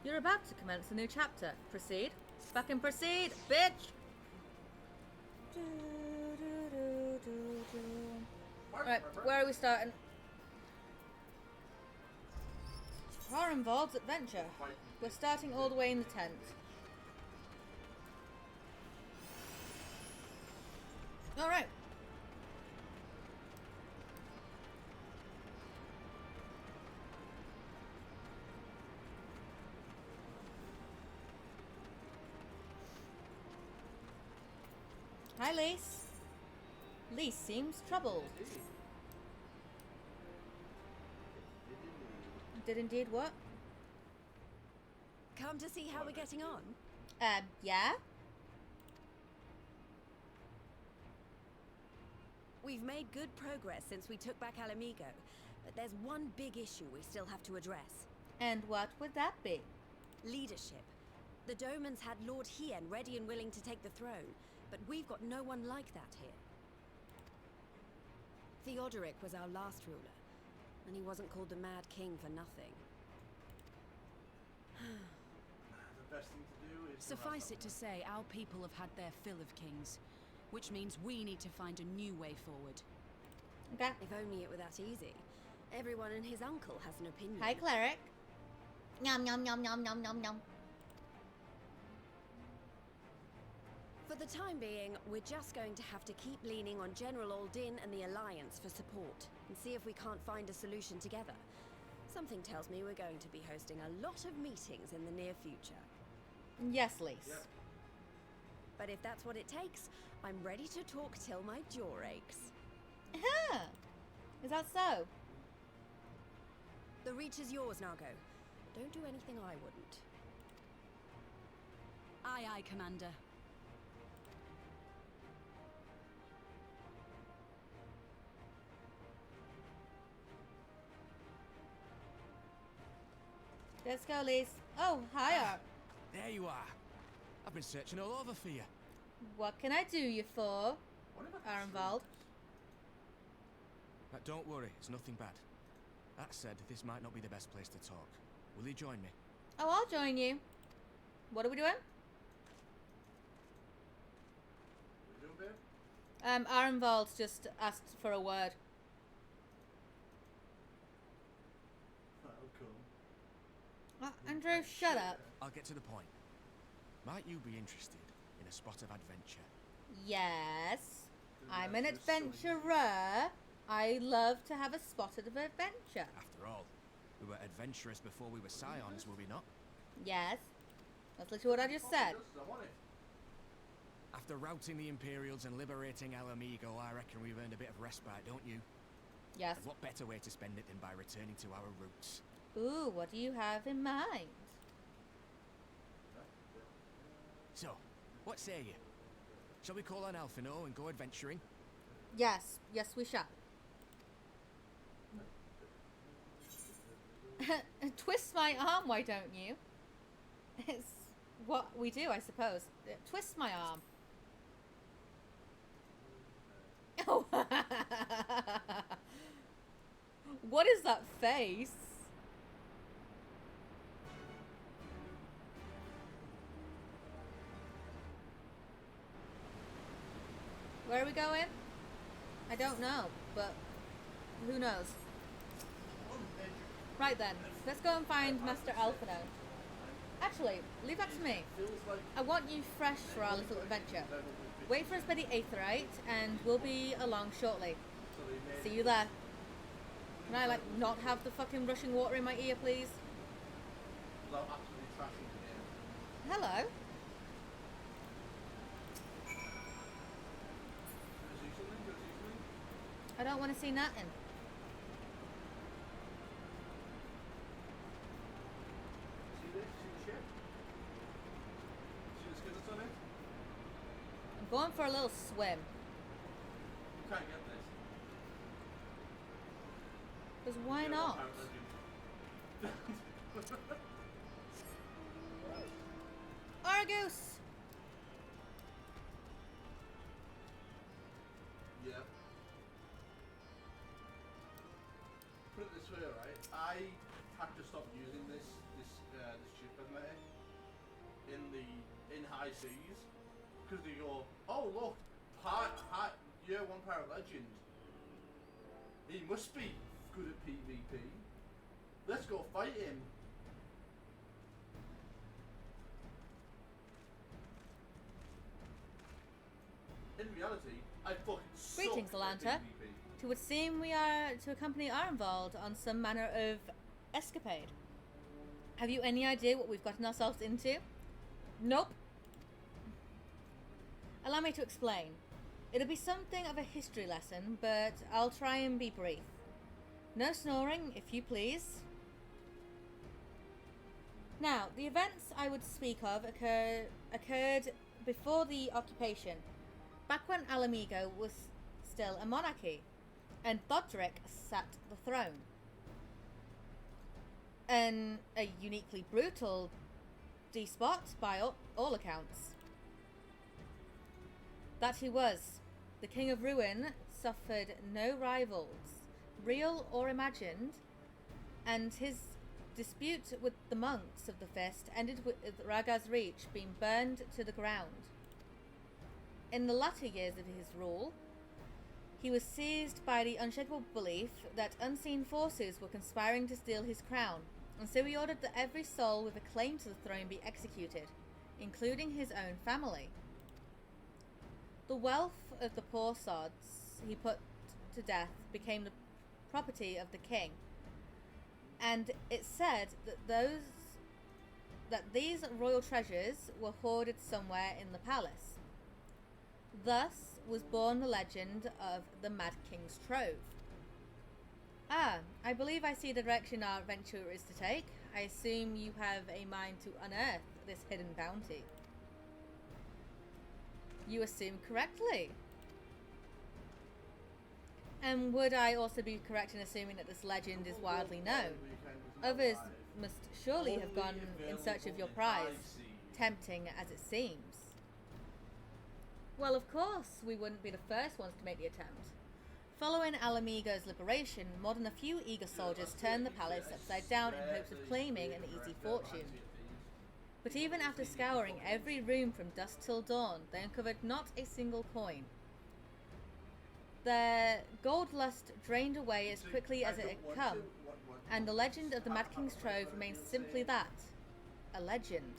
You're about to commence a new chapter. Proceed. Fucking proceed, bitch! Right, where are we starting? Our involves adventure. We're starting all the way in the tent. Alright. Hi, Lise. Lise seems troubled. Did indeed what? Come to see how we're getting on? Yeah? We've made good progress since we took back Alamigo, but there's one big issue we still have to address. And what would that be? Leadership. The Domans had Lord Hien ready and willing to take the throne, but we've got no one like that here. Theodoric was our last ruler, and he wasn't called the Mad King for nothing. The best thing to do is... Suffice it to say, our people have had their fill of kings, which means we need to find a new way forward. Okay. If only it were that easy. Everyone and his uncle has an opinion. Hi, cleric. Yum, yum, yum, yum, yum, yum, yum. For the time being, we're just going to have to keep leaning on General Aldin and the Alliance for support, and see if we can't find a solution together. Something tells me we're going to be hosting a lot of meetings in the near future. Yes, Lise. Yep. But if that's what it takes, I'm ready to talk till my jaw aches. Huh. Is that so? The reach is yours, Nago. Don't do anything I wouldn't. Aye, aye, Commander. Let's go, Lise. Oh, hiya. There you are. I've been searching all over for you. What can I do you for? Arenvald. But don't worry, it's nothing bad. That said, this might not be the best place to talk. Will you join me? Oh, I'll join you. What are we doing? What are you doing, babe? Arenvald just asked for a word. Oh, cool. Andrew, shut up. I'll get to the point. Might you be interested in a spot of adventure? Yes. I'm an That's so adventurer. I love to have a spot of adventure. After all, we were adventurous before we were scions, were we not? Yes. That's literally what I just said. I want it. After routing the Imperials and liberating Alamigo, I reckon we've earned a bit of respite, don't you? Yes. And what better way to spend it than by returning to our roots? Ooh, what do you have in mind? So, what say you? Shall we call on Alphino and go adventuring? Yes. Yes, we shall. Twist my arm, why don't you? It's what we do, I suppose. Twist my arm. Oh. What is that face? Where are we going? I don't know, but who knows? Right then, let's go and find Master Alphino. Actually, leave that to me. Feels like... I want you fresh for our little adventure. Wait for us by the Aetherite, and we'll be along shortly. See you there. Can I, like, not have the fucking rushing water in my ear, please? Without absolutely trashing it in. Hello. Can I see something? Can I see something? I don't want to see nothing. See this? See the ship? See the skeleton on it? I'm going for a little swim. You can't get this. Because why Yeah, not? well, apparently. Argus! Yeah. Put it this way, right? I had to stop using this ship, and high seas. Because they go, oh look, year 1 Pirate Legend. He must be good at PvP. Let's go fight him. In reality, I fucking suck Greetings, at Alanta. PvP. It would seem we are to accompany Arenvald on some manner of escapade. Have you any idea what we've gotten ourselves into? Nope. Allow me to explain. It'll be something of a history lesson, but I'll try and be brief. No snoring, if you please. Now, the events I would speak of occurred before the occupation, back when Alamigo was still a monarchy, and Thodrick sat the throne. And a uniquely brutal despot by all accounts. That he was. The King of Ruin suffered no rivals, real or imagined, and his dispute with the monks of the Fist ended with Raga's Reach being burned to the ground. In the latter years of his rule, he was seized by the unshakable belief that unseen forces were conspiring to steal his crown, and so he ordered that every soul with a claim to the throne be executed, including his own family. The wealth of the poor sods he put to death became the property of the king, and it said that these royal treasures were hoarded somewhere in the palace. Thus was born the legend of the Mad King's Trove. Ah, I believe I see the direction our adventure is to take. I assume you have a mind to unearth this hidden bounty. You assume correctly. And would I also be correct in assuming that this legend is widely known? Others must surely have gone in search of your prize, tempting as it seems. Well, of course, we wouldn't be the first ones to make the attempt. Following Alamigo's liberation, more than a few eager soldiers turned the palace upside down in hopes of claiming an easy fortune. But even after scouring every room from dusk till dawn, they uncovered not a single coin. Their gold lust drained away as quickly as it had come, and the legend of the Mad King's Trove remains simply that, a legend.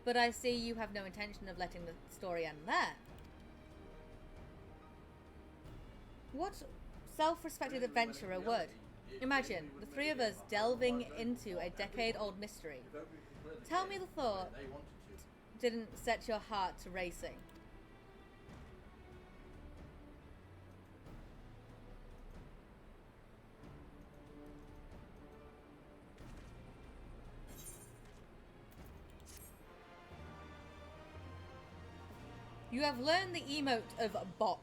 But I see you have no intention of letting the story end there. What self-respected adventurer would? Imagine, the three of us delving into a decade-old mystery. Tell me the thought didn't set your heart to racing. You have learned the emote of box.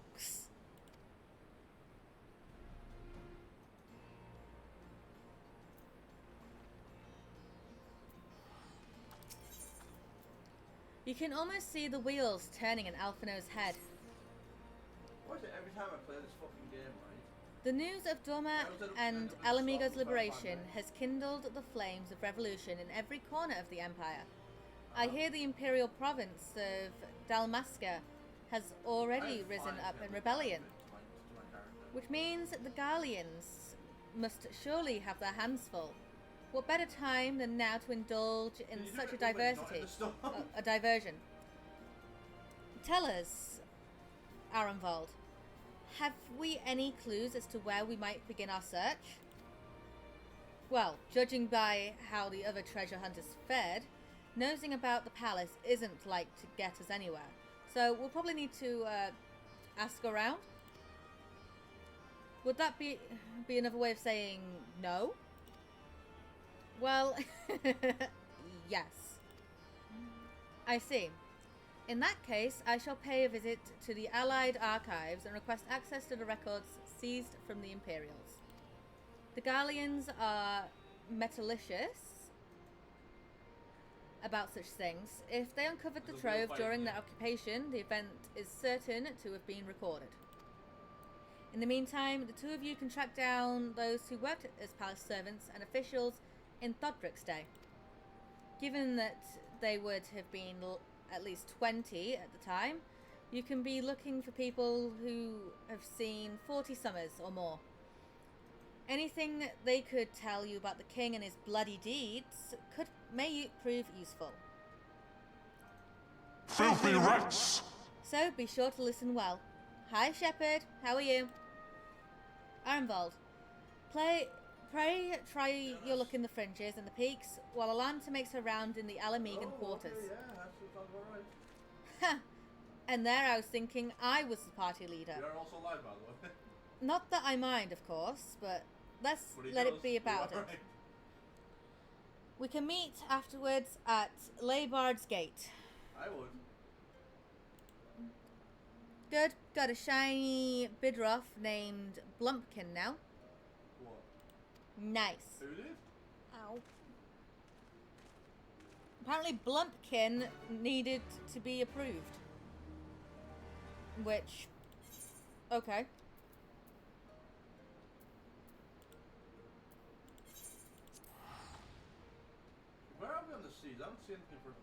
You can almost see the wheels turning in Alphino's head. Why is it every time I play this fucking game, right? The news of Doma and Alamigo's liberation has kindled the flames of revolution in every corner of the Empire. I hear the imperial province of Dalmasca has already risen up in rebellion, which means the Gallians must surely have their hands full. What better time than now to indulge in such a diversion? Tell us, Arenvald, have we any clues as to where we might begin our search? Well, judging by how the other treasure hunters fared, nosing about the palace isn't like to get us anywhere. So we'll probably need to ask around. Would that be another way of saying no? Well, yes. I see. In that case, I shall pay a visit to the Allied archives and request access to the records seized from the Imperials. The Gallians are metallicious about such things. If they uncovered the trove during their occupation, the event is certain to have been recorded. In the meantime, the two of you can track down those who worked as palace servants and officials in Thodrick's day. given that they would have been at least 20 at the time, you can be looking for people who have seen 40 summers or more. Anything they could tell you about the king and his bloody deeds may prove useful. Filthy rats! So be sure to listen well. Hi, Shepherd. How are you? Arenvald. Pray try your luck in the fringes and the peaks, while Alanta makes her round in the Alamegan quarters. Okay, yeah, that sounds about right. Ha! And there I was thinking I was the party leader. You are also live, by the way. Not that I mind, of course, but let's But he let does. it be about You are it. right. We can meet afterwards at Leybard's Gate. I would. Good. Got a shiny Bidroff named Blumpkin now. What? Nice. Who did? Ow. Apparently Blumpkin needed to be approved. Which... okay. Where are we on the seas? I don't see anything for us.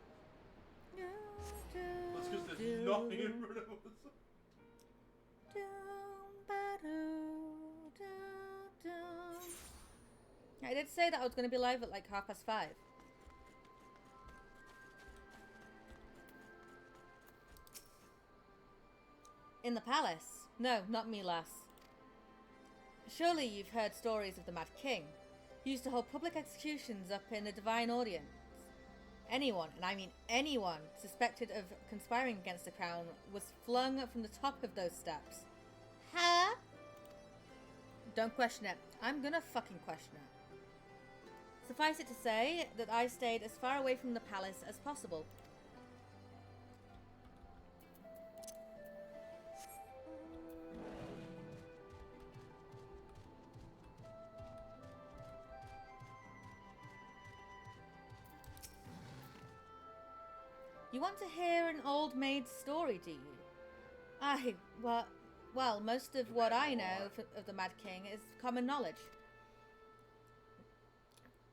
That's because there's nothing in front of us. I did say that I was going to be live at like 5:30. In the palace? No, not me, lass. Surely you've heard stories of the Mad King. He used to hold public executions up in the divine audience. Anyone, and I mean anyone, suspected of conspiring against the crown was flung from the top of those steps. Huh? Don't question it. I'm gonna fucking question it. Suffice it to say that I stayed as far away from the palace as possible. You want to hear an old maid's story, do you? Well, most of what I know of the Mad King is common knowledge.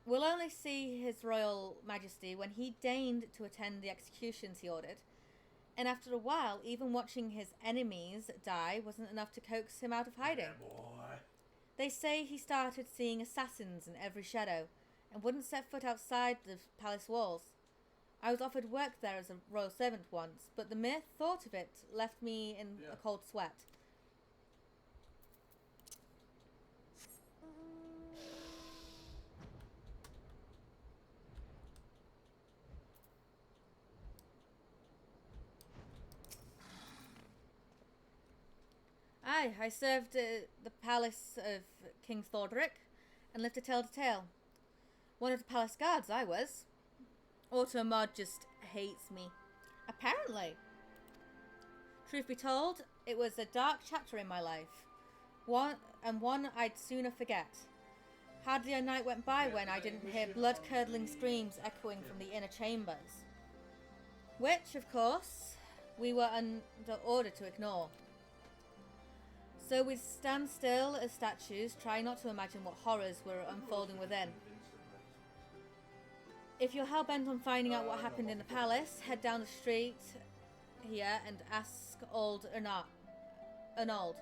We'll only see His Royal Majesty when he deigned to attend the executions he ordered. And after a while, even watching his enemies die wasn't enough to coax him out of hiding. Yeah, boy. They say he started seeing assassins in every shadow and wouldn't set foot outside the palace walls. I was offered work there as a royal servant once, but the mere thought of it left me in a cold sweat. Aye, I served the palace of King Thorderic and lived to tell the tale. One of the palace guards, I was. Automod just hates me. Apparently. Truth be told, it was a dark chapter in my life. One I'd sooner forget. Hardly a night went by when I didn't hear blood-curdling screams echoing from the inner chambers. Which, of course, we were under order to ignore. So we'd stand still as statues, trying not to imagine what horrors were unfolding within. If you're hell-bent on finding out what happened in the palace, head down the street here and ask old Arnold.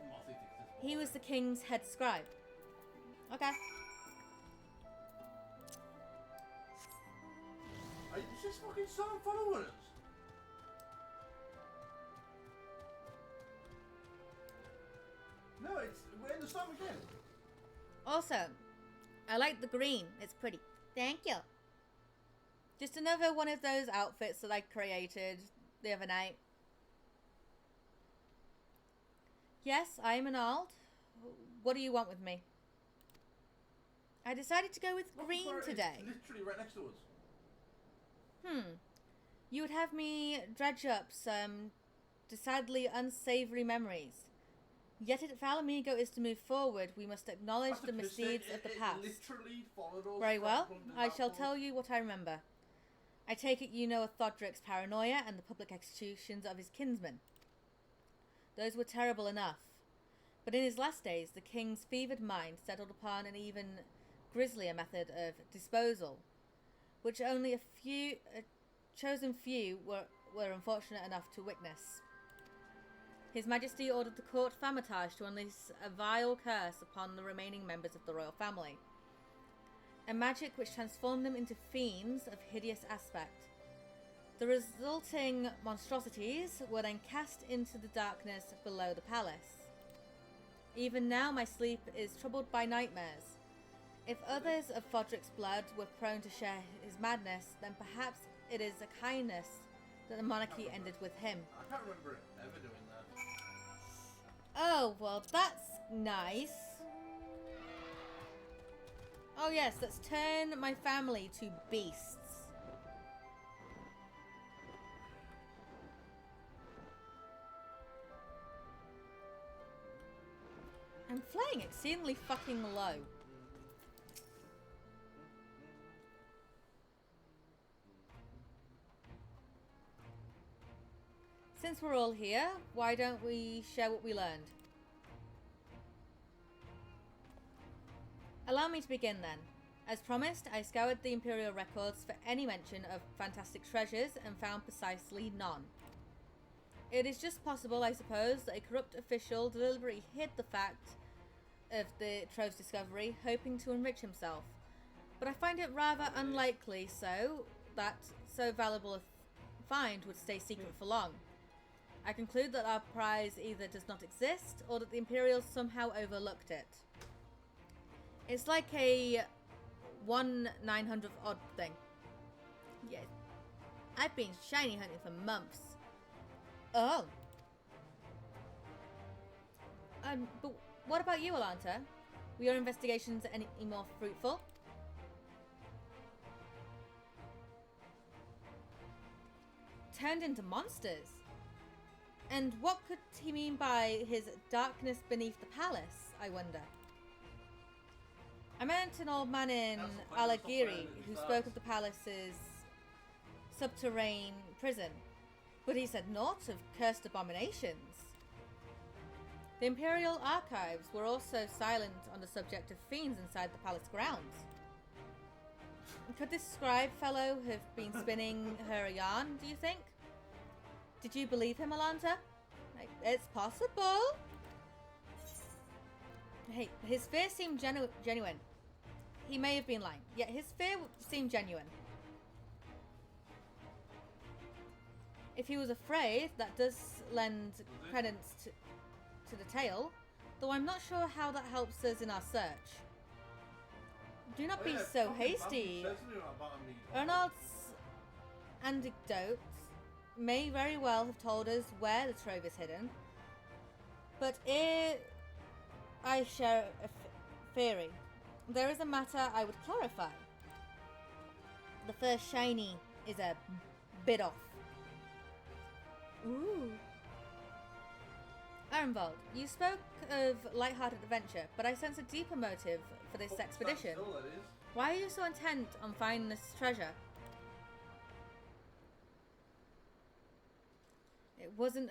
He was the king's head scribe. Okay. Is this fucking song following us? No, we're in the storm again. Also, I like the green. It's pretty. Thank you. Just another one of those outfits that I created the other night. Yes, I'm Arnold. What do you want with me? I decided to go with green today. It's literally right next to us. You would have me dredge up some decidedly unsavory memories. Yet if Alamigo is to move forward, we must acknowledge That's the a piss misdeeds take. of the It past. literally followed us Very from well, the I shall back tell door. you what I remember. I take it you know of Thodric's paranoia and the public executions of his kinsmen. Those were terrible enough. But in his last days, the king's fevered mind settled upon an even grislier method of disposal. which only a chosen few were unfortunate enough to witness. His Majesty ordered the court Famitage to unleash a vile curse upon the remaining members of the royal family. A magic which transformed them into fiends of hideous aspect. The resulting monstrosities were then cast into the darkness below the palace. Even now my sleep is troubled by nightmares. If others of Fodrick's blood were prone to share his madness, then perhaps it is a kindness that the monarchy ended with him. I can't remember ever doing that. Oh, well, that's nice. Oh yes, let's turn my family to beasts. I'm flying exceedingly fucking low. Since we're all here, why don't we share what we learned? Allow me to begin then. As promised, I scoured the Imperial records for any mention of fantastic treasures and found precisely none. It is just possible, I suppose, that a corrupt official deliberately hid the fact of the trove's discovery, hoping to enrich himself. But I find it rather unlikely that so valuable a find would stay secret for long. I conclude that our prize either does not exist, or that the Imperials somehow overlooked it. It's like a 1/900th odd thing. Yes. I've been shiny hunting for months. Oh. But what about you, Alanta? Were your investigations any more fruitful? Turned into monsters? And what could he mean by his darkness beneath the palace, I wonder? I met an old man in Alagiri who spoke of the palace's subterranean prison, but he said naught of cursed abominations. The Imperial archives were also silent on the subject of fiends inside the palace grounds. Could this scribe fellow have been spinning her a yarn, do you think? Did you believe him, Alanta? It's possible. Hey, his fear seemed genuine. He may have been lying, yet his fear seemed genuine. If he was afraid, that does lend credence to the tale, though I'm not sure how that helps us in our search. Do not be so hasty. Ernald's anecdotes may very well have told us where the trove is hidden, but I share a theory. There is a matter I would clarify. The first shiny is a bit off. Ooh. Arenvald, you spoke of light-hearted adventure, but I sense a deeper motive for this expedition. Why are you so intent on finding this treasure? It wasn't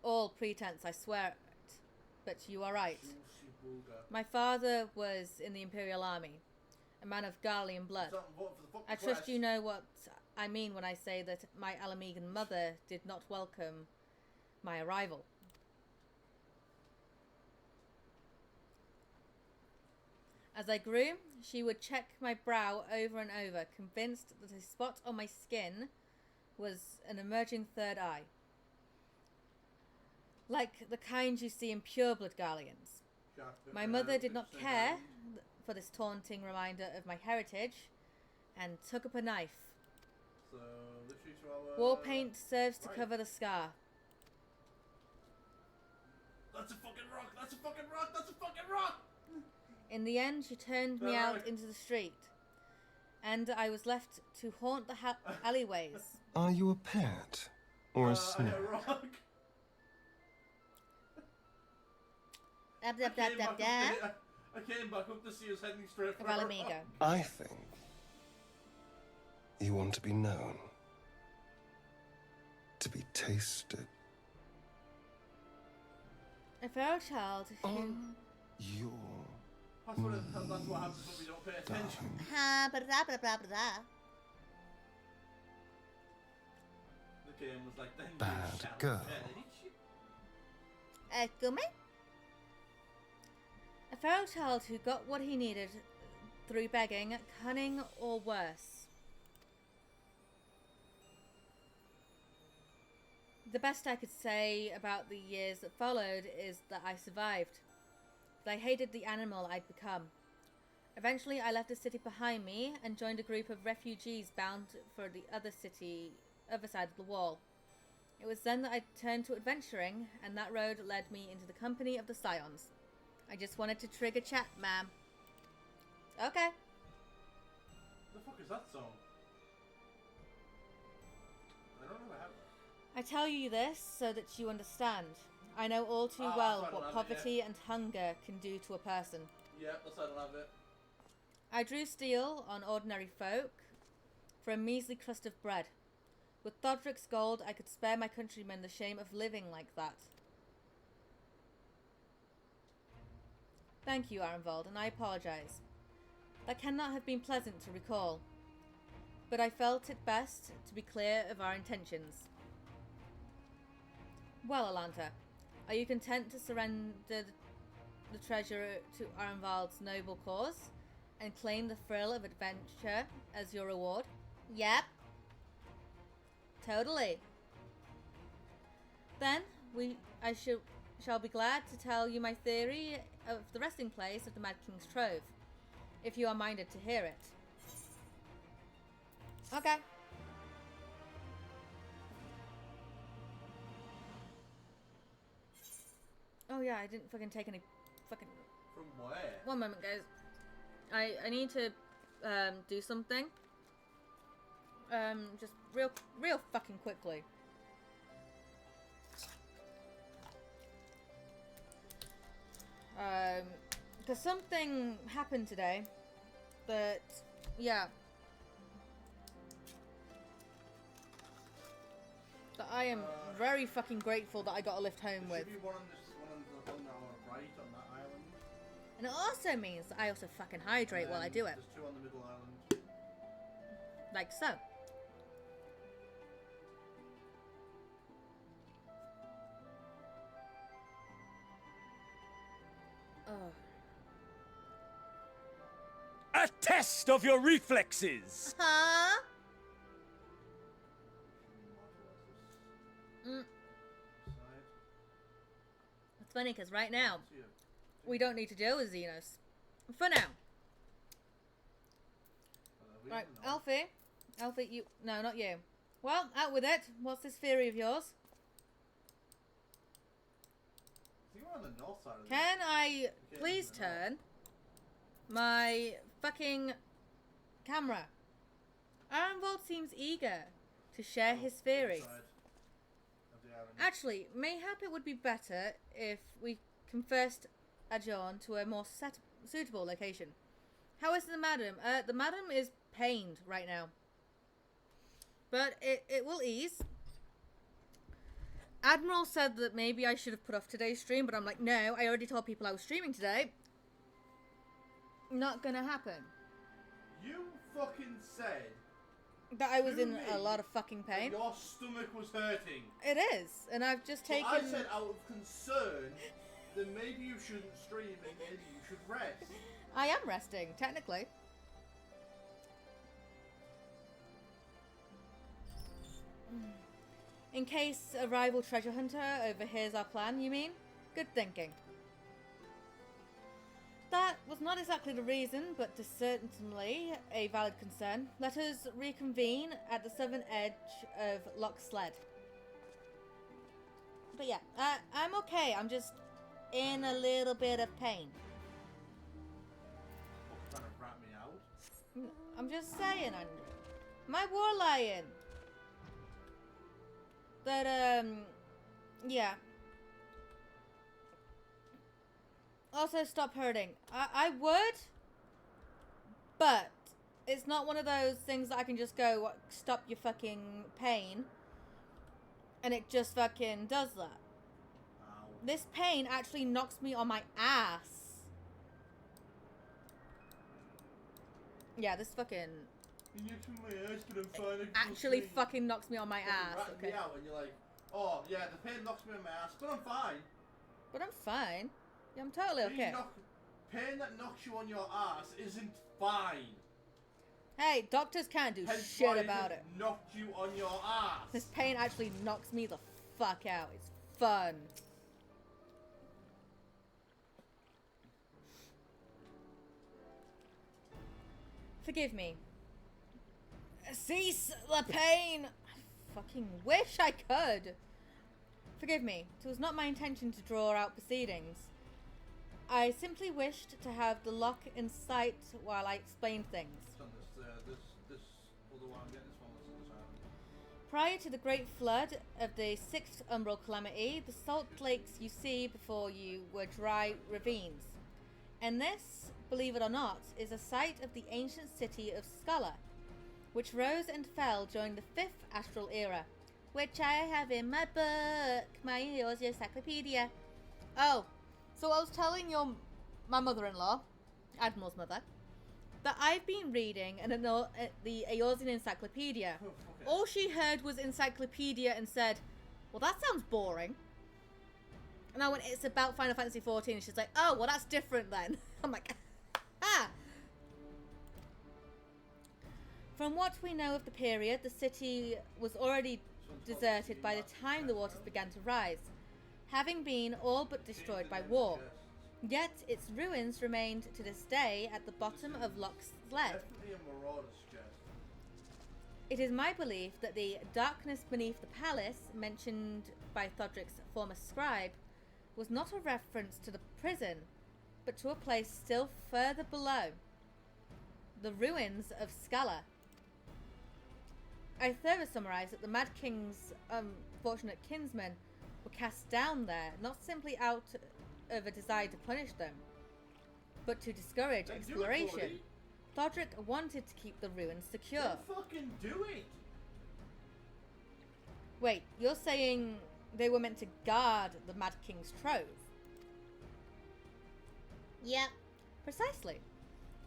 all pretense, I swear it. But you are right. My father was in the Imperial Army, a man of Garlean blood. I trust you know what I mean when I say that my Alamegan mother did not welcome my arrival. As I grew, she would check my brow over and over, convinced that a spot on my skin was an emerging third eye. Like the kind you see in pureblood Garleans. My mother did not care for this taunting reminder of my heritage, and took up a knife. So, literally to our... War paint serves to cover the scar. That's a fucking rock! That's a fucking rock! That's a fucking rock! In the end, she turned me out into the street, and I was left to haunt the alleyways. Are you a pet or a snake? A rock. I came back up to see us heading straight for Alamigo. I think you want to be known, to be tasted. A feral child who... On your That's what happens when we don't pay attention. Ha, blah, blah, blah, blah, blah. The game was like, then you Bad shall girl. perish. Gummy? A feral child who got what he needed through begging, cunning, or worse. The best I could say about the years that followed is that I survived. But I hated the animal I'd become. Eventually, I left the city behind me and joined a group of refugees bound for the other side of the wall. It was then that I turned to adventuring, and that road led me into the company of the Scions. I just wanted to trigger chat, ma'am. Okay. The fuck is that song? I don't know how. I tell you this so that you understand. I know all too Ah, well that's why I what don't have it poverty and hunger can do to a person. Yeah, that's why I don't have it. I drew steel on ordinary folk for a measly crust of bread. With Thodrick's gold, I could spare my countrymen the shame of living like that. Thank you, Arenvald, and I apologize. That cannot have been pleasant to recall, but I felt it best to be clear of our intentions. Well, Alanta, are you content to surrender the treasure to Arenvald's noble cause and claim the thrill of adventure as your reward? Yep. Totally. Then I shall be glad to tell you my theory of the resting place of the Mad King's Trove, if you are minded to hear it. Okay. Oh yeah, I didn't fucking take any fucking... From where? One moment, guys. I need to do something. Just real fucking quickly. Because something happened today that, yeah, that I am very fucking grateful that I got a lift home There with. should be one on our right on that island. And it also means that I also fucking hydrate while I do it. There's two on the middle island. Like so. Oh. A test of your reflexes! Huh? Side. It's funny because right now See ya. we don't need to deal with Xenos. For now. We Right, don't know. Alfie. Alfie, you... No, not you. Well, out with it. What's this theory of yours? I think we're on the north side of Can I Okay, please no. turn my fucking camera? Arenvald seems eager to share his theory. Side of the island. Actually, mayhap it would be better if we can first adjourn to a more suitable location. How is the madam? The madam is pained right now. But it will ease. Admiral said that maybe I should have put off today's stream, but I'm like, no, I already told people I was streaming today. Not gonna happen. You fucking said That I was To in me, a lot of fucking that pain. your stomach was hurting. It is, and I've just So taken... I said out of concern that maybe you shouldn't stream and maybe you should rest. I am resting, technically. In case a rival treasure hunter overhears our plan, you mean? Good thinking. That was not exactly the reason, but certainly a valid concern. Let us reconvene at the southern edge of Loch Sled. But yeah, I'm okay. I'm just in a little bit of pain. Trying to rat me out. I'm just saying, Andrew. My war lion. That, yeah. Also, stop hurting. I would, but it's not one of those things that I can just go, stop your fucking pain, and it just fucking does that. Ow. This pain actually knocks me on my ass. Yeah, this fucking You knocks me on my ass, but I'm fine. I can actually still see. fucking knocks me on my Fucking ass. ratting Okay. me out, and you're like, oh yeah, the pain knocks me on my ass, but I'm fine. But I'm fine. Yeah, I'm totally okay. Pain that knocks you on your ass isn't fine. Hey, doctors can't do Hence shit why about it. Knocked you on your ass. This pain actually knocks me the fuck out. It's fun. Forgive me. Cease the pain! I fucking wish I could. Forgive me. It was not my intention to draw out proceedings. I simply wished to have the lock in sight while I explained things. This other one, I'm getting this one, this one. Prior to the great flood of the 6th Umbral Calamity, the salt lakes you see before you were dry ravines. And this, believe it or not, is a site of the ancient city of Scholar, which rose and fell during the 5th Astral Era, which I have in my book, my Eorzea Encyclopedia. Oh, so I was telling my mother-in-law, Admiral's mother, that I've been reading the Eorzean Encyclopedia. Oh, okay. All she heard was encyclopedia and said, well, that sounds boring. And I went, it's about Final Fantasy XIV. And she's like, oh, well, that's different then. I'm like, ah. From what we know of the period, the city was already deserted by the time the waters began to rise, having been all but destroyed by war. Yet its ruins remained to this day at the bottom of Loch Sled. Definitely a marauder's chest. It is my belief that the darkness beneath the palace, mentioned by Thodrick's former scribe, was not a reference to the prison, but to a place still further below. The ruins of Scala. I further summarise that the Mad King's unfortunate kinsmen were cast down there, not simply out of a desire to punish them, but to discourage Then exploration. Do it, Thodrick wanted to keep the ruins secure. Then fucking do it. Wait, you're saying they were meant to guard the Mad King's trove? Yep, precisely.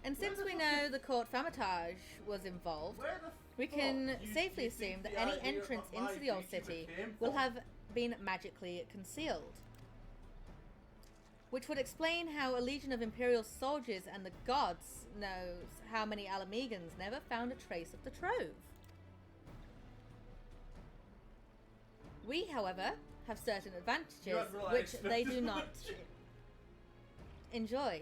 And Where since the we fuck know is- the court Famitage was involved, Where the we fuck can you safely think assume that the any idea entrance of my into the old VTuber city came will from? have been magically concealed. Which would explain how a legion of Imperial soldiers and the gods knows how many Alamegans never found a trace of the trove. We, however, have certain advantages Not really which they do expected not much. enjoy.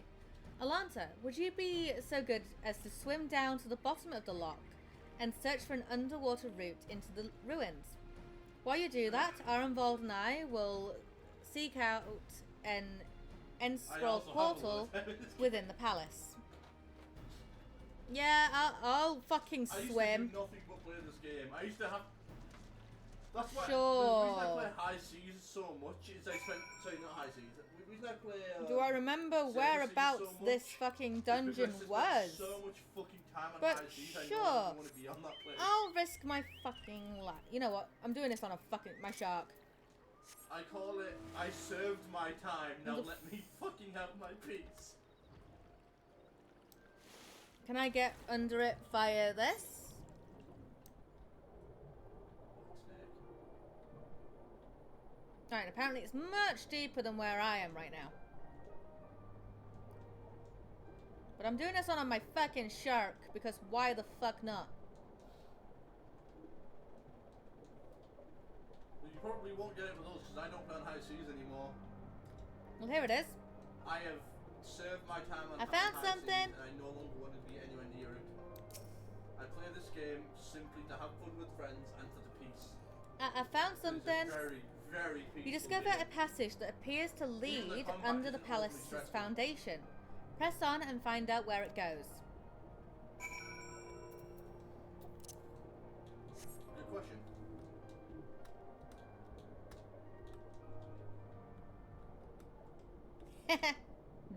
Alanta, would you be so good as to swim down to the bottom of the loch and search for an underwater route into the ruins? While you do that, Arenvald and I will seek out an end I scroll also have a portal lot of time in this game. within the palace. Yeah, I'll fucking I used swim. to do nothing but play this game. I used to have. That's why Sure. the reason I play High Seas so much is I spent. Sorry, not High Seas. The reason I play. Do I remember Surface whereabouts so much this fucking is dungeon because I spent was? So much fucking time on But High Seas. I sure. know I want to be on that place. I'll risk my fucking life. You know what? I'm doing this on my shark. I call it. I served my time. Now The let me fucking have my peace. Can I get under it via this? Alright, apparently it's much deeper than where I am right now. But I'm doing this on my fucking shark, because why the fuck not? You probably won't get it with us because I don't play on High Seas anymore. Well, here it is. I have served my time on I found High something. Seas and I no longer want to be anywhere near it. I play this game simply to have fun with friends and for the peace. I found It is something. a very, very peaceful You discover game. a passage that appears to Even the lead combat under the isn't overly palace's stressful. foundation. Press on and find out where it goes. Good question.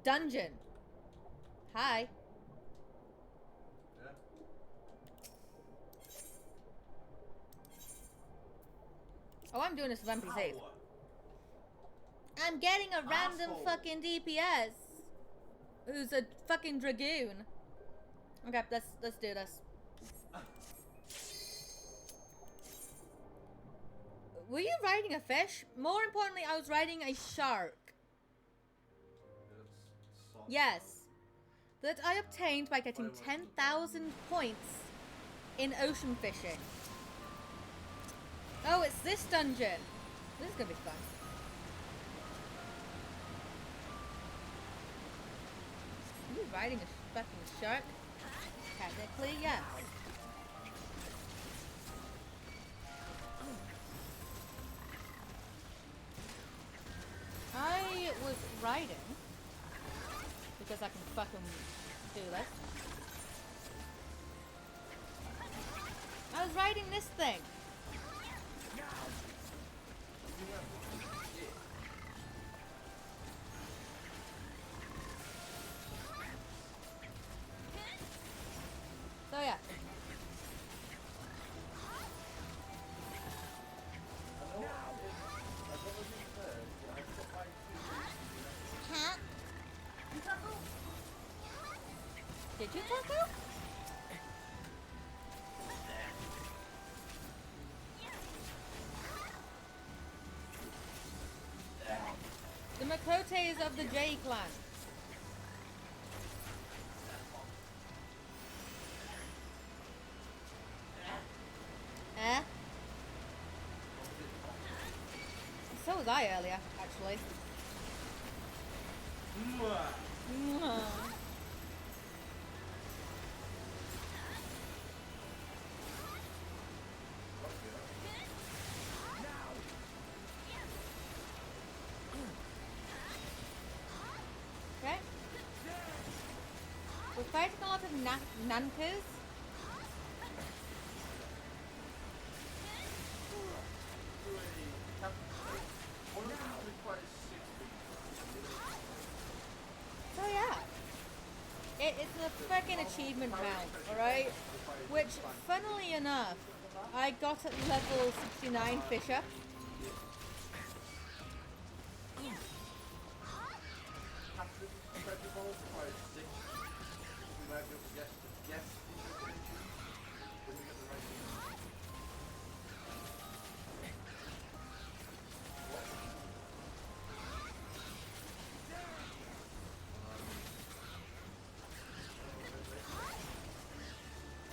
Dungeon. Hi. Yeah. Oh, I'm doing this with NPCs. Ow. I'm getting a random Asshole. fucking DPS who's a fucking dragoon. Okay, let's do this. Were you riding a fish? More importantly, I was riding a shark. Yes. That I obtained by getting 10,000 points in ocean fishing. Oh, it's this dungeon. This is gonna be fun. Are you riding a fucking shark? Technically, yes. I was riding because I can fucking do this. I was riding this thing. So yeah. Cat. Did you tackle? The Makotes of the J clan. Eh? So was I earlier, actually. Mwah. Okay. We're fighting a lot of nankas. So yeah. It's a fucking achievement mount, alright? Which, funnily enough, I got at level 69 Fisher.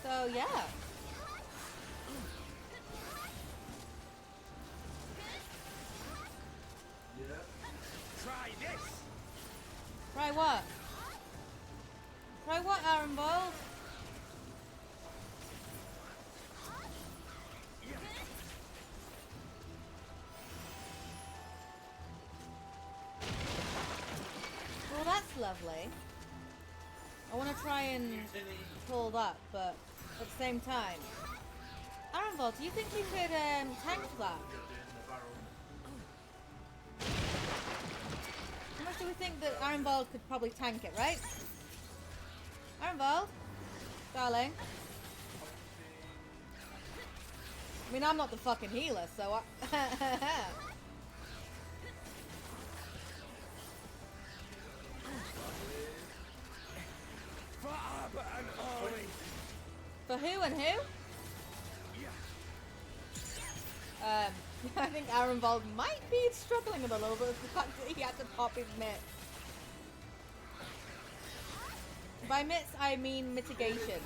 So yeah. Try this. Try what? Try what, Aaron Bold? Well, that's lovely. I want to try and pull that, but at the same time. Aaron Bold, do you think we could tank that? How much do we think that Aaron Bald could probably tank it, right? Aaron Bald? Darling? I mean, I'm not the fucking healer, so I... For Arbor and Ori. For who and who? I think Aaron Bald might be struggling a little bit with the fact that he had to pop his mitts. By mitts, I mean mitigation.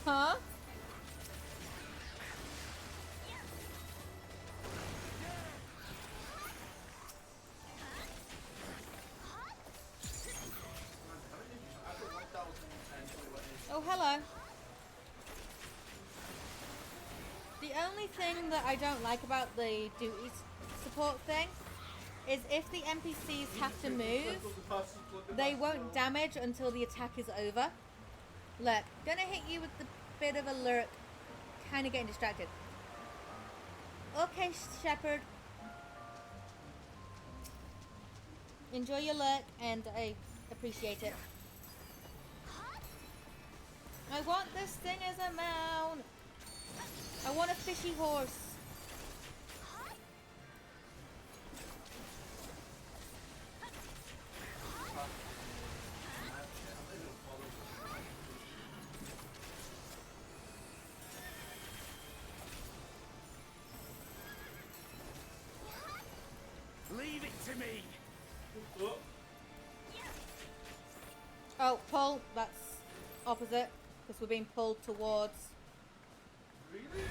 Huh? Oh, hello. The only thing that I don't like about the duty support thing is if the NPCs have to move, they won't damage until the attack is over. Look, gonna hit you with the bit of a lurk, kind of getting distracted. Okay, Shepherd. Enjoy your lurk, and I appreciate it. I want this thing as a mount. I want a fishy horse. Oh, pull. That's opposite. Because we're being pulled towards. Really?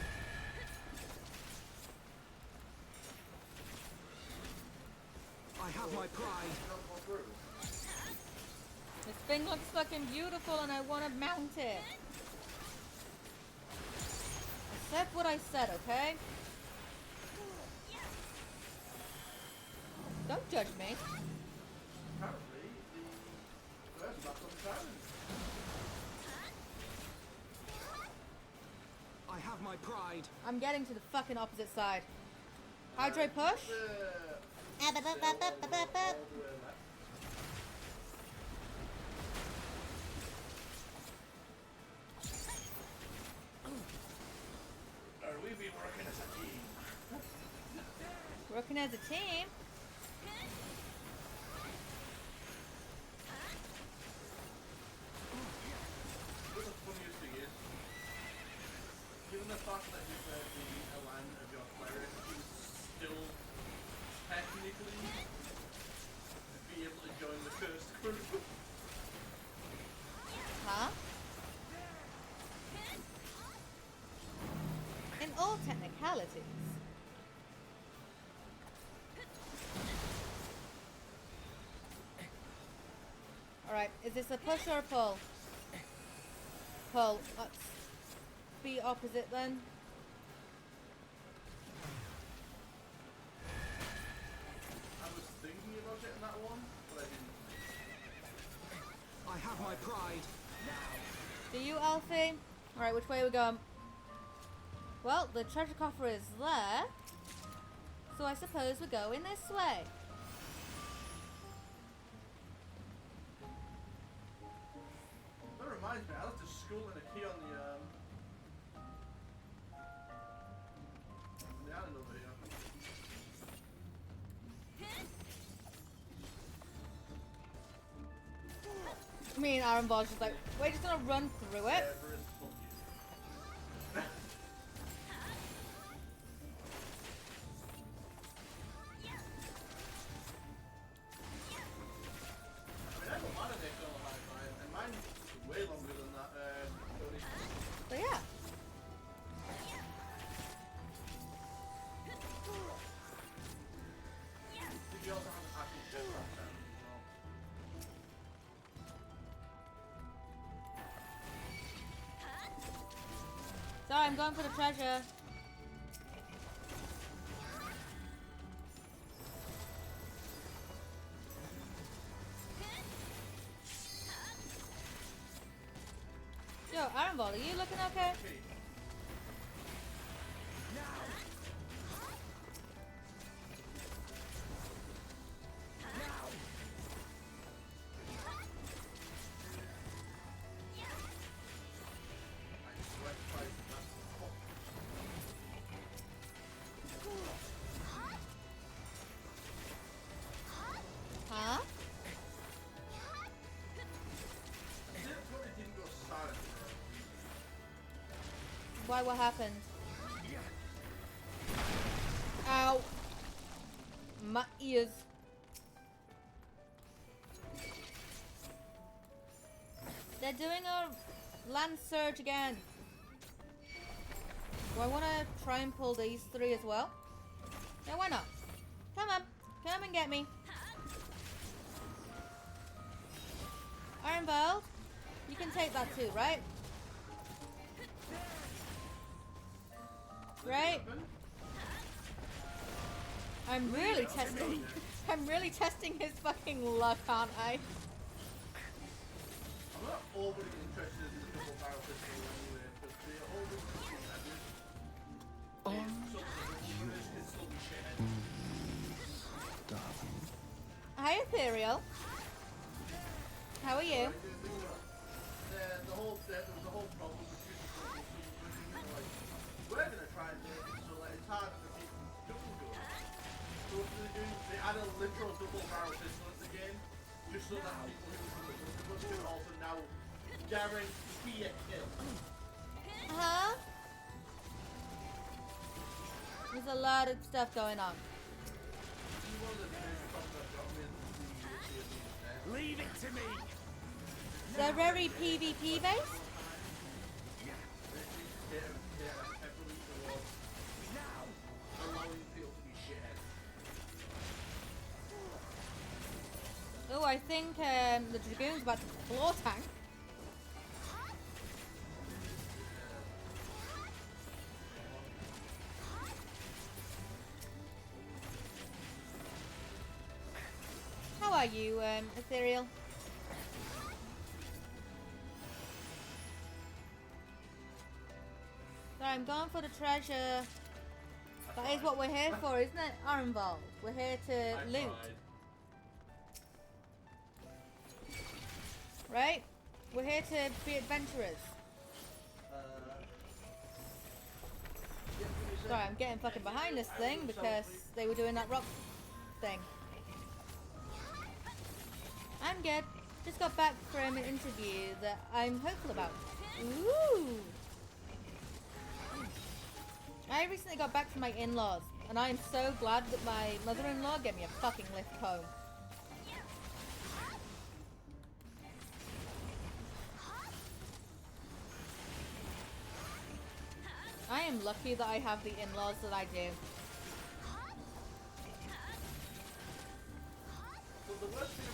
I have my pride. Not go through. This thing looks fucking beautiful and I want to mount it. I said what I said, okay? Don't judge me. Apparently, the first back on the challenge. I have my pride. I'm getting to the fucking opposite side. Hydro push? All the way left. We be working as a team. Working as a team? What the funniest thing is, given the fact that you've the alignment of your cleric, you would still technically be able to join the cursed group. Huh? In all technicalities. Alright, is this a push or a pull? Pull. Let's be opposite then. I was thinking about getting that one, but I didn't. I have my pride. Do you, Alfie? Alright, which way are we going? Well, the treasure coffer is there. So I suppose we're going this way. That reminds me, I left a school and a key on the island over here. Me and Aaron Ball's just like, we're just gonna run through it. Everest, fuck you. I mean, I don't mind an external high five, and mine's way longer than that, Cody. So yeah. Did you also have an actual chest last time as well? Sorry, I'm going for the treasure. Yo, Aaron Ball, are you looking okay? Okay. I sweat twice, that's fuck. Huh? I did probably didn't go silent. Why, what happened? Ow. My ears. They're doing a land surge again. Do I want to try and pull these three as well? Yeah, why not? Come on. Come and get me. Iron Bowl, you can take that too, right? Right? I'm really testing. I'm really testing his fucking luck, aren't I? I'm not overly interested in the double barrel pistol anyway, but the whole can still be shit. Darling. Hi, Ethereal. How are you? There was the whole problem with like, we're gonna try and make it so that it's harder for people to double go. So what do? They add a literal double barrel pistol in the game, just so that people who can also now guarantee a kill. Huh? There's a lot of stuff going on. One of the biggest problems I've got with the Leave it to me. They're very PvP based. Oh, I think the Dragoon's about to floor tank. How are you, Ethereal? So I'm going for the treasure. That is what we're here for, isn't it, Arenvald? We're here to loot. Right? We're here to be adventurers. Sorry, I'm getting fucking behind this thing because they were doing that rock thing. I'm good. Just got back from an interview that I'm hopeful about. Ooh! I recently got back from my in-laws, and I am so glad that my mother-in-law gave me a fucking lift home. I am lucky that I have the in-laws that I do.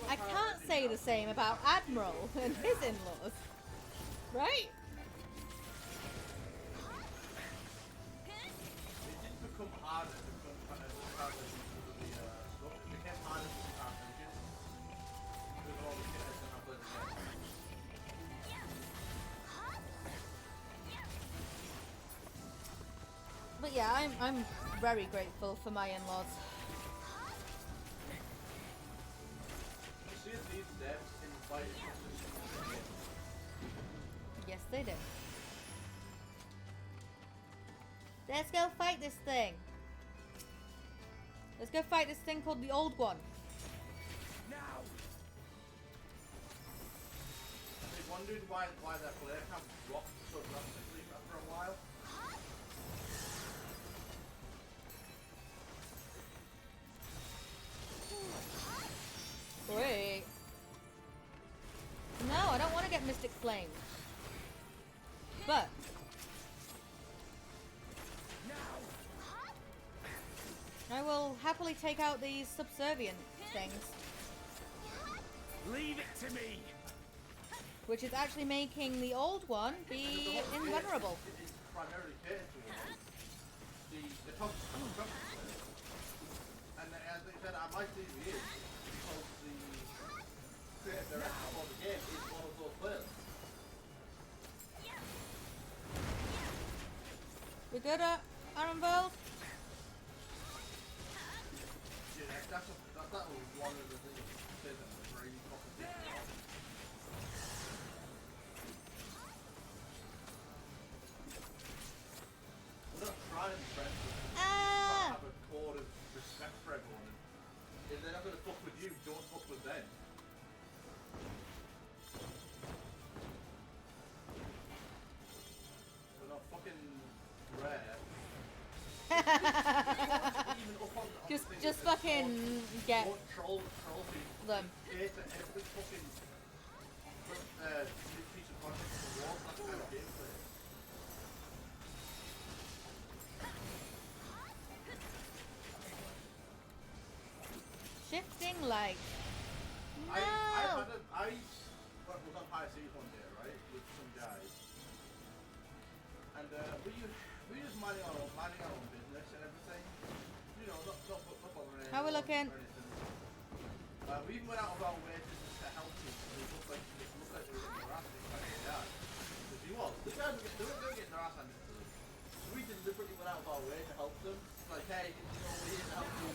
I can't say the same about Admiral and his in-laws. Right? It didn't become harder to become harder because of the stuff. It became harder to become engines. With all the shit and I've learned again. But yeah, I'm very grateful for my in-laws. You see these devs invite Yes, they do. Let's go fight this thing. Let's go fight this thing called the Old One. Now! They wondered why their player count dropped so drastically after a while. Great. No, I don't want to get Mystic Flame. But I will happily take out these subservient things. Leave it to me! Which is actually making the old one be invulnerable. It is primarily catered towards the top players. And as they said, I might leave it in because the creative director for the game is one of those players. We good at Arenvald? Yeah, that was one of the things that said that was really complicated. We're not trying to be friends with them. We're trying to have a core of respect for everyone. And if they're not going to fuck with you, don't fuck with them. We're not fucking rare. Even up on the just thing just that says fucking get don't troll people. them. Cater every fucking piece of content to the wall. That's kind of gameplay. Shifting light. No. I was on high seas one day, right, with some guys, and we just minding our own business and everything. You know, not bothering anyone. How we looking? Or anything. We even went out of our way to help people. They looked like they were getting their ass handed by the guy. Because he was. The guys were getting their ass handed to them. So we deliberately went out of our way to help them. Like, hey, we're here to help you.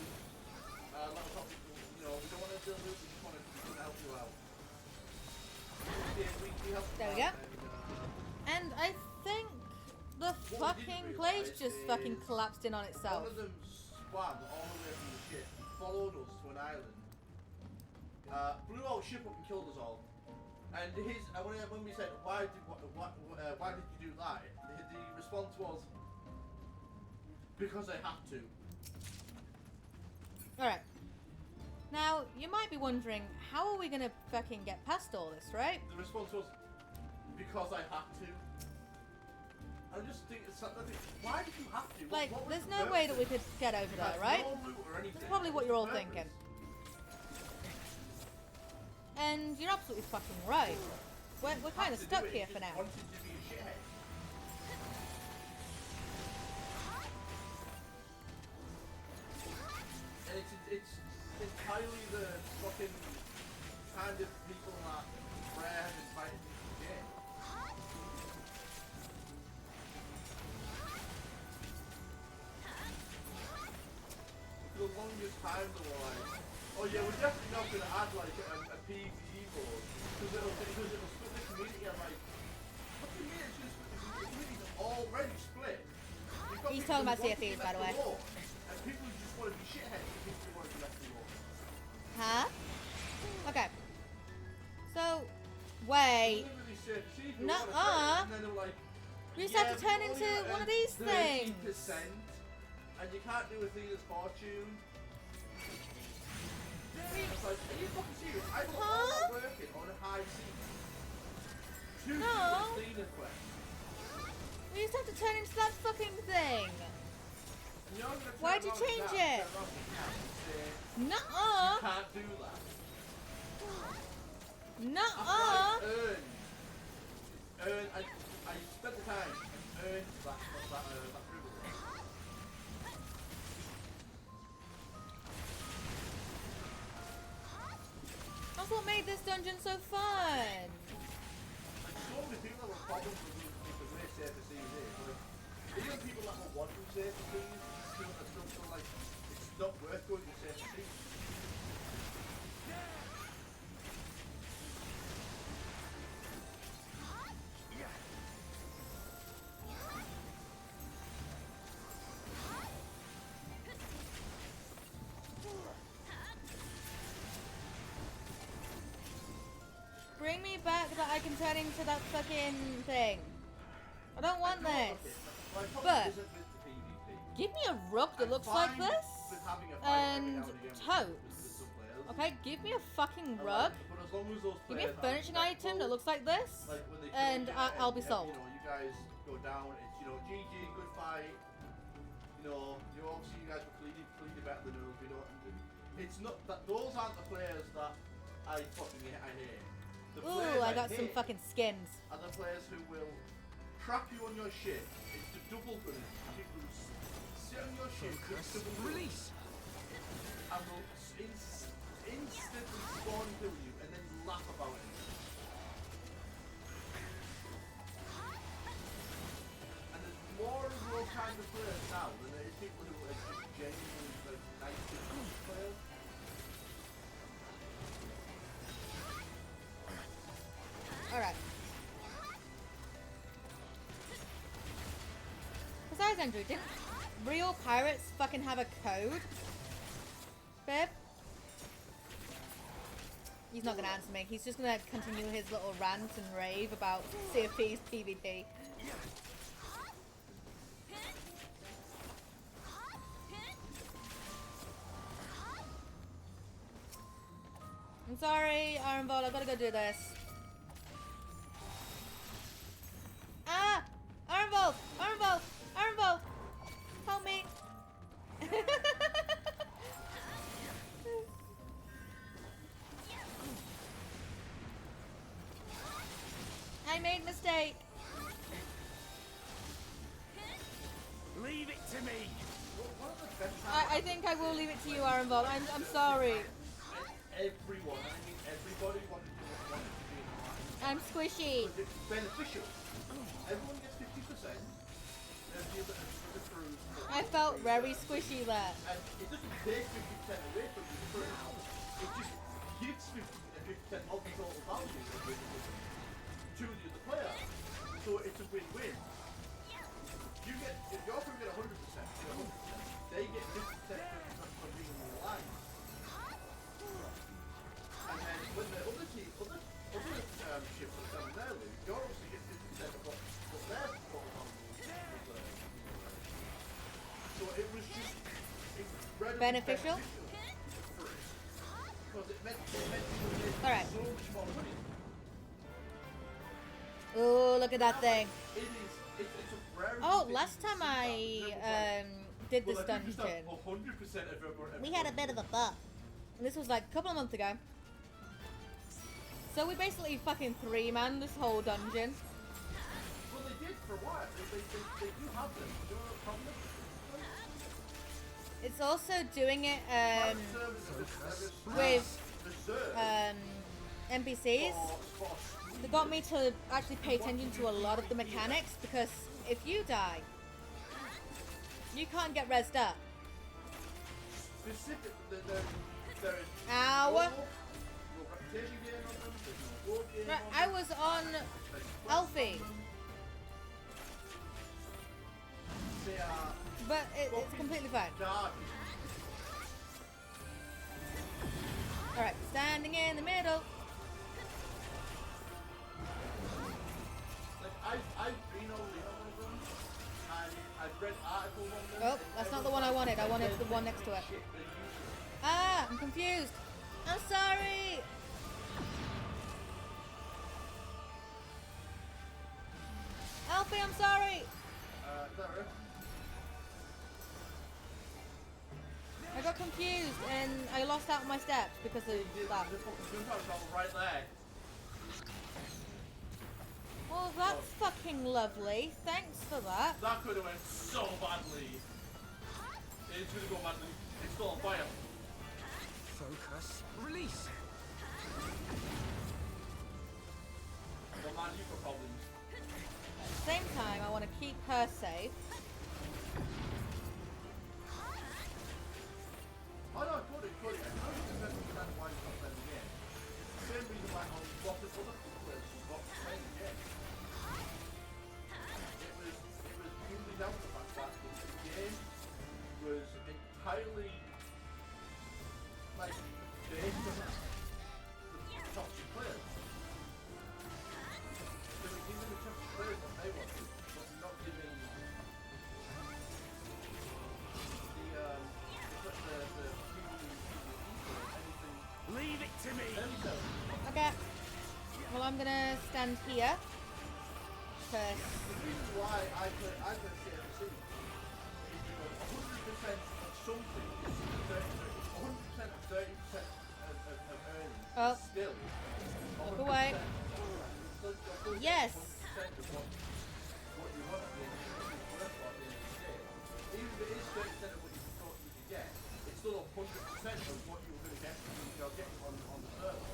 Let us help you. You know, we don't want to deal with it. We just want to help you out. We helped There we them go. out And I think the fucking place just fucking collapsed in on itself. One of them swam all the way from the ship, followed us to an island, blew our ship up and killed us all. And when we said why did you do that, the response was because I had to. Alright. Now, you might be wondering, how are we gonna fucking get past all this, right? The response was, because I have to. I just think it's something. Why did you have to? Like, What was there's the no way that we purpose? could get over You there, had right? no route or anything. That's probably what you're all What's the thinking. purpose? And you're absolutely fucking right. We're kind of Had to stuck do it, here you for just now. wanted to be a shithead. And it's entirely the fucking kind of people that Rare has invited me to get. For the longest time they were like, oh yeah, we're definitely not going to add like a PvE mode because it'll split the community. I'm like, what do you mean it's going to split the community? The community's already split. You've got He's people talking who about want to be CFEs, by the way. left alone, and people who just want to be shitheads and people who want to be left alone. Huh? Okay. So, wait. Literally said, see if you Nuh-uh. want to play, and then they were like, We just have to yeah, turn but into only one of at these 30%, things. and you can't do a thing that's fortune. It's like, are you fucking serious? I got all my working on a high seat. Two No. Athena quests. We just have to turn into that fucking thing. And you're gonna turn Why'd you around change and it? turn around and say, Nuh-uh. you can't do that. Nuh-uh. I spent the time and earned that privilege. That's what made this dungeon so fun. Like, so many people that were problems with the way Safer Seas is. Like, even people that were wanting Safer Seas still feel like it's not worth going to Safer Seas. Bring me back that I can turn into that fucking thing. I don't want this. My problem But isn't with the PvP. give me a rug that I'm looks like fine this. with having a fight every And now and again with totes. some players. Okay, give me a fucking I rug. like it, but as long as those Give me a players are furnishing item that respectful, looks like this. like when they And kill you I'll be and, sold. You know, you guys go down. It's GG, good fight. Obviously you guys were clearly better than us. It's not that those aren't the players that I hate. The players Ooh, I got some hate fucking skins. are the players who will trap you on your ship. It's the double gun. People who sit on your ship with double gun Release! and will instantly spawn kill you and then laugh about it. And there's more of those kind of players now than there is people who are just genuinely like nice players. Alright. Besides, Andrew, didn't real pirates fucking have a code? Babe? He's not gonna answer me. He's just gonna continue his little rant and rave about CFP's PvP. I'm sorry, Ironball, I gotta go do this. Ah! Ironball! Ironball! Ironball! Help me! I made a mistake. Leave it to me. One of the best I think I will leave it to you, Ironball. I'm sorry. everyone, and I mean everybody wanted to be in the line. I'm squishy. Because it's beneficial. Everyone gets 50%. And the crew. I felt very squishy there. And it doesn't take 50% away from the crew. It just gives 50% of the total value of the to the other player. So it's a win-win. If your crew get 100%, they get 50% from being in the line. And then when the other ships are selling their loot, you're obviously getting 50% of what their total value was. So it was just incredibly Beneficial? for us. because it meant you would Alright. so much more money. Oh, look at that thing. It is. It's a rarity. Oh, that last you time see that. I did this Well, like, you just dungeon, have 100% of everyone. we had a bit of a buff. And this was like a couple of months ago. So we basically fucking 3-man this whole dungeon. Well, they did for a while. They do have them. Do you know what problem? It's also doing it with NPCs. They got me to actually pay attention to a lot of the mechanics, because if you die, you can't get rezzed up. Ow! Right, I was on Alfie, but it's completely fine. Alright, standing in the middle. Like, I've been over one of them, and I've read articles on them. Oh, that's not the one I wanted. I wanted the one next to it. Ah, I'm confused. I'm sorry. Alfie, I'm sorry. Is that right? I got confused and I lost out my steps because of that. The fucking gunpowder's all right there. Well, that's fucking lovely. Thanks for that. That could have went so badly. It's gonna go badly. It's still on fire. Focus. Release. Well, man, you've got problems. At the same time, I want to keep her safe. Oh no, could it. I can understand why it's not playing the game. It's the same reason why on lots of other players not playing the game. It was purely down to the fact that the game was entirely like based on the toxic players. They were giving the toxic players what they wanted, but not giving Leave it to me. Okay. Well, I'm gonna stand here. Cause The reason why I play CFC is because 100% of something is 100% of 30% of earnings Oh. is still Look away. Yes. 100% of what you want at the end of the day. Even if it is 30% of what you thought you could get, it's still 100% of what you were going to get from you're getting on the server.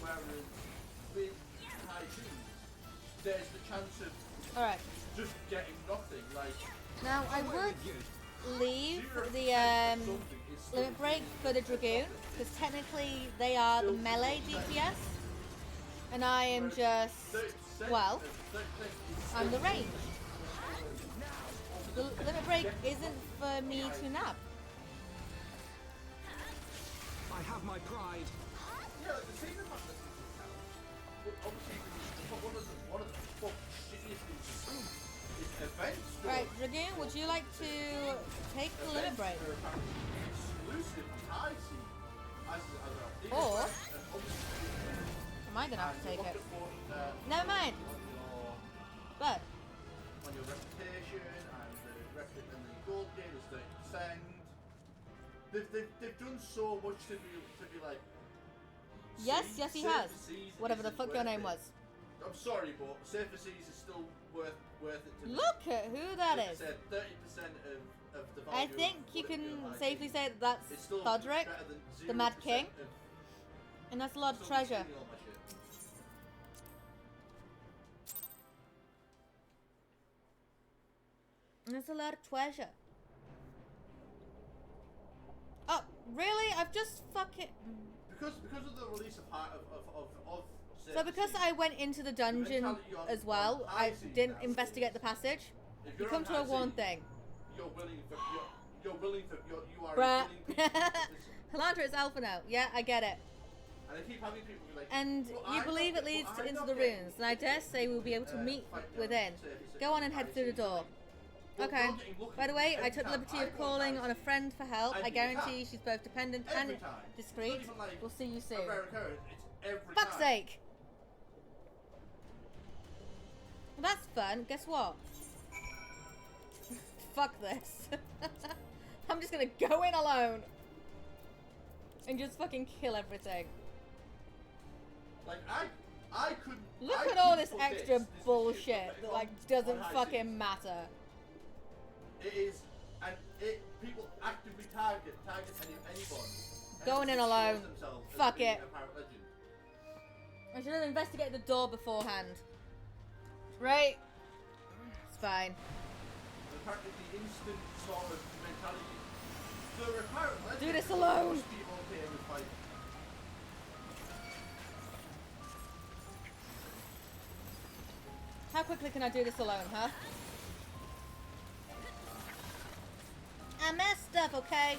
Whereas with high teams, there's the chance of alright. just getting nothing. Like Now I would leave the limit break for the Dragoon, because technically they are the melee DPS, and I am just, well, I'm the range. The limit break isn't for me to nab. I have my pride. yeah, like the same amount of but obviously one of the fucking shittiest is events. Right, Dragoon, would you like to take the limit break? Are apparently exclusive and high seed as Or and obviously am I gonna have to take look it? at what, Never mind. But on your reputation and the gold game is 30%. They've done so much to be like. yes, he has. Seas Whatever the isn't fuck your worth name it. was. I'm sorry, but Safer Seas is still worth it to me. Look at who that Like I is. said, 30% of the value I of think you what it can would be on safely high say that that's it's still Thodrick, better than the Mad 0% King, of and that's a lot of someone treasure. stealing all my shit. And that's a lot of treasure. Oh, really? I've just fucking. Because of the release of So because I went into the dungeon as well, I didn't investigate the passage. If You you're come on to a high one seas, thing. you are Bruh. willing people Halandra is alpha now. Yeah, I get it. and I keep having people be like, And "Well, you I'm believe not it get- leads well, I'm into not the getting runes, and I dare say we'll be able to meet fight down within. Safer Seas Go on and high head through the seas." door. But Okay. you're getting lucky By the way, I every took the time liberty I of go calling down on a to you. friend for help. I And you guarantee can't. she's both dependent Every and time. discreet. It's not even like We'll see you a soon. rare occurrence, it's every Fuck's time. sake! Well, that's fun. Guess what? Fuck this. I'm just gonna go in alone and just fucking kill everything. Like I couldn't. Look I at all couldn't this put extra this bullshit shit that on- like on doesn't high fucking seas. matter. It is, and people actively target anyone. Going in Anyone who alone. shows themselves as Fuck being it. a pirate legend. I should have investigated the door beforehand. Right? It's fine. And apparently the instant sort of mentality. The pirate legend. Do this alone. Must be okay with fighting. How quickly can I do this alone, huh? I messed stuff, okay?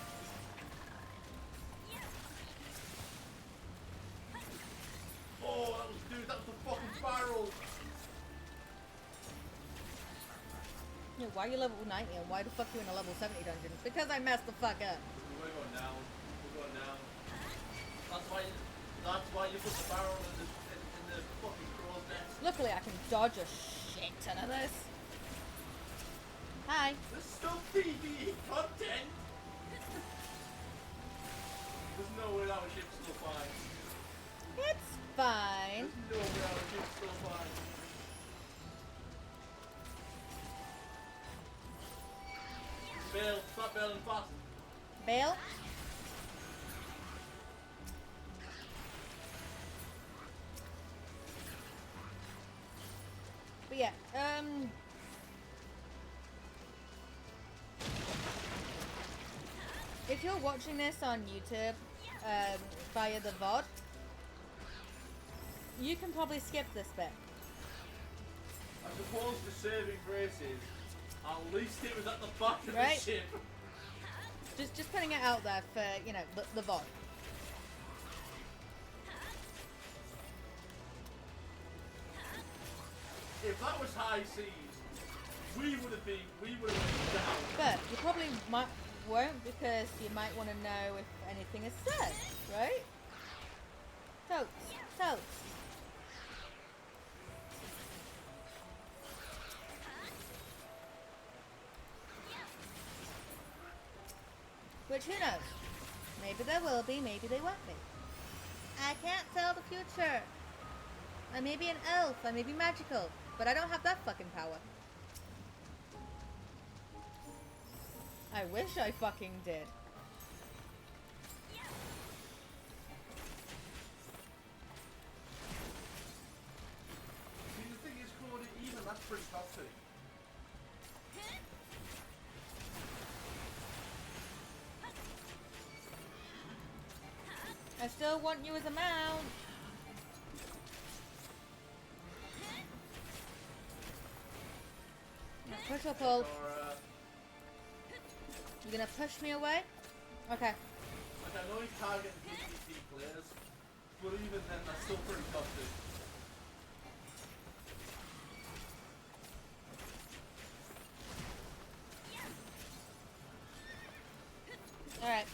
Oh, that was the fucking spiral. Yeah, why are you level 90 and why the fuck are you in a level 70 dungeon? Because I messed the fuck up. We're going down. We're going down. That's why you put the barrel in the fucking crow's nest. Luckily I can dodge a shit ton of this. Hi. There's still PvE content. There's no way our ship's still fine. It's fine. There's no way our ship's still fine. Bail, stop bailing fast. Bail. But yeah, if you're watching this on YouTube via the VOD, you can probably skip this bit. I suppose the saving grace is at least it was at the back of Right. the ship. Just putting it out there for, you know, the VOD. If that was high seas, we would have been down. But you probably won't because you might want to know if anything is said, right? Totes. Which, who knows? Maybe there will be, maybe they won't be. I can't tell the future. I may be an elf, I may be magical, but I don't have that fucking power. I wish I fucking did. See, the thing is, Cody, even that's pretty toxic. I still want you as a mount. Now push up all. Or, You gonna push me away? Okay. like, I know he's targeting PvP players, but even then, that's still pretty toxic. Alright.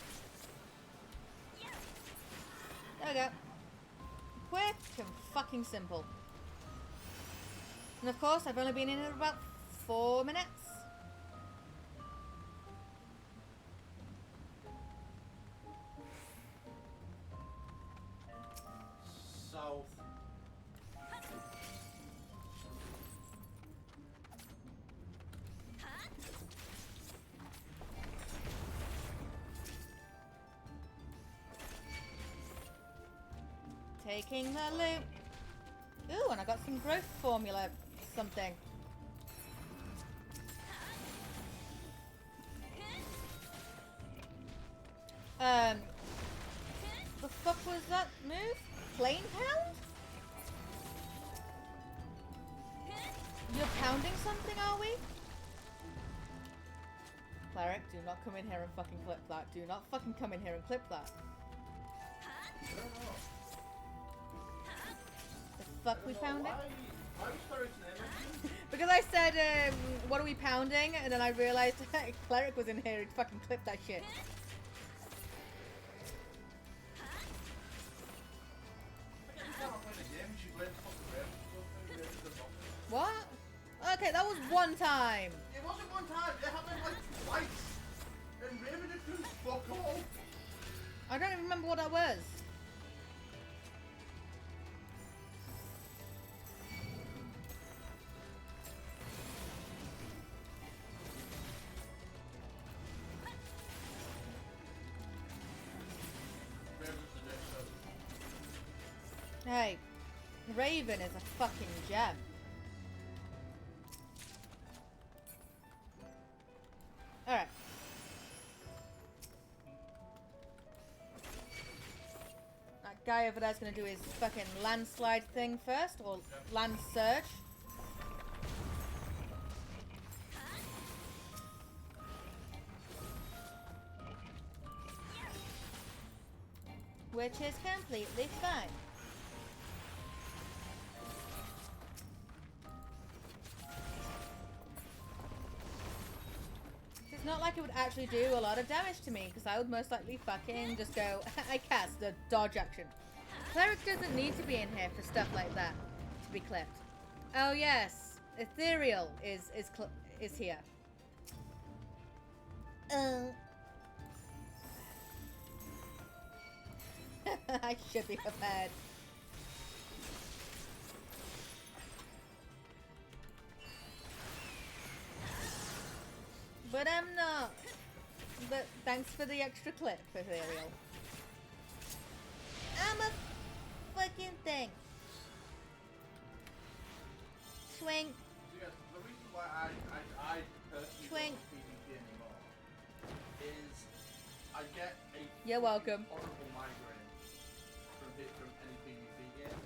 There we go. Quick and fucking simple. And of course, I've only been in it about 4 minutes. South. Taking the loot. Ooh, and I got some growth formula something. The fuck was that move? Plane pound? You're pounding something, are we? Cleric, do not come in here and fucking clip that. Do not fucking come in here and clip that. I don't know. The fuck we found it? Why was Cleric's name mentioned? Because I said what are we pounding? And then I realized Cleric was in here and fucking clipped that shit. What? Okay, that was one time. It wasn't one time, it happened like twice. And Raven just couldn't fuck all. I don't even remember what that was. Hey, Raven is a fucking gem. Alright. That guy over there's gonna do his fucking landslide thing first, or land surge. Which is completely fine. It's not like it would actually do a lot of damage to me, because I would most likely fucking just go, I cast the dodge action. Cleric doesn't need to be in here for stuff like that to be clipped. Oh yes, Ethereal is here. I should be prepared. But I'm not. But thanks for the extra clip, Ethereal. I'm a fucking thing. Swing. Yes, the reason why I personally Twink. don't PvP anymore is I get a You're welcome. horrible migraine from any PvP game.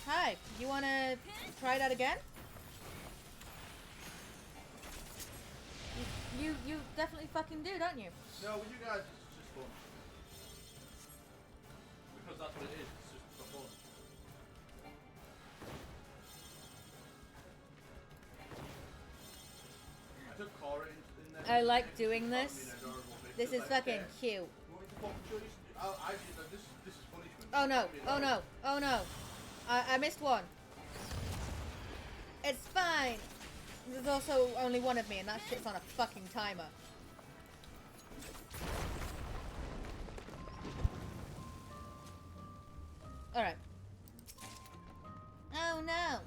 Hi, you wanna try that again? You definitely fucking do, don't you? No, with you guys it's just fun. Because that's what it is, it's just for fun. I took Cora in there. I like doing That would this. be an adorable bit, This so is like, fucking yeah. cute. You want me to fucking show you? I did that. This is punishment. Oh no, That'd be oh no, adorable. oh no. I missed one. It's fine. There's also only one of me, and that shit's on a fucking timer. Alright. Oh no.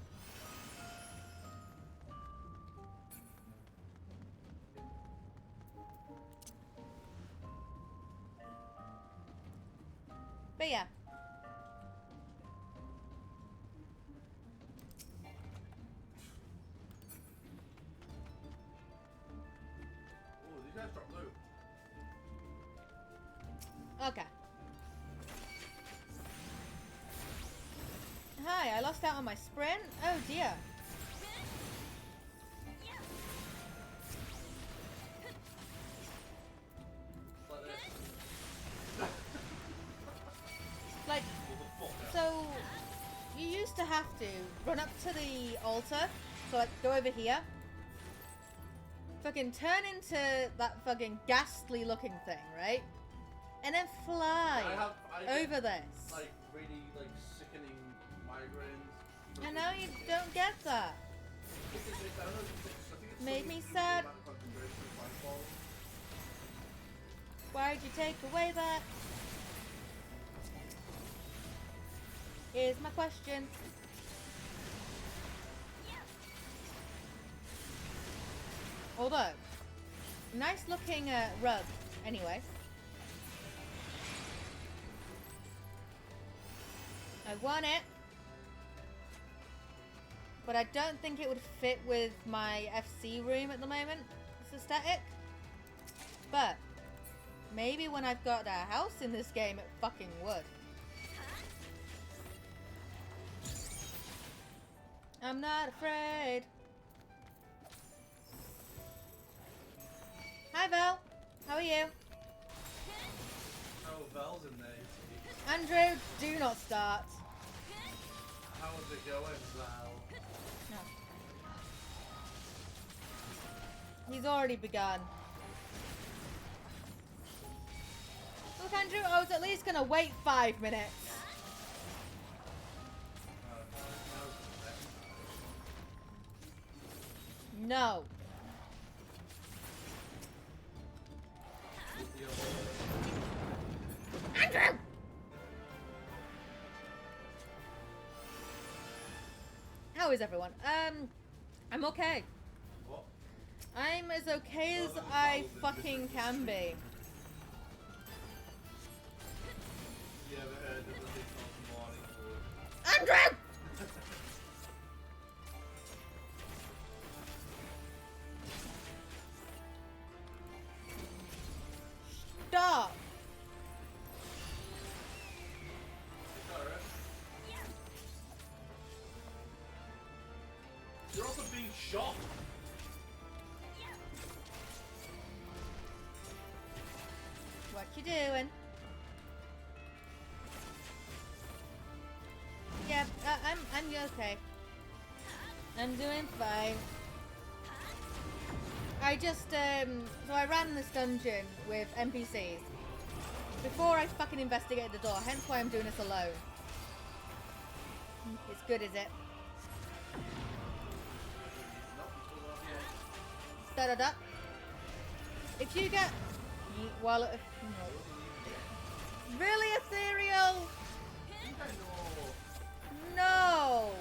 But yeah. Oh, these guys drop loot. Okay. Hi, I lost out on my sprint? Oh dear. Like this. Like, Motherfucker. so you used to have to run up to the altar, so like go over here, fucking turn into that fucking ghastly looking thing, right? And then fly I get, over this. like really like sickening migraines. And now you don't get that. I don't know if it's, I think it's Made something me to do with sad. the amount of concentration of fireball. Why'd you take away that? Here's my question. Although, nice looking rug, anyway. I want it. But I don't think it would fit with my FC room at the moment. It's aesthetic. But maybe when I've got a house in this game, it fucking would. I'm not afraid. Hi, Val. How are you? Oh, Val's in there. Andrew, do not start. How's it going, Val? No. He's already begun. Look, Andrew, I was at least gonna wait 5 minutes. No. Andrew! How is everyone? I'm okay. What? I'm as okay as I fucking can be. You ever heard of the thing called morning wood? Andrew! Stop! It's alright. You're also being shot. What you doing? Yeah, I'm okay. I'm doing fine. I just, so I ran this dungeon with NPCs before I fucking investigated the door, hence why I'm doing this alone. It's good, is it? Da-da-da. If you get... Well, really, Ethereal? No!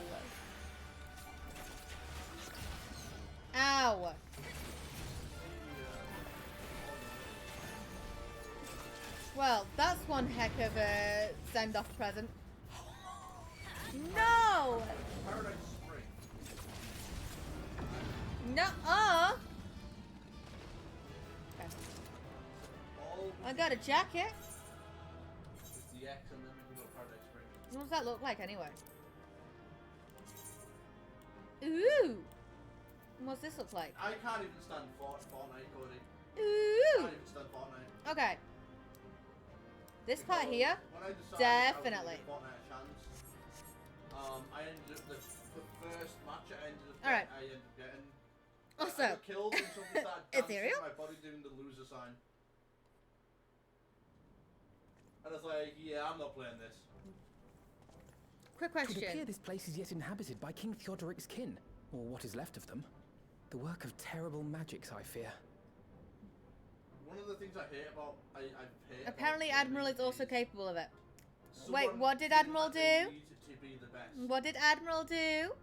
Ow! Well, that's one heck of a send-off present. No! Paradise Spring. Nuh-uh! Okay. All I got a jacket. it's the X and then we can go to Paradise Spring. What does that look like anyway? Ooh! What's this look like? I can't even stand Fortnite, Cody. I Ooh! can't even stand Fortnite. Okay. This part Because here? when I decided Definitely. I was gonna give Fortnite a chance, I ended up the first match I ended up Alright. I ended up getting Also, I got killed and something started dancing Ethereal? my body doing the loser sign. And I was like, yeah, I'm not playing this. quick It would appear question. this place is yet inhabited by King Theodoric's kin, or what is left of them. The work of terrible magics, I fear. One of the things I hate about I hate Apparently about Admiral is gaming also capable of it. someone Wait, what did thinks Admiral that they do? need to be the best. What did Admiral do?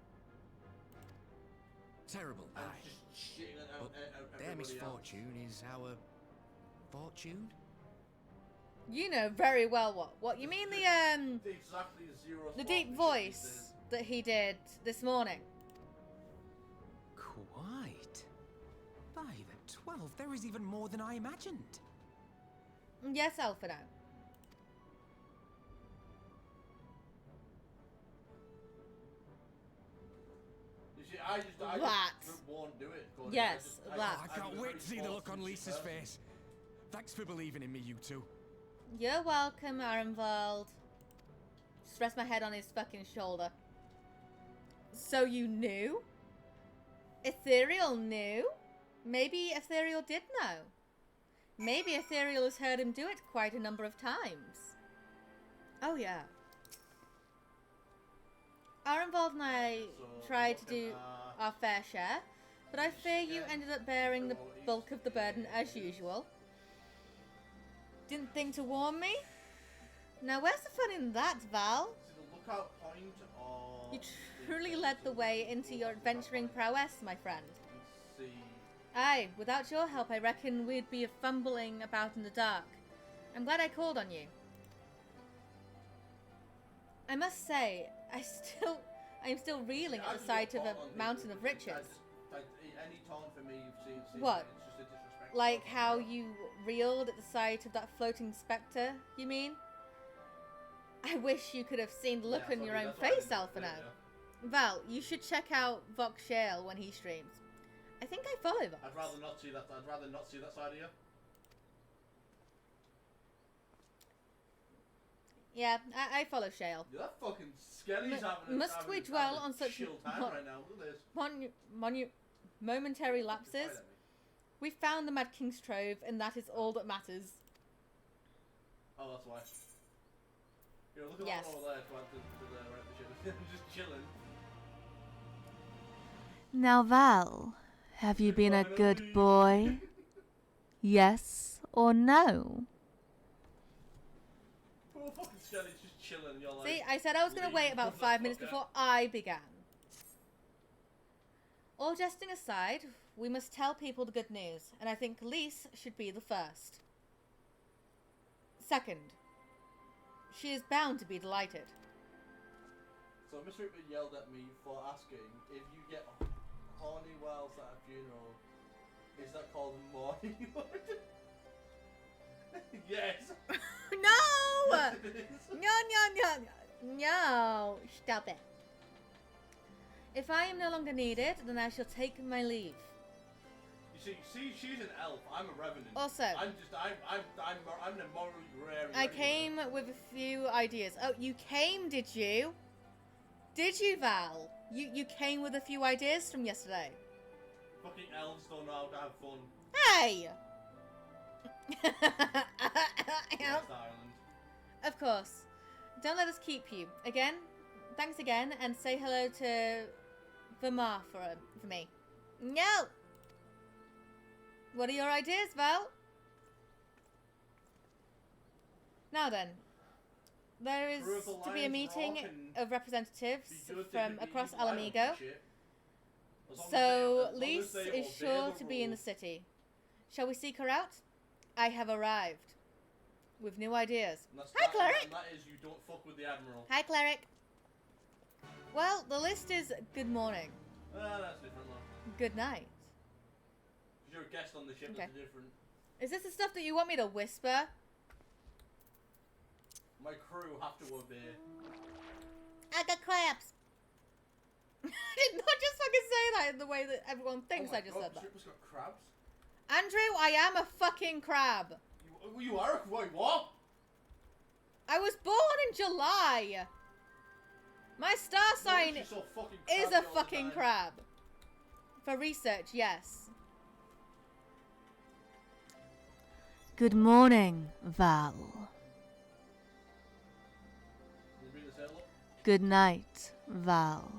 Terrible, And aye. just shitting at But their everybody else. misfortune is our fortune? You know very well what you mean The exactly zero the spot deep shit voice that he did this morning. Quite. By the 12, there is even more than I imagined. Yes, Alpha now. You see, I That. just won't do it. Cody. Yes, I that. I can't wait to see the look on Lisa's face. Thanks for believing in me, you two. You're welcome, Arenvald. Just rest my head on his fucking shoulder. So you knew? Ethereal knew? Maybe Ethereal did know. Maybe Ethereal has heard him do it quite a number of times. Oh yeah. Arenvald and I tried to do our fair share, but I fear you ended up bearing the bulk of the burden as usual. Didn't think to warn me? Now where's the fun in that, Val? Is it a lookout point or... You truly led the way into your adventuring prowess, my friend. See... Aye, without your help I reckon we'd be fumbling about in the dark. I'm glad I called on you. I must say, I'm still reeling at the sight of a mountain of riches. Any taunt for me you've seen What? it's just a disrespect. Like how you reeled at the sight of that floating spectre, you mean? I wish you could have seen the look Yeah, on your sorry, own that's why I face, didn't play it, Alphinaud. Val, you should check out Vox Shale when he streams. I think I follow Vox. I'd rather not see that. I'd rather not see that side of you. Yeah, I follow Shale. Yeah, that fucking Skelly's having Must having we a dwell on such chill time right now. Look at this. momentary lapses? Right at me. We found the Mad King's Trove, and that is all that matters. Oh, that's why. You know, look at Yes. that over there to add to the right the ship. Just chilling. Now, Val, have you been a good boy? Yes or no? Poor fucking Skelly's just chilling. You're like, See, I said I was going to wait about 5 minutes before I began. All jesting aside, we must tell people the good news, and I think Lise should be the first. Second, she is bound to be delighted. So Mr. Ripper yelled at me for asking if you get horny whilst at a funeral, is that called morning wood? Yes. No! Yes, it is. No! Stop it. If I am no longer needed, then I shall take my leave. You see, she's an elf. I'm a revenant. Also, I'm an morally rare. I came with a few ideas. Oh, you came, did you? Did you, Val? You came with a few ideas from yesterday. Fucking elves don't know how to have fun. Hey! West Ireland. Of course. Don't let us keep you. Again, thanks again, and say hello to Vermar for me. No! What are your ideas, Val? Now then, there is to be a meeting of representatives from across Alamigo, so Lise is sure to be in the city. Shall we seek her out? I have arrived with new ideas. Hi, Cleric! And that is, you don't fuck with the Admiral. Hi, Cleric. Well, the list is good morning, That's different though. good night. You're a guest on the ship, Okay. that's different. Is this the stuff that you want me to whisper? My crew have to obey. I got crabs. I did not just fucking say that in the way that everyone thinks I just said that. Ship has got crabs? Andrew, I am a fucking crab. You are a wait, what? I was born in July. My star sign You're so fucking is crabby a all the fucking time. crab. For research, yes. Good morning, Val. You bring the sail up? Good night, Val.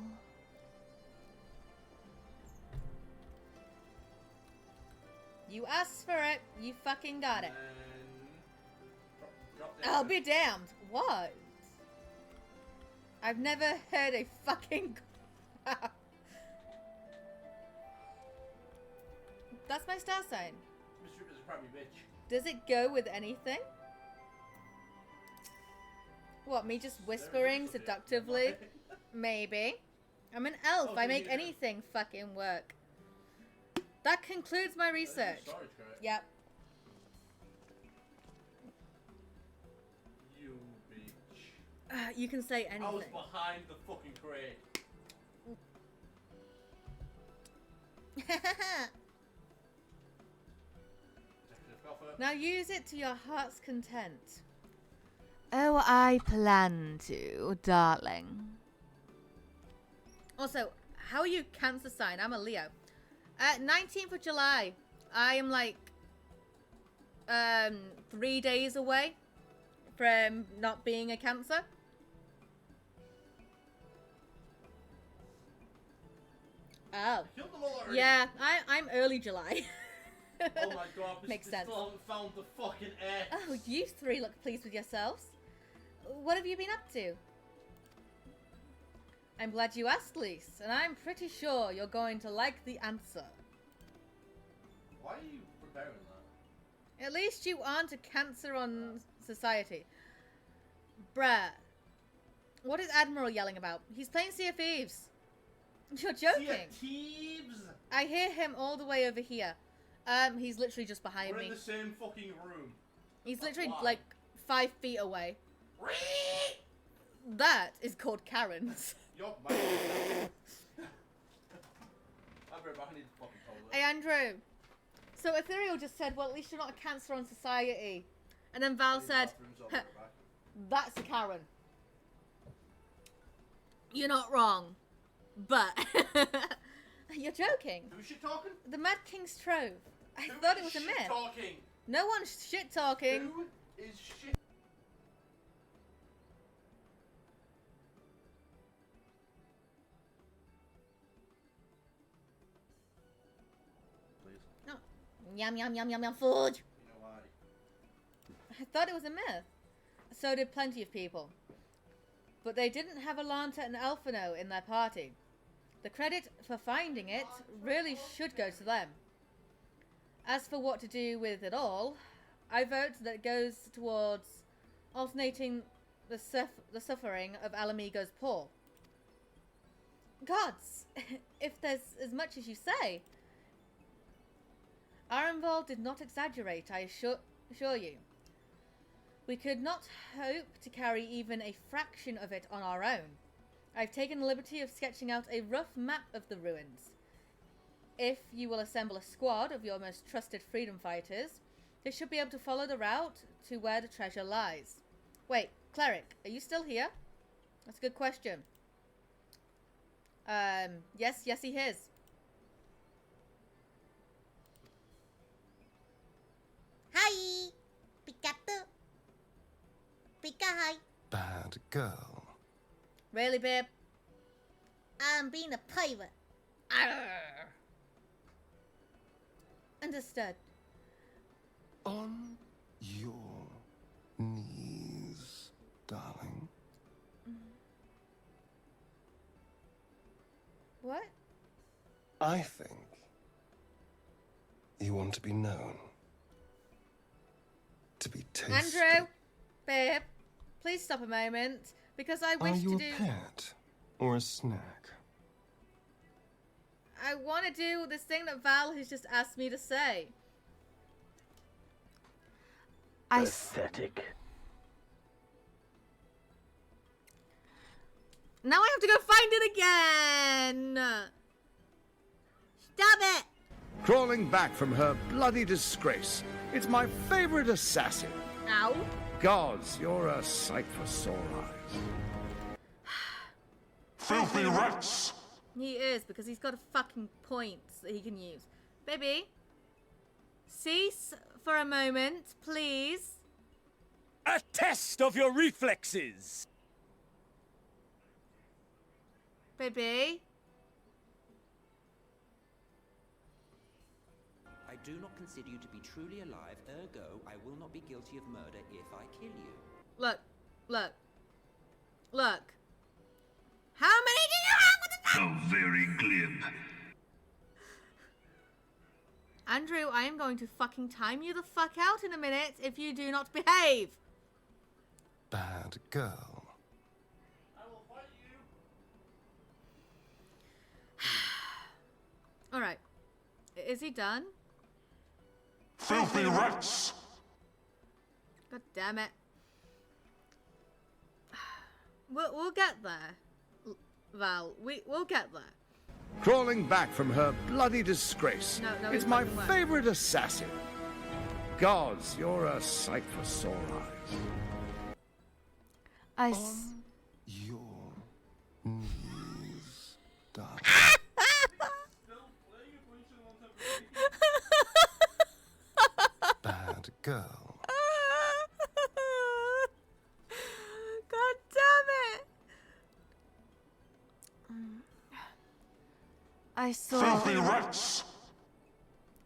You asked for it. You fucking got it. And drop down. I'll be damned. What? I've never heard a fucking crab. That's my star sign. Mr. Ripper's a crabby bitch. Does it go with anything? What, me just whispering seductively? Maybe. I'm an elf. Oh, I so make you- anything fucking work. That concludes my research. Storage crate. Yep. You bitch. You can say I was anything. behind the fucking crate. Executive coffer. Now use it to your heart's content. Oh, I plan to, darling. Also, how are you Cancer sign? I'm a Leo. 19th of July. I am like 3 days away from not being a Cancer. Oh. Killed them all already. Yeah, I'm early July. Oh my god, this Makes they sense. still haven't found the fucking X. Oh, you three look pleased with yourselves. What have you been up to? I'm glad you asked, Lise, and I'm pretty sure you're going to like the answer. Why are you preparing that? At least you aren't a cancer on society. Bruh. What is Admiral yelling about? He's playing Sea of Thieves. You're joking. Thieves! I hear him all the way over here. He's literally just behind We're me. in the same fucking room. He's That's literally why. like 5 feet away. That is called Karen's. You're my I'll be right back, I need the fucking toilet. Hey, Andrew. So Ethereal just said, well, at least you're not a cancer on society. And then Val said, Bathrooms, I'll be right back. that's a Karen. You're not wrong. But you're joking. Who's she talking? The Mad King's Trove. I thought it was a myth. Talking. No one's shit talking. Who is shit? Please. No. Yum yum yum yum yum food. You know why? I thought it was a myth. So did plenty of people. But they didn't have a Lanta and Alphino in their party. The credit for finding it really should go to them. As for what to do with it all, I vote that it goes towards alternating the suffering of Alamigo's poor. Gods, if there's as much as you say. Arenval did not exaggerate, I assure you. We could not hope to carry even a fraction of it on our own. I've taken the liberty of sketching out a rough map of the ruins. If you will assemble a squad of your most trusted freedom fighters, they should be able to follow the route to where the treasure lies. Wait, Cleric, are you still here? That's a good question. Yes, he is. Hi! Pikachu! Pika, hi! Bad girl. Really, babe? I'm being a pirate. Arr. Understood. On your knees, darling. What? I think you want to be known. To be tasted. Andrew, babe, please stop a moment, because I Are wish you to a do. pet or a snack? I want to do this thing that Val has just asked me to say. Pathetic. Now I have to go find it again. Stop it! Crawling back from her bloody disgrace. It's my favorite assassin. Ow. Gods, you're a sight for sore eyes. Filthy rats! He is, because he's got a fucking point that he can use. Baby, cease for a moment, please. A test of your reflexes! Baby. I do not consider you to be truly alive, ergo, I will not be guilty of murder if I kill you. Look. How many do you have? What the fuck? How very glib. Andrew, I am going to fucking time you the fuck out in a minute if you do not behave. Bad girl. I will fight you. Alright. Is he done? Filthy rats! God damn it. We'll get there. Val, we'll get there. Crawling back from her bloody disgrace. No, it's it my doesn't work. favorite assassin. Gods, you're a sight for sore eyes. On your knees, darling. Bad girl. God damn it. I saw. Filthy rats!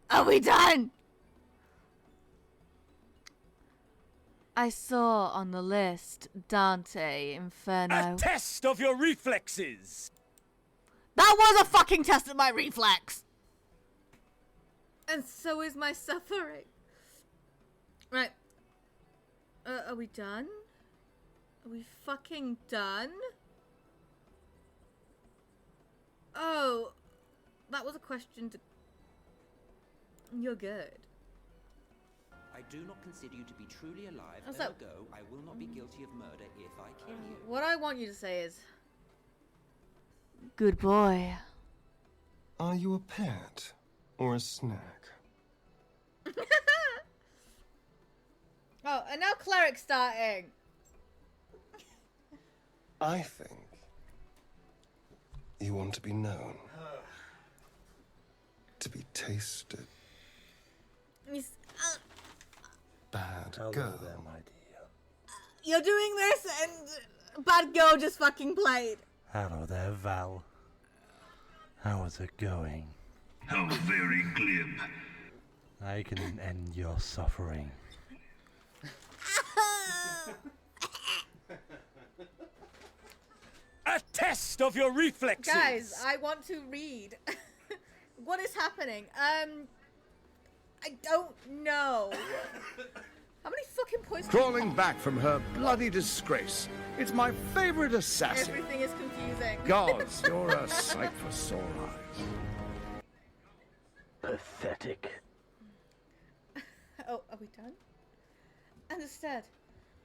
Are we done? I saw on the list Dante Inferno. A test of your reflexes! That was a fucking test of my reflex! And so is my suffering. Right. Are we done? Are we fucking done? Oh, that was a question to... You're good. I do not consider you to be truly alive, What's up? ergo, I will not be guilty of murder if I kill you. What I want you to say is... Good boy. Are you a pet or a snack? Oh, and now Cleric's starting. I think you want to be known. To be tasted. Bad Hello girl. there, my dear. You're doing this and Bad Girl just fucking played. Hello there, Val. How is it going? How very glib. I can end your suffering. A test of your reflexes! Guys, I want to read. What is happening? I don't know. How many fucking points? Crawling back from her bloody disgrace. It's my favorite assassin. Everything is confusing. Gods, you're a sight for sore eyes. Pathetic. Oh, are we done? Understood.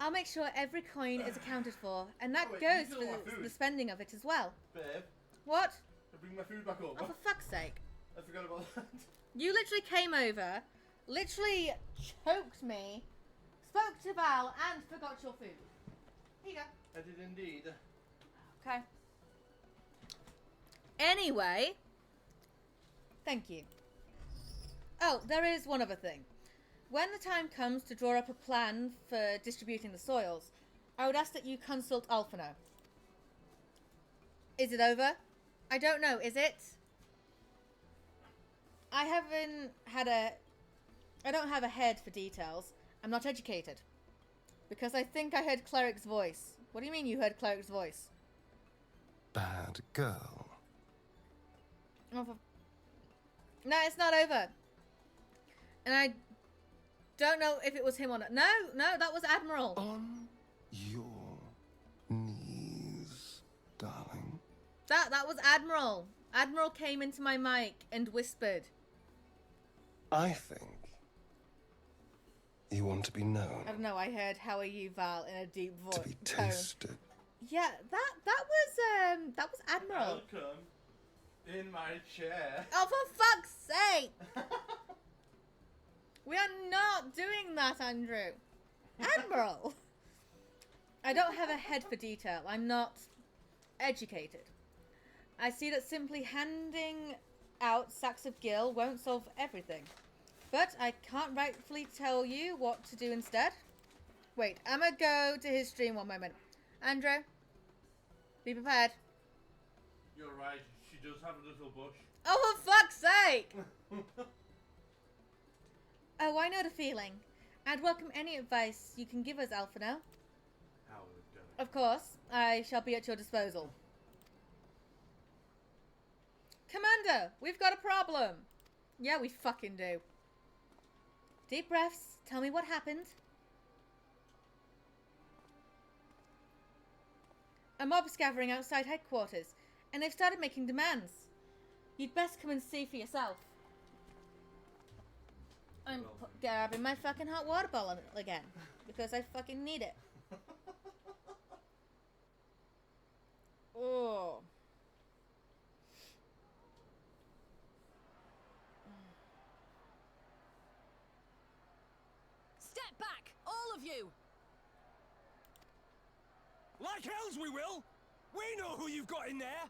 I'll make sure every coin is accounted for, and that wait, goes you for still want food? the spending of it as well. Babe, What? I bring my food back over. Oh, for fuck's sake. I forgot about that. You literally came over, literally choked me, spoke to Val, and forgot your food. Here you go. I did indeed. Okay. Anyway, thank you. Oh, there is one other thing. When the time comes to draw up a plan for distributing the soils, I would ask that you consult Alphino. Is it over? I don't know, is it? I don't have a head for details. I'm not educated. Because I think I heard Cleric's voice. What do you mean you heard Cleric's voice? Bad girl. Oh, no, it's not over. And I don't know if it was him or not. No, that was Admiral. On your knees, darling. That was Admiral. Admiral came into my mic and whispered. I think you want to be known. I don't know, I heard "How are you, Val?" in a deep voice. To be toasted. Yeah, that was Admiral. Welcome in my chair. Oh, for fuck's sake! We are not doing that, Andrew. Admiral! I don't have a head for detail. I'm not educated. I see that simply handing out sacks of gill won't solve everything. But I can't rightfully tell you what to do instead. Wait, I'm gonna go to his stream one moment. Andrew, be prepared. You're right, she does have a little bush. Oh, for fuck's sake! Oh, I know the feeling. I'd welcome any advice you can give us, Alphino. How are we doing? Of course, I shall be at your disposal. Commander, we've got a problem. Yeah, we fucking do. Deep breaths. Tell me what happened. A mob's gathering outside headquarters, and they've started making demands. You'd best come and see for yourself. I'm grabbing my fucking hot water bottle again, because I fucking need it. Oh. Step back, all of you! Like hells we will! We know who you've got in there!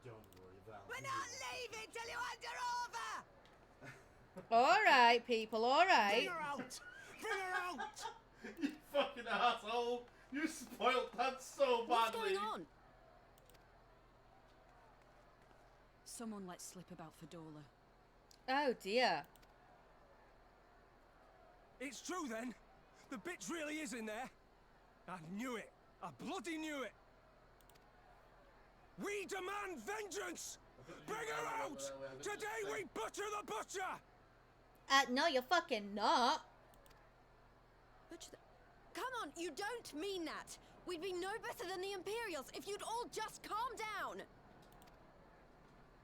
Don't worry, Val. We're not leaving till you hand her over! Alright, people, alright. Bring her out! Bring her out! You fucking asshole! You spoilt that so What's badly. going on? Someone let slip about Fedora. Oh dear. It's true then! The bitch really is in there! I knew it! I bloody knew it! We demand vengeance! Bring her out! Today we butcher the butcher! No, you're fucking not. Come on, you don't mean that. We'd be no better than the Imperials if you'd all just calm down.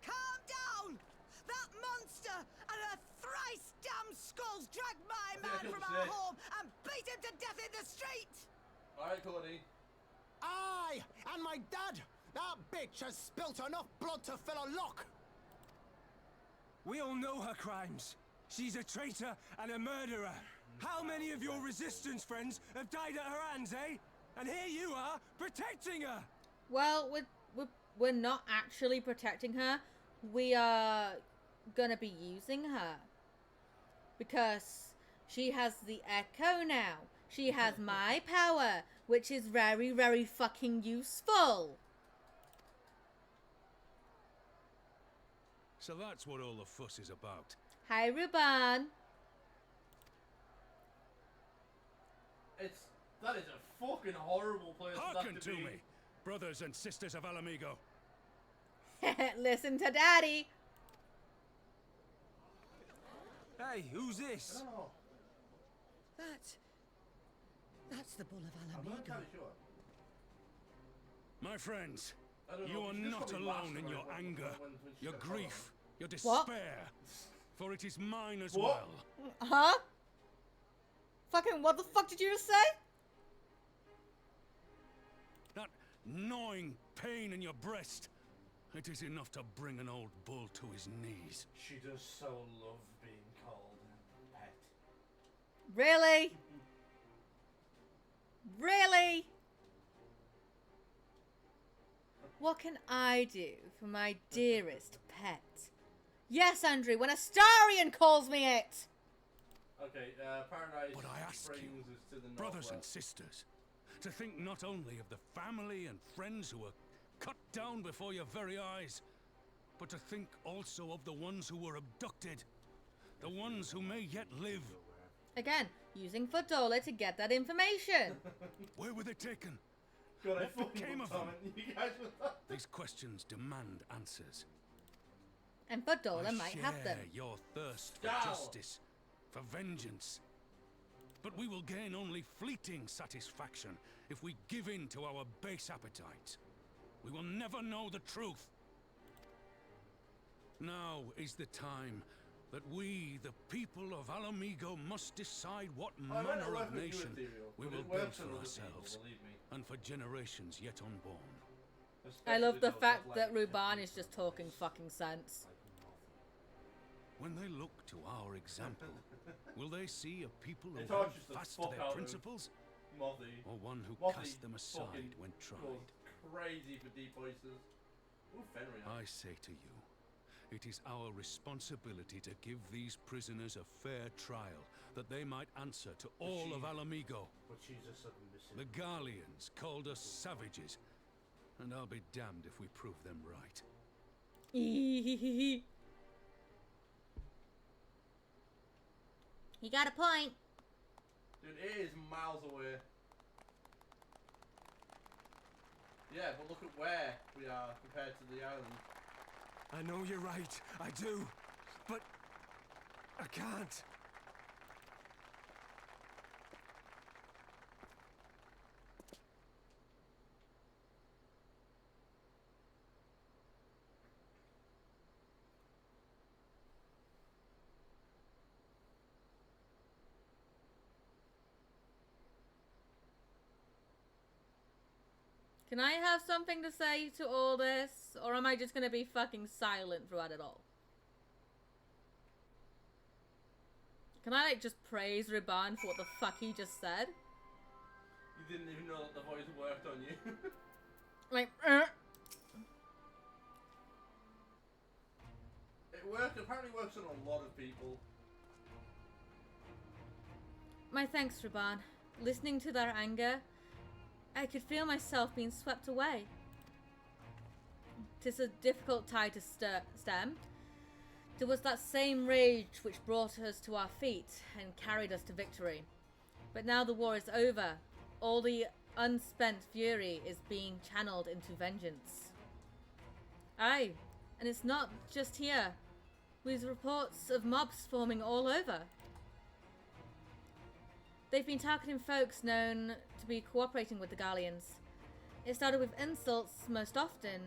Calm down! That monster and her thrice damned skulls dragged my man from our home and beat him to death in the street! Alright, Cody. Aye, and my dad! That bitch has spilt enough blood to fill a lock! We all know her crimes. She's a traitor and a murderer. How many of your resistance friends have died at her hands, eh? And here you are, protecting her! Well, we're not actually protecting her. We are gonna be using her. Because she has the Echo now. She has my power, which is very, very fucking useful. So that's what all the fuss is about. Hi, Ruban. That is a fucking horrible place. Hearken to me, brothers and sisters of Alamigo. Listen to Daddy. Hey, who's this? Oh, That's the Bull of I'm not Alamigo. entirely sure. My friends, I don't know, you are she's just not probably alone in mastermind your when anger, she your gets grief, your What? despair, for it is mine as What? well. Huh? Fucking what the fuck did you just say? That gnawing pain in your breast, it is enough to bring an old bull to his knees. She does so love being called pet. Really? Really? What can I do for my dearest pet? Yes, Andrew, when Astarion calls me it! Okay, Paradise But I ask you, brings us to the brothers and northwest. sisters, to think not only of the family and friends who were cut down before your very eyes, but to think also of the ones who were abducted, the ones who may yet live. Again, using Fodola to get that information. Where were they taken? God, I What fucking became love of them? Tom, you guys were These questions demand answers. And Fodola I might have them. share your thirst for Scowl. justice, for vengeance. But we will gain only fleeting satisfaction if we give in to our base appetites. We will never know the truth. Now is the time that we, the people of Alamigo, must decide what I might not manner work of with you, nation Ethereal, we but will it build works for on other ourselves people, believe me. and for generations yet unborn. I love the Especially those fact like that me. Ruban is just talking fucking sense. When they look to our example, will they see a people who It hold tortures the fast to fuck their out of principles, Mothy. or one who Mothy cast them aside fucking when tried? goes crazy for deep voices. Ooh, Fenrir. I say to you, it is our responsibility to give these prisoners a fair trial, that they might answer to all of Alamigo. But she's a submissive. The Garleans called us savages, and I'll be damned if we prove them right. He got a point. Dude, it is miles away. Yeah, but look at where we are compared to the island. I know you're right, I do, but I can't. Can I have something to say to all this? Or am I just gonna be fucking silent throughout it all? Can I like just praise Ruban for what the fuck he just said? You didn't even know that the voice worked on you. Like, It worked, apparently works on a lot of people. My thanks, Ruban. Listening to their anger, I could feel myself being swept away. 'Tis a difficult tide to stem. There was that same rage which brought us to our feet and carried us to victory. But now the war is over. All the unspent fury is being channeled into vengeance. Aye, and it's not just here. With reports of mobs forming all over. They've been targeting folks known to be cooperating with the Garleans. It started with insults most often,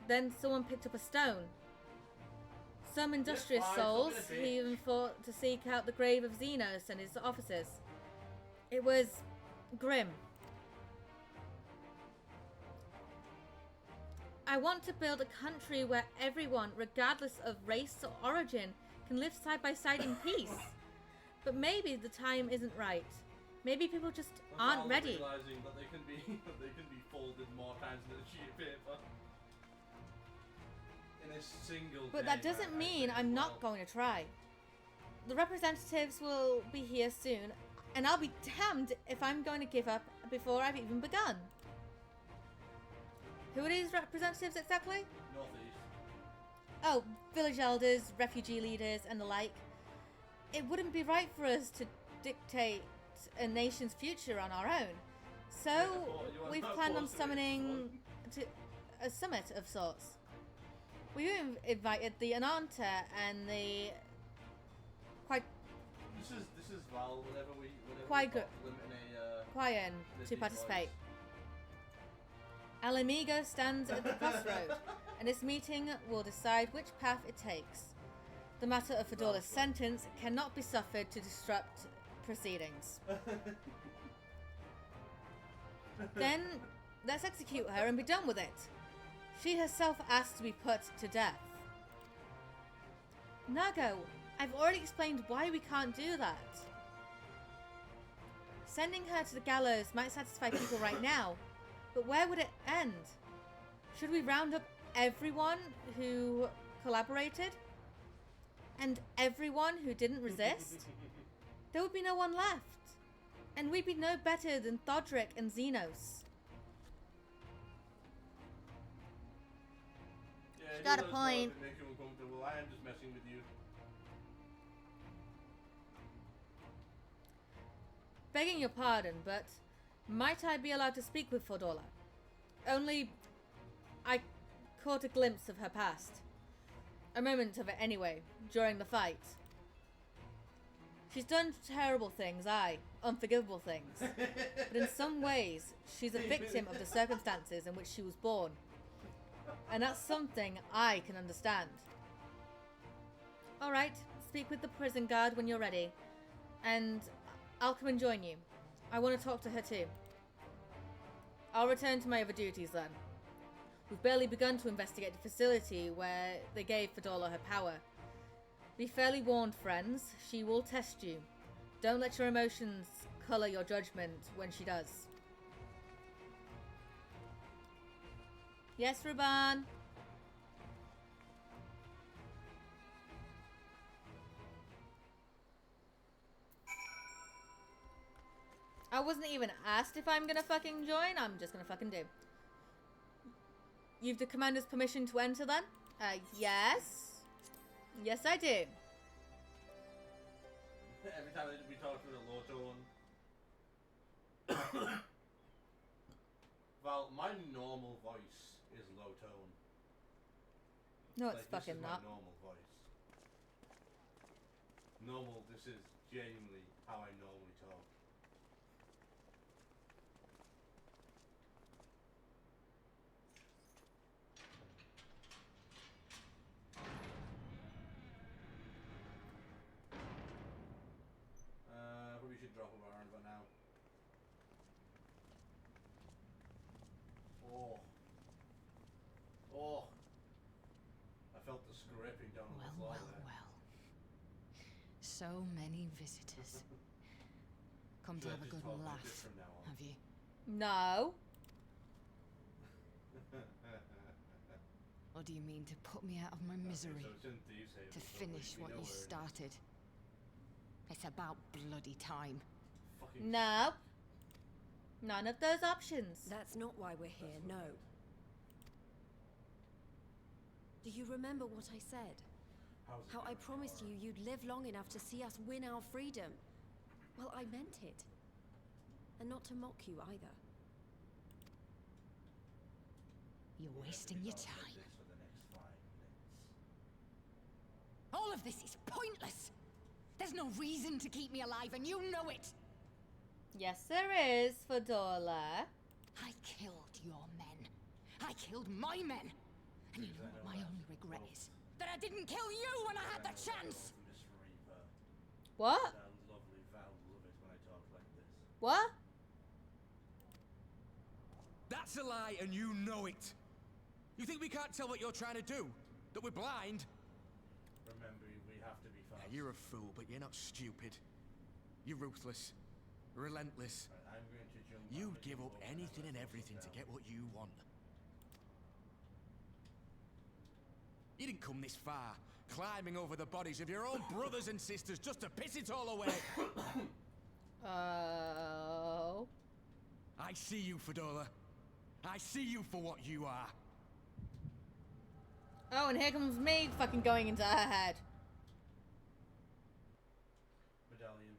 then someone picked up a stone. Some industrious fine, souls don't be a bitch. even fought to seek out the grave of Xenos and his officers. It was grim. I want to build a country where everyone, regardless of race or origin, can live side by side in peace. But maybe the time isn't right. Maybe people just aren't ready. Realizing that they can be folded more times than a sheet of paper. In a single But day, that doesn't right, mean I I'm think, not well. going to try. The representatives will be here soon, and I'll be damned if I'm going to give up before I've even begun. Who are these representatives exactly? Northeast. Oh, village elders, refugee leaders, and the like. It wouldn't be right for us to dictate a nation's future on our own. So, we've planned on summoning to a summit of sorts. We've invited the Ananta and the This is Val. Whenever we Quiet to participate. Alamigo stands at the crossroad, and this meeting will decide which path it takes. The matter of Fedorla's sentence cannot be suffered to disrupt proceedings. Then, let's execute her and be done with it. She herself asked to be put to death. Nago, I've already explained why we can't do that. Sending her to the gallows might satisfy people right now, but where would it end? Should we round up everyone who collaborated? And everyone who didn't resist? There would be no one left. And we'd be no better than Thodrick and Xenos. Yeah, She's got a point. Make you uncomfortable. I am just messing with you. Begging your pardon, but might I be allowed to speak with Fedorla? Only I caught a glimpse of her past. A moment of it anyway, during the fight. She's done terrible things, aye, unforgivable things. But in some ways, she's a victim of the circumstances in which she was born. And that's something I can understand. Alright, speak with the prison guard when you're ready. And I'll come and join you. I want to talk to her too. I'll return to my other duties then. We've barely begun to investigate the facility where they gave Fedorla her power. Be fairly warned, friends. She will test you. Don't let your emotions colour your judgment when she does. Yes, Ruban? I wasn't even asked if I'm gonna fucking join. I'm just gonna fucking do. You've the commander's permission to enter then? Yes. Yes, I do. Every time we talk with a low tone. Val, my normal voice is low tone. No, it's like, fucking this is not. my normal voice. Normal, this is genuinely how I normally talk. We should drop a bar by now. Oh. I felt the scraping down on the floor there. Well. So many visitors. Come to Should I have a just good talk like laugh, this from now on? have you? No. Or do you mean to put me out of my misery? So shouldn't Thieves say To it, but finish we what know you where it is. started? It's about bloody time. Fucking No. None of those options. That's not why we're here, no. Do you remember what I said? How's it How I going, promised Cora? you you'd live long enough to see us win our freedom. Well, I meant it. And not to mock you either. You're We're gonna wasting be your talking like time. this for the next 5 minutes. All of this is pointless. There's no reason to keep me alive, and you know it. Yes, there is, Fedorla. I killed your men. I killed my men. And you know what my only regret is? That I didn't kill you when I had the chance. Miss Reaper. What? Sounds lovely. Val love it when I talk like this. What? That's a lie, and you know it. You think we can't tell what you're trying to do? That we're blind? Remember, we have to be fast. You're a fool, but you're not stupid. You're ruthless. Relentless. Right, I'm going to jump. You'd give up anything and everything to get what you want. You didn't come this far climbing over the bodies of your own brothers and sisters just to piss it all away. Oh. I see you, Fedora. I see you for what you are. Oh, and here comes me fucking going into her head. Medallion.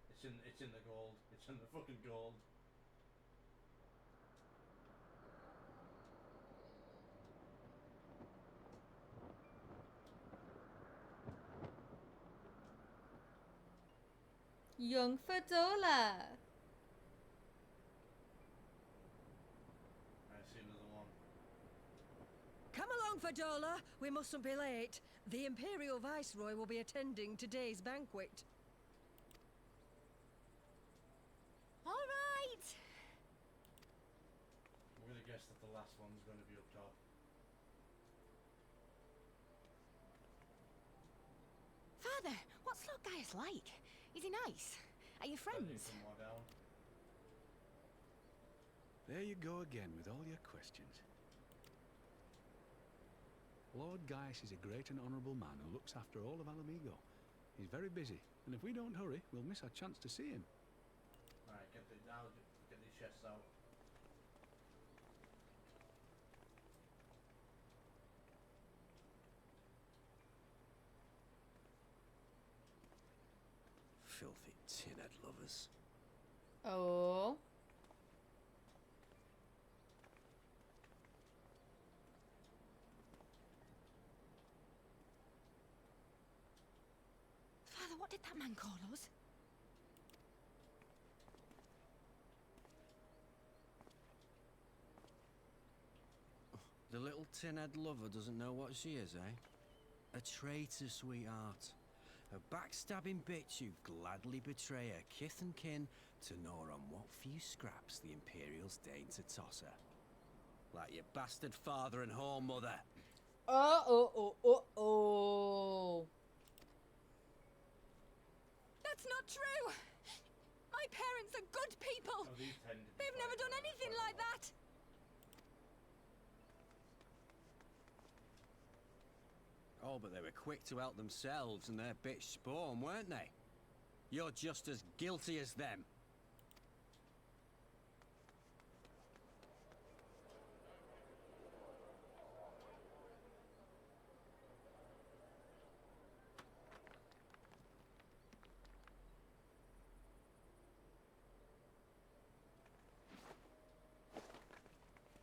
It's in the gold. It's in the fucking gold. Young Fedora. I see another one. Come along, Fedora. We mustn't be late. The Imperial Viceroy will be attending today's banquet. All right. I'm gonna guess that the last one's gonna be up top. Father, what's Lord Gaius like? Is he nice? Are you friends? Some more down. There you go again with all your questions. Lord Gaius is a great and honourable man who looks after all of Alamigo. He's very busy, and if we don't hurry, we'll miss our chance to see him. Alright, get these chests out. Filthy tin-head lovers. Oh. Father, what did that man call us? The little tin-head lover doesn't know what she is, eh? A traitor, sweetheart. A backstabbing bitch who'd gladly betray her kith and kin to gnaw on what few scraps the Imperials deign to toss her. Like your bastard father and whore mother. Oh. That's not true! My parents are good people! They've never done anything like that! Oh, but they were quick to help themselves and their bitch spawn, weren't they? You're just as guilty as them.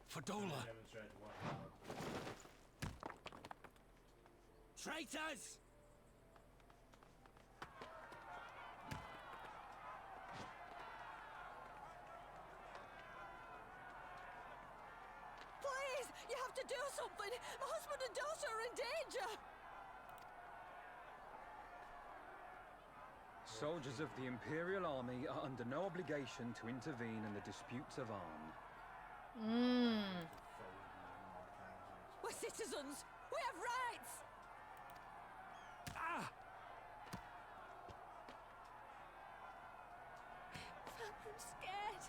Fedora! Traitors! Please, you have to do something. My husband and daughter are in danger. Soldiers of the Imperial Army are under no obligation to intervene in the disputes of arm. We're citizens. We have rights. Ah! I'm scared.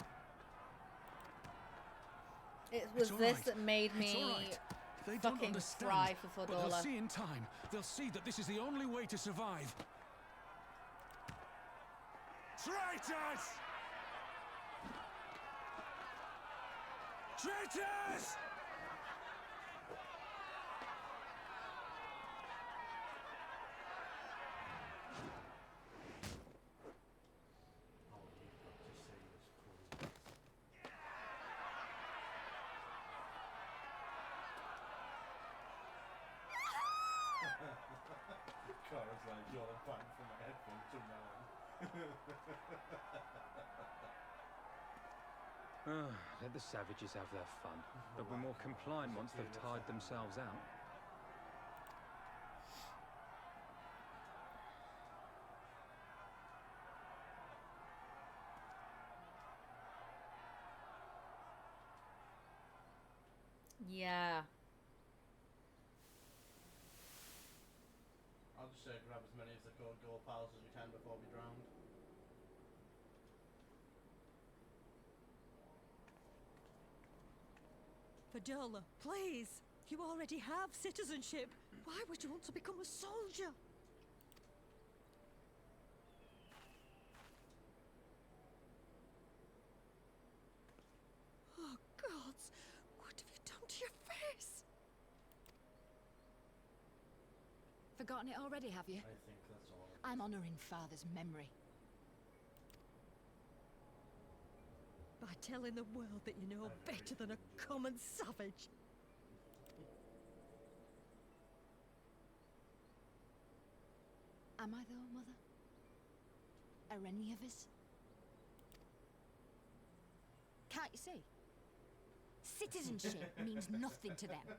It was It's this alright. that made It's me alright. They don't fucking understand, cry for but they'll Fedora. see in time. They'll see that this is the only way to survive. Traitors! Traitors! Cara's like, you're banned from my headphones from now on. Let the savages have their fun. They'll be more compliant once they've tired themselves out. Yeah. I'll just grab as many of the gold piles as we can before we drown. Fedora, please. You already have citizenship. Why would you want to become a soldier? Oh, gods! What have you done to your face? Forgotten it already, have you? I think that's all. I'm honoring Father's memory. By telling the world that you know better than a common savage. Am I though, Mother? Are any of us? Can't you see? Citizenship means nothing to them.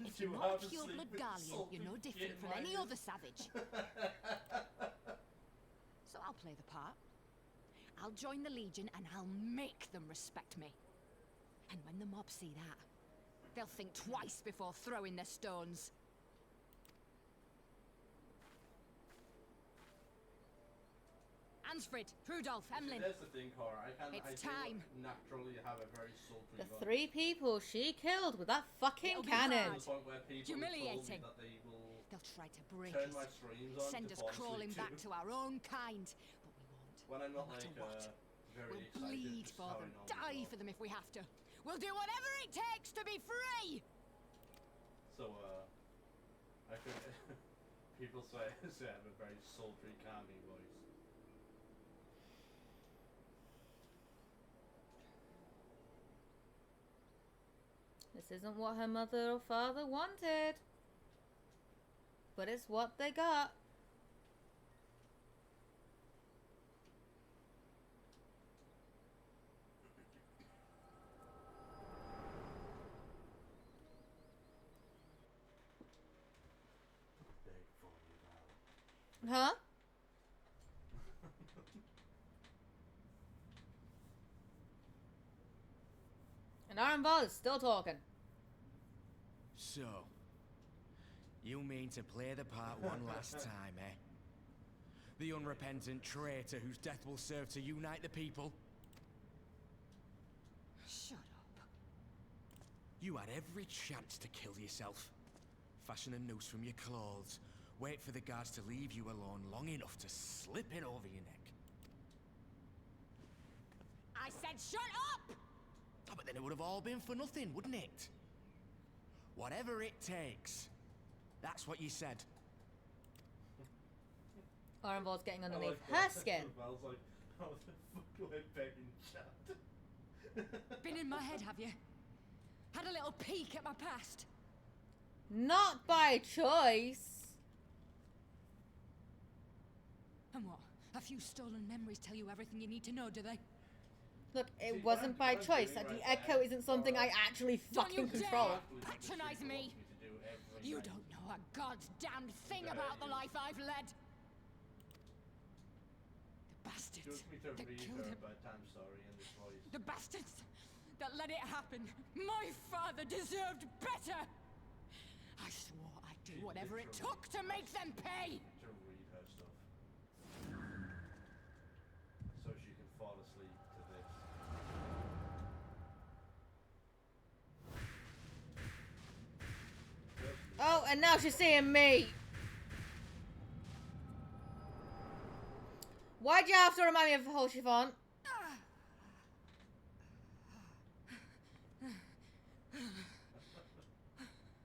If you're not a pure-blood Guardian, you're no different from any other savage. So I'll play the part. I'll join the Legion and I'll make them respect me. And when the mob see that, they'll think twice before throwing their stones. Ansfrid, Rudolph, Emlyn. That's the thing, Cora. I It's do time. naturally have a very sultry The vibe. 3 people she killed with that fucking It'll be cannon. hard. To the point where people have told me Humiliating. that they will They'll try to break turn us, my streams on send to us fall asleep crawling to. back to our own kind. But we won't. When I'm not no matter like what. very We'll excited, bleed just for how I them, normally die go. for them if we have to. We'll do whatever it takes to be free! So I think people say I have a very sultry, calming voice. This isn't what her mother or father wanted. But it's what they got. Big for you, Val. Huh? And Arenval is still talking. So, you mean to play the part one last time, eh? The unrepentant traitor whose death will serve to unite the people? Shut up. You had every chance to kill yourself. Fashion a noose from your clothes. Wait for the guards to leave you alone long enough to slip it over your neck. I said shut up! Oh, but then it would have all been for nothing, wouldn't it? Whatever it takes. That's what you said. Arenval's getting I underneath like her that. skin. Val's like, how the fuck do I beg in chat? Been in my head, have you? Had a little peek at my past? Not by choice. And what? A few stolen memories tell you everything you need to know, do they? Look, it See, wasn't by what I'm choice. doing The right echo now, isn't something I actually Don't you fucking control. dare patronize me! You don't know a god's damned thing about the life I've led! The bastards that killed him. Bedtime story in this voice. The bastards that let it happen. My father deserved better! I swore I'd do whatever it took to make them pay! To read her stuff. So she can fall asleep to this. Oh, and now she's seeing me. Why'd you have to remind me of the whole chiffon? I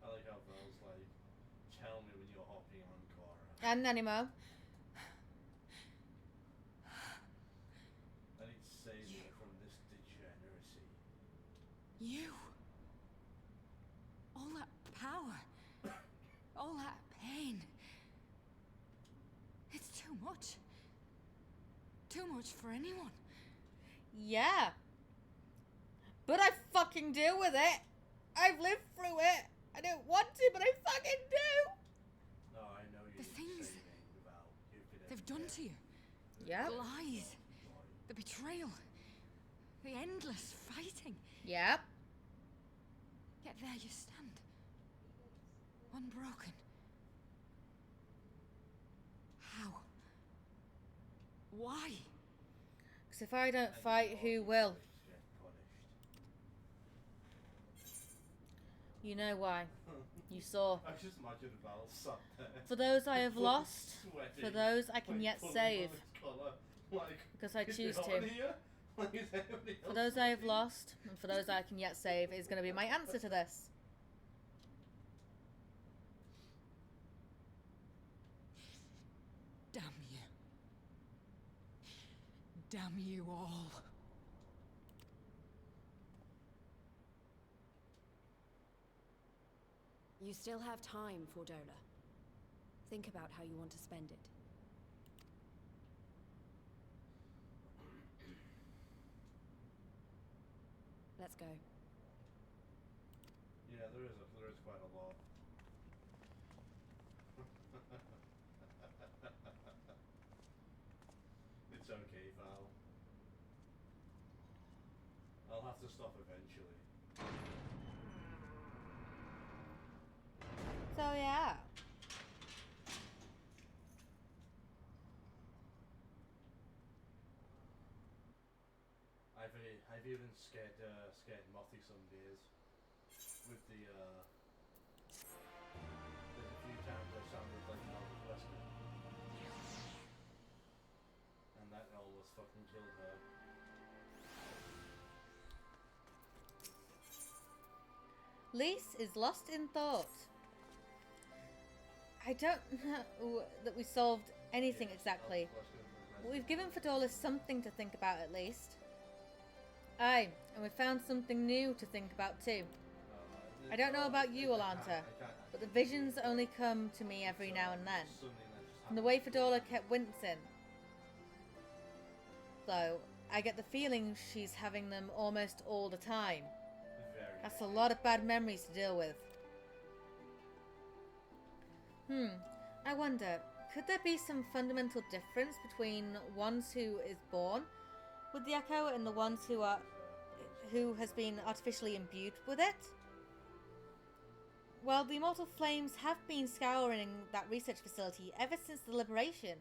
like how Val's like, tell me when you're hopping on Cora. And Nanimo. I need to save you from this degeneracy. You. All that power. All that pain. It's too much. Too much for anyone. Yeah. But I fucking deal with it. I've lived through it. I don't want to, but I fucking do. No, I know you. The things Val. You've been they've done to you. Yeah. The lies. The betrayal. The endless fighting. Yep. Yet there you stand. Unbroken. How? Why? Because if I don't fight, who will? You know why. You saw. I just imagine Val sat there. For those I have fucking lost, sweating, for those I can like, yet pulling save. on his collar, like, Because I is choose it to. on here? Like, is everybody For else those I have sweating? lost, and for those I can yet save, is going to be my answer to this. Damn you. Damn you all. You still have time, Fordola. Think about how you want to spend it. Let's go. Yeah, there is quite a lot. It's okay, Val. I'll have to stop eventually. So yeah. I've even scared Mothy some days with the there's a few times I sounded like Malcolm Wesker, and that almost fucking killed her. Lise is lost in thought. I don't know that we solved anything exactly. But we've given Fordola something to think about at least. Aye, and we found something new to think about too. I don't know about you, Alanta, but the visions only come to me every now and then. And the way Fordola kept wincing. Though, I get the feeling she's having them almost all the time. That's a lot of bad memories to deal with. I wonder, could there be some fundamental difference between ones who is born with the Echo and the ones who has been artificially imbued with it? Well, the Immortal Flames have been scouring that research facility ever since the liberation.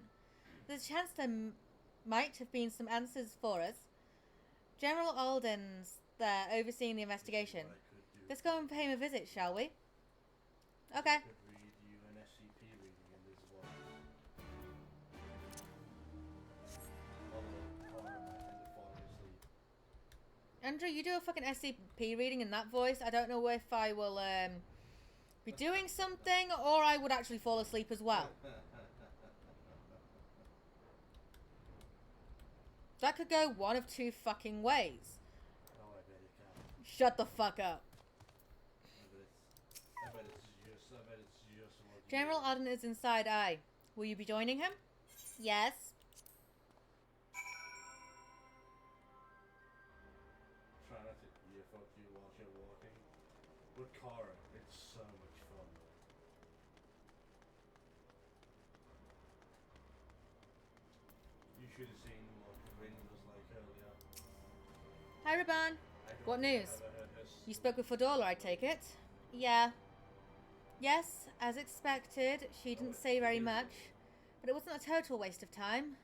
There's a chance there might have been some answers for us. General Alden's there overseeing the investigation. Let's go and pay him a visit, shall we? Okay. I could read you an SCP reading in this one. Although, I might end up falling asleep. Andrew, you do a fucking SCP reading in that voice. I don't know if I will be doing something or I would actually fall asleep as well. That could go one of two fucking ways. Oh, I bet it can. Shut the fuck up. I bet it's just what you General Arden is inside. Aye. Will you be joining him? Yes. Try not to ear fuck you while you're walking. With Cara, it's so much fun. You should have seen what Rin was like earlier. Hi, Raban. What news? You spoke with Fordola, I take it? Yeah. Yes, as expected, she didn't say very much, but it wasn't a total waste of time.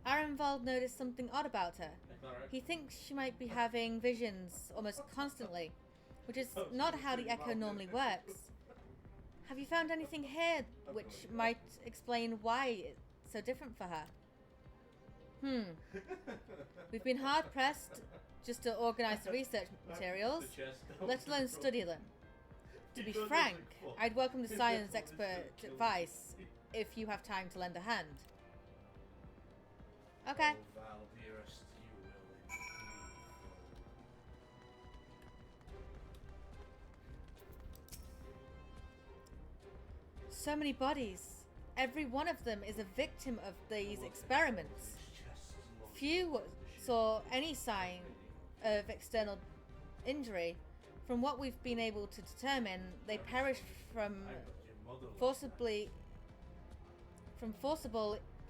Arenvald noticed something odd about her. He thinks she might be having visions almost constantly, which is not how the Echo normally works. Have you found anything here which might explain why it's so different for her? We've been hard-pressed just to organise the research materials, let alone study them. To be frank, I'd welcome the science expert advice if you have time to lend a hand. Okay. Oh, Val, dearest, you will indeed. So many bodies. Every one of them is a victim of these experiments. Few saw any sign of external injury. From what we've been able to determine, they perished from forcible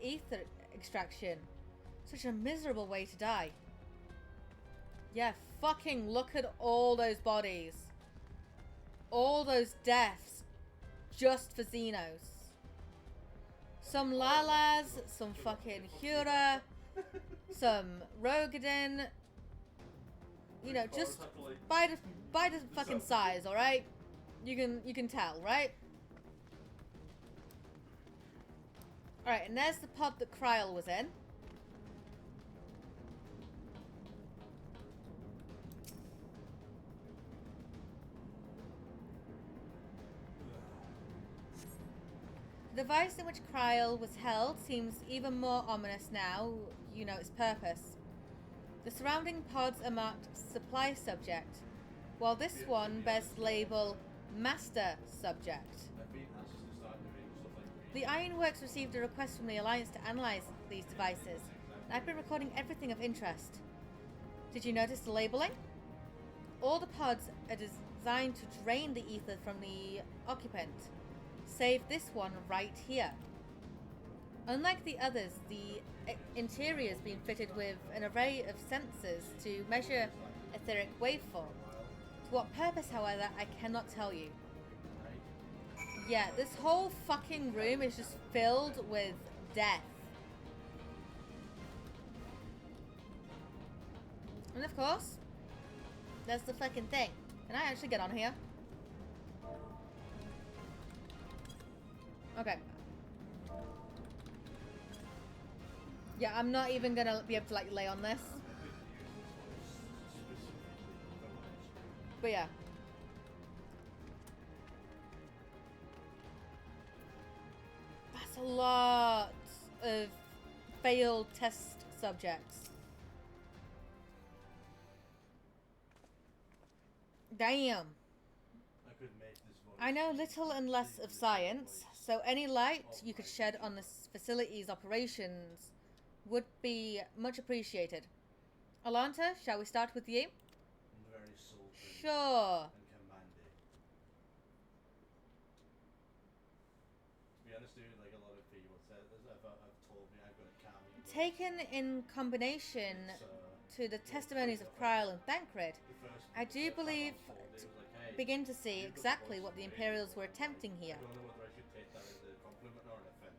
ether extraction. Such a miserable way to die. Yeah, fucking look at all those bodies. All those deaths just for Xenos. Some Lalas, some fucking Hura, some Rogadin. you know, just by the fucking size, all right? You can tell, right? All right, and there's the pod that Kryl was in. The device in which Kryl was held seems even more ominous now you know its purpose. The surrounding pods are marked Supply Subject, while this one bears the label Master Subject. The Ironworks received a request from the Alliance to analyze these devices, and I've been recording everything of interest. Did you notice the labeling? All the pods are designed to drain the ether from the occupant, save this one right here. Unlike the others, the interior has been fitted with an array of sensors to measure etheric waveform. To what purpose, however, I cannot tell you. Yeah, this whole fucking room is just filled with death. And of course, there's the fucking thing. Can I actually get on here? Okay. Yeah, I'm not even gonna be able to like lay on this. But yeah. That's a lot of failed test subjects. Damn. I know little and less of science, so any light you could shed on this facility's operations would be much appreciated. Alanta, shall we start with you? Very sultry. Sure. And commanding. To be honest, dude, like a lot of people said, have told me I've got a calm. Taken in combination to the testimonies of Kryl and Thancred, I do believe begin to see exactly what the Imperials were attempting here. I don't know whether I should take that as a compliment or an offense.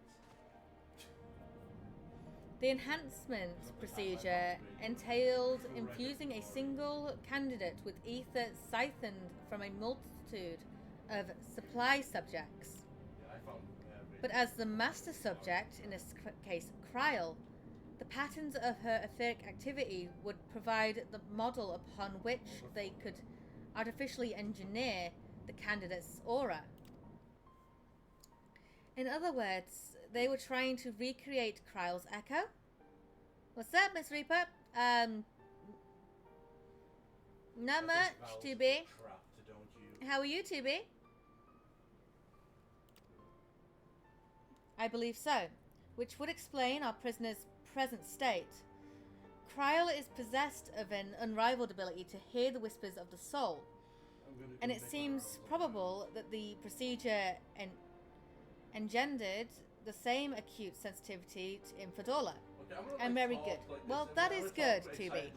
The enhancement procedure entailed infusing a single candidate with ether siphoned from a multitude of supply subjects. But as the master subject, in this case Kryl, the patterns of her etheric activity would provide the model upon which they could artificially engineer the candidate's aura. In other words, they were trying to recreate Kryl's echo. What's up, Miss Reaper? Not much, 2B. How are you, 2B? I believe so, which would explain our prisoner's present state. Kryl is possessed of an unrivaled ability to hear the whispers of the soul, and it seems probable that the procedure engendered the same acute sensitivity in Fedorla. Okay, and very good. Well, that is good, 2B.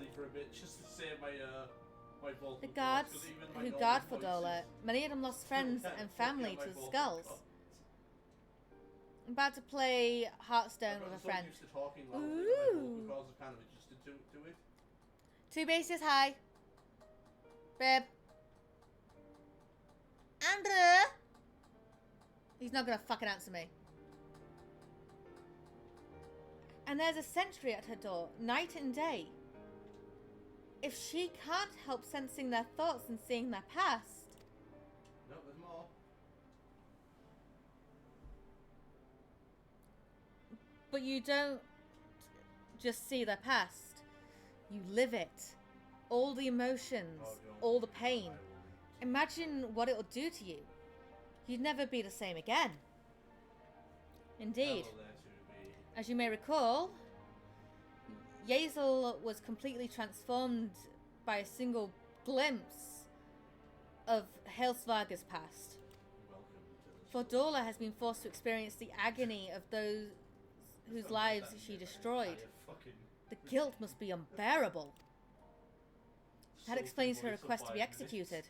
The guards who guard Fedorla, many of them lost friends and family to the skulls. I'm about to play Hearthstone with a friend. Ooh. 2B says hi. Babe. Andrew! He's not gonna fucking answer me. And there's a sentry at her door, night and day. If she can't help sensing their thoughts and seeing their past... No, there's more. But you don't just see their past. You live it. All the emotions, all the pain. Imagine what it will do to you. You'd never be the same again. Indeed. As you may recall, Yazel was completely transformed by a single glimpse of Helsvarga's past. Fedorla has been forced to experience the agony of those whose lives she destroyed. The guilt must be unbearable. That explains her request to be executed.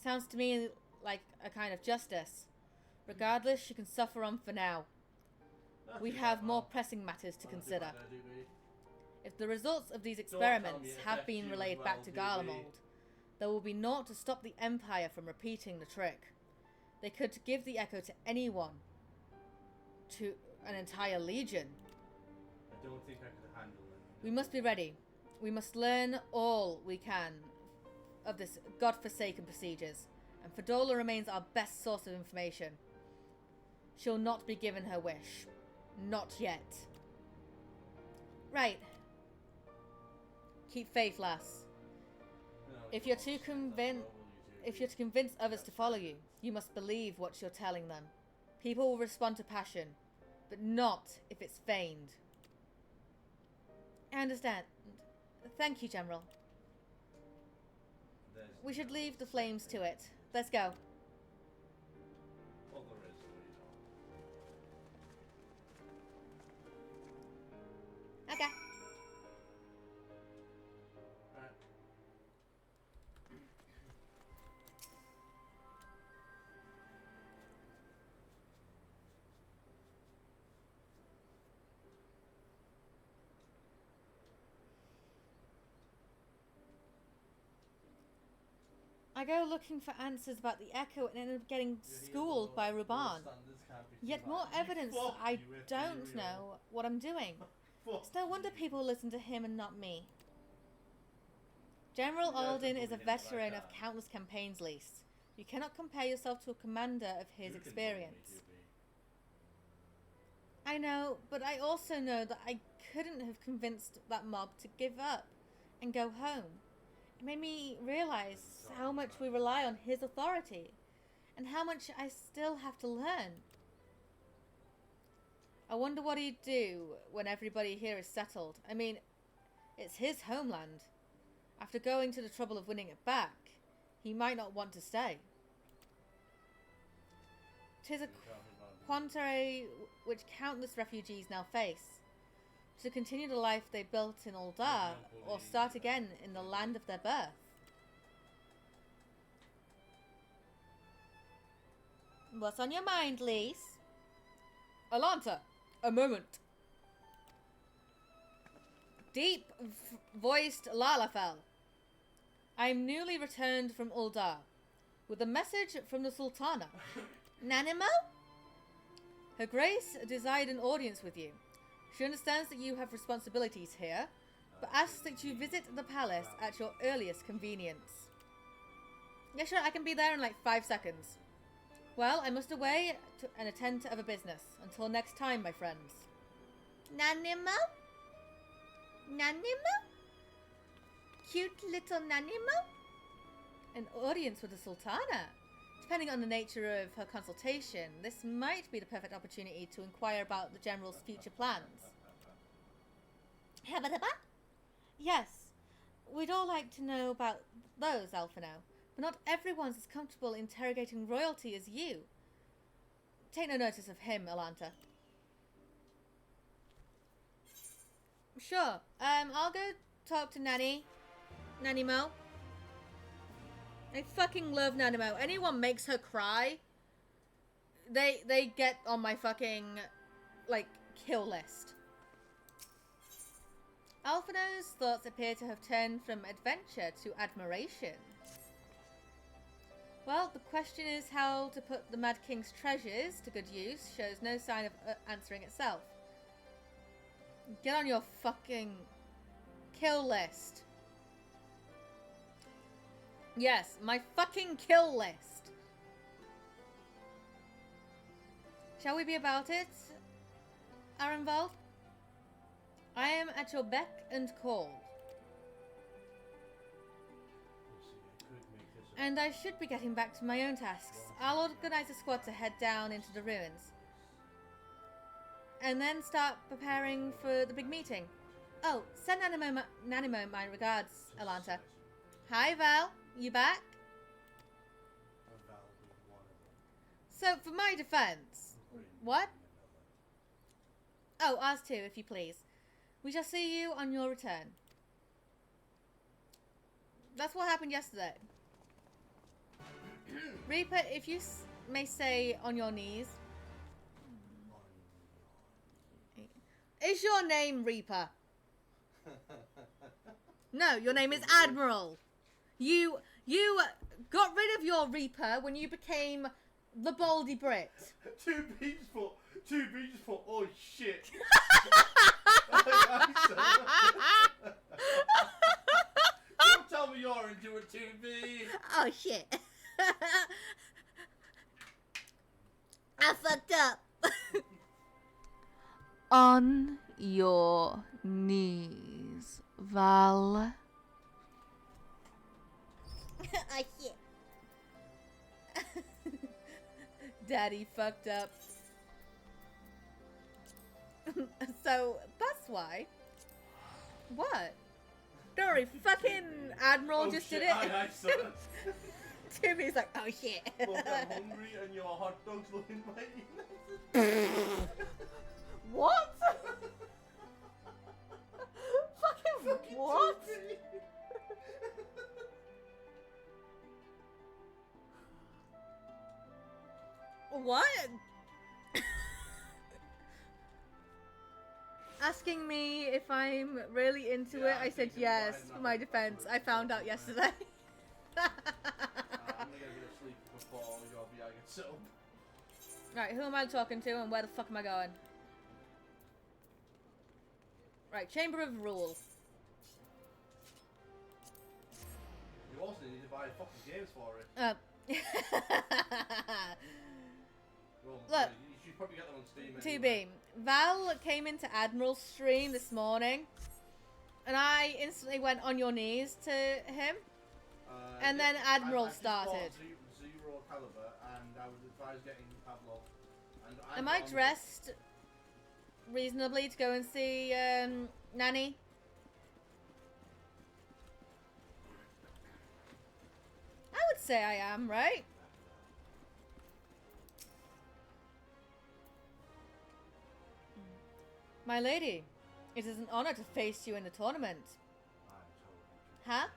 Sounds to me like a kind of justice. Regardless, she can suffer on for now. We have more pressing matters to consider. If the results of these Don't tell me experiments it have affects been you relayed as back well, to DB. Garlemald, there will be naught to stop the Empire from repeating the trick. They could give the echo to anyone. To an entire legion. I don't think I could handle it. We must be ready. We must learn all we can of this godforsaken procedures, and Fedola remains our best source of information. She'll not be given her wish. Not yet. Right. Keep faith, lass. If you're to convince others to follow you, you must believe what you're telling them. People will respond to passion, but not if it's feigned. I understand. Thank you, General. We should leave the flames to it. Let's go. Well, there is, Okay. Right. I go looking for answers about the Echo and end up getting schooled by Ruban. Yet more evidence that I don't know what I'm doing. It's no wonder people listen to him and not me. General Alden is a veteran of countless campaigns, Lise. You cannot compare yourself to a commander of his experience. I know, but I also know that I couldn't have convinced that mob to give up and go home. It made me realize how much we rely on his authority and how much I still have to learn. I wonder what he'd do when everybody here is settled. I mean, it's his homeland. After going to the trouble of winning it back, he might not want to stay. 'Tis a quandary which countless refugees now face. To continue the life they built in Uldar, or start again in the land of their birth. What's on your mind, Lise? Alanta, a moment. Deep-voiced Lalafell. I am newly returned from Uldar, with a message from the Sultana. Nanimo? Her Grace desired an audience with you. She understands that you have responsibilities here, but asks that you visit the palace at your earliest convenience. Yeah, sure, I can be there in like 5 seconds. Well, I must away and attend to other business. Until next time, my friends. Nanimo? Nanimo? Cute little Nanimo? An audience with the Sultana. Depending on the nature of her consultation, this might be the perfect opportunity to inquire about the General's future plans. Habadaba? Yes, we'd all like to know about those, Alphino, but not everyone's as comfortable interrogating royalty as you. Take no notice of him, Alanta. Sure, I'll go talk to Nanny Mo. I fucking love Nanimo. Anyone makes her cry, they get on my fucking, like, kill list. Alphino's thoughts appear to have turned from adventure to admiration. Well, the question is how to put the Mad King's treasures to good use shows no sign of answering itself. Get on your fucking kill list. Yes, my fucking kill list. Shall we be about it, Arenvald? I am at your beck and call. And I should be getting back to my own tasks. I'll organize a squad to head down into the ruins. And then start preparing for the big meeting. Oh, send Nanimo my regards, Alanta. Hi, Val. You back? So, for my defense... What? Oh, ours too, if you please. We shall see you on your return. That's what happened yesterday. Reaper, if you may say on your knees. Is your name Reaper? No, your name is Admiral. You got rid of your Reaper when you became the Baldy Brit. Two beaches for, oh shit. Don't tell me you're into a 2B. Oh shit. I fucked up. On your knees, Val. Oh shit. Daddy fucked up. So, that's why. What? Don't worry, fucking Admiral just shit, did it. I saw it. Timmy's like, oh shit. Look, I'm hungry and your hot dog's looking mighty. What? Fucking what? What? Asking me if I'm really into it, I said yes for my defense. I found out yesterday. I'm gonna get a bit of sleep before your VI gets set up. Right, who am I talking to and where the fuck am I going? Right, Chamber of Rule. You also need to buy fucking games for it. Well, Look, you should probably get them on Steam. 2B. Anyway. Val came into Admiral's stream this morning, and I instantly went on your knees to him, and then Admiral started. Zero caliber, and I would advise getting Pavlov. And Am I dressed reasonably to go and see Nanny? I would say I am, right? My lady, it is an honor to face you in the tournament. Huh?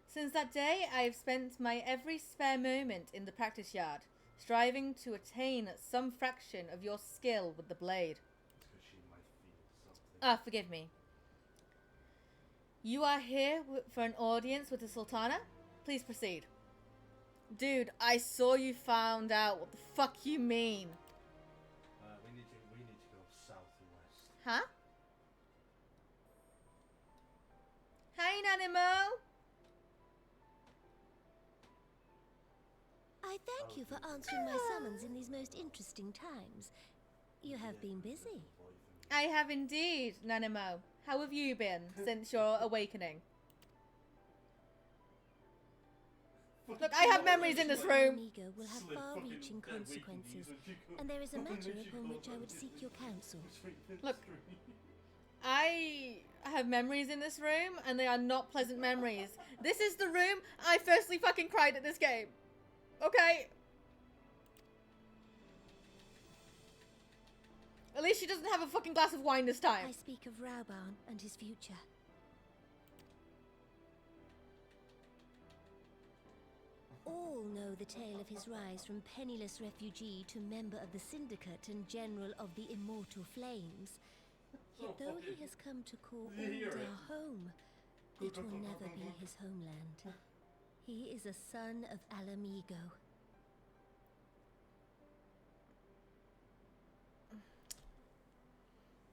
Since that day, I have spent my every spare moment in the practice yard, striving to attain some fraction of your skill with the blade. Ah, forgive me. You are here for an audience with the Sultana? Please proceed. Dude, I saw you found out. What the fuck you mean? We need to go southwest. Huh? Hi, Nanimo. I thank you for answering my summons in these most interesting times. You have been busy. I have indeed, Nanimo. How have you been since your awakening? Look, I have memories in this room. Amigo will have far-reaching consequences, and there is a matter upon which I would seek your counsel. Look, I have memories in this room, and they are not pleasant memories. This is the room I firstly fucking cried at this game. Okay? At least she doesn't have a fucking glass of wine this time. I speak of Rauban and his future. All know the tale of his rise from penniless refugee to member of the Syndicate and General of the Immortal Flames. Yet though he has come to call Ulda home, it will never be his homeland. He is a son of Alamigo.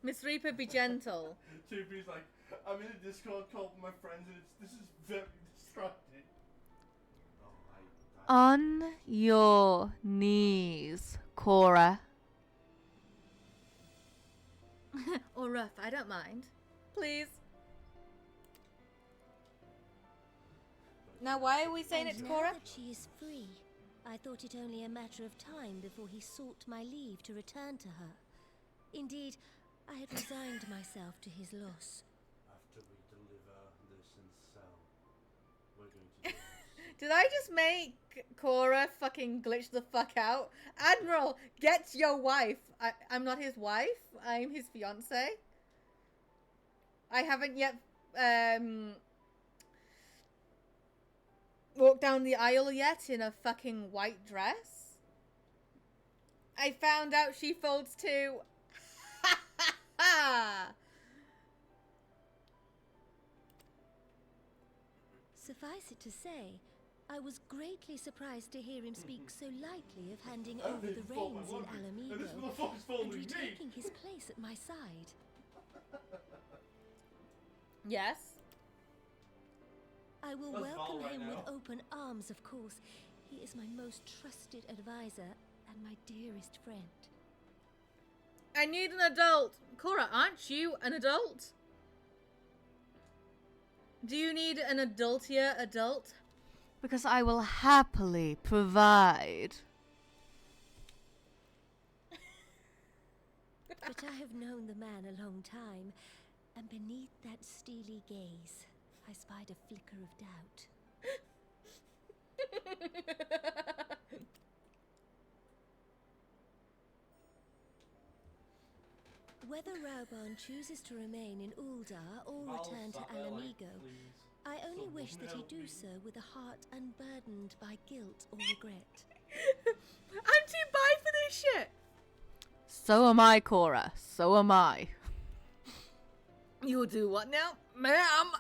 Miss Reaper, be gentle. 2B's like, I'm in a Discord call with my friends and this is very distracting. On your knees, Cora. Or rough, I don't mind. Please. Now, why are we saying it's Cora? Now that she is free, I thought it only a matter of time before he sought my leave to return to her. Indeed, I had resigned myself to his loss. After we deliver this in cell, we're going to do this. Did I just make Cora fucking glitch the fuck out? Admiral, get your wife. I'm not his wife. I'm his fiance. I haven't yet walked down the aisle yet in a fucking white dress. I found out she folds too. Ha ha ha! Suffice it to say, I was greatly surprised to hear him speak so lightly of handing over the reins in Alamigo and retaking his place at my side. Yes? I will That's welcome Val right him with now. open arms, of course. He is my most trusted advisor and my dearest friend. I need an adult. Cora, aren't you an adult? Do you need an adultier adult? Because I will happily provide. But I have known the man a long time, and beneath that steely gaze, I spied a flicker of doubt. Whether Rauban chooses to remain in Uldar or return to Alamigo, I only wish that he do so with a heart unburdened by guilt or regret. I'm too bi for this shit. So am I, Cora. So am I. You'll do what now, ma'am?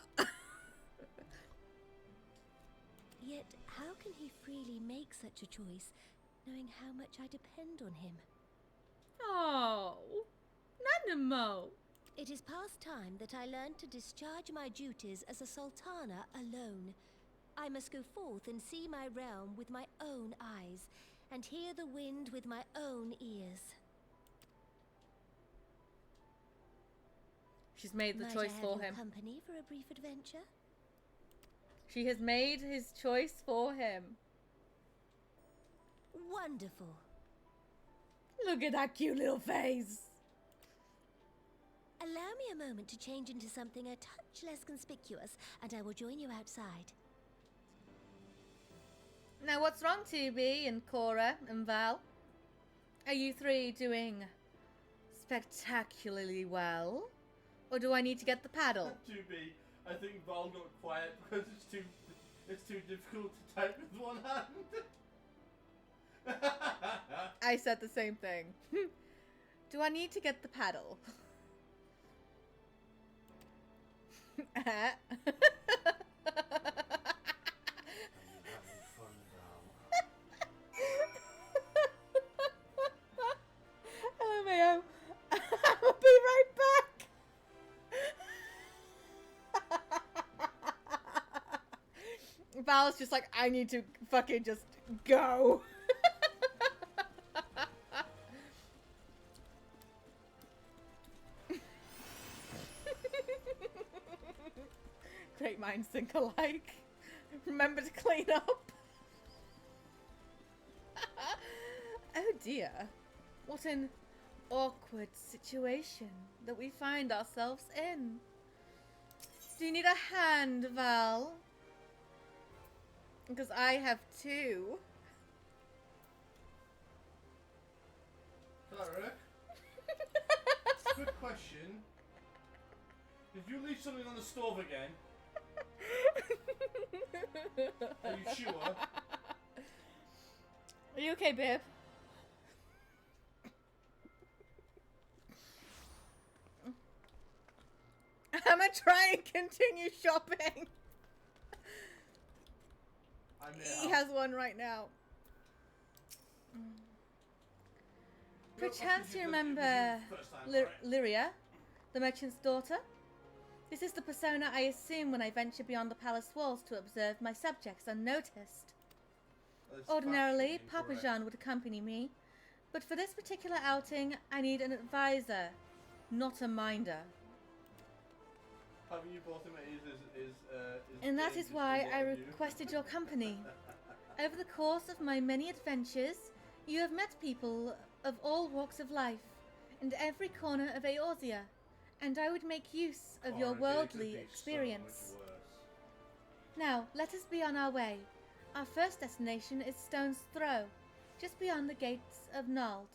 Yet, how can he freely make such a choice, knowing how much I depend on him? Oh, Nanamo. It is past time that I learned to discharge my duties as a sultana alone. I must go forth and see my realm with my own eyes, and hear the wind with my own ears. She's made the Might choice I have for your him. company for a brief adventure? She has made his choice for him. Wonderful. Look at that cute little face. Allow me a moment to change into something a touch less conspicuous, and I will join you outside. Now, what's wrong, 2B and Cora and Val? Are you three doing spectacularly well? Or do I need to get the paddle? 2B, I think Val got quiet because it's too difficult to type with one hand. I said the same thing. Do I need to get the paddle? LMAO. I'll be right back. Val's just like, I need to fucking just go. Great minds think alike. Remember to clean up. Oh dear. What an awkward situation that we find ourselves in. Do you need a hand, Val? Because I have two. Hello, Rick. Quick question. Did you leave something on the stove again? Are you sure? Are you okay, babe? I'm gonna try and continue shopping. He has one right now. Perchance you remember Lyria, the merchant's daughter? This is the persona I assume when I venture beyond the palace walls to observe my subjects unnoticed. Ordinarily, Papa Jean would accompany me, but for this particular outing, I need an advisor, not a minder. Having you both in my ears is And that is why I requested your company. Over the course of my many adventures, you have met people of all walks of life, and every corner of Eorzea, and I would make use of your worldly experience. Now, let us be on our way. Our first destination is Stone's Throw, just beyond the gates of Nald.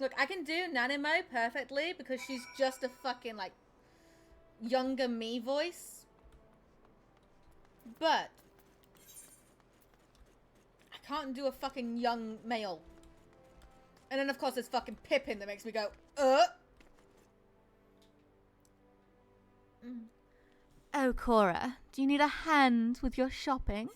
Look, I can do Nanimo perfectly because she's just a fucking, like, younger me voice. But I can't do a fucking young male. And then, of course, there's fucking Pippin that makes me go, Oh, Cora, do you need a hand with your shopping?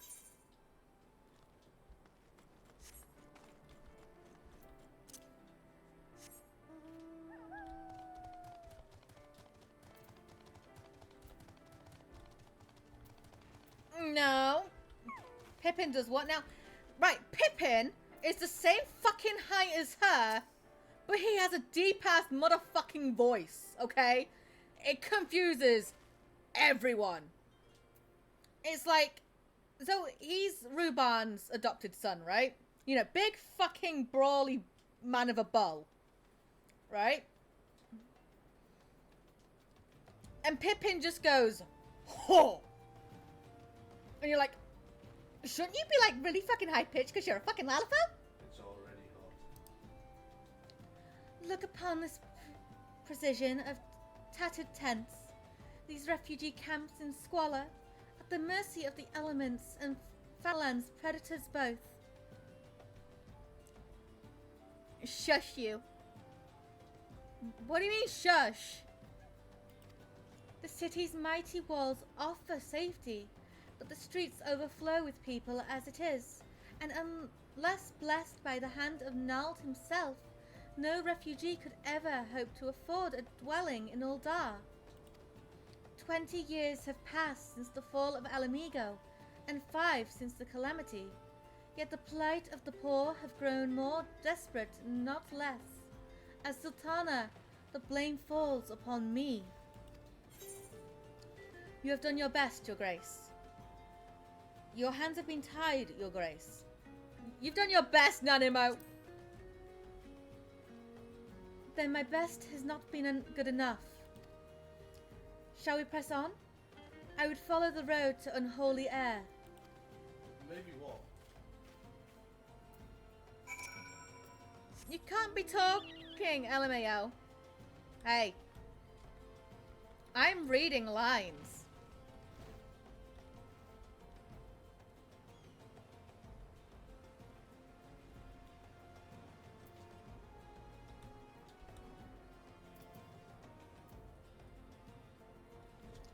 No. Pippin does what now? Right, Pippin is the same fucking height as her, but he has a deep-ass motherfucking voice, okay? It confuses everyone. It's like, so he's Ruban's adopted son, right? You know, big fucking brawly man of a bow, right? And Pippin just goes, ho! And you're like, shouldn't you be like really fucking high pitched because you're a fucking Lalafell? It's already hot. Look upon this precision of tattered tents, these refugee camps in squalor, at the mercy of the elements and Fallon's predators both. Shush you. What do you mean shush? The city's mighty walls offer safety, but the streets overflow with people as it is, and unless blessed by the hand of Nald himself, no refugee could ever hope to afford a dwelling in Uldar. 20 years have passed since the fall of Alamigo, and 5 since the calamity, yet the plight of the poor have grown more desperate, not less. As Sultana, the blame falls upon me. You have done your best, Your Grace. Your hands have been tied, Your Grace. You've done your best, Nanimo. Then my best has not been good enough. Shall we press on? I would follow the road to unholy air. Maybe what? You can't be talking, LMAO. Hey. I'm reading lines.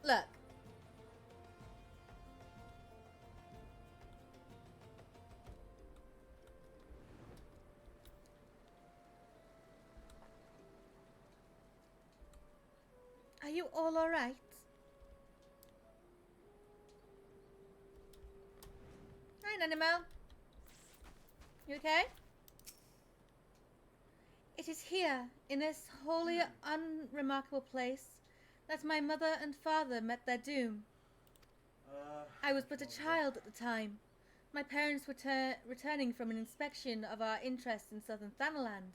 Look. Are you all alright? Hi, Nanimo. You okay? It is here, in this wholly unremarkable place, that my mother and father met their doom. I was but a child at the time. My parents were returning from an inspection of our interests in southern Thanaland,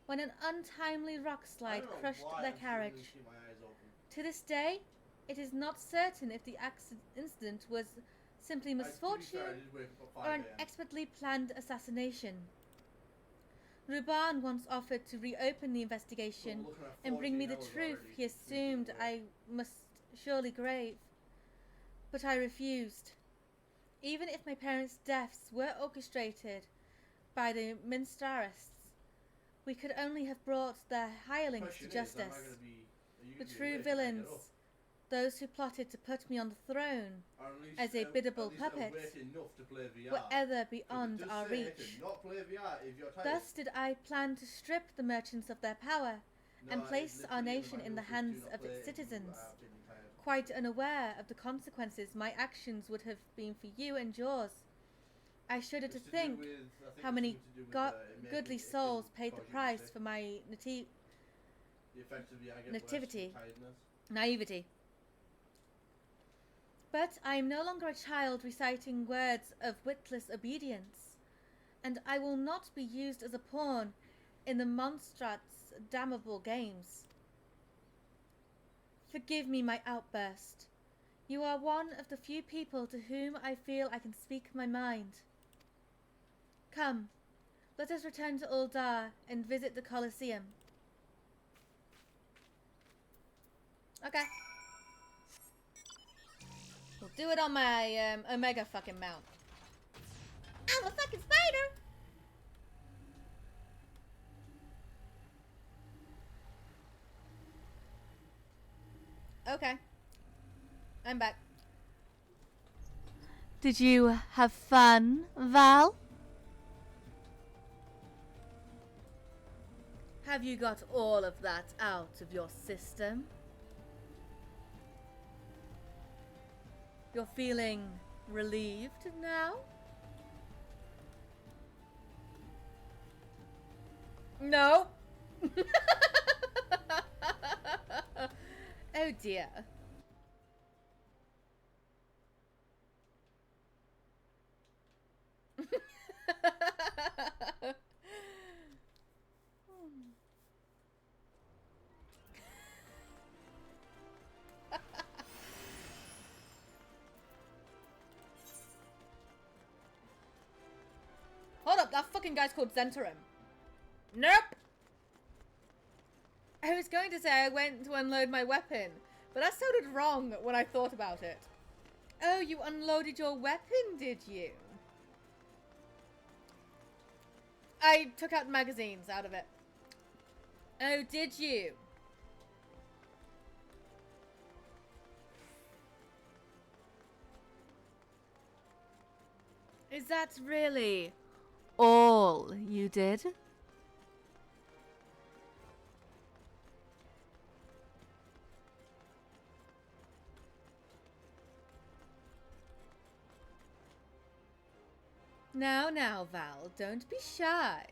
when an untimely rock slide crushed their carriage. To this day, it is not certain if the incident was simply misfortune or an expertly planned assassination. Ruban once offered to reopen the investigation and bring me the truth he assumed I must surely grave. But I refused. Even if my parents' deaths were orchestrated by the Minstarists, we could only have brought their hirelings to justice. The true villains, those who plotted to put me on the throne as a biddable puppet, were ever beyond our reach. Thus did I plan to strip the merchants of their power and place our nation in the hands of its citizens, quite unaware of the consequences my actions would have been for you and yours. I shudder to think how many goodly souls paid the price for my naivety. But I am no longer a child reciting words of witless obedience, and I will not be used as a pawn in the Monstrat's damnable games. Forgive me my outburst. You are one of the few people to whom I feel I can speak my mind. Come, let us return to Uldar and visit the Colosseum. Okay. We'll do it on my Omega fucking mount. I'm a fucking spider! Okay. I'm back. Did you have fun, Val? Have you got all of that out of your system? You're feeling relieved now? No. Oh dear. Hold up, that fucking guy's called Zentarum. Nope. I was going to say I went to unload my weapon, but that sounded wrong when I thought about it. Oh, you unloaded your weapon, did you? I took out magazines out of it. Oh, did you? Is that really all you did? Now, Val, don't be shy.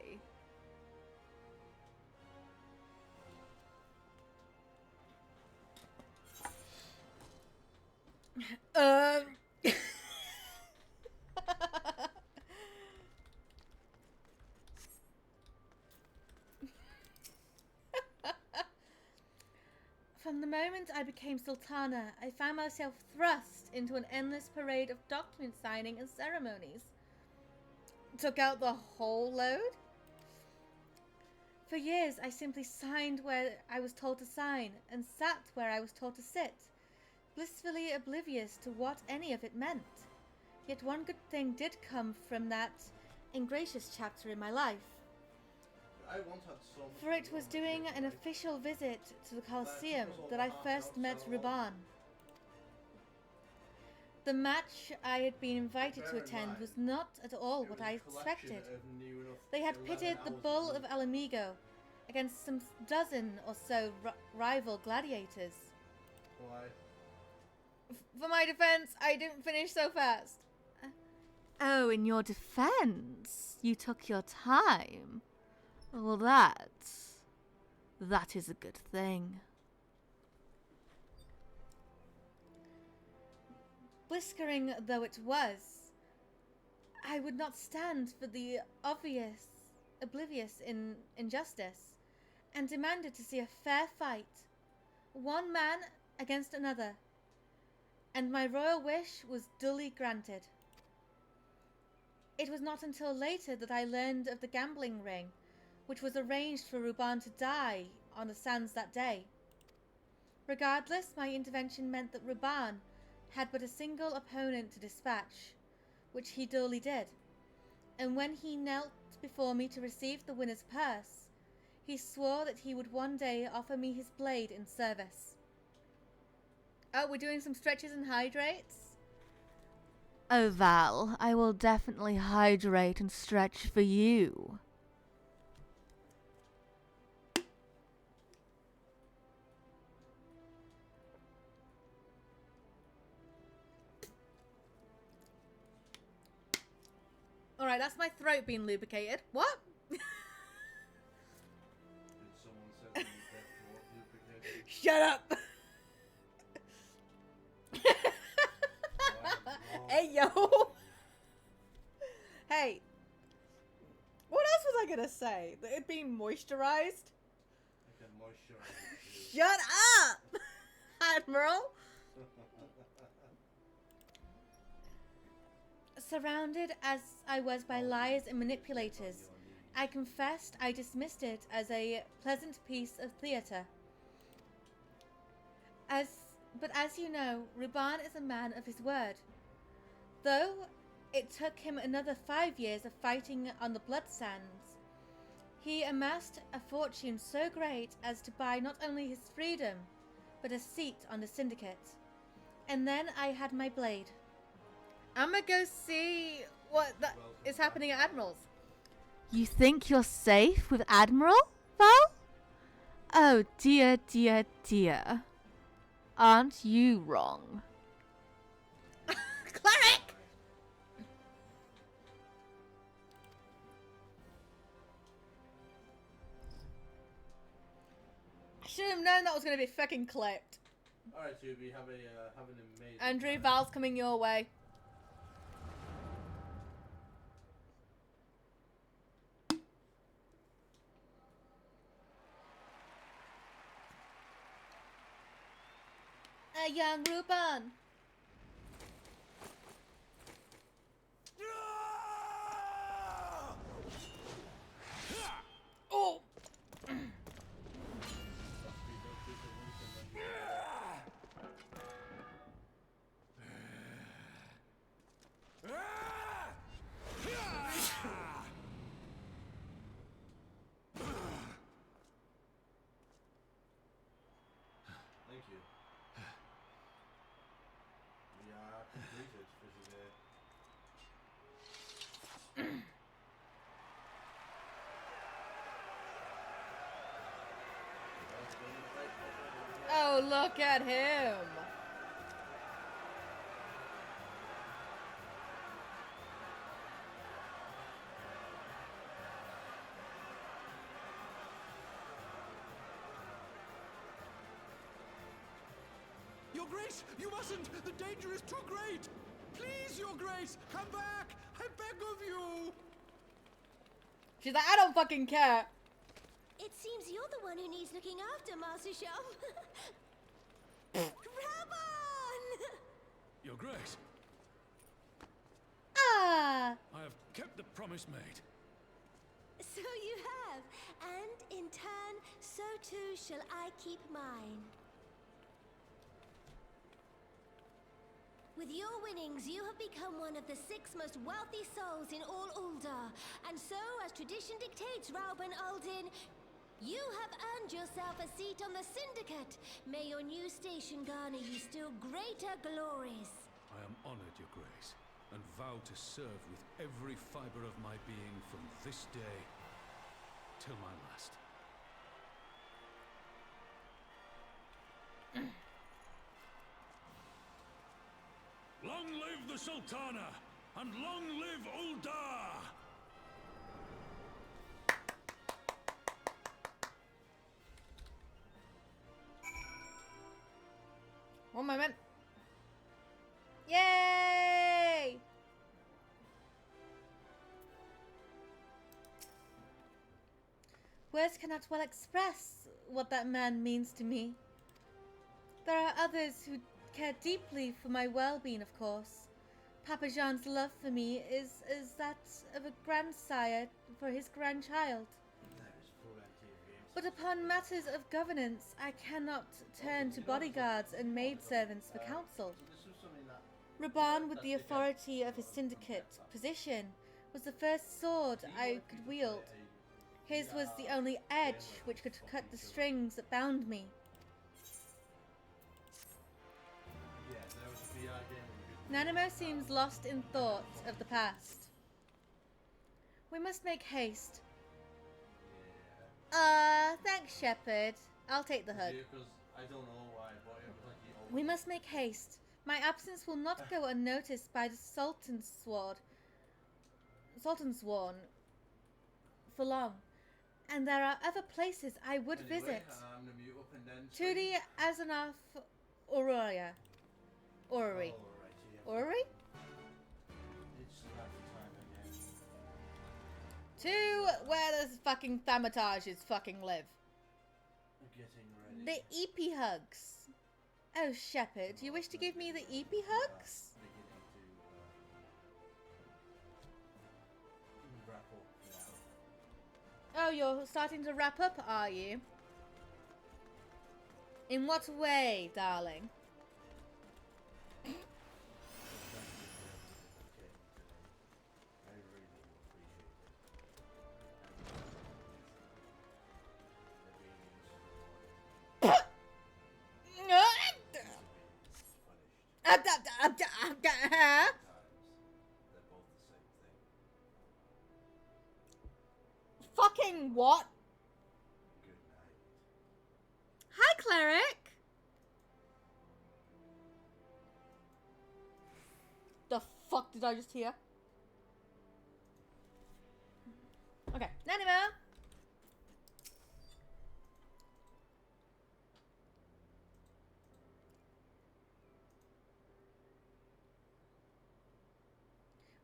From the moment I became Sultana, I found myself thrust into an endless parade of document signing and ceremonies. Took out the whole load? For years, I simply signed where I was told to sign and sat where I was told to sit, blissfully oblivious to what any of it meant. Yet one good thing did come from that ingracious chapter in my life. I once had so much For it was doing an official visit to the Colosseum that I first met Ruban. The match I had been invited to attend was not at all what I expected. They had pitted the Bull of Alamigo against some dozen or so rival gladiators. Why? For my defense, I didn't finish so fast. Oh, in your defense, you took your time. Well, that is a good thing. Blistering though it was, I would not stand for the oblivious in injustice, and demanded to see a fair fight, one man against another, and my royal wish was duly granted. It was not until later that I learned of the gambling ring, which was arranged for Ruban to die on the sands that day. Regardless, my intervention meant that Ruban had but a single opponent to dispatch, which he duly did, and when he knelt before me to receive the winner's purse, he swore that he would one day offer me his blade in service. Oh, we're doing some stretches and hydrates? Oh, Val, I will definitely hydrate and stretch for you. Alright, that's my throat being lubricated. What? Did someone say that their throat lubricated? Shut up! Hey, yo! Hey. What else was I gonna say? That it being moisturized? I can moisturize it. Shut up! Admiral! Surrounded as I was by liars and manipulators, I confessed I dismissed it as a pleasant piece of theatre. But as you know, Ruban is a man of his word. Though it took him another 5 years of fighting on the blood sands, he amassed a fortune so great as to buy not only his freedom, but a seat on the syndicate. And then I had my blade. I'ma go see what is happening at Admiral's. You think you're safe with Admiral, Val? Oh dear, dear, dear. Aren't you wrong? Cleric! I should have known that was going to be fucking clipped. Alright, Tubi, have an amazing Andrew, time. Val's coming your way. A young Reuben. Oh! Thank you. We are completed for today. Oh, look at him. Your Grace, you mustn't! The danger is too great! Please, Your Grace, come back! I beg of you! She's like, I don't fucking care. It seems you're the one who needs looking after, Master Shum. Rabon! Your Grace, Ah! I have kept the promise made. So you have, and in turn, so too shall I keep mine. With your winnings, you have become one of the 6 most wealthy souls in all Ul'dah. And so, as tradition dictates, Rauben Aldin, you have earned yourself a seat on the Syndicate. May your new station garner you still greater glories. I am honored, Your Grace, and vow to serve with every fiber of my being from this day till my last. Long live the Sultana, and long live Ul'dah! One moment. Yay! Words cannot well express what that man means to me. There are others who care deeply for my well-being, of course. Papa Jean's love for me is that of a grandsire for his grandchild. But upon matters of governance, I cannot turn to bodyguards and maidservants for counsel. Raban, with the authority of his syndicate position, was the first sword I could wield. His was the only edge which could cut the strings that bound me. Nanimo seems lost in thought of the past. We must make haste. Thanks, Shepherd. I'll take the hood. I don't know why, but it was like We must make haste. My absence will not go unnoticed by the Sultan's Sworn for long. And there are other places I would visit. Tudi Azanoth Orrery. Orrery. Orrery? To where the fucking Thaumaturges fucking live. The EP Hugs. Oh, Shepherd, you wish to give me the EP Hugs? Oh, you're starting to wrap up, are you? In what way, darling? saying what? Good night. Hi, cleric. The fuck did I just hear? Okay, Nanima.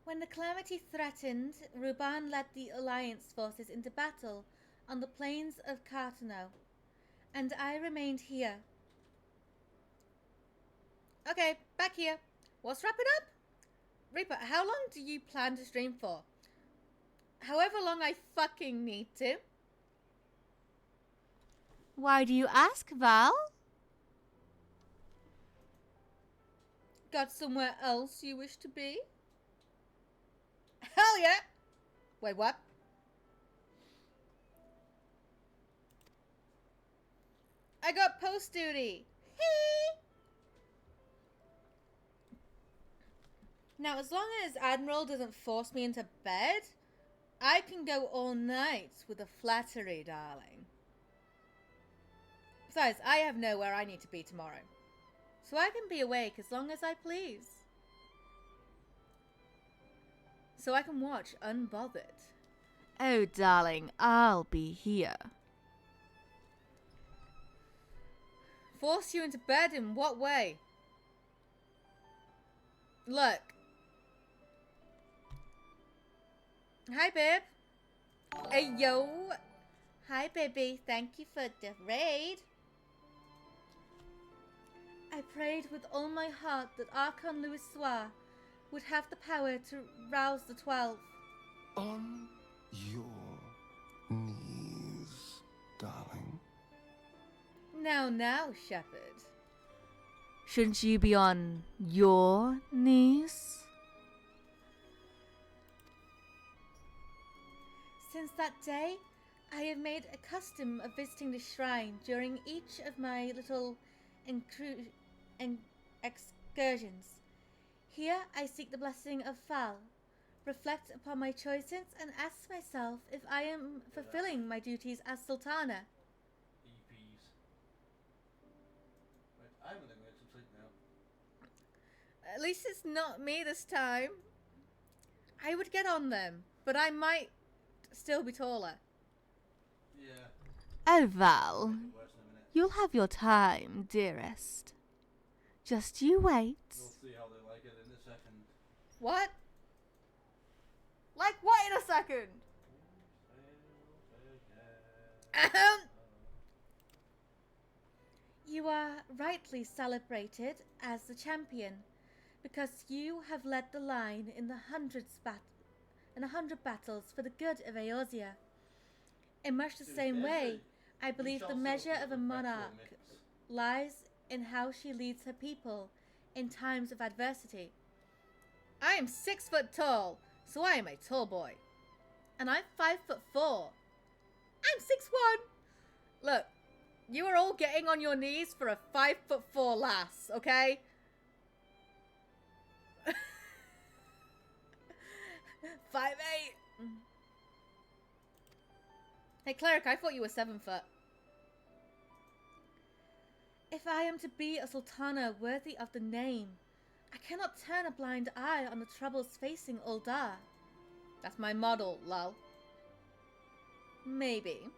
When the calamity threatened, Ruban led the Alliance forces into battle on the plains of Cartano, and I remained here. Okay, back here. What's wrapping up? Reaper, how long do you plan to stream for? However long I fucking need to. Why do you ask, Val? Got somewhere else you wish to be? Hell yeah! Wait, what? I got post duty. Hee! Now, as long as Admiral doesn't force me into bed, I can go all night with a flattery, darling. Besides, I have nowhere I need to be tomorrow, so I can be awake as long as I please. So I can watch unbothered. Oh, darling, I'll be here. Force you into bed in what way? Look. Hi, babe. Hey, yo. Hi, baby. Thank you for the raid. I prayed with all my heart that Archon Louis Soir would have the power to rouse the 12. On your knees, darling. Now, Shepherd. Shouldn't you be on your knees? Since that day, I have made a custom of visiting the shrine during each of my little excursions. Here I seek the blessing of Fal, reflect upon my choices, and ask myself if I am fulfilling my duties as Sultana. EPs. Right, I'm gonna go get some sleep now. At least it's not me this time. I would get on them, but I might still be taller. Yeah. Oh, Val. You'll have your time, dearest. Just you wait. We'll see how they like it in a second. What? Like what in a second? You are rightly celebrated as the champion because you have led the line in the 100 battles for the good of Eorzea. In much the same way, I believe the measure of a monarch lies in how she leads her people in times of adversity. I am 6 foot tall, so I am a tall boy. And I'm 5'4". I'm 6'1". Look, you are all getting on your knees for a 5'4" lass, okay? 5'8". Hey, cleric, I thought you were 7 foot. If I am to be a sultana worthy of the name, I cannot turn a blind eye on the troubles facing Uldar. That's my model, lol. Maybe.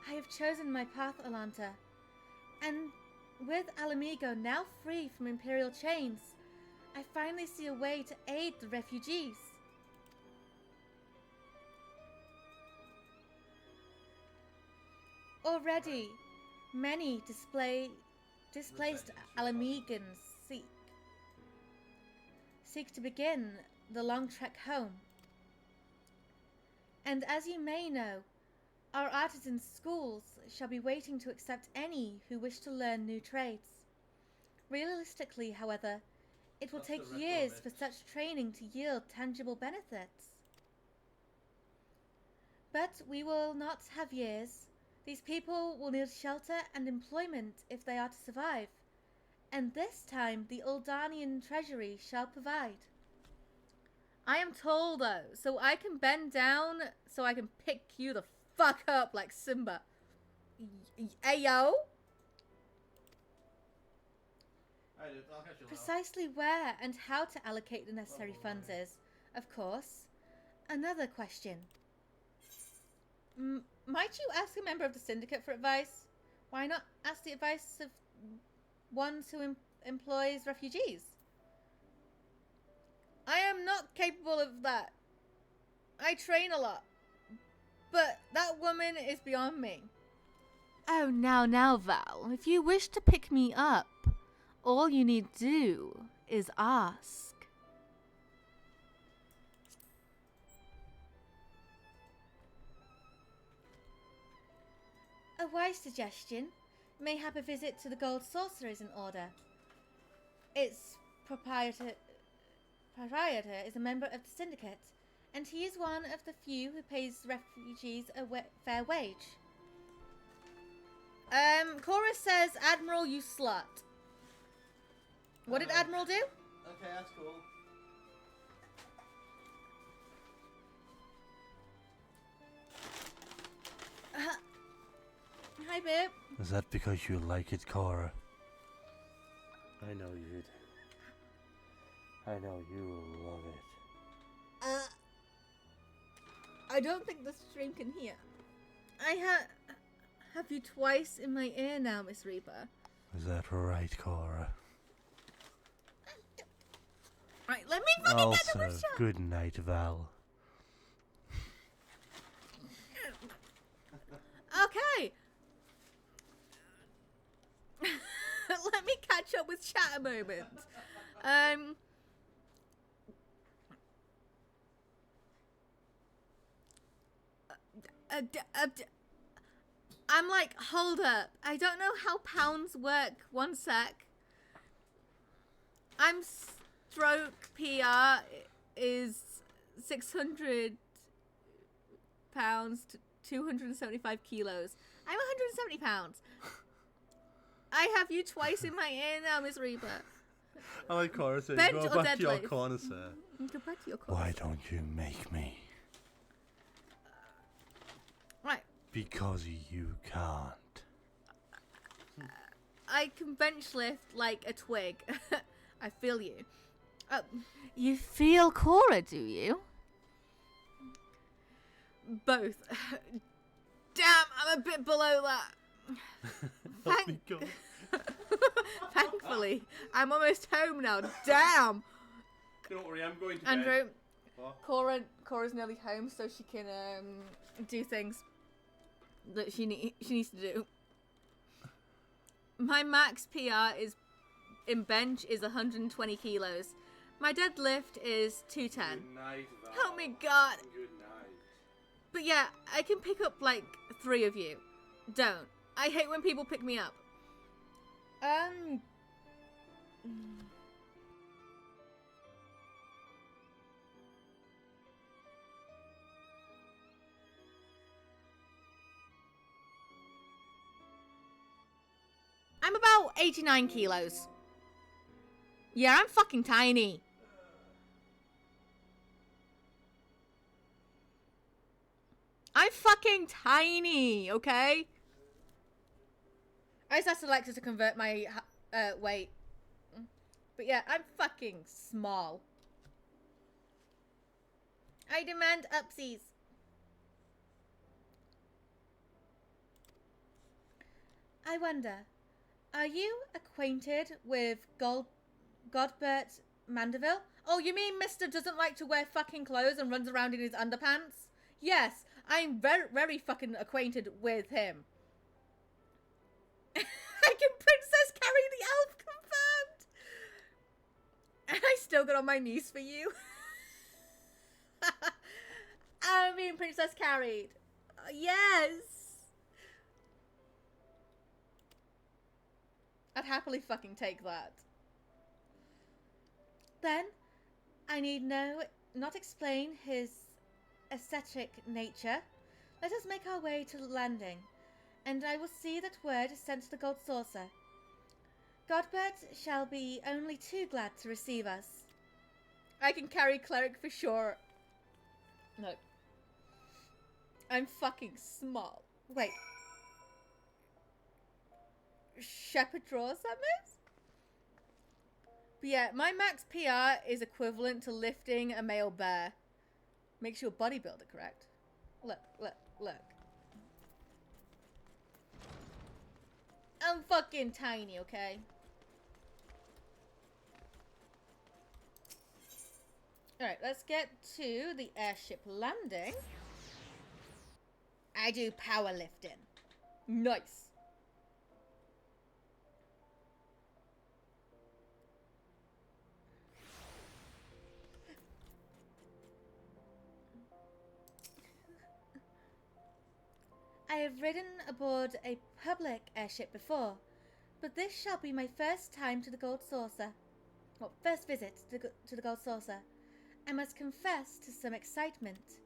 I have chosen my path, Alanta, and with Alamigo now free from Imperial chains, I finally see a way to aid the refugees. Already, many displaced Alamegans seek to begin the long trek home. And as you may know, our artisan schools shall be waiting to accept any who wish to learn new trades. Realistically, however, it will take years for such training to yield tangible benefits. But we will not have years. These people will need shelter and employment if they are to survive, and this time the Uldanian treasury shall provide. I am tall though, so I can bend down so I can pick you the fuck up like Simba. Ayo. I'll catch you later. Precisely where and how to allocate the necessary funds is, of course, another question. Might you ask a member of the Syndicate for advice? Why not ask the advice of one who employs refugees? I am not capable of that. I train a lot. But that woman is beyond me. Oh, now, Val. If you wish to pick me up, all you need do is ask. A wise suggestion. Mayhap a visit to the Gold Saucer is in order. Its proprietor is a member of the Syndicate, and he is one of the few who pays refugees a fair wage. Chorus says, Admiral, you slut. What did Admiral do? Okay, that's cool. Hi, babe. Is that because you like it, Cora? I know you do. I know you will love it. I don't think the stream can hear. I have you twice in my ear now, Miss Reaper. Is that right, Cora? Right, let me fucking get the Also, shot. good night, Val. Okay. Let me catch up with chat a moment. I'm like, hold up. I don't know how pounds work. One sec. I'm stroke PR is 600 pounds to 275 kilos. I'm 170 pounds. I have you twice in my ear now, Miss Reaper. I like Cora saying, Bent go or back to your deadlift? corner, sir. Go back to your corner. Why don't you make me? Right. Because you can't. I can bench lift like a twig. I feel you. You feel Cora, do you? Both. Damn, I'm a bit below that. Thankfully, I'm almost home now. Damn. Don't worry, I'm going to Andrew, bed. What? Cora's nearly home, so she can do things that she needs to do. My max PR is in bench is 120 kilos. My deadlift is 210. Good night, Val. Oh my god. Good night. But yeah, I can pick up like 3 of you. Don't. I hate when people pick me up. I'm about 89 kilos. Yeah, I'm fucking tiny. I'm fucking tiny, okay? I just asked Alexa to convert my weight. But yeah, I'm fucking small. I demand upsies. I wonder, are you acquainted with Godbert Mandeville? Oh, you mean Mr. doesn't like to wear fucking clothes and runs around in his underpants? Yes, I'm very, very fucking acquainted with him. I can Princess carry the elf, confirmed. And I still got on my knees for you. I'm being Princess carried. Yes. I'd happily fucking take that. Then, I need not explain his ascetic nature. Let us make our way to the landing, and I will see that word is sent to the Gold Saucer. Godbert shall be only too glad to receive us. I can carry cleric for sure. Look. I'm fucking small. Wait. Shepherd draws that moves? But yeah, my max PR is equivalent to lifting a male bear. Makes you a bodybuilder, correct? Look, look, look. I'm fucking tiny, okay? Alright, let's get to the airship landing. I do powerlifting. Nice. I have ridden aboard a public airship before, but this shall be my first time to the Gold Saucer. Well, first visit to the Gold Saucer. I must confess to some excitement.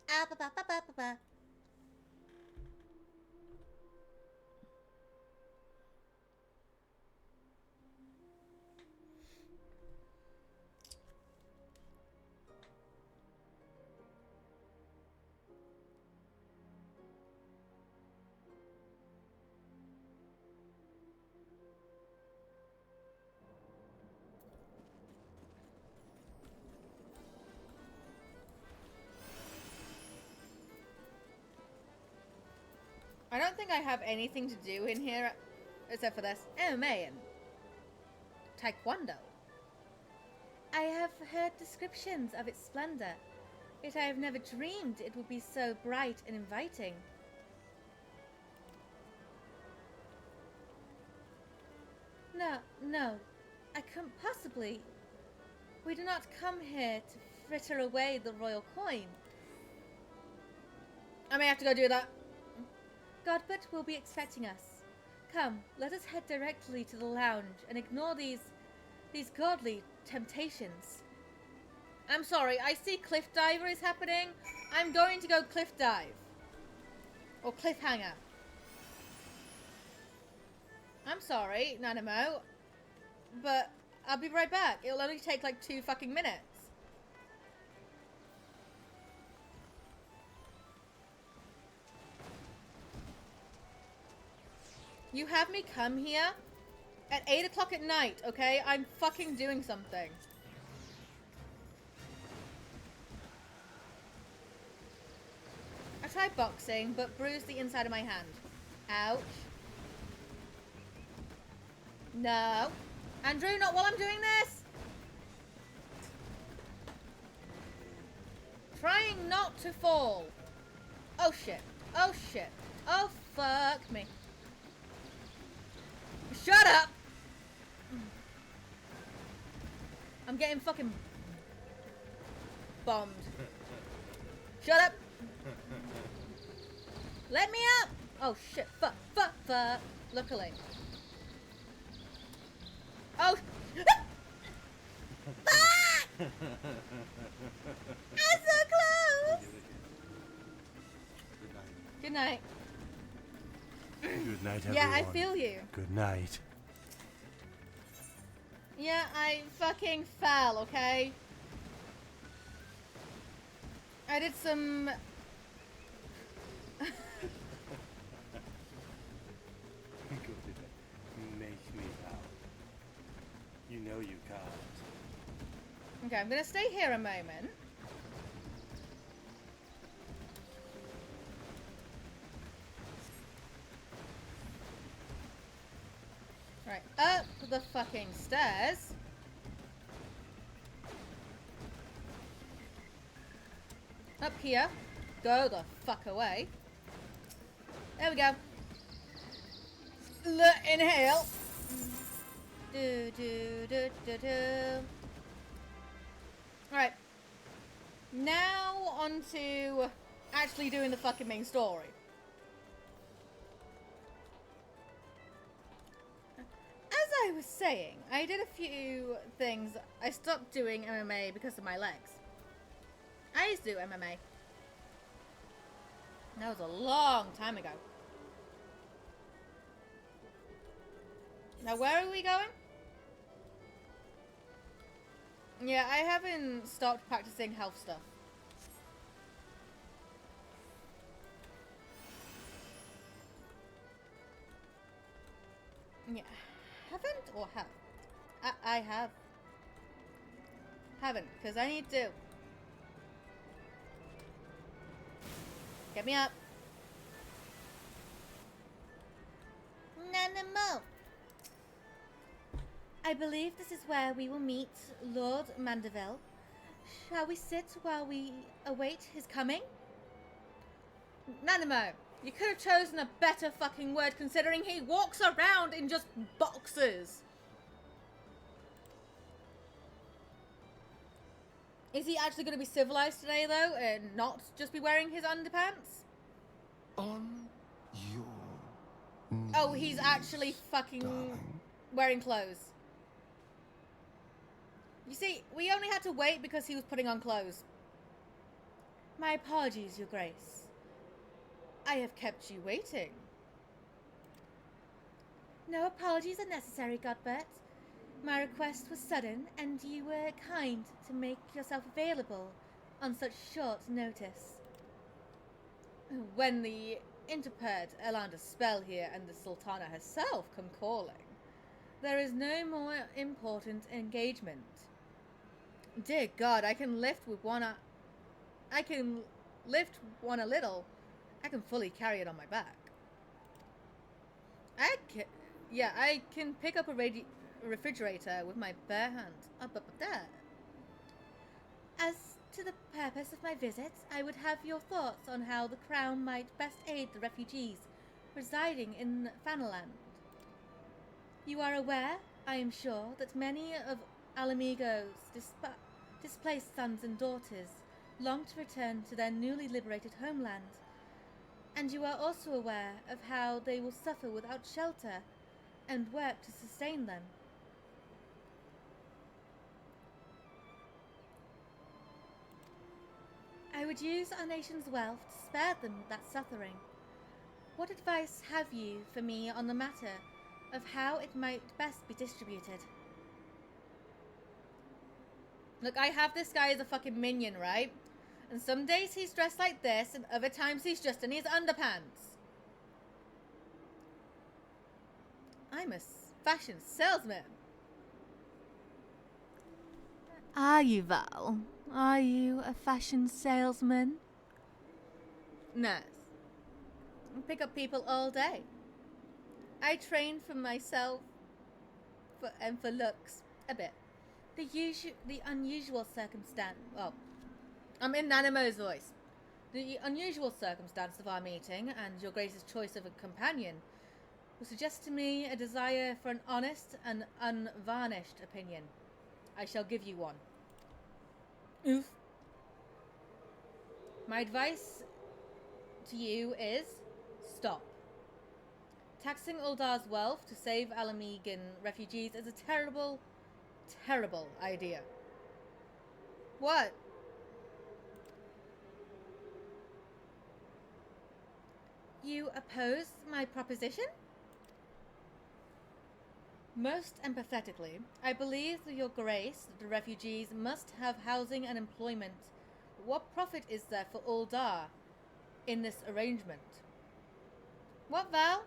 Ah, ba ba ba ba ba ba. I don't think I have anything to do in here except for this MMA and Taekwondo. I have heard descriptions of its splendor, yet I have never dreamed it would be so bright and inviting. No, no, I couldn't possibly. We do not come here to fritter away the royal coin. I may have to go do that. Godbert will be expecting us. Come, let us head directly to the lounge and ignore these godly temptations. I'm sorry, I see cliff diver is happening. I'm going to go cliff dive. Or cliffhanger. I'm sorry, Nanamo. But I'll be right back. It'll only take like 2 fucking minutes. You have me come here at 8 o'clock at night, okay? I'm fucking doing something. I tried boxing, but bruised the inside of my hand. Ouch. No. Andrew, not while I'm doing this! Trying not to fall. Oh shit. Oh shit. Oh fuck me. Shut up! I'm getting fucking bombed. Shut up! Let me up! Oh shit, fuck, fuck, fuck. Luckily. Oh! Fuck! I'm so close! Good night. Good night, everyone. Yeah, I feel you. Good night. Yeah, I fucking fell, okay? I did some... Make me out. You know you can't. Okay, I'm gonna stay here a moment. Right, up the fucking stairs. Up here. Go the fuck away. There we go. Inhale. Do, do, do, do, do. Alright. Now on to actually doing the fucking main story. As I was saying, I did a few things. I stopped doing MMA because of my legs. I used to do MMA. That was a long time ago. Now, where are we going? Yeah, I haven't stopped practicing health stuff. Yeah, haven't or have? I have. Haven't, because I need to. Get me up. Nanamo. I believe this is where we will meet Lord Mandeville. Shall we sit while we await his coming? Nanamo, you could have chosen a better fucking word considering he walks around in just boxers. Is he actually going to be civilized today, though, and not just be wearing his underpants? On your knees, Oh, he's actually fucking darling. wearing clothes. You see, we only had to wait because he was putting on clothes. My apologies, Your Grace. I have kept you waiting. No apologies are necessary, Godbert. My request was sudden, and you were kind to make yourself available on such short notice. When the interpret Elanda spell here and the Sultana herself come calling, there is no more important engagement. Dear God, I can lift one a little. I can fully carry it on my back. I can pick up a refrigerator with my bare hands. Up there. As to the purpose of my visit, I would have your thoughts on how the Crown might best aid the refugees residing in Fanaland. You are aware, I am sure, that many of Alamigo's displaced sons and daughters long to return to their newly liberated homeland. And you are also aware of how they will suffer without shelter and work to sustain them. I would use our nation's wealth to spare them that suffering. What advice have you for me on the matter of how it might best be distributed? Look, I have this guy as a fucking minion, right? And some days he's dressed like this, and other times he's just in his underpants. I'm a fashion salesman. Are you, Val? Are you a fashion salesman? Nurse. I pick up people all day. I train for myself and for looks a bit. The unusual circumstance. Well, I'm in Nanamo's voice. The unusual circumstance of our meeting and your Grace's choice of a companion will suggest to me a desire for an honest and unvarnished opinion. I shall give you one. Oof. My advice to you is stop. Taxing Uldar's wealth to save Alamigan refugees is a terrible, terrible idea. What? You oppose my proposition? Most empathetically, I believe, Your Grace, that the refugees must have housing and employment. But what profit is there for Uldar in this arrangement? What, Val?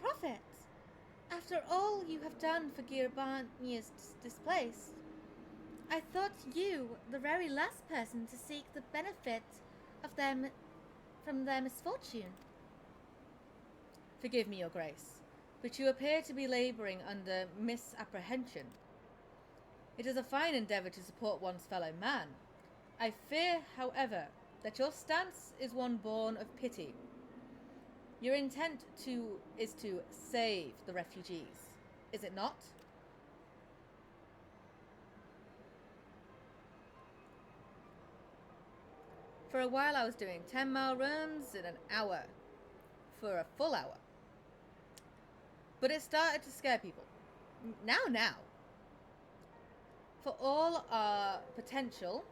Profit? After all you have done for Girbania's displaced, I thought you the very last person to seek the benefit of them from their misfortune. Forgive me, Your Grace, but you appear to be labouring under misapprehension. It is a fine endeavour to support one's fellow man. I fear, however, that your stance is one born of pity. Your intent is to save the refugees, is it not? For a while I was doing 10-mile runs in an hour, for a full hour. But it started to scare people. Now. For all our potential,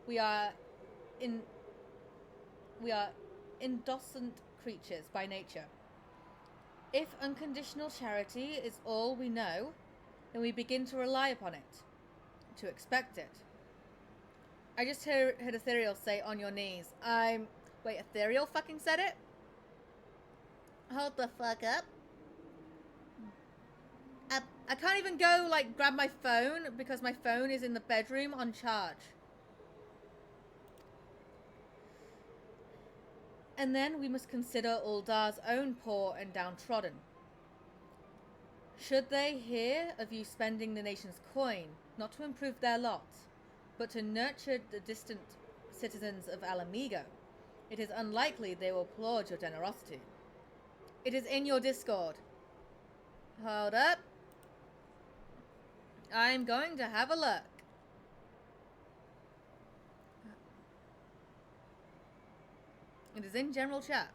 we are indocent creatures by nature. If unconditional charity is all we know, then we begin to rely upon it, to expect it. I just heard Ethereal say on your knees. Wait, Ethereal fucking said it? Hold the fuck up. I can't even go, like, grab my phone because my phone is in the bedroom on charge. And then we must consider Uldar's own poor and downtrodden. Should they hear of you spending the nation's coin, not to improve their lot, but to nurture the distant citizens of Alamigo, it is unlikely they will applaud your generosity. It is in your Discord. Hold up. I'm going to have a look. It is in general chat.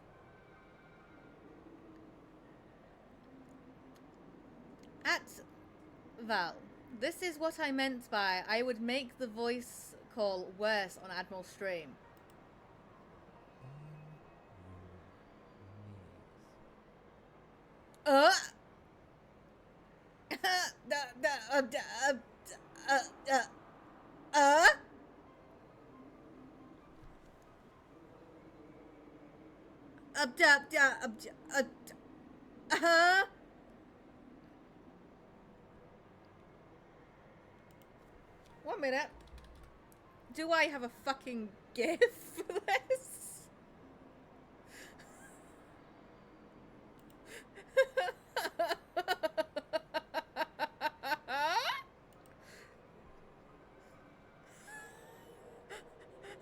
At Val, this is what I meant by I would make the voice call worse on Admiral's stream. One minute. Do I have a fucking GIF for this?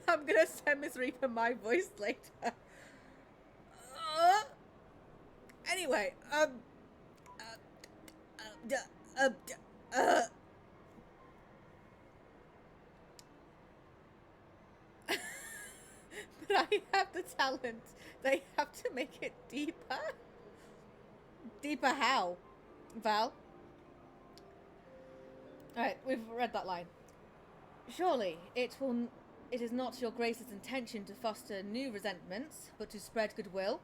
I'm gonna send Miss Reaper my voice later. Anyway, but I have the talent. They have to make it deeper. Deeper how? Val? Alright, we've read that line. Surely, it is not your grace's intention to foster new resentments, but to spread goodwill.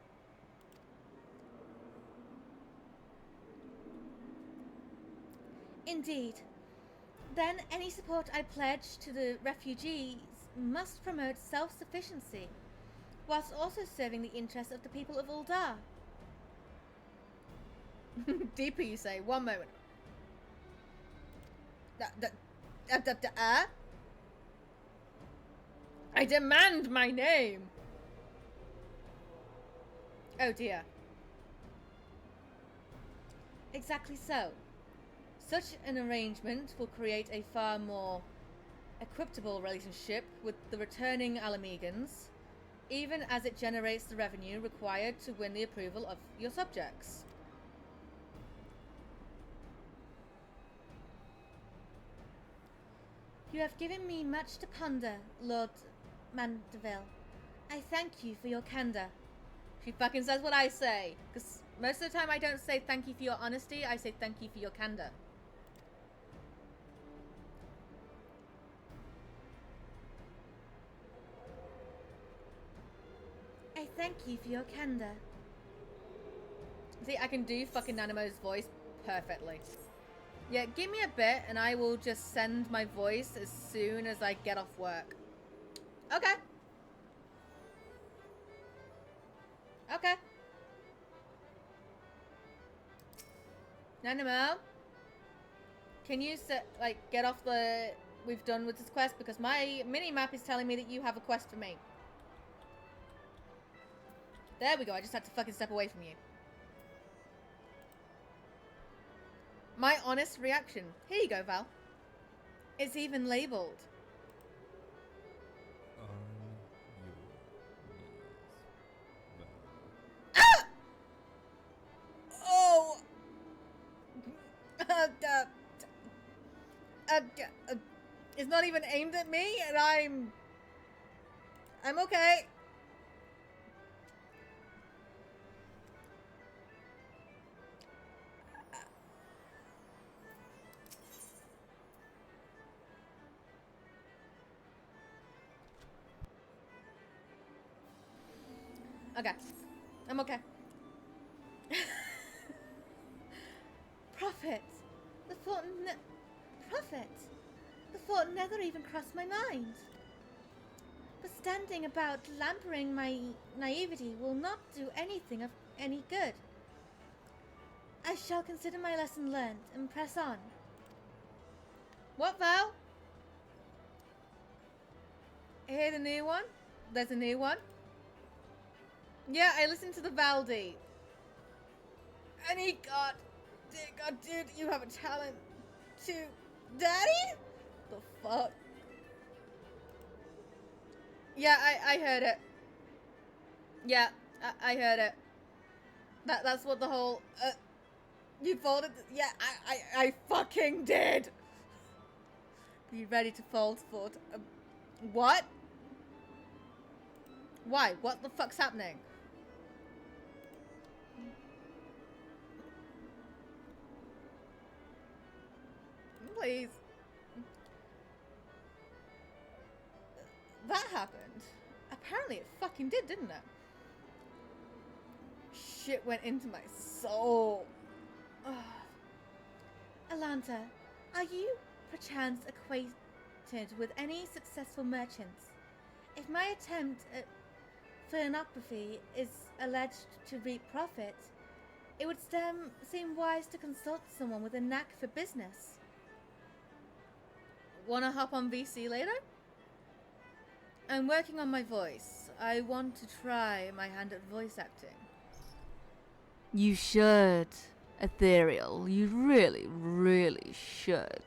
Indeed. Then any support I pledge to the refugees must promote self-sufficiency, whilst also serving the interests of the people of Uldar. Deeper, you say. One moment. I demand my name! Oh dear. Exactly so. Such an arrangement will create a far more equitable relationship with the returning Alamegans, even as it generates the revenue required to win the approval of your subjects. You have given me much to ponder, Lord Mandeville. I thank you for your candor. She fucking says what I say, because most of the time I don't say thank you for your honesty, I say thank you for your candor. I thank you for your candor. See, I can do fucking Nanamo's voice perfectly. Yeah, give me a bit and I will just send my voice as soon as I get off work. Okay. Okay. Nanamo? Can you get off the we've done with this quest? Because my mini-map is telling me that you have a quest for me. There we go, I just had to fucking step away from you. My honest reaction. Here you go, Val. It's even labelled. Ah! Oh! It's not even aimed at me, and I'm okay. Okay. I'm okay. Prophet! The thought Prophet! The thought never even crossed my mind. But standing about lampering my naivety will not do anything of any good. I shall consider my lesson learned and press on. What, Val? Hear the new one? There's a new one? Yeah, I listened to the Valdi. And he got... God, dude, you have a talent to... Daddy? The fuck? Yeah, I heard it. Yeah, I heard it. That's what the whole... you folded... Yeah, I fucking did! Be ready to fold for... what? Why? What the fuck's happening? Please. That happened. Apparently it fucking did, didn't it? Shit went into my soul. Ugh. Alanta, are you perchance acquainted with any successful merchants? If my attempt at philanthropy is alleged to reap profit, it would seem wise to consult someone with a knack for business. Wanna hop on VC later? I'm working on my voice. I want to try my hand at voice acting. You should, Ethereal. You really, really should.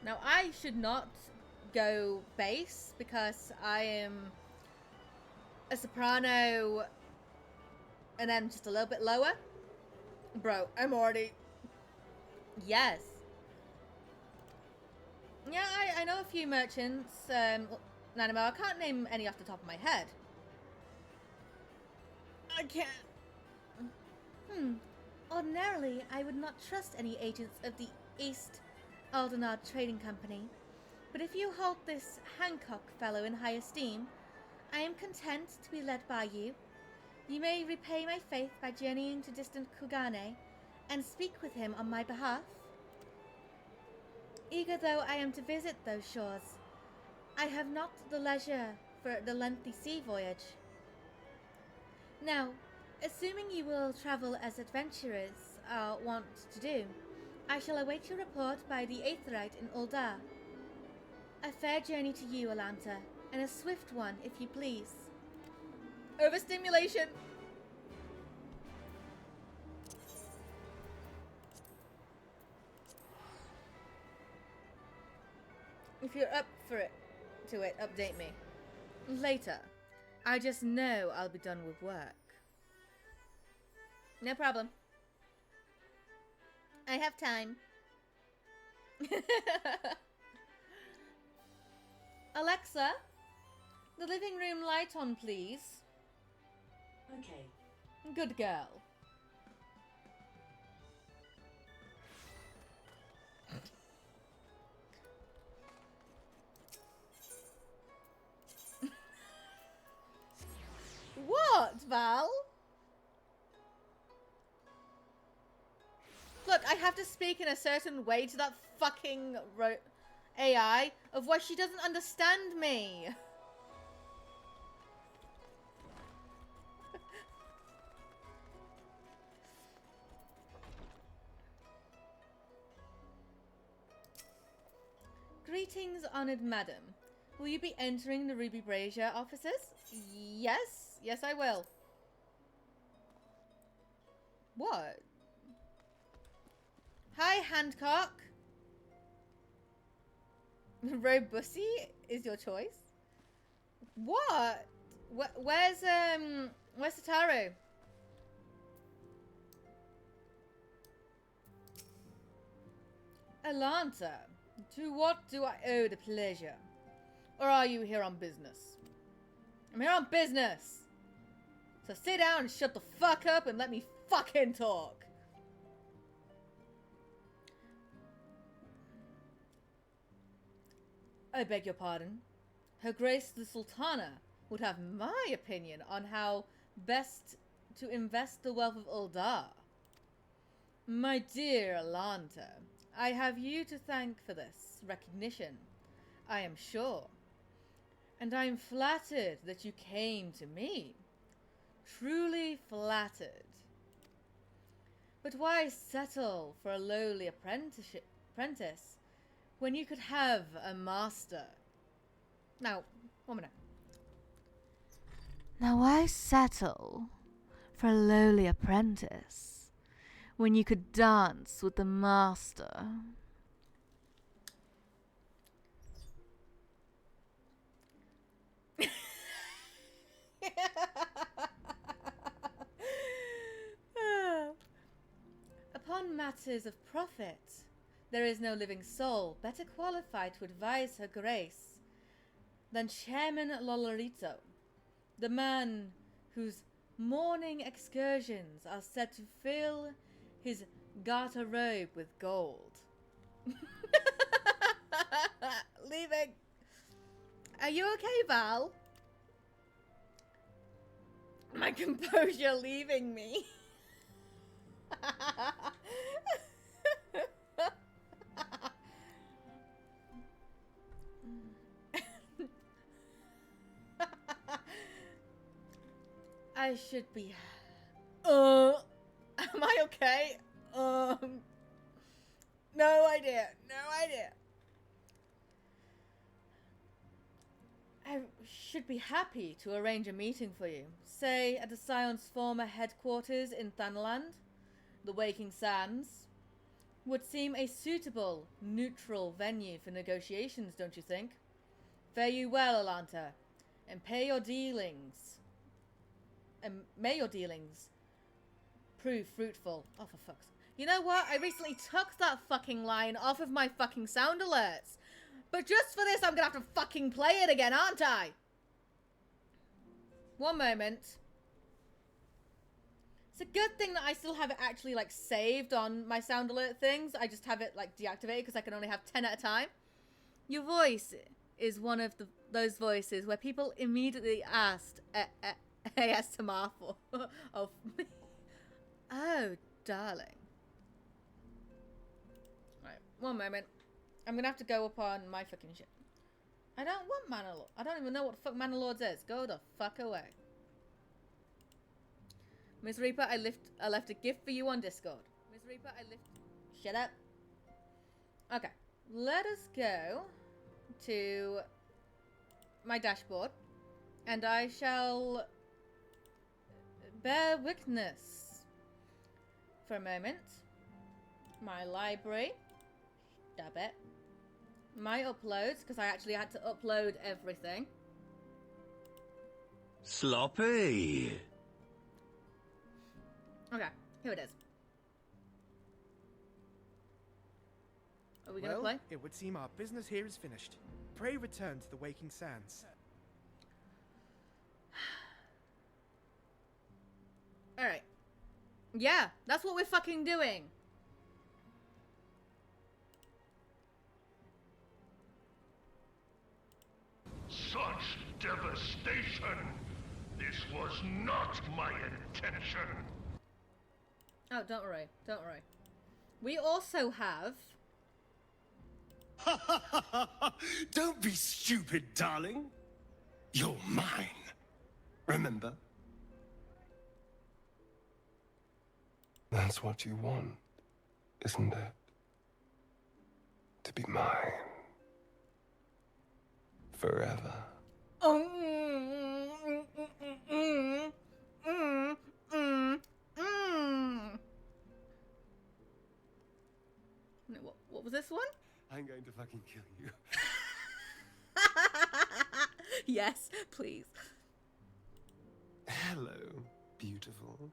Now, I should not go bass because I am a soprano and then just a little bit lower. Bro, I'm already... Yes. Yeah, I know a few merchants. Nanimo, I can't name any off the top of my head. I can't. Ordinarily, I would not trust any agents of the East Aldenard Trading Company. But if you hold this Hancock fellow in high esteem, I am content to be led by you. You may repay my faith by journeying to distant Kugane and speak with him on my behalf. Eager though I am to visit those shores, I have not the leisure for the lengthy sea voyage. Now, assuming you will travel as adventurers want to do, I shall await your report by the Aetherite in Uldar. A fair journey to you, Alanta, and a swift one, if you please. Overstimulation! If you're up for it, update me. Later. I just know I'll be done with work. No problem. I have time. Alexa, the living room light on, please. Okay. Good girl. What, Val? Look, I have to speak in a certain way to that fucking AI, of why she doesn't understand me. Greetings, honored madam. Will you be entering the Ruby Brazier offices? Yes. Yes, I will. What? Hi, Hancock. Robussy is your choice? What? Where's Tataru? Alanta, to what do I owe the pleasure? Or are you here on business? I'm here on business! So sit down and shut the fuck up and let me fucking talk! I beg your pardon. Her Grace the Sultana would have my opinion on how best to invest the wealth of Uldar. My dear Alanta, I have you to thank for this recognition, I am sure. And I am flattered that you came to me. Truly flattered. But why settle for a lowly apprentice when you could have a master? Now, 1 minute. Now why settle for a lowly apprentice when you could dance with the master? Upon matters of profit, there is no living soul better qualified to advise her grace than Chairman Lolorito, the man whose morning excursions are said to fill his garter robe with gold. Leaving. Are you okay, Val? My composure leaving me. I should be. Am I okay? No idea. No idea. I should be happy to arrange a meeting for you. Say at the Scion's former headquarters in Thanaland, the Waking Sands. Would seem a suitable, neutral venue for negotiations, don't you think? Fare you well, Alanta, and pay your dealings. And may your dealings prove fruitful. Oh, for fuck's sake. You know what? I recently took that fucking line off of my fucking sound alerts. But just for this, I'm gonna have to fucking play it again, aren't I? 1 moment. It's a good thing that I still have it actually, like, saved on my sound alert things. I just have it, like, deactivated because I can only have 10 at a time. Your voice is one of those voices where people immediately asked ASMR for. Oh, darling. Right, 1 moment. I'm gonna have to go upon my fucking shit. I don't want Mana Lord. I don't even know what the fuck Mana Lords is. Go the fuck away. Miss Reaper, I left a gift for you on Discord. Miss Reaper, Shut up. Okay. Let us go to my dashboard. And I shall bear witness for a moment. My library. Dab it. My uploads, because I actually had to upload everything. Sloppy. Okay, here it is. Are we gonna play? It would seem our business here is finished. Pray return to the Waking Sands. Alright. Yeah, that's what we're fucking doing. Such devastation! This was not my intention! Oh, don't worry. Don't worry. We also have... Don't be stupid, darling. You're mine. Remember? That's what you want, isn't it? To be mine. Forever. What was this one? I'm going to fucking kill you. Yes, please. Hello, beautiful.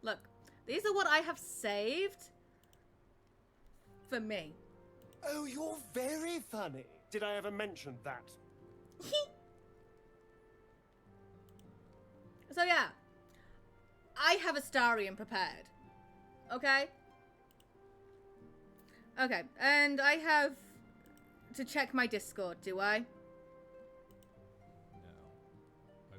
Look, these are what I have saved for me. Oh, you're very funny. Did I ever mention that? So yeah, I have a Starion prepared. Okay? Okay, and I have to check my Discord, do I? No. I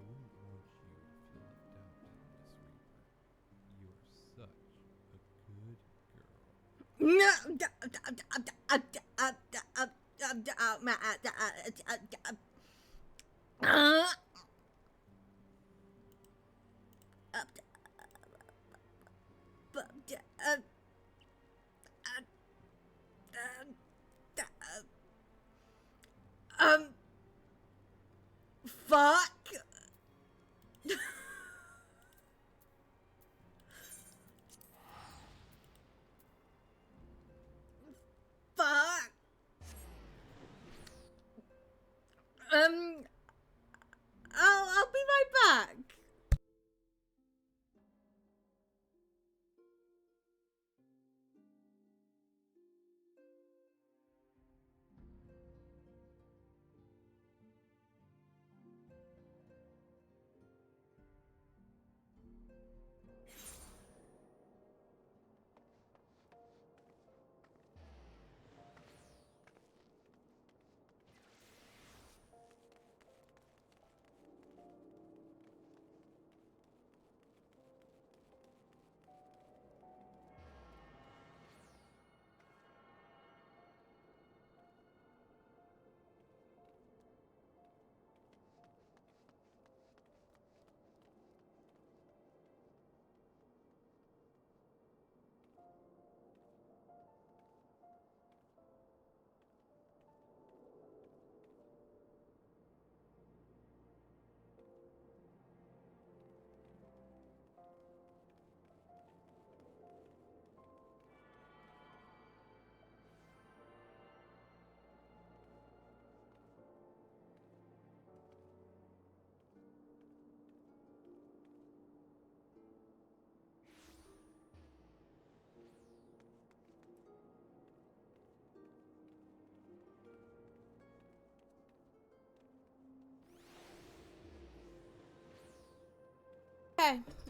Fuck. Fuck. I'll be right back.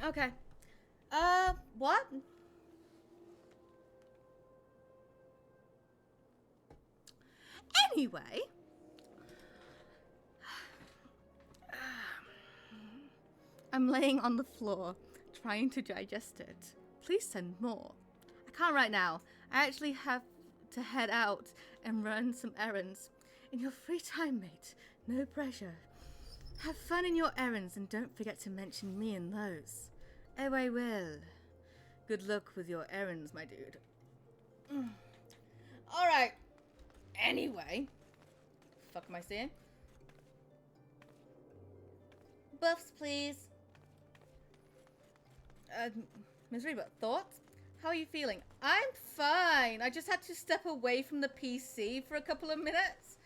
Okay. What? Anyway. I'm laying on the floor, trying to digest it. Please send more. I can't right now. I actually have to head out and run some errands. In your free time, mate. No pressure. Have fun in your errands and don't forget to mention me in those. Oh, I will. Good luck with your errands, my dude. Alright. Anyway. Fuck am I saying? Buffs, please. Ms. Reba, thoughts? How are you feeling? I'm fine. I just had to step away from the PC for a couple of minutes.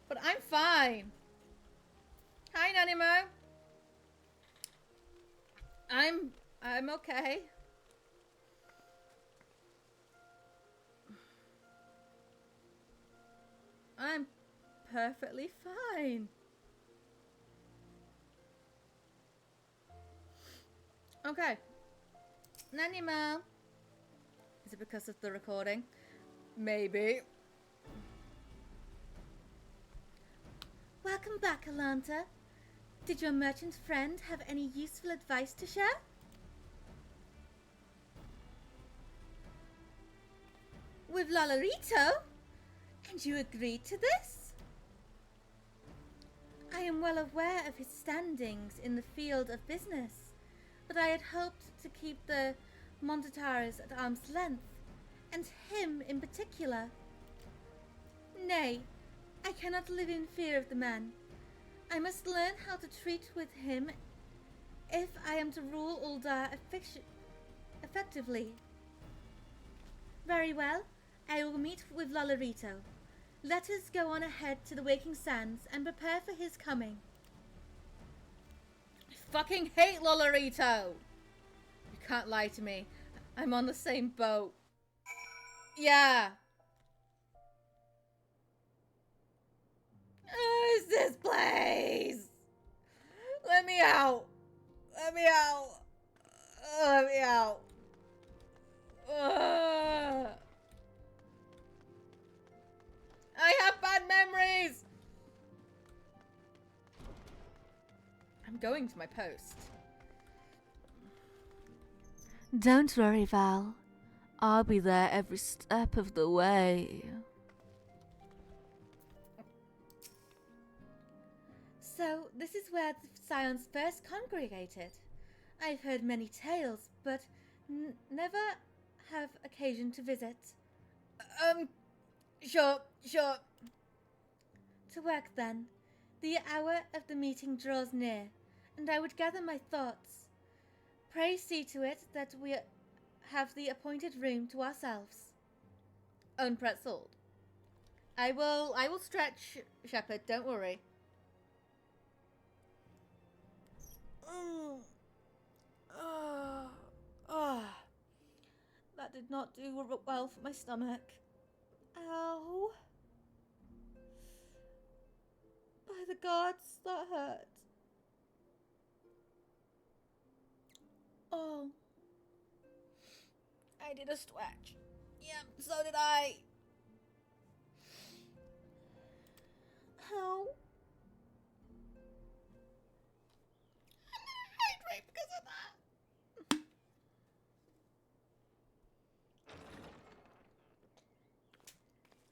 But I'm fine. Hi, Nanimo. I'm okay. I'm perfectly fine. Okay. Nanimo. Is it because of the recording? Maybe. Welcome back, Alanta. Did your merchant friend have any useful advice to share? With Lolarito? And you agreed to this? I am well aware of his standings in the field of business, but I had hoped to keep the Montatares at arm's length, and him in particular. Nay, I cannot live in fear of the man. I must learn how to treat with him if I am to rule Uldar effectively. Very well, I will meet with Lolarito. Let us go on ahead to the Waking Sands and prepare for his coming. I fucking hate Lolarito! You can't lie to me. I'm on the same boat. Yeah. Who's this place? Let me out. Let me out. Let me out. I have bad memories. I'm going to my post. Don't worry, Val. I'll be there every step of the way. So, this is where the Scions first congregated. I've heard many tales, but never have occasion to visit. Sure. To work then. The hour of the meeting draws near, and I would gather my thoughts. Pray see to it that we have the appointed room to ourselves. Unpretzeled. I will stretch, Shepherd, don't worry. That did not do well for my stomach. Ow. By the gods, that hurt. Oh. I did a stretch. Yep, so did I. How? I hydrate because of that.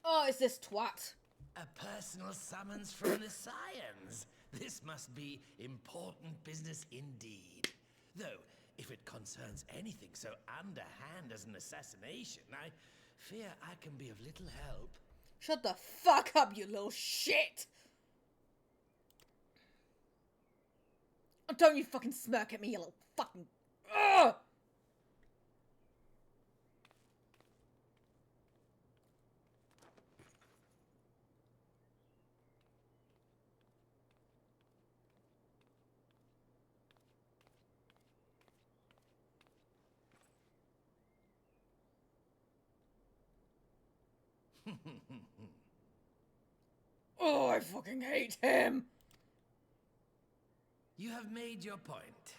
Oh, it's this twat. A personal summons from the Scions. This must be important business indeed. Though, if it concerns anything so underhand as an assassination, I fear I can be of little help. Shut the fuck up, you little shit! Oh, don't you fucking smirk at me, you little fucking... Ugh! Oh, I fucking hate him! You have made your point.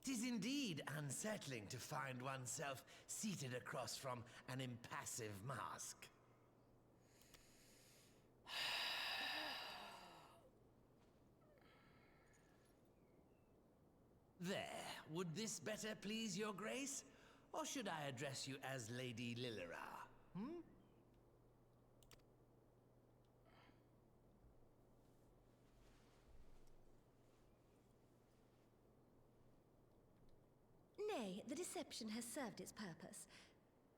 'Tis indeed unsettling to find oneself seated across from an impassive mask. There, would this better please your grace? Or should I address you as Lady Lilira? Hmm? Nay, the deception has served its purpose.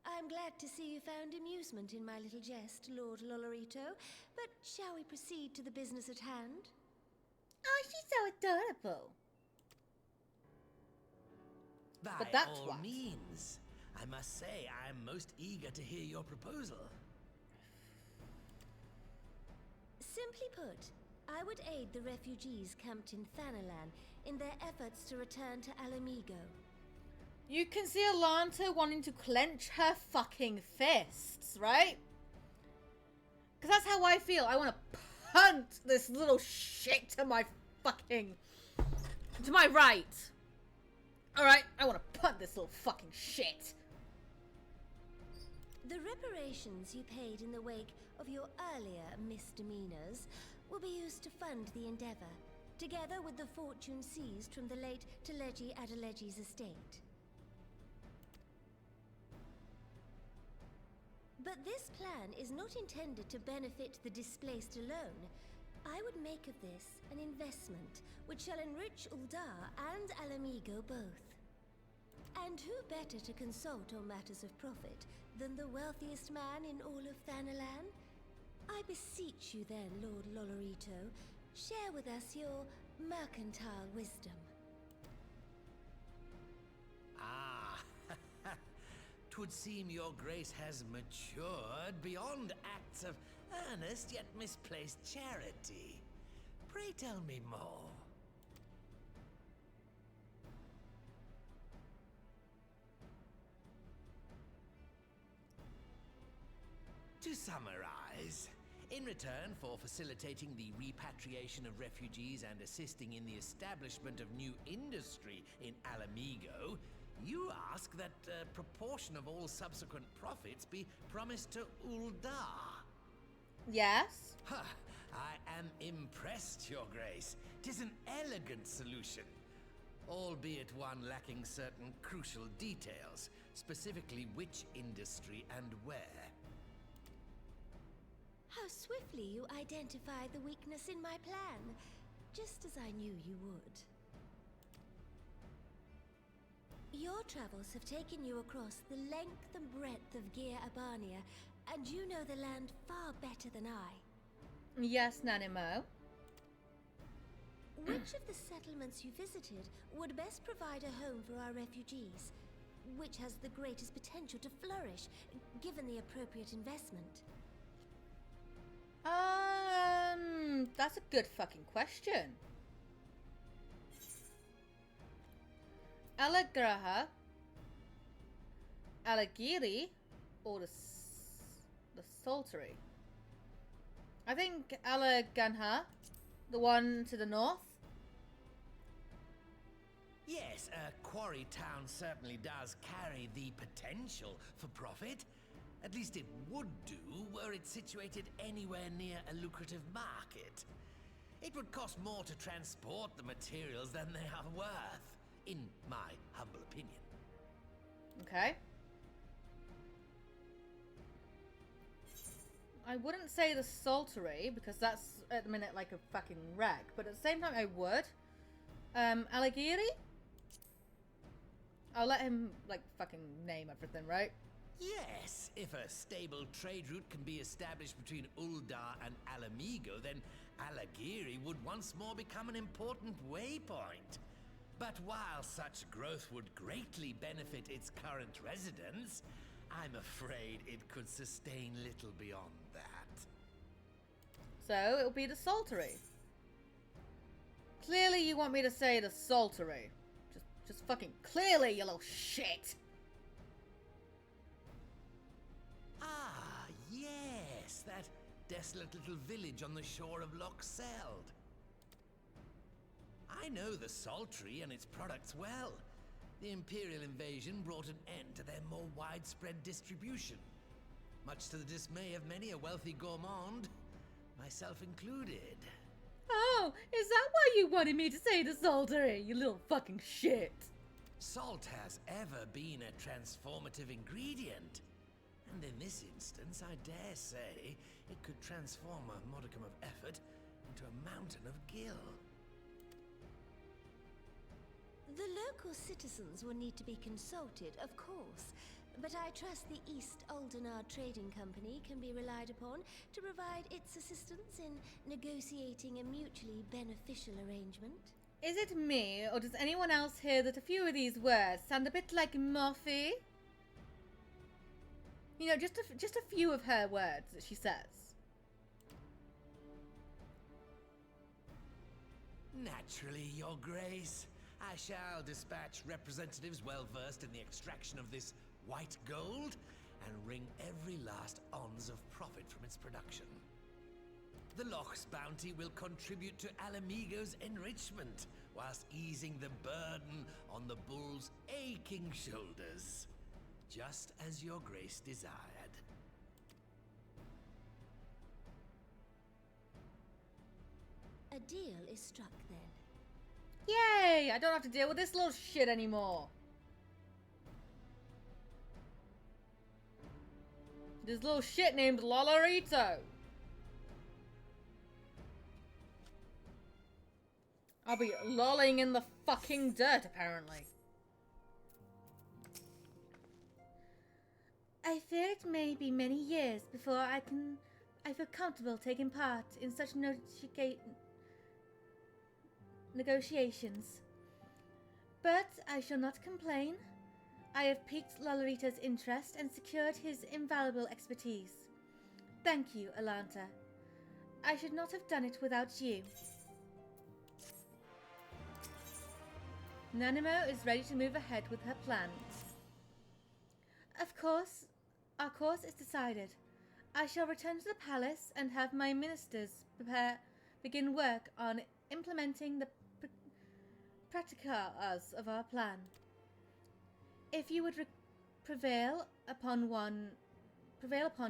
I'm glad to see you found amusement in my little jest, Lord Lolorito, but shall we proceed to the business at hand? Oh, she's so adorable. By that's all what? means. I must say, I am most eager to hear your proposal. Simply put, I would aid the refugees camped in Thanalan in their efforts to return to Alamigo. You can see Alanta wanting to clench her fucking fists, right? Because that's how I feel. I want to punt this little shit to my fucking... to my right. Alright, I want to punt this little fucking shit. The reparations you paid in the wake of your earlier misdemeanors will be used to fund the endeavor, together with the fortune seized from the late Teleji Adeleji's estate. But this plan is not intended to benefit the displaced alone. I would make of this an investment which shall enrich Uldar and Alamigo both. And who better to consult on matters of profit than the wealthiest man in all of Thanalan? I beseech you then, Lord Lolorito, share with us your mercantile wisdom. Ah, 'twould seem your grace has matured beyond acts of earnest yet misplaced charity. Pray tell me more. To summarize, in return for facilitating the repatriation of refugees and assisting in the establishment of new industry in Alamigo, you ask that a proportion of all subsequent profits be promised to Uldar. Yes? Ha! I am impressed, Your Grace. 'Tis an elegant solution. albeit one lacking certain crucial details, specifically which industry and where. How swiftly you identified the weakness in my plan, just as I knew you would. Your travels have taken you across the length and breadth of Gear Abania, and you know the land far better than I. Yes, Nanimo. Which of the settlements you visited would best provide a home for our refugees? Which has the greatest potential to flourish, given the appropriate investment? That's a good fucking question. Alagraha, Alagiri, or the Saltery? I think Alaganha, the one to the north. Yes, Quarry Town certainly does carry the potential for profit. At least it would do were it situated anywhere near a lucrative market. It would cost more to transport the materials than they are worth, in my humble opinion. Okay. I wouldn't say the Saltery, because that's at the minute like a fucking wreck, but at the same time I would. Alagiri? I'll let him, like, fucking name everything, right? Yes, if a stable trade route can be established between Uldar and Alamigo, then Alagiri would once more become an important waypoint. But while such growth would greatly benefit its current residents, I'm afraid it could sustain little beyond that. So, it'll be the Saltery. Clearly you want me to say the Saltery. Just fucking clearly, you little shit! Ah, yes, that desolate little village on the shore of Loch Seld. I know the Saltery and its products well. The Imperial invasion brought an end to their more widespread distribution, much to the dismay of many a wealthy gourmand, myself included. Oh, is that why you wanted me to say the Saltery, you little fucking shit? Salt has ever been a transformative ingredient. And in this instance, I dare say, it could transform a modicum of effort into a mountain of gil. The local citizens will need to be consulted, of course, but I trust the East Aldenar Trading Company can be relied upon to provide its assistance in negotiating a mutually beneficial arrangement. Is it me, or does anyone else hear that a few of these words sound a bit like Morphe? You know, just a few of her words that she says. Naturally, Your Grace. I shall dispatch representatives well versed in the extraction of this white gold and wring every last ounce of profit from its production. The Loch's bounty will contribute to Alamigo's enrichment, whilst easing the burden on the bull's aching shoulders, just as Your Grace desired. A deal is struck then. Yay! I don't have to deal with this little shit anymore. This little shit named Lolarito. I'll be lolling in the fucking dirt, apparently. I fear it may be many years before I feel comfortable taking part in such negotiations. But I shall not complain. I have piqued Lolarito's interest and secured his invaluable expertise. Thank you, Alanta. I should not have done it without you. Nanimo is ready to move ahead with her plans. Of course, our course is decided. I shall return to the palace and have my ministers begin work on implementing the practicals of our plan. If you would prevail upon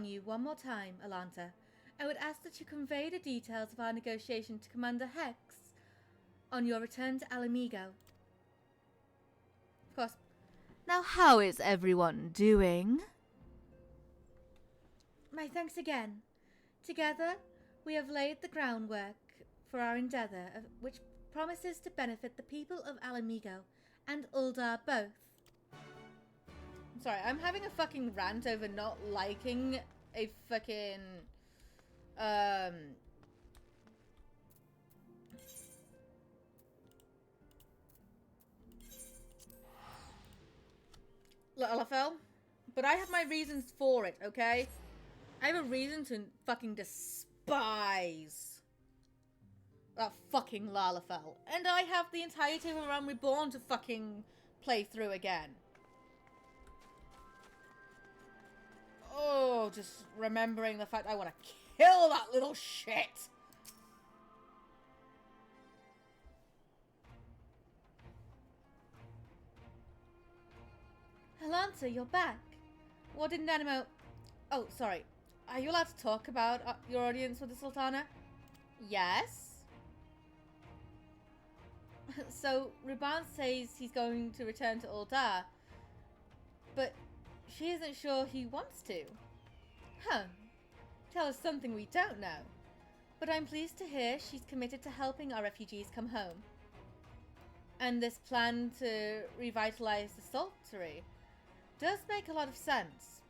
you one more time, Alanta, I would ask that you convey the details of our negotiation to Commander Hex on your return to Alamigo. course. Now, how is everyone doing? My thanks again. Together, we have laid the groundwork for our endeavour, which promises to benefit the people of Alamigo and Uldar both. I'm sorry, I'm having a fucking rant over not liking a fucking... Lalafell, but I have my reasons for it, okay? I have a reason to fucking despise that fucking Lalafell. And I have the entirety of A Realm Reborn to fucking play through again. Oh, just remembering the fact I want to kill that little shit. Alanta, you're back. What did Nanimo... Oh, sorry. Are you allowed to talk about your audience with the Sultana? Yes. So, Ruban says he's going to return to Uldar, but she isn't sure he wants to. Huh. Tell us something we don't know. But I'm pleased to hear she's committed to helping our refugees come home. And this plan to revitalize the Saltery does make a lot of sense.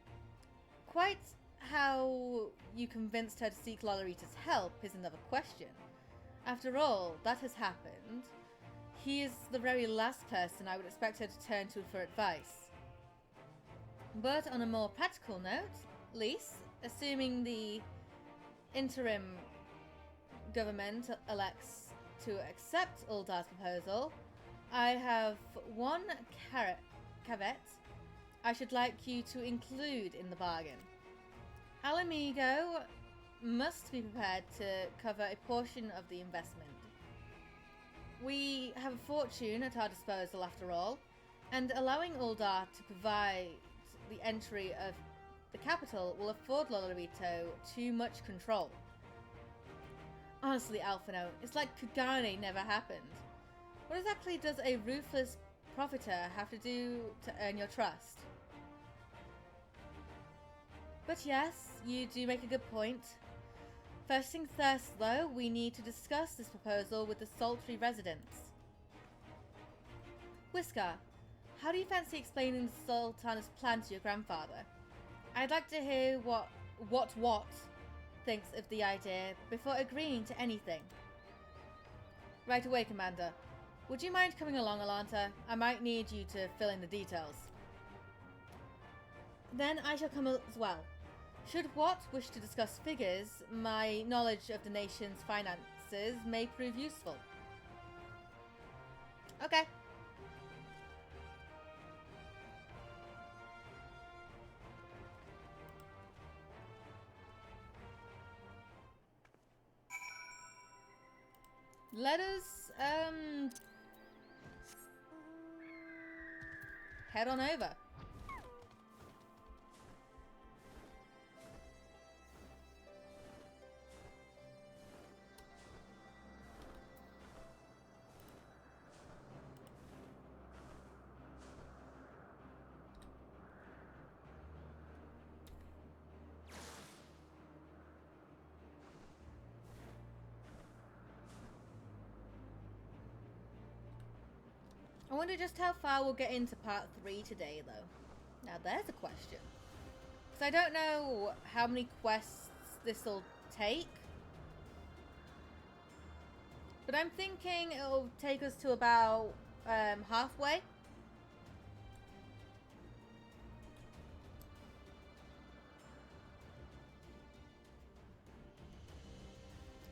Quite how you convinced her to seek Lollarita's help is another question. After all, that has happened. He is the very last person I would expect her to turn to for advice. But on a more practical note, Lise, assuming the interim government elects to accept Uldar's proposal, I have one caveat I should like you to include in the bargain. Alamigo must be prepared to cover a portion of the investment. We have a fortune at our disposal after all, and allowing Uldar to provide the entry of the capital will afford Lollarito too much control. Honestly, Alphino, it's like Kugane never happened. What exactly does a ruthless profiteer have to do to earn your trust? But yes, you do make a good point. First things first, though, we need to discuss this proposal with the Saltery residents. Whisker, how do you fancy explaining the Sultana's plan to your grandfather? I'd like to hear what thinks of the idea before agreeing to anything. Right away, Commander. Would you mind coming along, Alanta? I might need you to fill in the details. Then I shall come as well. Should Watt wish to discuss figures, my knowledge of the nation's finances may prove useful. Okay. Let us, head on over. I wonder just how far we'll get into part 3 today, though. Now there's a question. Because I don't know how many quests this will take. But I'm thinking it'll take us to about halfway.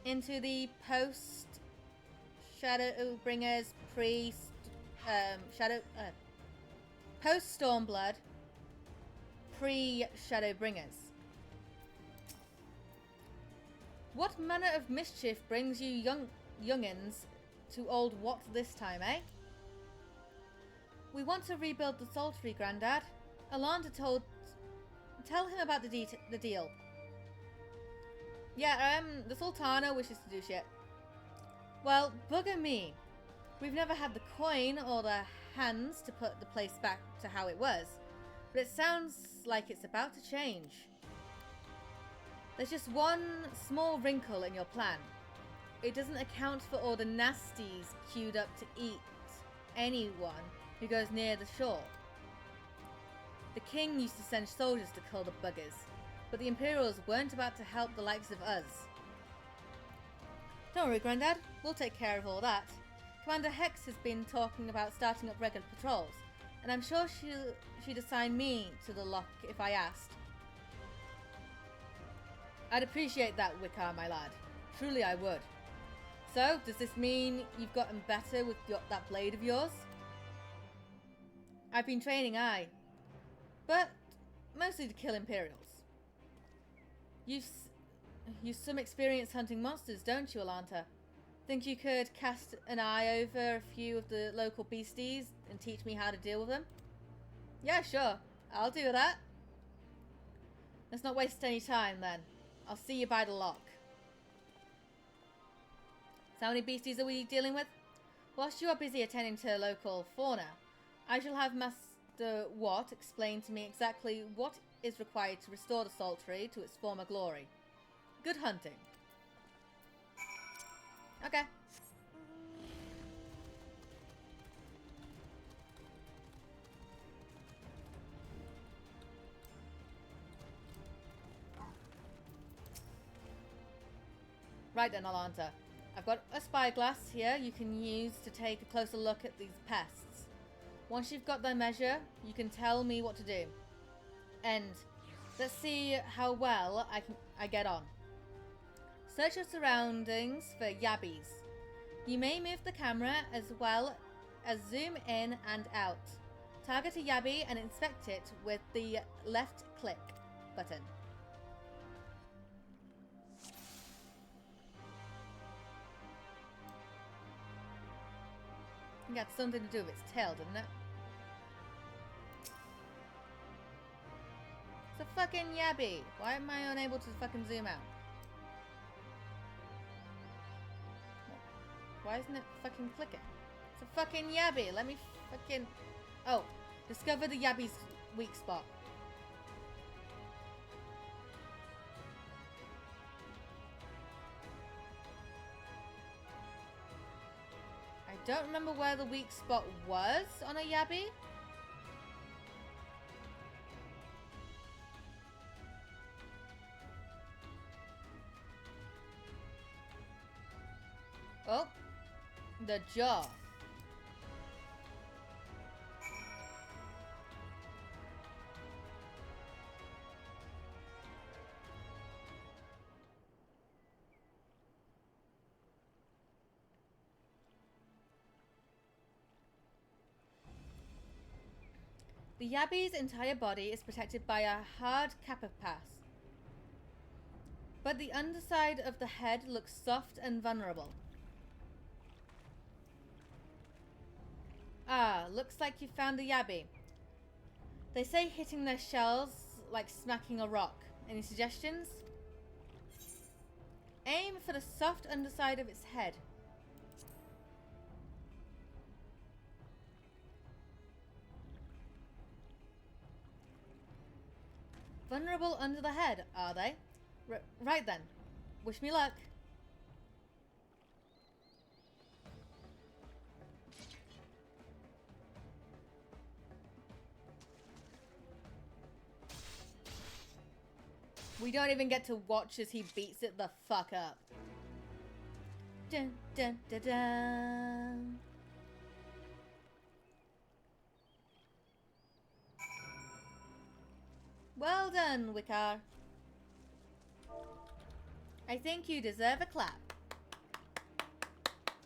Into the post-Shadowbringers, post Stormblood, pre Shadowbringers. What manner of mischief brings you youngins to Old Wat this time, eh? We want to rebuild the Saltery, Grandad. Alanta tell him about the deal. Yeah, the Sultana wishes to do shit. Well, bugger me. We've never had the coin or the hands to put the place back to how it was, but it sounds like it's about to change. There's just one small wrinkle in your plan. It doesn't account for all the nasties queued up to eat anyone who goes near the shore. The king used to send soldiers to kill the buggers, but the Imperials weren't about to help the likes of us. Don't worry, Grandad. We'll take care of all that. Commander Hex has been talking about starting up regular patrols, and I'm sure she'd assign me to the lock if I asked. I'd appreciate that, Wickar, my lad. Truly I would. So, does this mean you've gotten better with that blade of yours? I've been training, aye. But mostly to kill Imperials. You've some experience hunting monsters, don't you, Alanta? Think you could cast an eye over a few of the local beasties and teach me how to deal with them? Yeah, sure. I'll do that. Let's not waste any time, then. I'll see you by the lock. So how many beasties are we dealing with? Whilst you are busy attending to local fauna, I shall have Master Watt explain to me exactly what is required to restore the Sultry to its former glory. Good hunting. Okay. Right then, Alanta. I've got a spyglass here you can use to take a closer look at these pests. Once you've got their measure, you can tell me what to do. And let's see how well I get on. Search your surroundings for yabbies. You may move the camera as well as zoom in and out. Target a yabby and inspect it with the left click button. I think that's something to do with its tail, didn't it? It's a fucking yabby. Why am I unable to fucking zoom out? Why isn't it fucking clicking? It's a fucking yabby. Let me fucking... Oh. Discover the yabby's weak spot. I don't remember where the weak spot was on a yabby. Oh. The jaw. The yabby's entire body is protected by a hard carapace, but the underside of the head looks soft and vulnerable. Ah, looks like you found a yabby. They say hitting their shells like smacking a rock. Any suggestions? Aim for the soft underside of its head. Vulnerable under the head, are they? Right then. Wish me luck. We don't even get to watch as he beats it the fuck up. Dun dun dun dun. Well done, Wickar. I think you deserve a clap.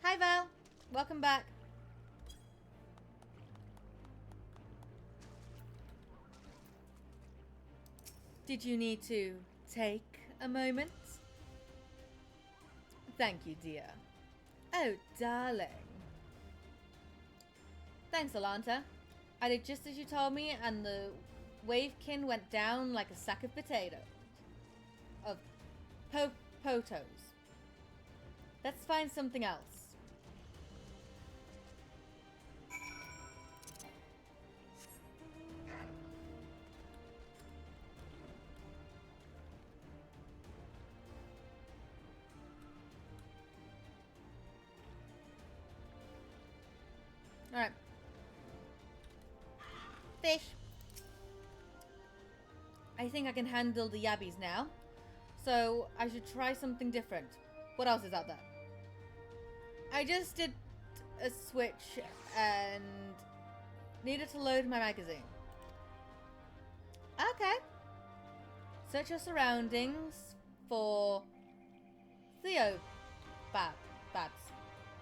Hi, Val. Welcome back. Did you need to take a moment? Thank you, dear. Oh, darling. Thanks, Alanta. I did just as you told me, and the wavekin went down like a sack of potatoes. Of potos. Let's find something else. Alright. Fish. I think I can handle the yabbies now. So I should try something different. What else is out there? I just did a switch and needed to load my magazine. Okay. Search your surroundings for Theobads.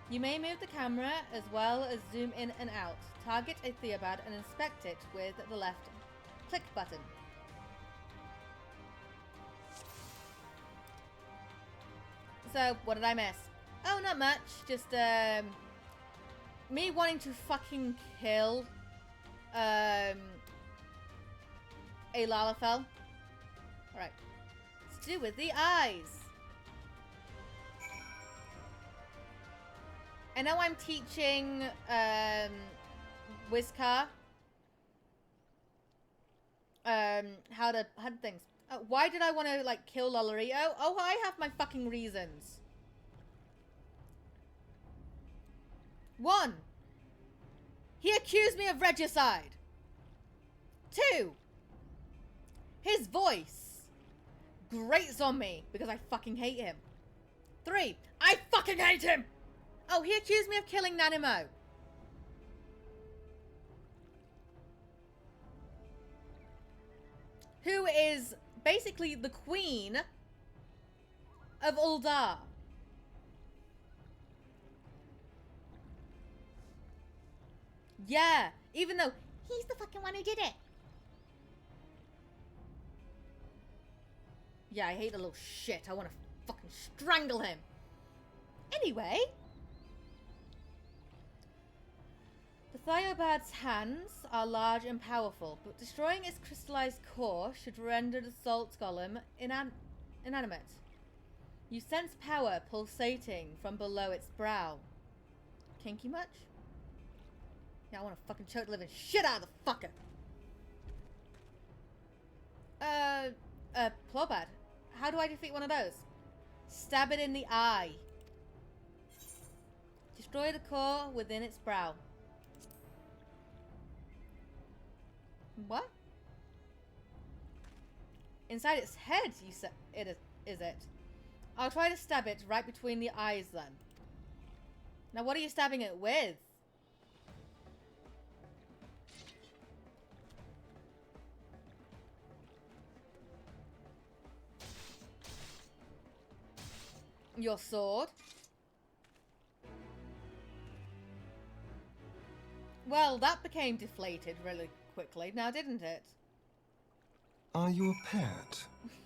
You may move the camera as well as zoom in and out. Target a Theobad and inspect it with the left click button. So, what did I miss? Oh, not much. Just, me wanting to fucking kill, a Lalafell. Alright. It's to do with the eyes. I know I'm teaching, Whiskar, how to hunt things. Why did I want to, like, kill Lollery? Oh, I have my fucking reasons. 1. He accused me of regicide. 2. His voice grates on me because I fucking hate him. 3. I fucking hate him! Oh, he accused me of killing Nanimo. Who is basically the queen of Uldar. Yeah, even though he's the fucking one who did it. Yeah, I hate the little shit. I want to fucking strangle him. Anyway. The Theobad's hands are large and powerful, but destroying its crystallized core should render the salt golem inanimate. You sense power pulsating from below its brow. Kinky much? Yeah, I want to fucking choke the living shit out of the fucker. Plobad. How do I defeat one of those? Stab it in the eye. Destroy the core within its brow. What? Inside its head, you said it is it? I'll try to stab it right between the eyes then. Now what are you stabbing it with? Your sword? Well, that became deflated really quickly now, didn't it? Are you a pet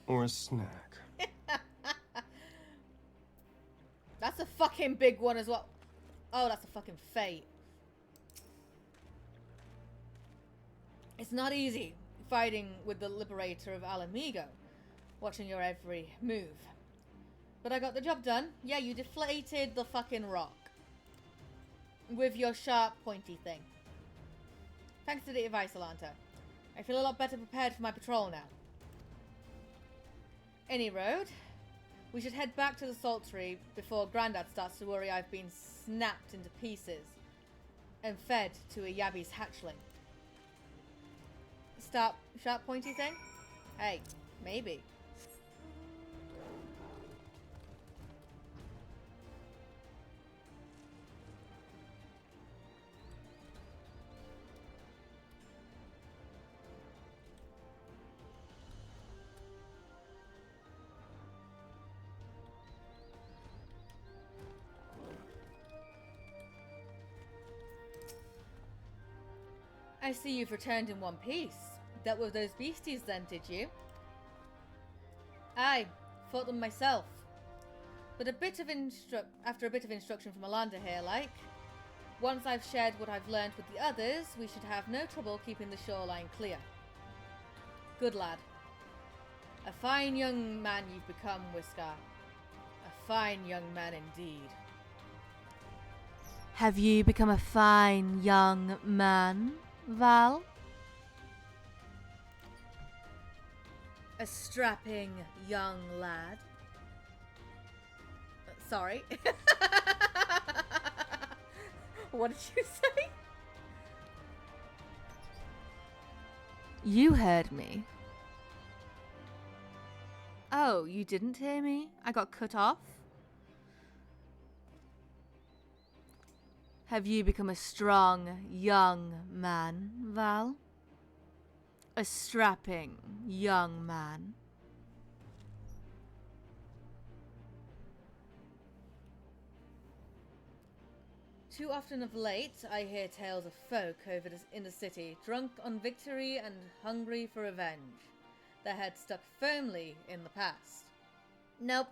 or a snack? That's a fucking big one as well. Oh, that's a fucking fate. It's not easy fighting with the liberator of Alamigo, watching your every move. But I got the job done. Yeah, you deflated the fucking rock with your sharp, pointy thing. Thanks to the advice, Alanta. I feel a lot better prepared for my patrol now. Any road? We should head back to the salt tree before Grandad starts to worry I've been snapped into pieces and fed to a Yabby's hatchling. Sharp, pointy thing? Hey, maybe. I see you've returned in one piece. Dealt with those beasties then, did you? Aye, fought them myself. But after a bit of instruction from Alanda here, like. Once I've shared what I've learned with the others, we should have no trouble keeping the shoreline clear. Good lad. A fine young man you've become, Whiskar. A fine young man indeed. Have you become a fine young man, Val? A strapping young lad. Sorry. What did you say? You heard me. Oh, you didn't hear me? I got cut off? Have you become a strong, young man, Val? A strapping, young man? Too often of late, I hear tales of folk in the city, drunk on victory and hungry for revenge, their heads stuck firmly in the past. Nope.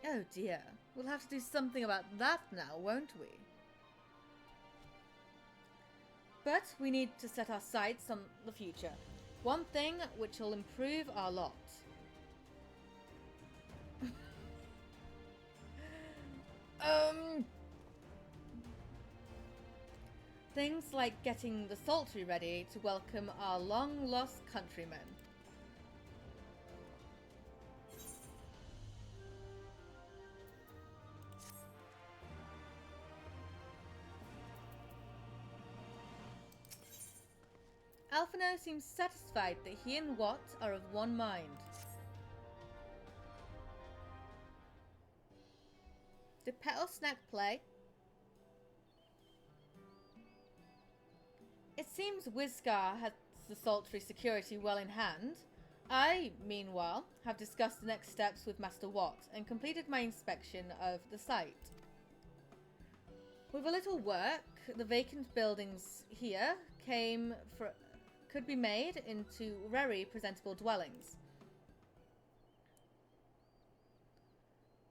Oh dear, we'll have to do something about that now, won't we? But we need to set our sights on the future. One thing which will improve our lot. Things like getting the Sultry ready to welcome our long-lost countrymen. Alphino seems satisfied that he and Watt are of one mind. Did Pet or Snack play? It seems Wizgar has the Sultry security well in hand. I, meanwhile, have discussed the next steps with Master Watt and completed my inspection of the site. With a little work, the vacant buildings here could be made into very presentable dwellings.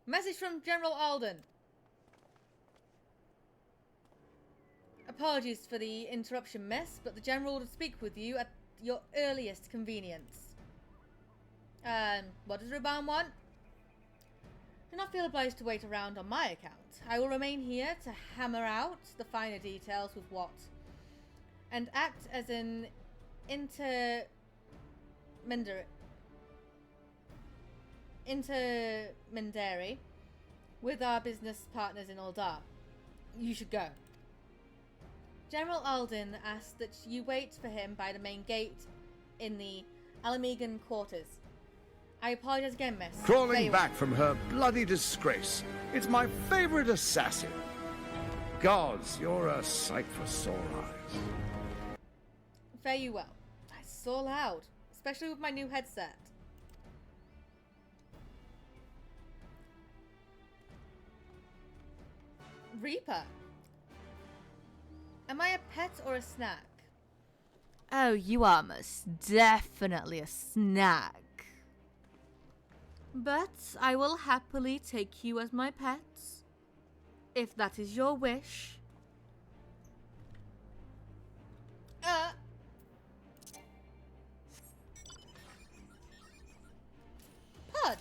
Message from General Alden. Apologies for the interruption, miss, but the General will speak with you at your earliest convenience. What does Ruban want? Do not feel obliged to wait around on my account. I will remain here to hammer out the finer details with Watt, and act as an intermediary with our business partners in Uldar. You should go. General Alden asked that you wait for him by the main gate in the Alamegan quarters. I apologize again, miss. Crawling back from her bloody disgrace. It's my favorite assassin. Gods, you're a sight for sore eyes. Fare you well. That's so loud, especially with my new headset. Reaper. Am I a pet or a snack? Oh, you are most definitely a snack. But I will happily take you as my pet, if that is your wish. Pod.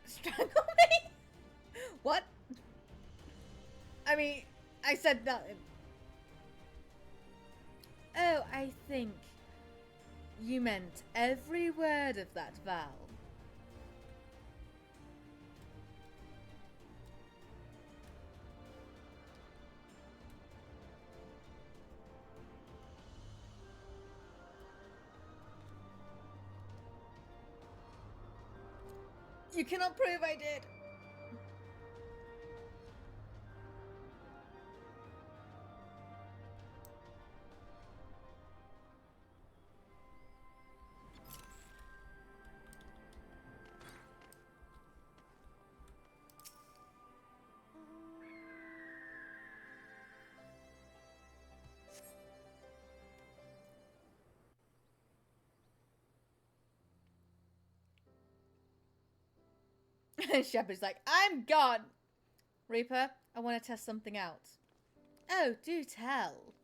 Strangle me? What? I mean, I said nothing. Oh, I think you meant every word of that, Val. You cannot prove I did. Shepard's like, I'm gone. Reaper, I want to test something out. Oh, do tell.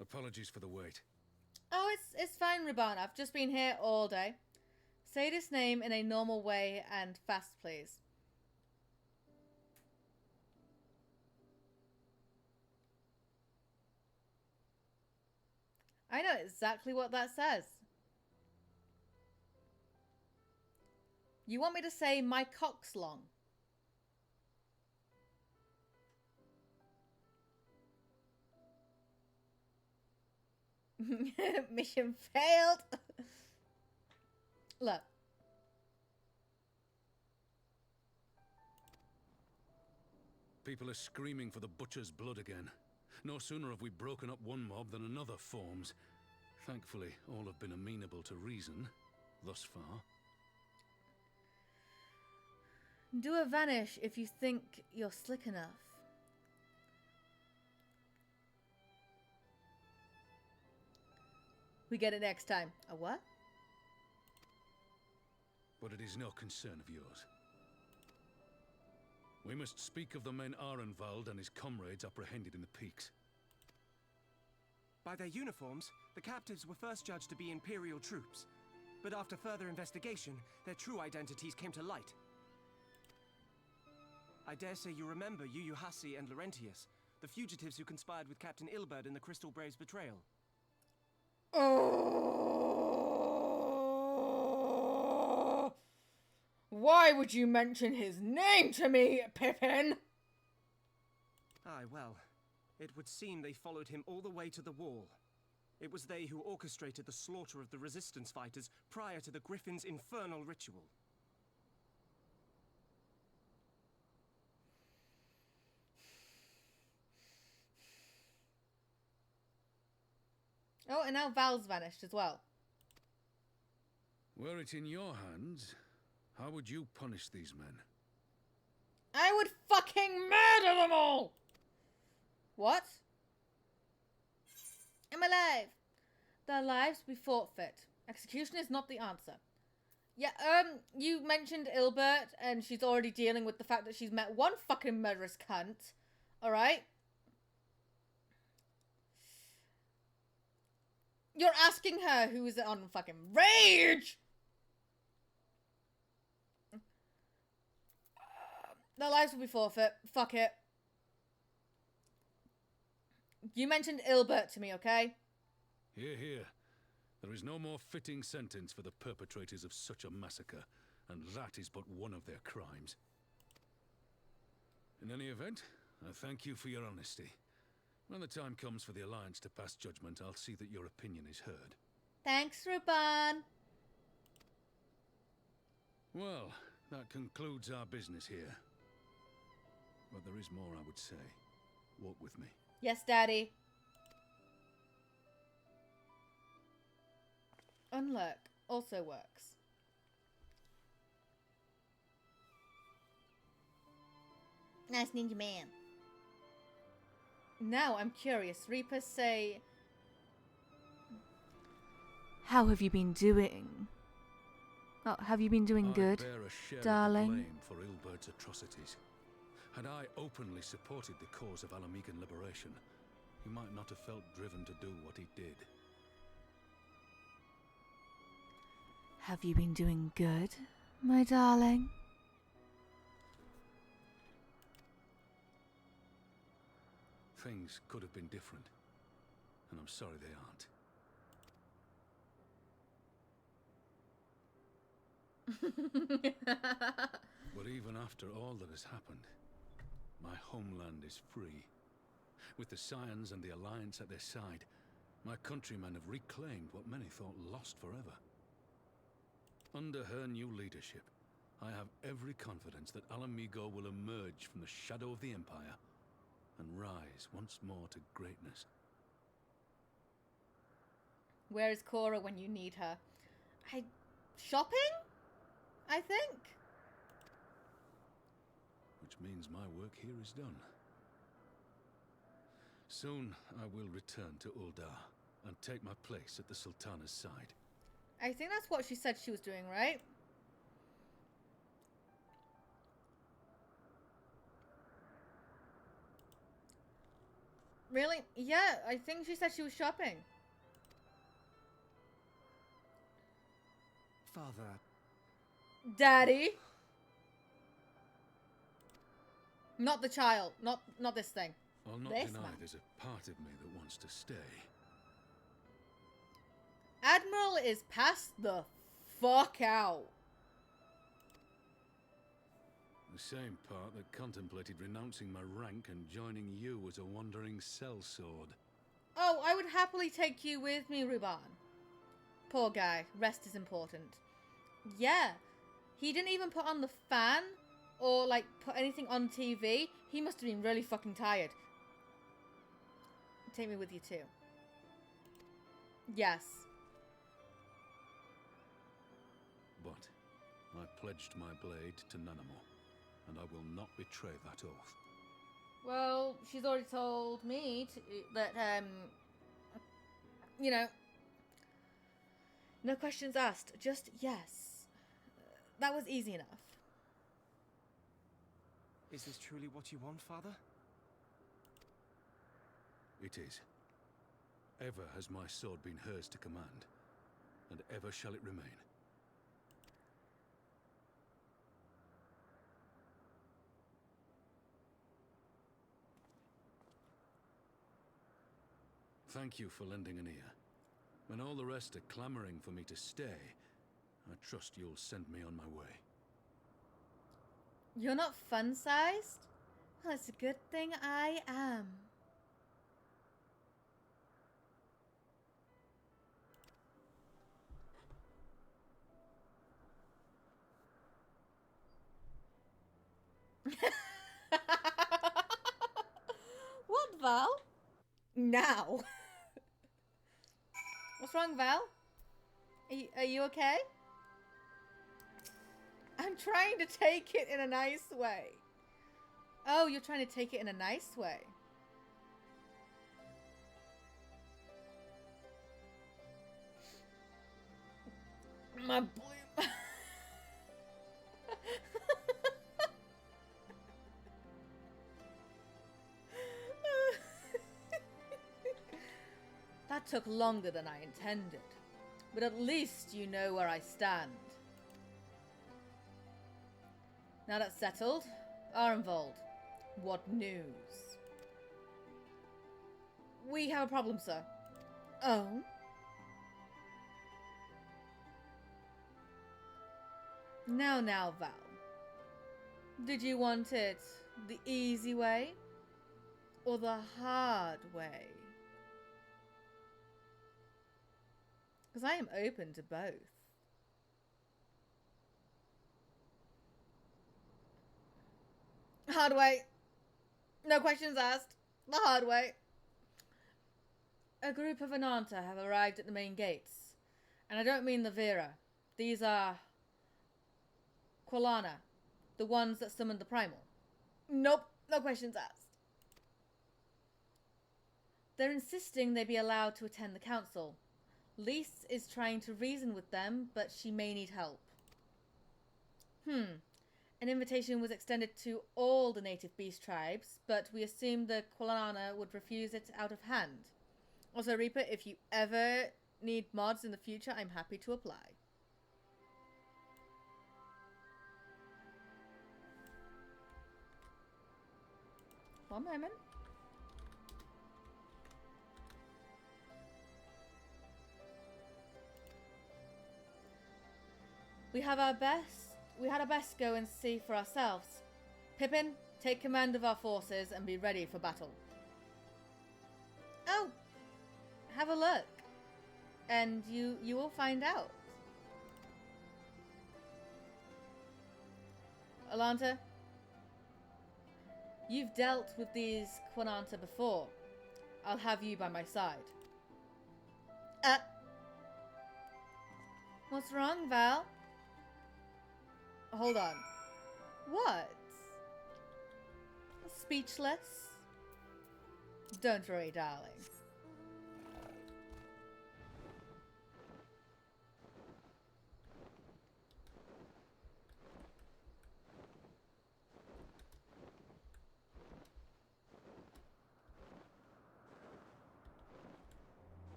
Apologies for the wait. Oh, it's fine, Ruban. I've just been here all day. Say this name in a normal way and fast, please. I know exactly what that says. You want me to say my cock's long? Mission failed. Look. People are screaming for the butcher's blood again. No sooner have we broken up one mob than another forms. Thankfully, all have been amenable to reason, thus far. Do a vanish if you think you're slick enough. We get it next time. A what? But it is no concern of yours. We must speak of the men Arenvald and his comrades apprehended in the peaks. By their uniforms, the captives were first judged to be Imperial troops. But after further investigation, their true identities came to light. I dare say you remember Yuyuhasi and Laurentius, the fugitives who conspired with Captain Ilberd in the Crystal Brave's betrayal. Oh! Why would you mention his name to me, Pippin? Aye, well, it would seem they followed him all the way to the wall. It was they who orchestrated the slaughter of the resistance fighters prior to the Griffin's infernal ritual. Oh, and now Val's vanished as well. Were it in your hands, how would you punish these men? I would fucking murder them all! What? I'm alive. Their lives be forfeit. Execution is not the answer. Yeah, you mentioned Ilbert, and she's already dealing with the fact that she's met one fucking murderous cunt. Alright? You're asking her who is on fucking rage! Their lives will be forfeit. Fuck it. You mentioned Ilbert to me, okay? Hear, hear. There is no more fitting sentence for the perpetrators of such a massacre, and that is but one of their crimes. In any event, I thank you for your honesty. When the time comes for the Alliance to pass judgment, I'll see that your opinion is heard. Thanks, Ruban. Well, that concludes our business here. But there is more I would say. Walk with me. Yes, Daddy. Unlock also works. Nice ninja man. Now I'm curious. Reapers say, how have you been doing? Oh, have you been doing good, I bear a share darling? of the blame for Ilbert's atrocities. Had I openly supported the cause of Alamegan liberation, he might not have felt driven to do what he did. Have you been doing good, my darling? Things could have been different, and I'm sorry they aren't. But even after all that has happened, my homeland is free. With the Scions and the Alliance at their side, my countrymen have reclaimed what many thought lost forever. Under her new leadership, I have every confidence that Alamigo will emerge from the shadow of the Empire and rise once more to greatness. Where is Cora when you need her? Shopping? I think. Which means my work here is done. Soon I will return to Uldar and take my place at the Sultana's side. I think that's what she said she was doing, right? Really? Yeah, I think she said she was shopping. Father. Daddy? Not the child. Not this thing. I'll not this deny man. there's a part of me that wants to stay. Admiral is passed the fuck out. The same part that contemplated renouncing my rank and joining you as a wandering sellsword. Oh, I would happily take you with me, Ruban. Poor guy. Rest is important. Yeah. He didn't even put on the fan or, like, put anything on TV. He must have been really fucking tired. Take me with you, too. Yes. But I pledged my blade to Nanamo, and I will not betray that oath. Well, she's already told me that, you know, no questions asked, just yes. That was easy enough. Is this truly what you want, Father? It is. Ever has my sword been hers to command, and ever shall it remain. Thank you for lending an ear. When all the rest are clamoring for me to stay, I trust you'll send me on my way. You're not fun-sized? Well, it's a good thing I am. What, Val? Now. What's wrong, Val? Are you okay? I'm trying to take it in a nice way. Oh, you're trying to take it in a nice way. My boy. That took longer than I intended. But at least you know where I stand. Now that's settled, Arenvold, what news? We have a problem, sir. Oh? Now, Val. Did you want it the easy way or the hard way? Because I am open to both. Hard way. No questions asked. The hard way. A group of Ananta have arrived at the main gates. And I don't mean the Vera. These are Quilana, the ones that summoned the Primal. Nope, no questions asked. They're insisting they be allowed to attend the council. Lys is trying to reason with them, but she may need help. An invitation was extended to all the native beast tribes, but we assumed the Quilana would refuse it out of hand. Also, Reaper, if you ever need mods in the future, I'm happy to apply. One moment. We had our best go and see for ourselves. Pippin, take command of our forces and be ready for battle. Oh, have a look. And you will find out. Alanta, you've dealt with these Quinanta before. I'll have you by my side. What's wrong, Val? Hold on. What? Speechless? Don't worry, darling.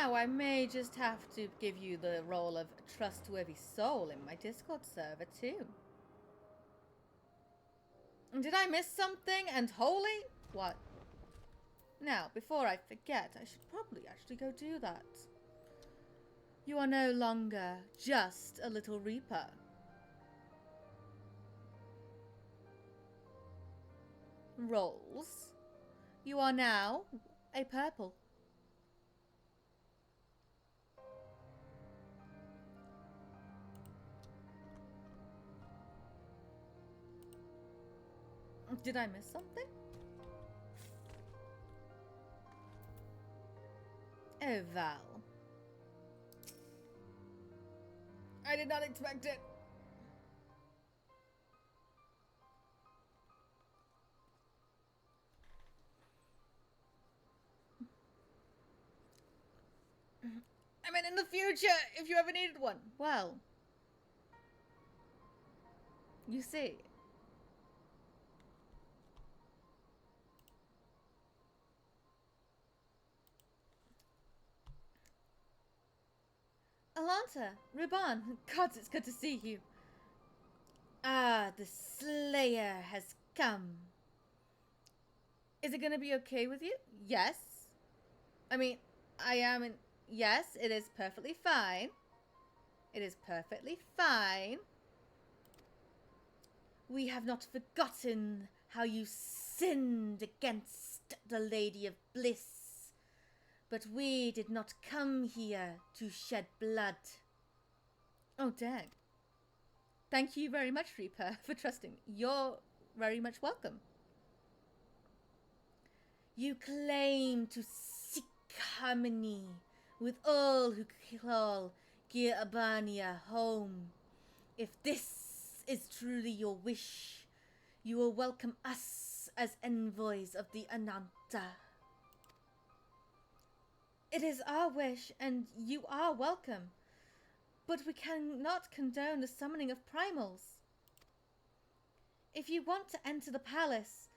Now, I may just have to give you the role of trustworthy soul in my Discord server, too. Did I miss something? And holy? What? Now, before I forget, I should probably actually go do that. You are no longer just a little reaper. Rolls. You are now a purple. Did I miss something? Oh, Val. I did not expect it. I mean, in the future, if you ever needed one. Well, you see. Alanta, Ruban, gods, it's good to see you. Ah, the Slayer has come. Is it gonna be okay with you? Yes. I mean, I am in... Yes, it is perfectly fine. It is perfectly fine. We have not forgotten how you sinned against the Lady of Bliss. But we did not come here to shed blood. Oh, dang. Thank you very much, Reaper, for trusting. You're very much welcome. You claim to seek harmony with all who call Gir Abania home. If this is truly your wish, you will welcome us as envoys of the Ananta. It is our wish, and you are welcome. But we cannot condone the summoning of primals. If you want to enter the palace,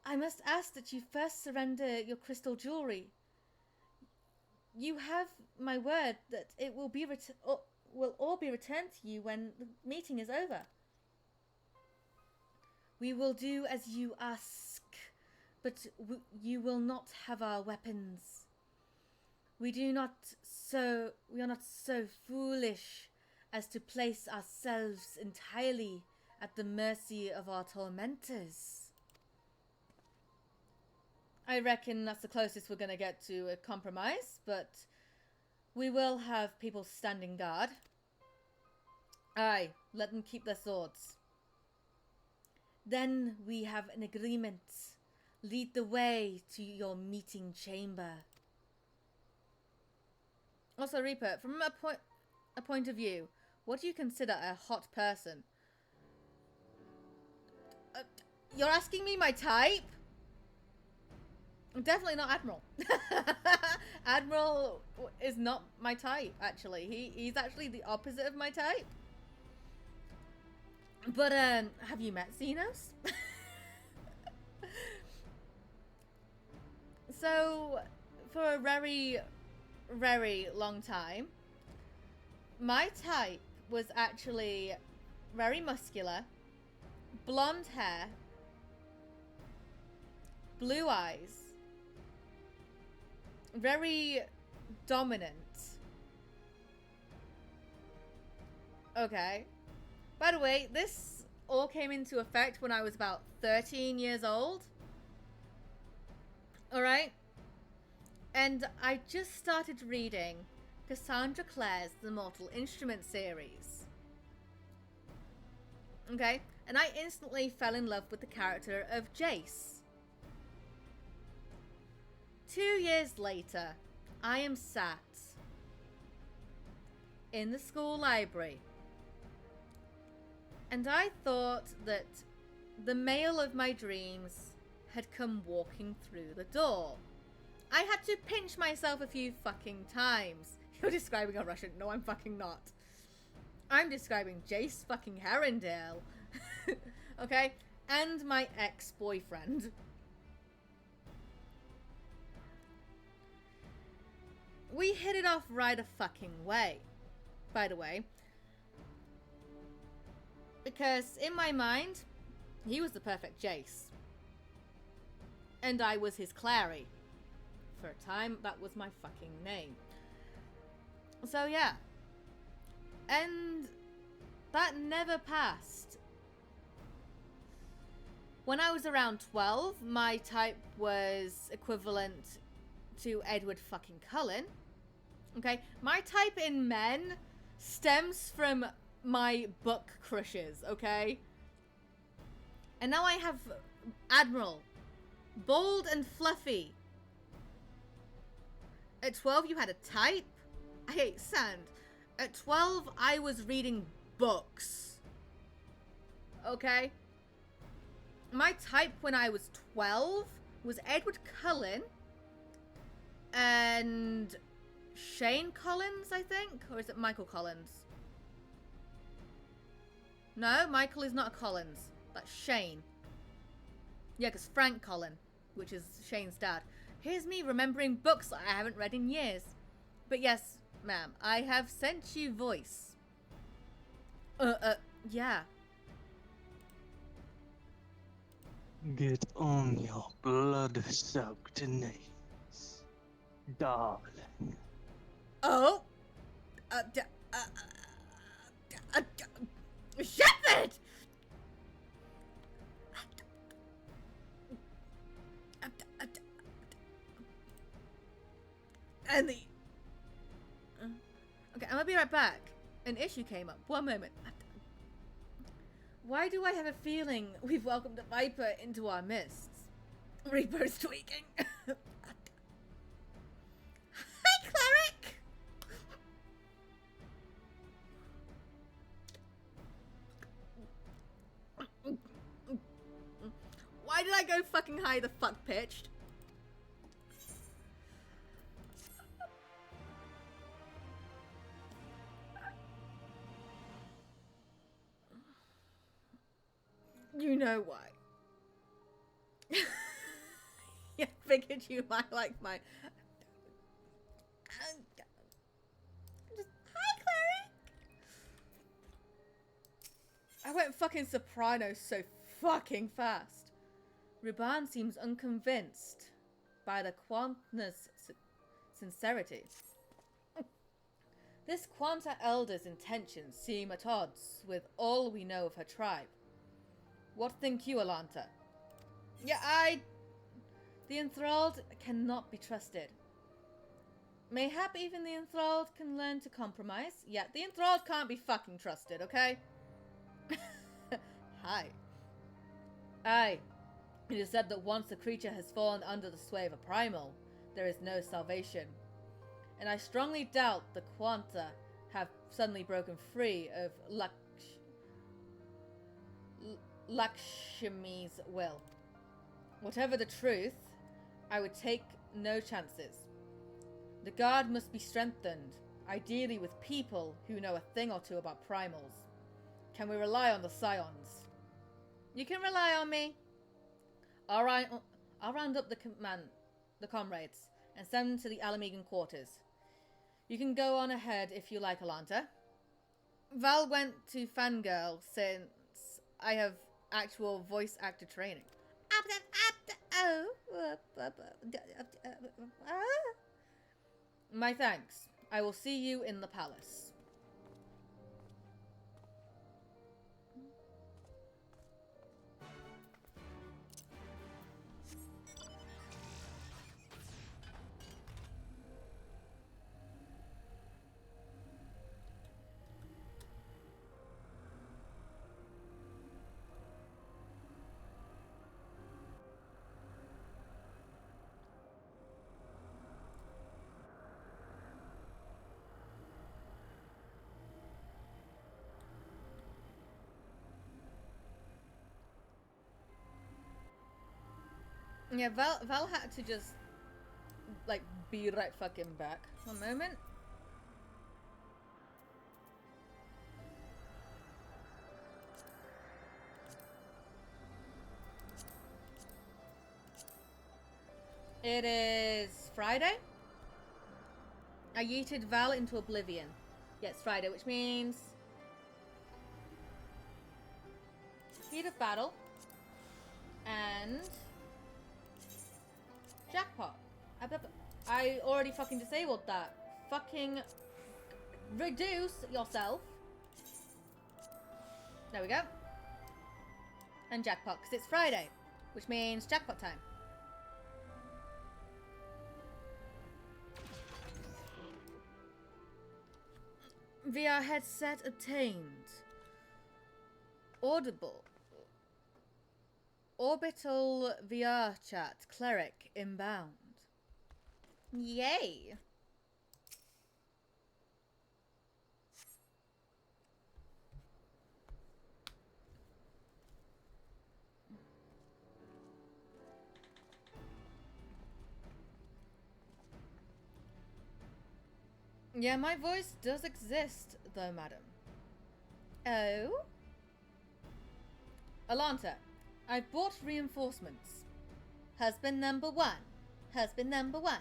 I must ask that you first surrender your crystal jewelry. You have my word that it will be will all be returned to you when the meeting is over. We will do as you ask, but you will not have our weapons. We are not so foolish as to place ourselves entirely at the mercy of our tormentors. I reckon that's the closest we're going to get to a compromise, but we will have people standing guard. Aye, let them keep their swords. Then we have an agreement. Lead the way to your meeting chamber. Also, Reaper, from a point of view, what do you consider a hot person? You're asking me my type? Definitely not Admiral. Admiral is not my type, actually. He's actually the opposite of my type. But, have you met Xenos? So, for a very, very long time, my type was actually very muscular, blonde hair, blue eyes, very dominant. Okay. By the way, this all came into effect when I was about 13 years old. Alright? And I just started reading Cassandra Clare's The Mortal Instrument series. Okay? And I instantly fell in love with the character of Jace. 2 years later, I am sat in the school library. And I thought that the male of my dreams had come walking through the door. I had to pinch myself a few fucking times. You're describing a Russian. No, I'm fucking not. I'm describing Jace fucking Herondale. Okay? And my ex-boyfriend. We hit it off right a fucking way, by the way. Because in my mind, he was the perfect Jace. And I was his Clary. For a time, that was my fucking name. So yeah. And that never passed. When I was around 12, my type was equivalent to Edward fucking Cullen. Okay? My type in men stems from my book crushes, okay? And now I have Admiral. Bold and fluffy. At 12, you had a type? I hate sand. At 12, I was reading books. Okay? My type when I was 12 was Edward Cullen and Shane Collins, I think? Or is it Michael Collins? No, Michael is not a Collins. That's Shane. Yeah, because Frank Collin, which is Shane's dad. Here's me remembering books that I haven't read in years. But yes, ma'am, I have sent you voice. Yeah. Get on your blood-soaked knees, darling. Oh! Shepherd! And the... Okay, I'm gonna be right back. An issue came up. One moment. Why do I have a feeling we've welcomed a Viper into our midst? Reaper's tweaking. Hi, Cleric! Why did I go fucking high the fuck pitched? You know why. Yeah, figured you might like my... Just, hi, Clary! I went fucking soprano so fucking fast. Ruban seems unconvinced by the Quanta's sincerity. This Quanta Elder's intentions seem at odds with all we know of her tribe. What think you, Alanta? Yeah, The enthralled cannot be trusted. Mayhap even the enthralled can learn to compromise. Yeah, the enthralled can't be fucking trusted, okay? Hi. Aye. It is said that once a creature has fallen under the sway of a primal, there is no salvation. And I strongly doubt the Quanta have suddenly broken free of Lakshmi's will. Whatever the truth, I would take no chances. The guard must be strengthened, ideally with people who know a thing or two about primals. Can we rely on the Scions? You can rely on me. I'll round up the comrades, and send them to the Alamegan quarters. You can go on ahead if you like, Alanta. Val went to Fangirl since I have actual voice actor training. My thanks. I will see you in the palace. Yeah, Val had to just, like, be right fucking back. One moment. It is Friday? I yeeted Val into oblivion. Yeah, it's Friday, which means... Heat of battle. And... Jackpot. I already fucking disabled that. Fucking... Reduce yourself. There we go. And jackpot, because it's Friday. Which means jackpot time. VR headset obtained. Audible. Orbital VR chat. Cleric inbound. Yay! Yeah, my voice does exist, though, madam. Oh? Alanta, I've bought reinforcements. Husband number one. Husband number one.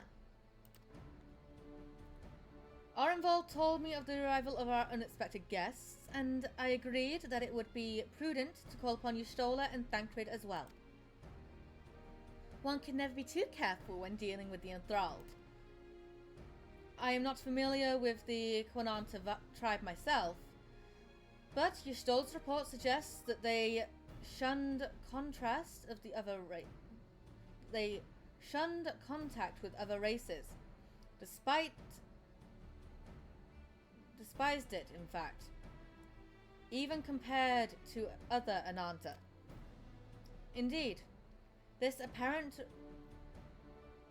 Arenval told me of the arrival of our unexpected guests, and I agreed that it would be prudent to call upon Y'shtola and Thancred as well. One can never be too careful when dealing with the enthralled. I am not familiar with the Quananta tribe myself, but Y'shtola's report suggests that they shunned They shunned contact with other races, despised it, in fact, even compared to other Ananta. Indeed, this apparent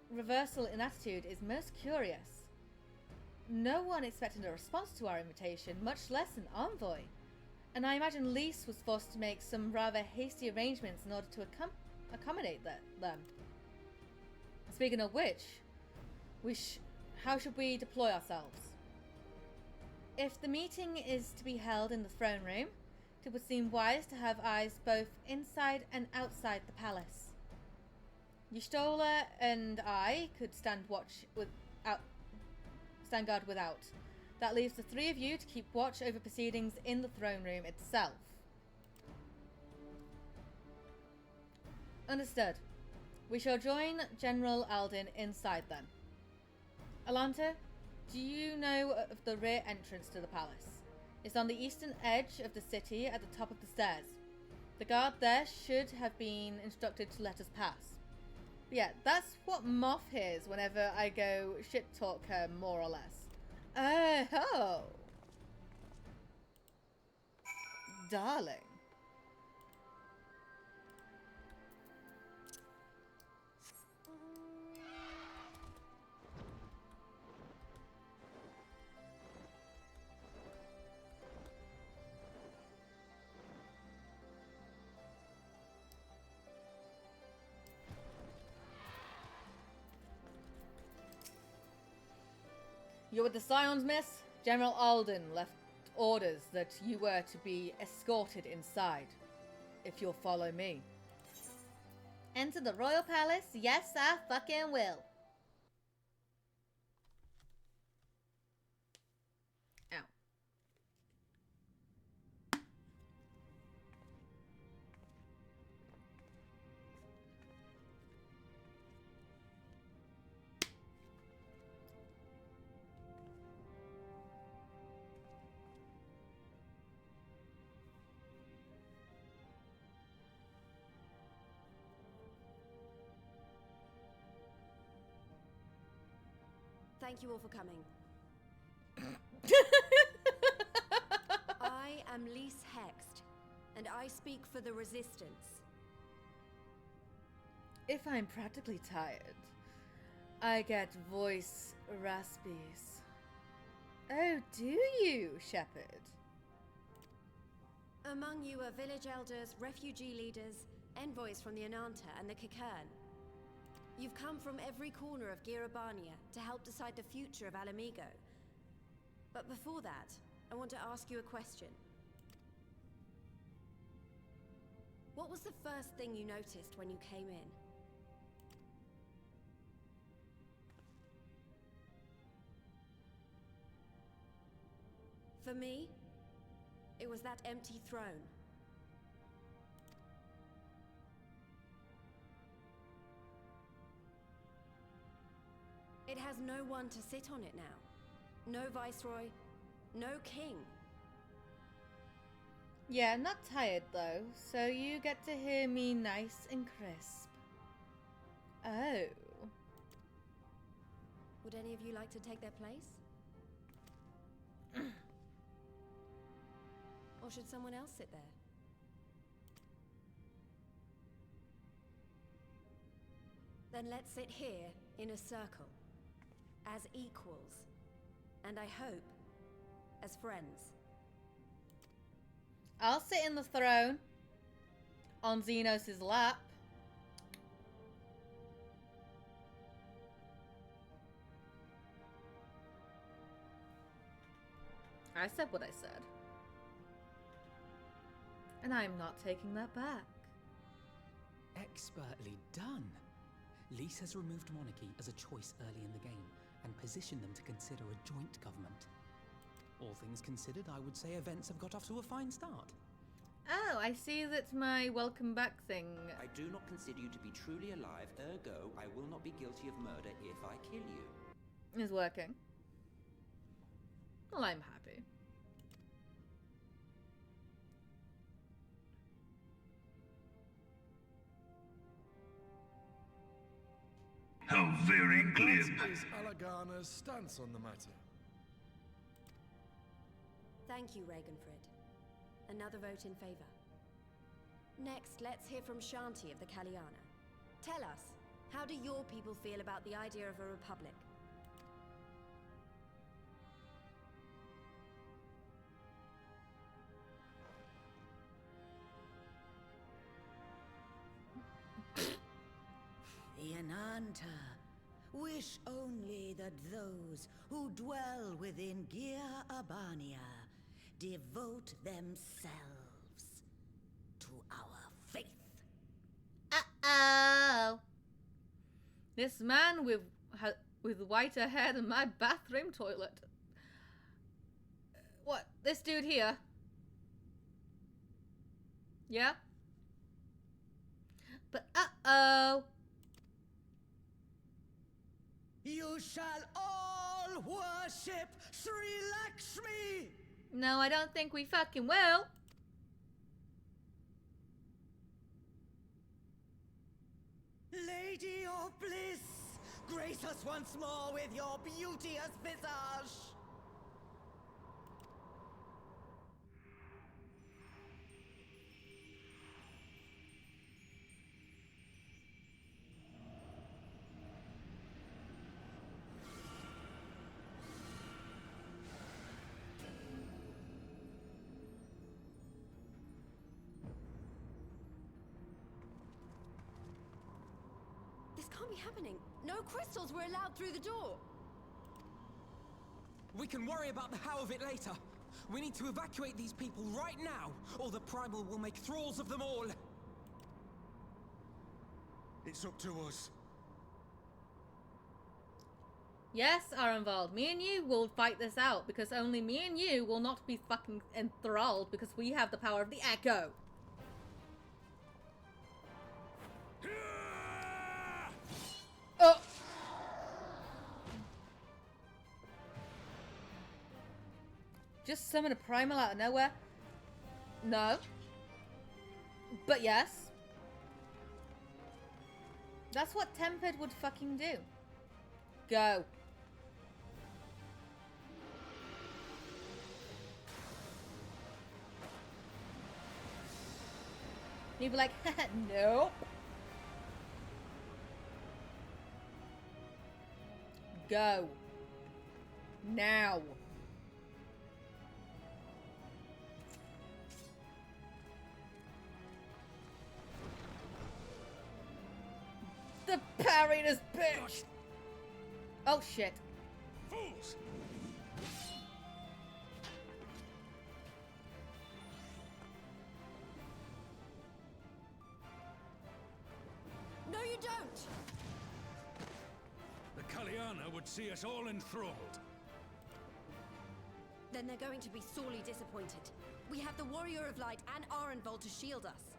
reversal in attitude is most curious. No one expected a response to our invitation, much less an envoy. And I imagine Lys was forced to make some rather hasty arrangements in order to accommodate them. Speaking of which, how should we deploy ourselves? If the meeting is to be held in the throne room, it would seem wise to have eyes both inside and outside the palace. Y'shtola and I could stand guard without. That leaves the three of you to keep watch over proceedings in the throne room itself. Understood. We shall join General Alden inside then. Alanta, do you know of the rear entrance to the palace? It's on the eastern edge of the city at the top of the stairs. The guard there should have been instructed to let us pass. But yeah, that's what Moth hears whenever I go shit talk her, more or less. Oh. Darling. You're with the Scions, miss? General Alden left orders that you were to be escorted inside, if you'll follow me. Enter the royal palace? Yes, I fucking will. Ow. Thank you all for coming. I am Lys Hext, and I speak for the Resistance. If I'm practically tired, I get voice raspies. Oh, do you, Shepherd? Among you are village elders, refugee leaders, envoys from the Ananta and the Kikern. You've come from every corner of Girabania to help decide the future of Alamigo. But before that, I want to ask you a question. What was the first thing you noticed when you came in? For me, it was that empty throne. It has no one to sit on it now. No viceroy, no king. Yeah, not tired though, so you get to hear me nice and crisp. Oh. Would any of you like to take their place? Or should someone else sit there? Then let's sit here in a circle, as equals, and I hope, as friends. I'll sit in the throne on Xenos' lap. I said what I said. And I'm not taking that back. Expertly done. Lys has removed monarchy as a choice early in the game and positioned them to consider a joint government. All things considered, I would say events have got off to a fine start. Oh, I see that my welcome back thing... I do not consider you to be truly alive, ergo, I will not be guilty of murder if I kill you. is working. Well, I'm happy. How very glib. What is Alagana's stance on the matter? Thank you, Ragenfrid. Another vote in favor. Next, let's hear from Shanti of the Kaliana. Tell us, how do your people feel about the idea of a republic? The Ananta wish only that those who dwell within Gir Abania devote themselves to our faith. Uh-oh. This man with whiter hair than my bathroom toilet. What? This dude here? Yeah? But uh-oh. You shall all worship Sri Lakshmi! No, I don't think we fucking will. Lady of Bliss, grace us once more with your beauteous visage! This can't be happening. No crystals were allowed through the door. We can worry about the how of it later. We need to evacuate these people right now, or the Primal will make thralls of them all. It's up to us. Yes, Arenvald, me and you will fight this out, because only me and you will not be fucking enthralled, because we have the power of the Echo. Oh! Just summon a primal out of nowhere? No. But yes. That's what Tempered would fucking do. Go. You'd be like, nope. Go. Now. The parry this bitch. Oh shit. Fools! No, you don't! The Kaliana would see us all enthralled. then they're going to be sorely disappointed. We have the Warrior of Light and Arenvold to shield us.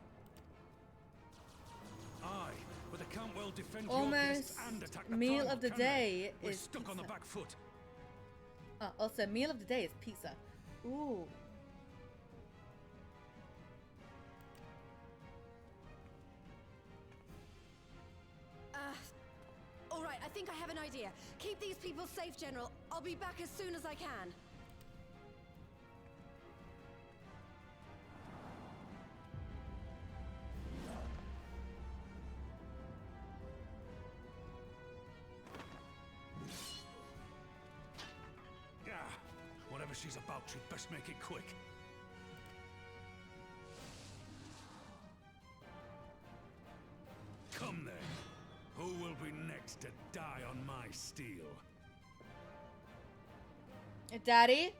Aye, but they can't well defend your Almost guests and attack the meal primal, of the can they? day We're is stuck on the pizza. back foot. Also, meal of the day is pizza. Ooh. All right, I think I have an idea. Keep these people safe, General. I'll be back as soon as I can. Yeah, whatever she's about, she'd best make it quick. Come then. Who will be next to die on my steel? Daddy?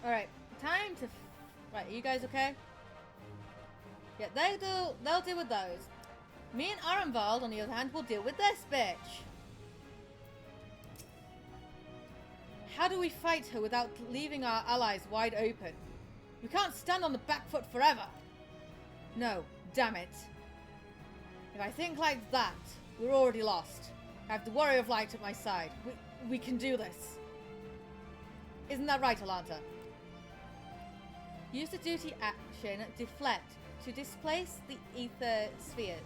Alright, time to... Right, are you guys okay? Yeah, they'll deal with those. Me and Arenvold, on the other hand, will deal with this bitch. How do we fight her without leaving our allies wide open? We can't stand on the back foot forever. No, damn it. If I think like that, we're already lost. I have the Warrior of Light at my side. We can do this. Isn't that right, Alanta? Use the duty action Deflect to displace the ether spheres.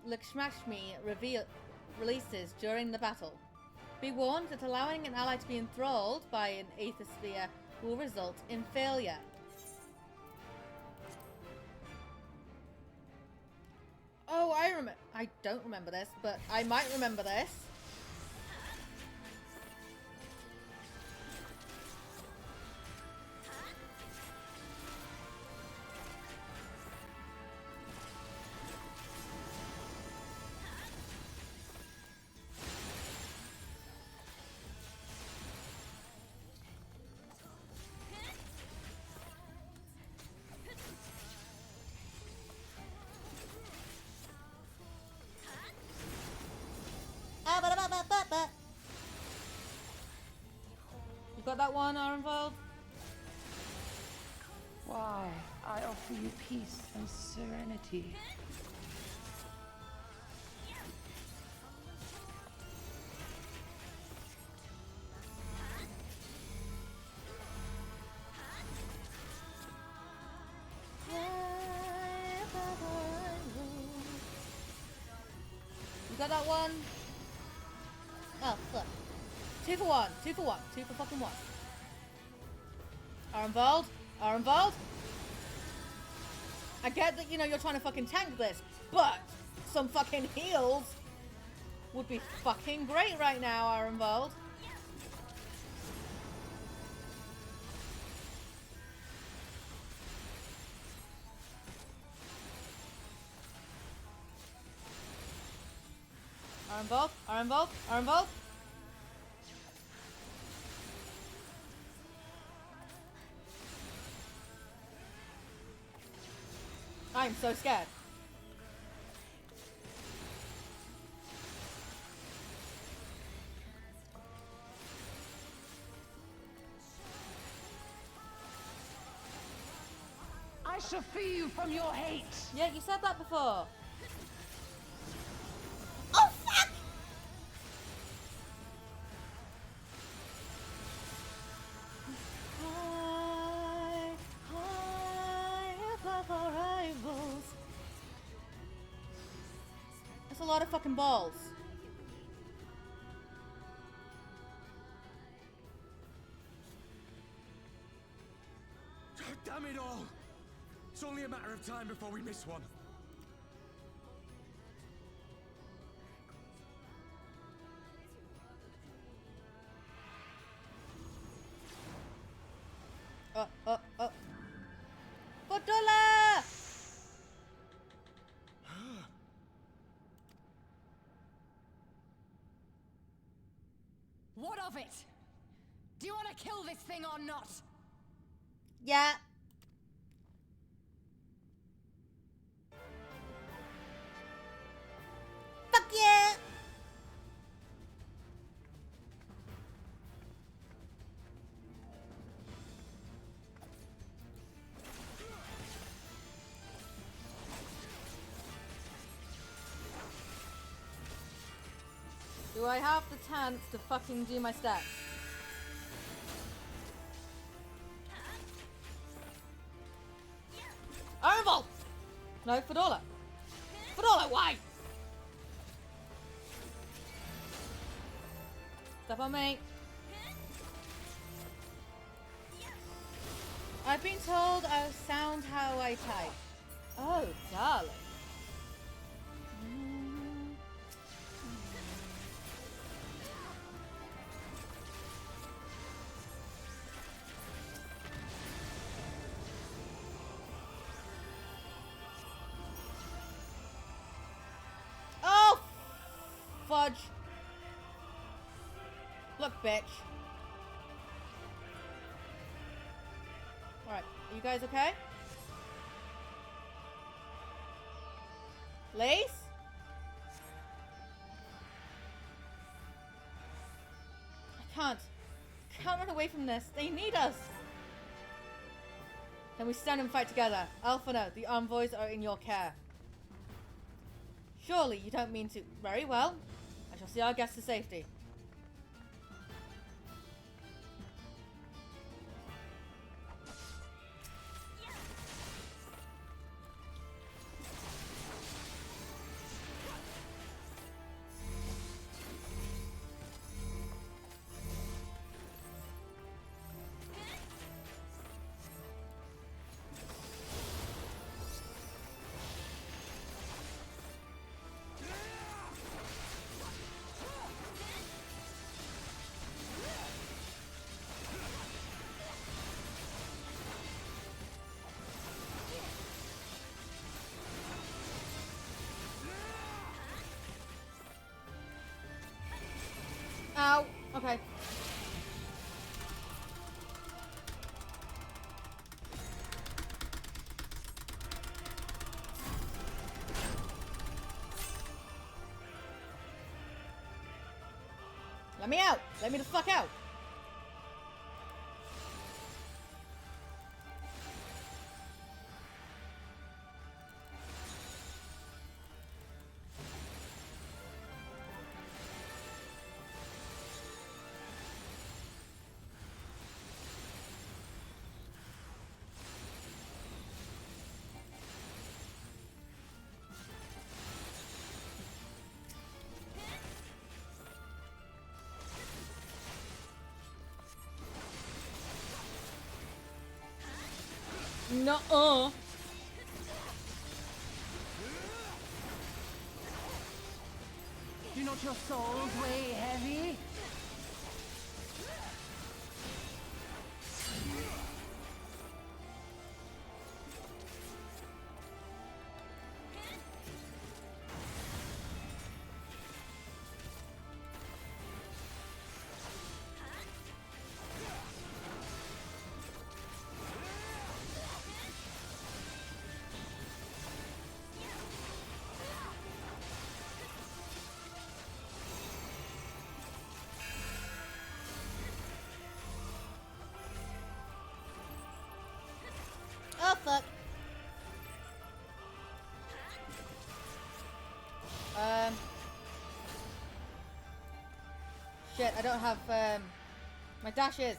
Lakshmashmi releases during the battle. Be warned that allowing an ally to be enthralled by an ether sphere will result in failure. Oh, I don't remember this, but I might remember this. You got that one, Arenvold? Why, I offer you peace and serenity. You got that one? Oh, look. 2 for 1. 2 for 1. 2 for fucking 1. Arenvold? Arenvold? I get that, you know, you're trying to fucking tank this, but some fucking heals would be fucking great right now, Arenvold. Arenvold? Arenvold? Arenvold? I'm so scared. I shall free you from your hate. Yeah, you said that before. Oh, fuck! That's a lot of fucking balls. Damn it all! It's only a matter of time before we miss one. Fortuna! What of it? Do you want to kill this thing or not? Yeah. Yeah. Do I have the chance to fucking do my steps? Ironball! No, Fedora. Fedora, why? Step on me. I've been told I sound how I type. Oh, darling. Oh, fudge. Look, bitch. Alright, are you guys okay? Lace? I can't run away from this. They need us. Then we stand and fight together. Alphana, the envoys are in your care. Surely you don't mean to. Very well. I shall see our guests to safety. Ow. Okay. Let me out. Let me the fuck out. No. Do not your souls weigh heavy? Oh, fuck. Shit, I don't have, my dashes.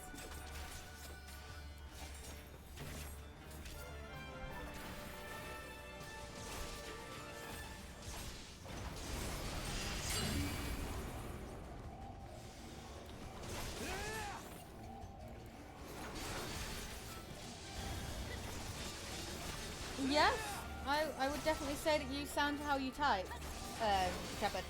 Yes, I would definitely say that you sound how you type, Shepard.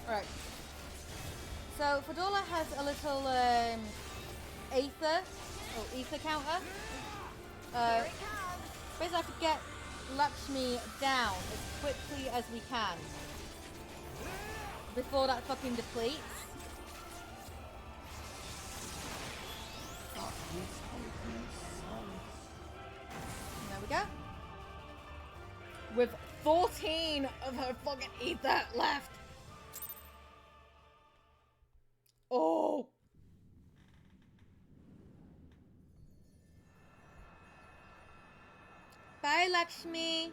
Right. So Fedora has a little ether counter. Basically, I have to get Lakshmi down as quickly as we can before that fucking depletes. There we go. With 14 of her fucking ether left. Oh. Bye, Lakshmi.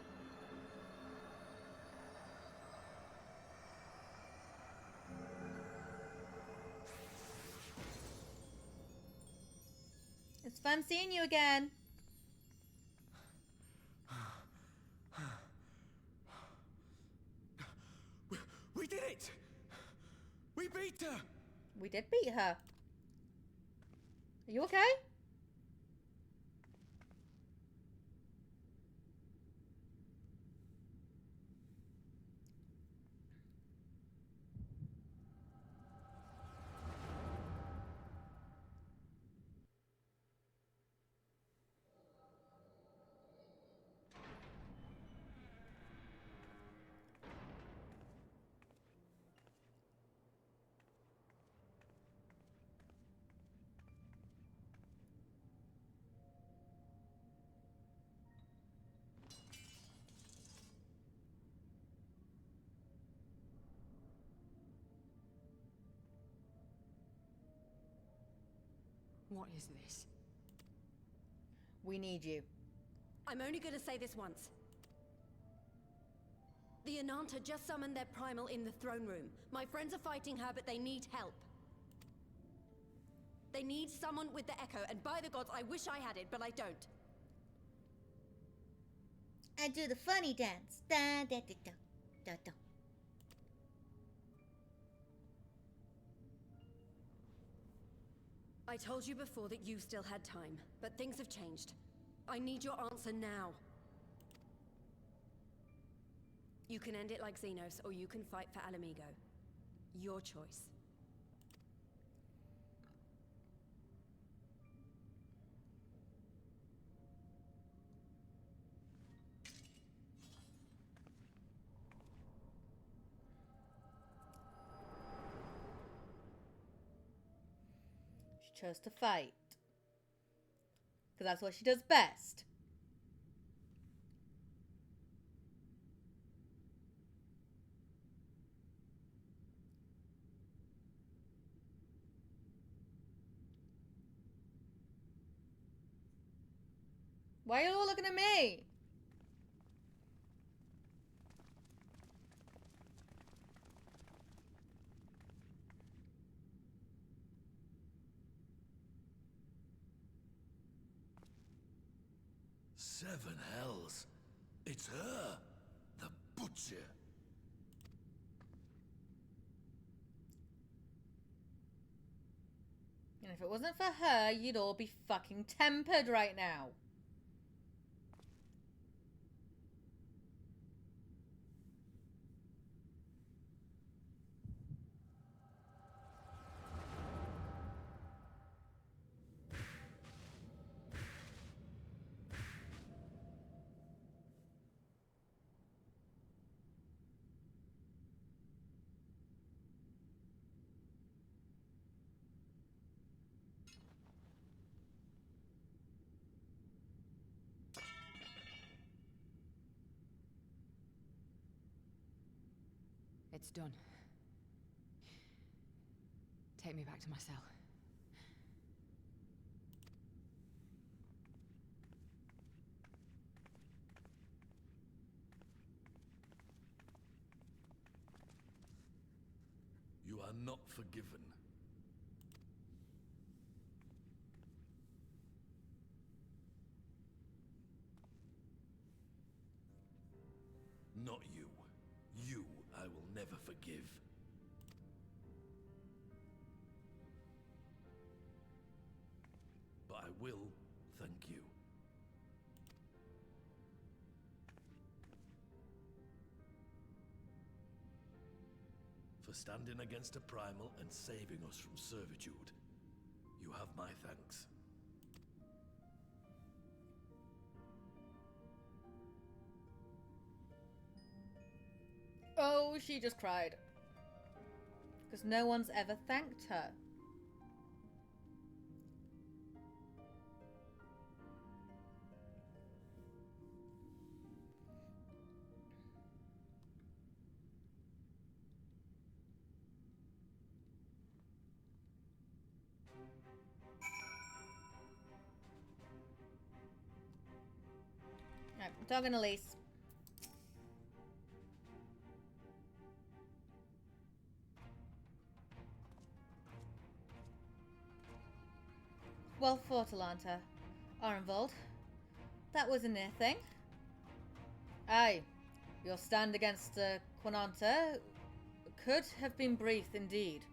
It's fun seeing you again. We did it! We beat her! We did beat her. Are you okay? What is this? We need you. I'm only gonna say this once. The Ananta just summoned their primal in the throne room. My friends are fighting her, but they need help. They need someone with the echo, and by the gods, I wish I had it, but I don't. I do the funny dance. Da da da da da da. I told you before that you still had time, but things have changed. I need your answer now. You can end it like Xenos, or you can fight for Alamigo. Your choice. She chose to fight. Because that's what she does best. Why are you all looking at me? Seven hells. It's her, the butcher. And if it wasn't for her, you'd all be fucking tempered right now. It's done. Take me back to my cell. You are not forgiven. Not you. You I will never forgive. But I will thank you. For standing against a primal and saving us from servitude. You have my thanks. Oh, she just cried. Because no one's ever thanked her. Right, dog and Elise. Well fought, Alanta. Arenvold. That was a near thing. Aye, your stand against Quananta could have been brief indeed,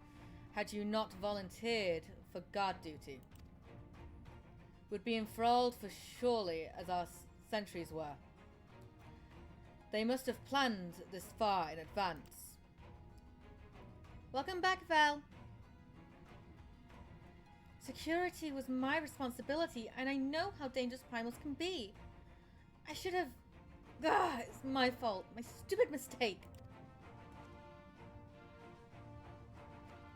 had you not volunteered for guard duty. Would be enthralled for surely as our sentries were. They must have planned this far in advance. Welcome back, Val. Security was my responsibility, and I know how dangerous primals can be. I should have... it's my fault. My stupid mistake.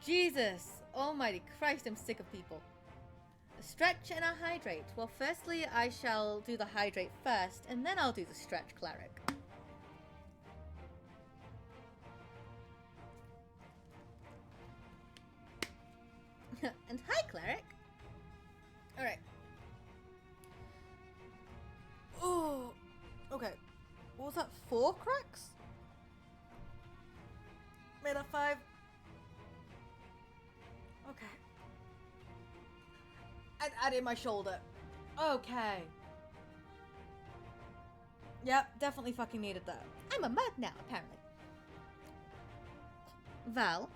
Jesus almighty Christ, I'm sick of people. A stretch and a hydrate. Well, firstly, I shall do the hydrate first, and then I'll do the stretch, cleric. And hi, cleric. Alright. Oh, okay. What was that? 4 cracks? Made that 5. Okay. And add in my shoulder. Okay. Yep, definitely fucking needed that. I'm a mug now, apparently. Val,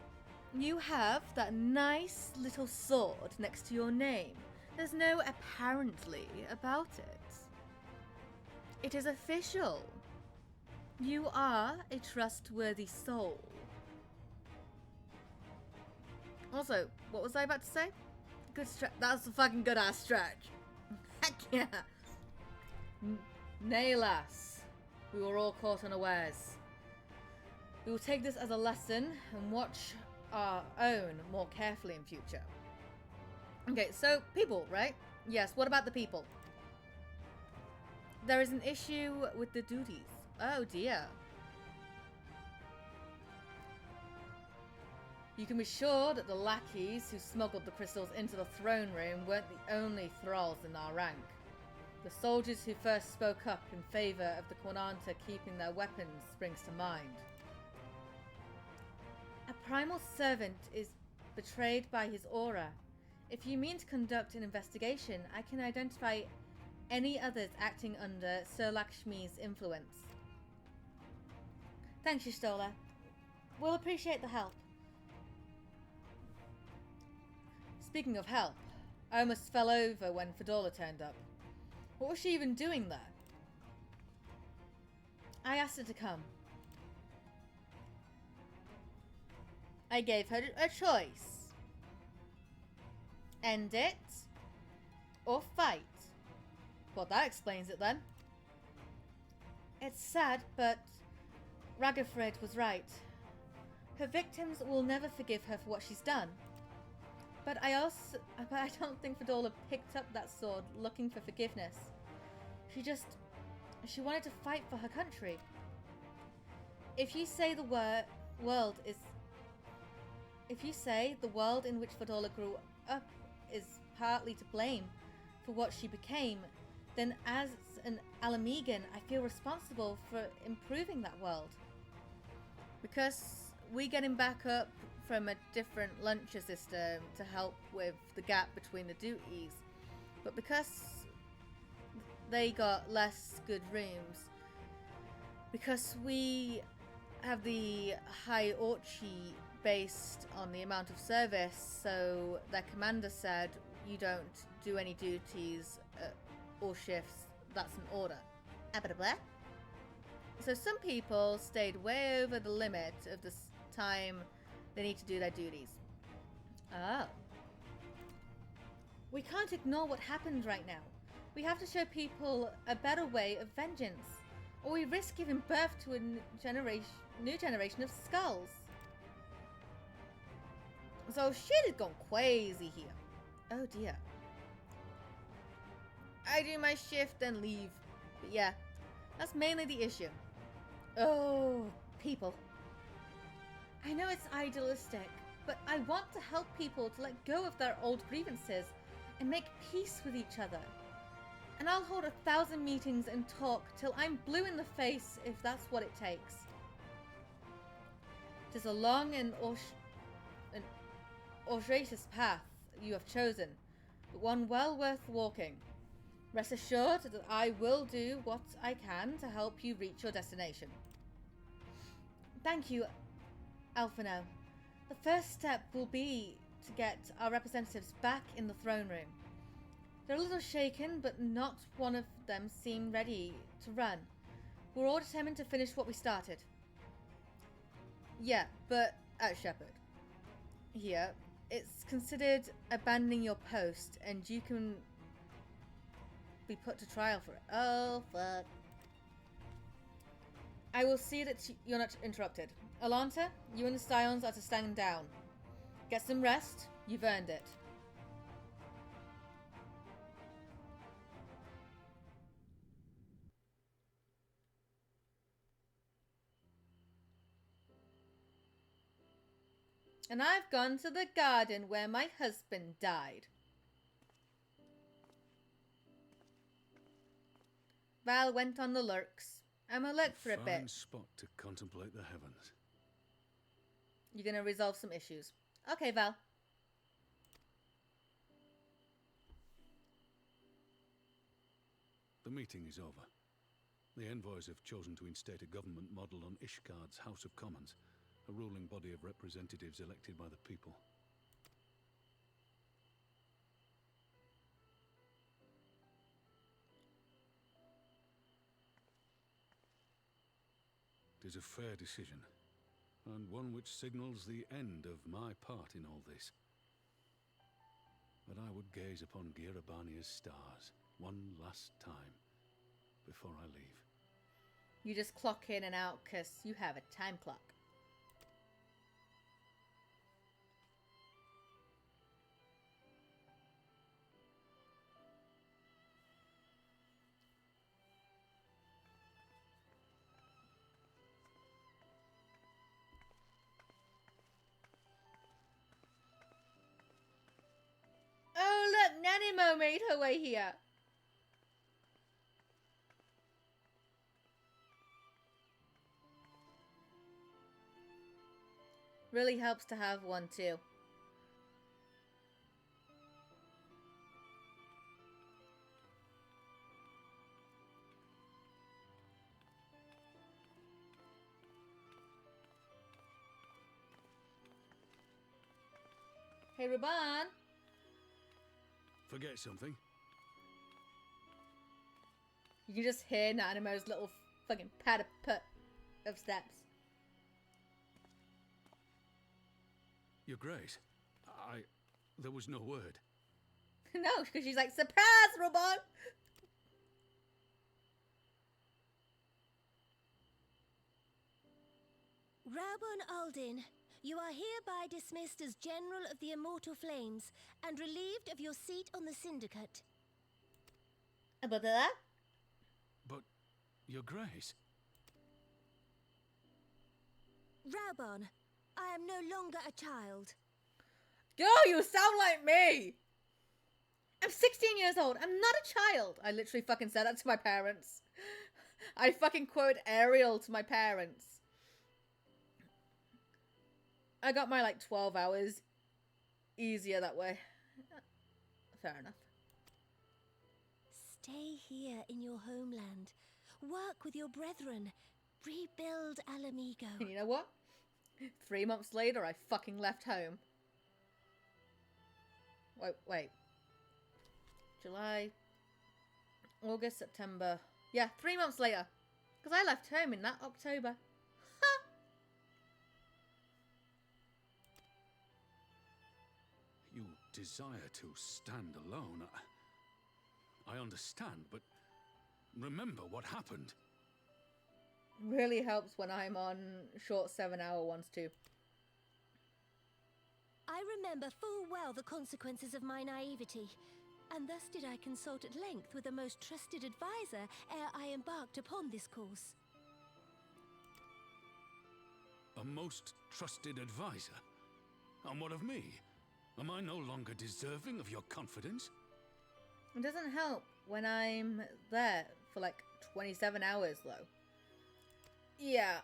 you have that nice little sword next to your name. There's no apparently about it. It is official. You are a trustworthy soul. Also, what was I about to say? Good stretch. That's a fucking good ass stretch. Heck yeah. Nay, lass. We were all caught unawares. We will take this as a lesson and watch our own more carefully in future. Okay, so people, right? Yes, what about the people? There is an issue with the duties. Oh dear. You can be sure that the lackeys who smuggled the crystals into the throne room weren't the only thralls in our rank. The soldiers who first spoke up in favour of the Quananta keeping their weapons springs to mind. A primal servant is betrayed by his aura. If you mean to conduct an investigation, I can identify any others acting under Sir Lakshmi's influence. Thanks, Y'shtola. We'll appreciate the help. Speaking of help, I almost fell over when Fedora turned up. What was she even doing there? I asked her to come. I gave her a choice. End it or fight. Well, that explains it then. It's sad, but Ragafred was right. Her victims will never forgive her for what she's done. But I don't think Fedora picked up that sword looking for forgiveness. She wanted to fight for her country. If you say the world in which Fedora grew up is partly to blame for what she became, then as an Alamegan, I feel responsible for improving that world. Because we getting back up from a different luncher system to help with the gap between the duties, but because they got less good rooms, because we have the hierarchy based on the amount of service, so their commander said you don't do any duties or shifts, that's an order. Blah. So some people stayed way over the limit of the time they need to do their duties. Oh. We can't ignore what happened right now. We have to show people a better way of vengeance. or we risk giving birth to a new generation of skulls. So shit has gone crazy here. Oh dear. I do my shift and leave. But yeah, that's mainly the issue. Oh, people. I know it's idealistic, but I want to help people to let go of their old grievances and make peace with each other. And I'll hold 1,000 meetings and talk till I'm blue in the face if that's what it takes. It is a long and audacious path you have chosen, but one well worth walking. Rest assured that I will do what I can to help you reach your destination. Thank you, Alphino. The first step will be to get our representatives back in the throne room. They're a little shaken, but not one of them seem ready to run. We're all determined to finish what we started. Yeah, but at Shepherd. Here, it's considered abandoning your post, and you can be put to trial for it. Oh, fuck. I will see that you're not interrupted. Alanta, you and the Scions are to stand down. Get some rest. You've earned it. And I've gone to the garden where my husband died. Val went on the lurks. I'm a lurk for a bit. Fine spot to contemplate the heavens. You're going to resolve some issues. Okay, Val. The meeting is over. The envoys have chosen to instate a government model on Ishgard's House of Commons, a ruling body of representatives elected by the people. It is a fair decision, and one which signals the end of my part in all this. But I would gaze upon Girabania's stars one last time before I leave. You just clock in and out because you have a time clock. Oh look, Nanimo made her way here. Really helps to have one too. Hey, Ruban. Forget something? You can just hear Nanimo's little fucking pat-a-put of steps. Your Grace, there was no word. No, because she's like, surprise, Ruban! Raubon Aldin, you are hereby dismissed as General of the Immortal Flames and relieved of your seat on the Syndicate. About that? But, Your Grace... Raubon, I am no longer a child. Girl, you sound like me! I'm 16 years old. I'm not a child. I literally fucking said that to my parents. I fucking quote Ariel to my parents. I got my, 12 hours easier that way. Fair enough. Stay here in your homeland. Work with your brethren. Rebuild Alamigo. And you know what? 3 months later, I fucking left home. Wait. July, August, September. Yeah, 3 months later. Because I left home in that October. You desire to stand alone. I understand, but remember what happened. Really helps when I'm on short 7-hour ones too. I remember full well the consequences of my naivety, and thus did I consult at length with a most trusted advisor ere I embarked upon this course. A most trusted advisor? And what of me? Am I no longer deserving of your confidence? It doesn't help when I'm there for like 27 hours though. Yeah.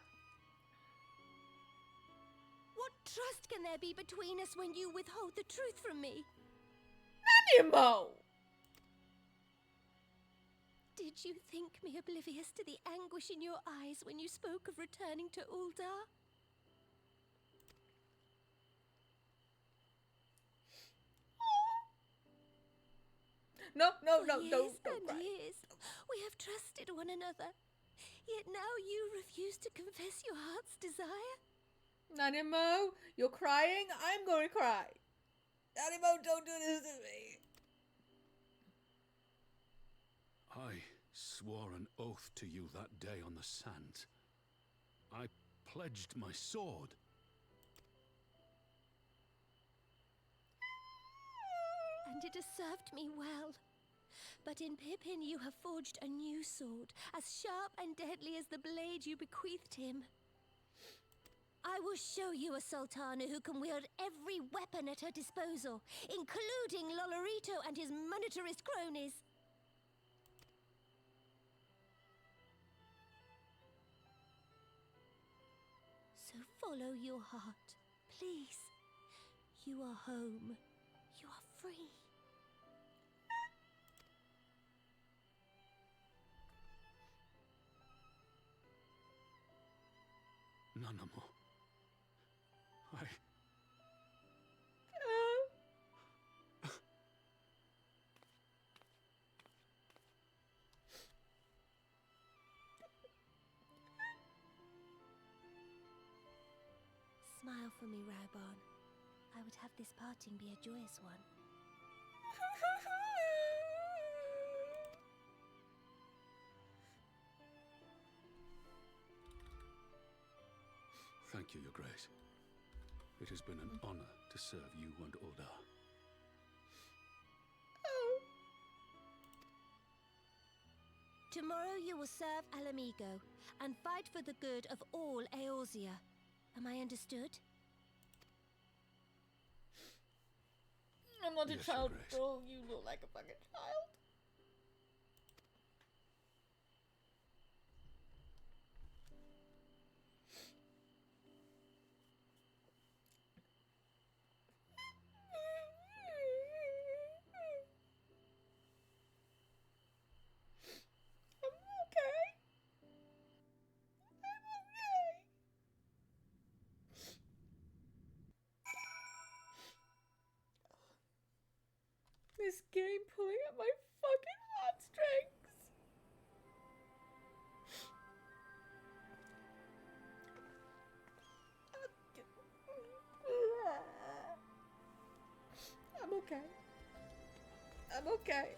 What trust can there be between us when you withhold the truth from me? Animo! Did you think me oblivious to the anguish in your eyes when you spoke of returning to Uldar? No, For don't cry. years, we have trusted one another. Yet now you refuse to confess your heart's desire? Animo, you're crying. I'm going to cry. Animo, don't do this to me. I swore an oath to you that day on the sands. I pledged my sword. And it has served me well. But in Pippin you have forged a new sword, as sharp and deadly as the blade you bequeathed him. I will show you a sultana who can wield every weapon at her disposal, including Lolorito and his monetarist cronies. So follow your heart, please. You are home. You are free. Nanamo. Smile for me, Raubon. I would have this parting be a joyous one. Thank you, Your Grace. It has been an honor to serve you and Uldar. Tomorrow you will serve Alamigo and fight for the good of all Eorzea. Am I understood? I'm not a Yes, child, Your Grace. bro. You look like a fucking child. This game pulling at my fucking heartstrings. I'm okay. I'm okay.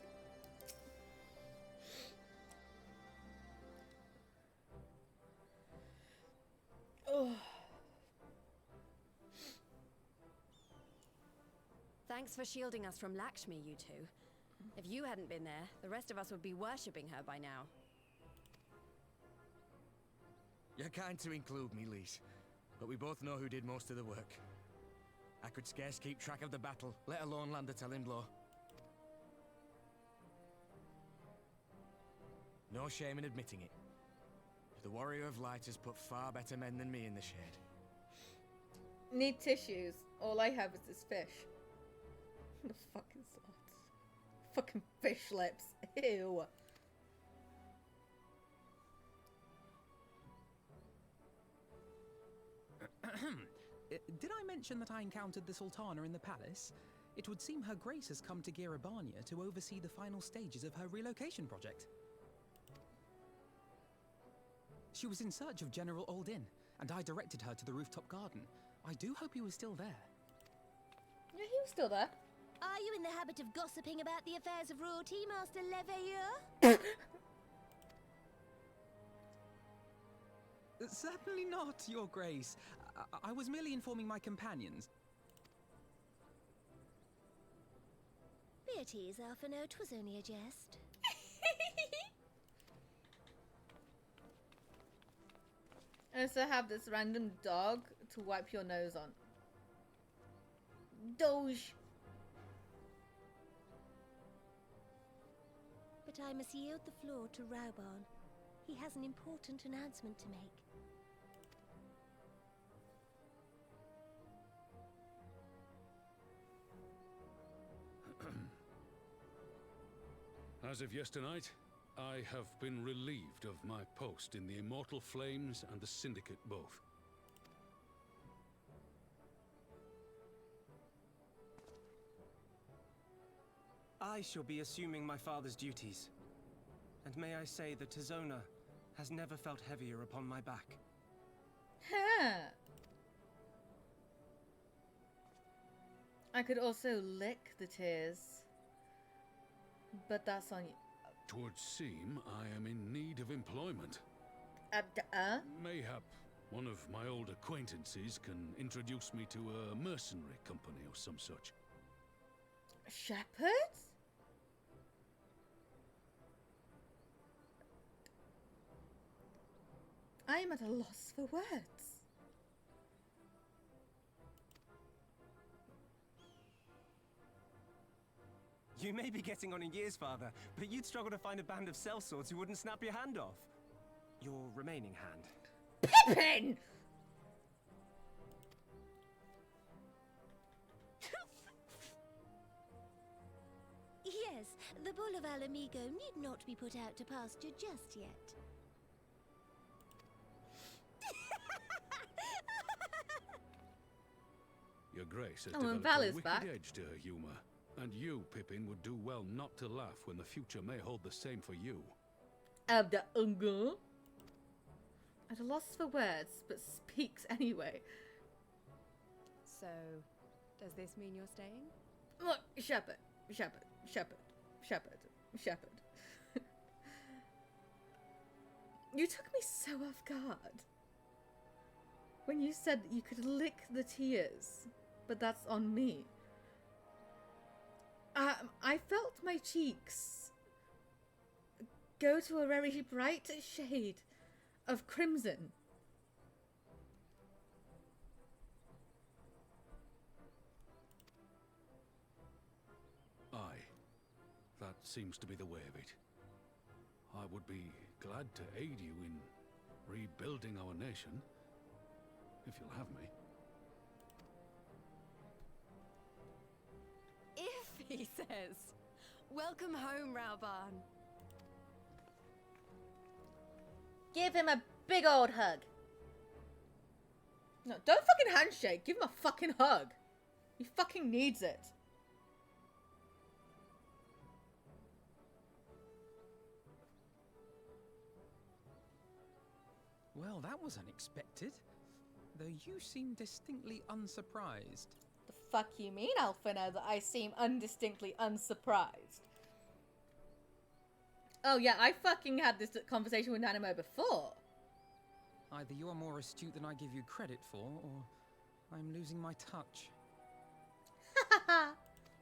Oh. Thanks for shielding us from Lakshmi, you two. If you hadn't been there, the rest of us would be worshipping her by now. You're kind to include me, Lise, but we both know who did most of the work. I could scarce keep track of the battle, let alone land a telling blow. No shame in admitting it. The Warrior of Light has put far better men than me in the shade. Need tissues. All I have is this fish. The fucking slots. Fucking fish lips. Ew. Did I mention that I encountered the Sultana in the palace? It would seem Her Grace has come to Girabania to oversee the final stages of her relocation project. She was in search of General Oldin, and I directed her to the rooftop garden. I do hope he was still there. Yeah, he was still there. Are you in the habit of gossiping about the affairs of royalty, Master Leveilleur? Certainly not, Your Grace. I was merely informing my companions. Beatrice, Alphino, 'twas only a jest. I also have this random dog to wipe your nose on. Doge. But I must yield the floor to Raubarn. He has an important announcement to make. As of yesternight, I have been relieved of my post in the Immortal Flames and the Syndicate both. I shall be assuming my father's duties. And may I say that Tizona has never felt heavier upon my back. Huh. I could also lick the tears. But that's on you. Twould seem I am in need of employment. Mayhap one of my old acquaintances can introduce me to a mercenary company or some such. Shepherds? I am at a loss for words. You may be getting on in years, father, but you'd struggle to find a band of sellswords who wouldn't snap your hand off. Your remaining hand. Pippin! Yes, the bull of Alamigo need not be put out to pasture just yet. Your Grace has and developed Val a is wicked back. edge to her humor. And you, Pippin, would do well not to laugh when the future may hold the same for you. At a loss for words, but speaks anyway. So, does this mean you're staying? Look, Shepherd. You took me so off guard. When you said you could lick the tears, but that's on me. I felt my cheeks go to a very bright shade of crimson. Aye, that seems to be the way of it. I would be glad to aid you in rebuilding our nation, if you'll have me. If, he says. Welcome home, Raubarn. Give him a big old hug. No, don't fucking handshake. Give him a fucking hug. He fucking needs it. Well, that was unexpected. Though you seem distinctly unsurprised. The fuck you mean, Alphino, that I seem undistinctly unsurprised? Oh yeah, I fucking had this conversation with Nanimo before. Either you are more astute than I give you credit for, or I'm losing my touch.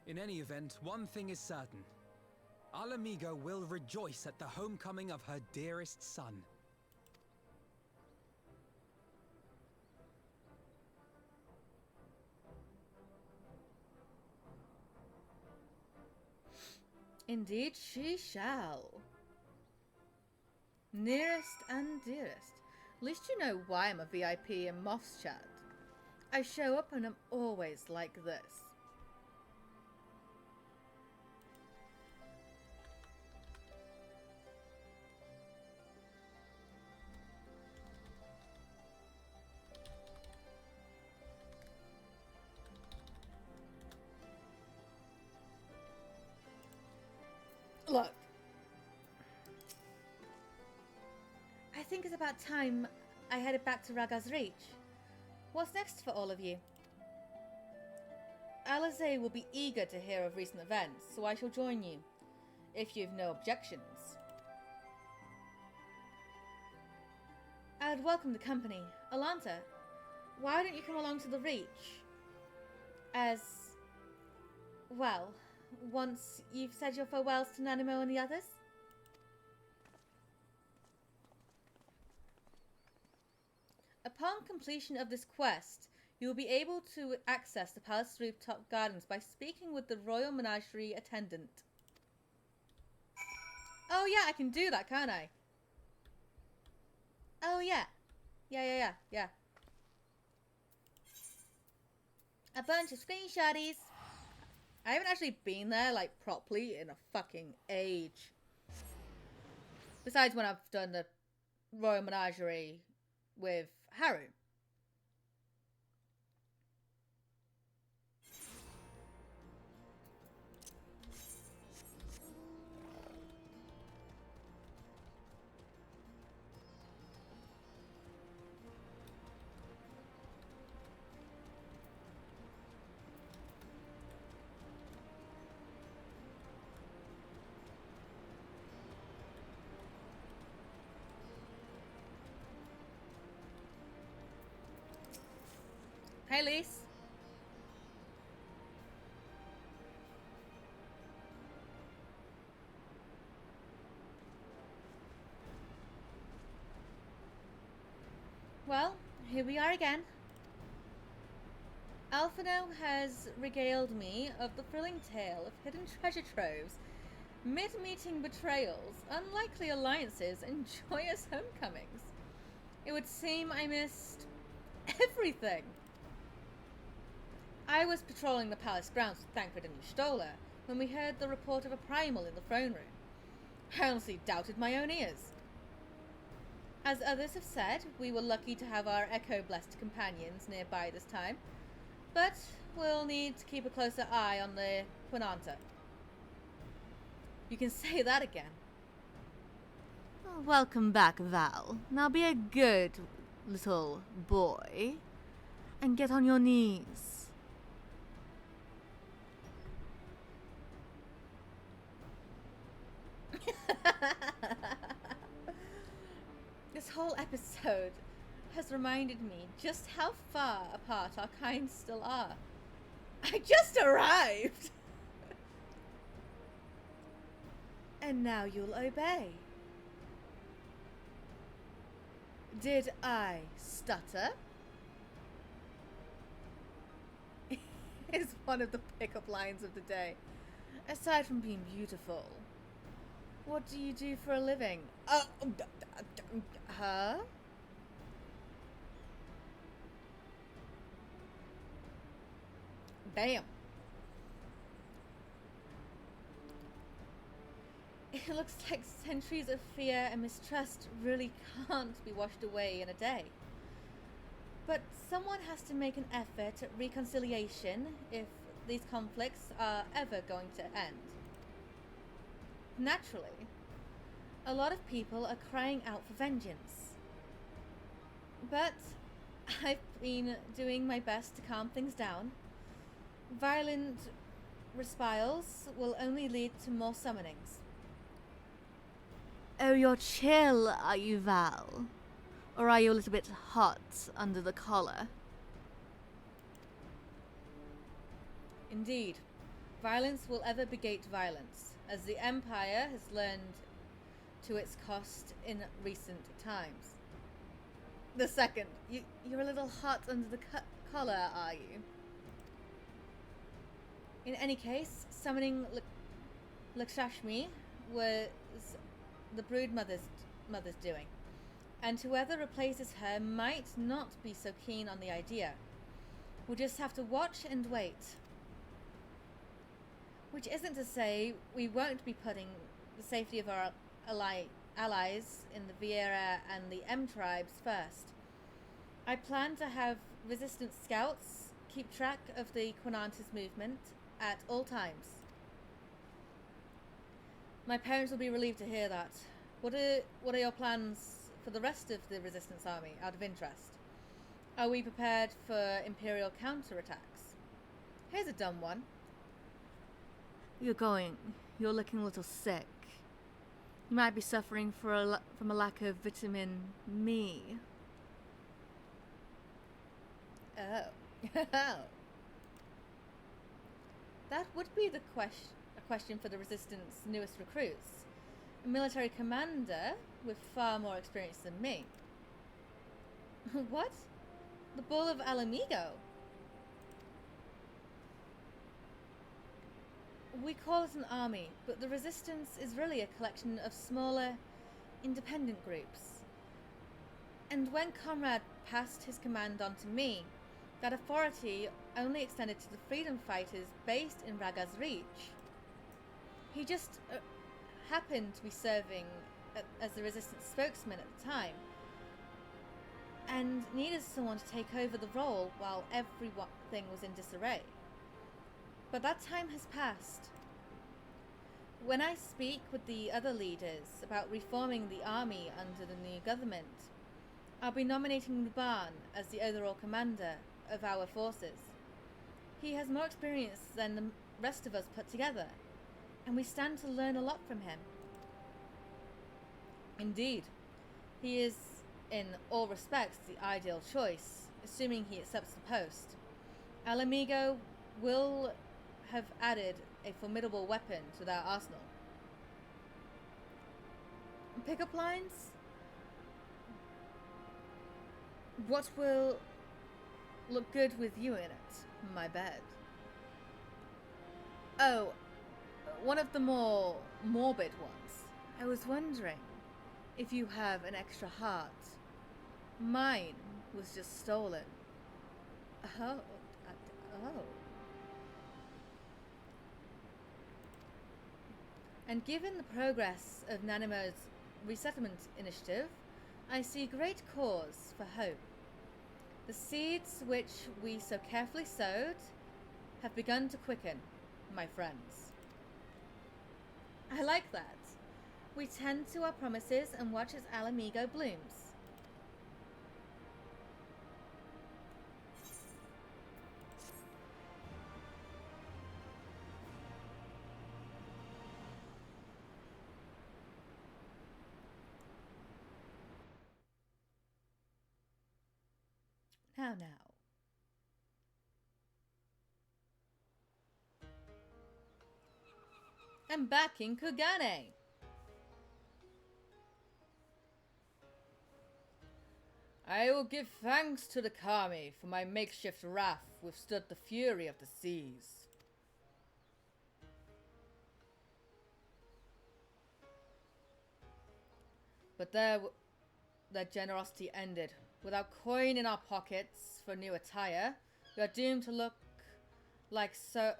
In any event, one thing is certain. Alamigo will rejoice at the homecoming of her dearest son. Indeed she shall. Nearest and dearest. At least you know why I'm a VIP in Moth's chat. I show up and I'm always like this. Look. I think it's about time I headed back to Raga's Reach. What's next for all of you? Alizé will be eager to hear of recent events, so I shall join you, if you've no objections. I'd welcome the company. Alanta, why don't you come along to the Reach? As... well, once you've said your farewells to Nanimo and the others? Upon completion of this quest, you will be able to access the palace rooftop gardens by speaking with the Royal Menagerie attendant. Oh yeah, I can do that, can't I? Oh yeah. Yeah. A bunch of screenshotties. I haven't actually been there, like, properly in a fucking age. Besides when I've done the Royal Menagerie with Haru. Hey, Lise. Well, here we are again. Alphino has regaled me of the thrilling tale of hidden treasure troves, mid-meeting betrayals, unlikely alliances, and joyous homecomings. It would seem I missed everything. I was patrolling the palace grounds with Thancred and Y'shtola when we heard the report of a primal in the throne room. I honestly doubted my own ears. As others have said, we were lucky to have our echo-blessed companions nearby this time, but we'll need to keep a closer eye on the Quinanta. You can say that again. Oh, welcome back, Val. Now be a good little boy and get on your knees. This whole episode has reminded me just how far apart our kinds still are. I just arrived! And now you'll obey. Did I stutter? Is one of the pickup lines of the day. Aside from being beautiful, what do you do for a living? Huh? Bam. It looks like centuries of fear and mistrust really can't be washed away in a day. But someone has to make an effort at reconciliation if these conflicts are ever going to end. Naturally, a lot of people are crying out for vengeance. But I've been doing my best to calm things down. Violent respiles will only lead to more summonings. Oh, you're chill, are you, Val? Or are you a little bit hot under the collar? Indeed, violence will ever beget violence, as the Empire has learned to its cost in recent times. The second, you're a little hot under the collar, are you? In any case, summoning Lakshmi was the broodmother's doing, and whoever replaces her might not be so keen on the idea. We'll just have to watch and wait. Which isn't to say we won't be putting the safety of our allies in the Viera and the M tribes first. I plan to have resistance scouts keep track of the Quinanta's movement at all times. My parents will be relieved to hear that. What are your plans for the rest of the resistance army, out of interest? Are we prepared for Imperial counterattacks? Here's a dumb one. You're looking a little sick. You might be suffering from a lack of vitamin me. Oh. That would be a question for the Resistance' newest recruits. A military commander with far more experience than me. What? The Bull of Alamigo? We call it an army, but the Resistance is really a collection of smaller, independent groups. And when Conrad passed his command on to me, that authority only extended to the freedom fighters based in Ragaz Reach. He just happened to be serving as the Resistance spokesman at the time, and needed someone to take over the role while everything was in disarray. But that time has passed. When I speak with the other leaders about reforming the army under the new government, I'll be nominating Ruban as the overall commander of our forces. He has more experience than the rest of us put together, and we stand to learn a lot from him. Indeed, he is, in all respects, the ideal choice, assuming he accepts the post. Alamigo will have added a formidable weapon to their arsenal. Pickup lines? What will look good with you in it, my bed? Oh, one of the more morbid ones. I was wondering if you have an extra heart. Mine was just stolen. Oh. And given the progress of Nanimo's resettlement initiative, I see great cause for hope. The seeds which we so carefully sowed have begun to quicken, my friends. I like that. We tend to our promises and watch as Alamigo blooms. Now. I'm back in Kugane. I will give thanks to the Kami, for my makeshift raft withstood the fury of the seas. But their generosity ended. Without coin in our pockets for new attire, we are doomed to look like so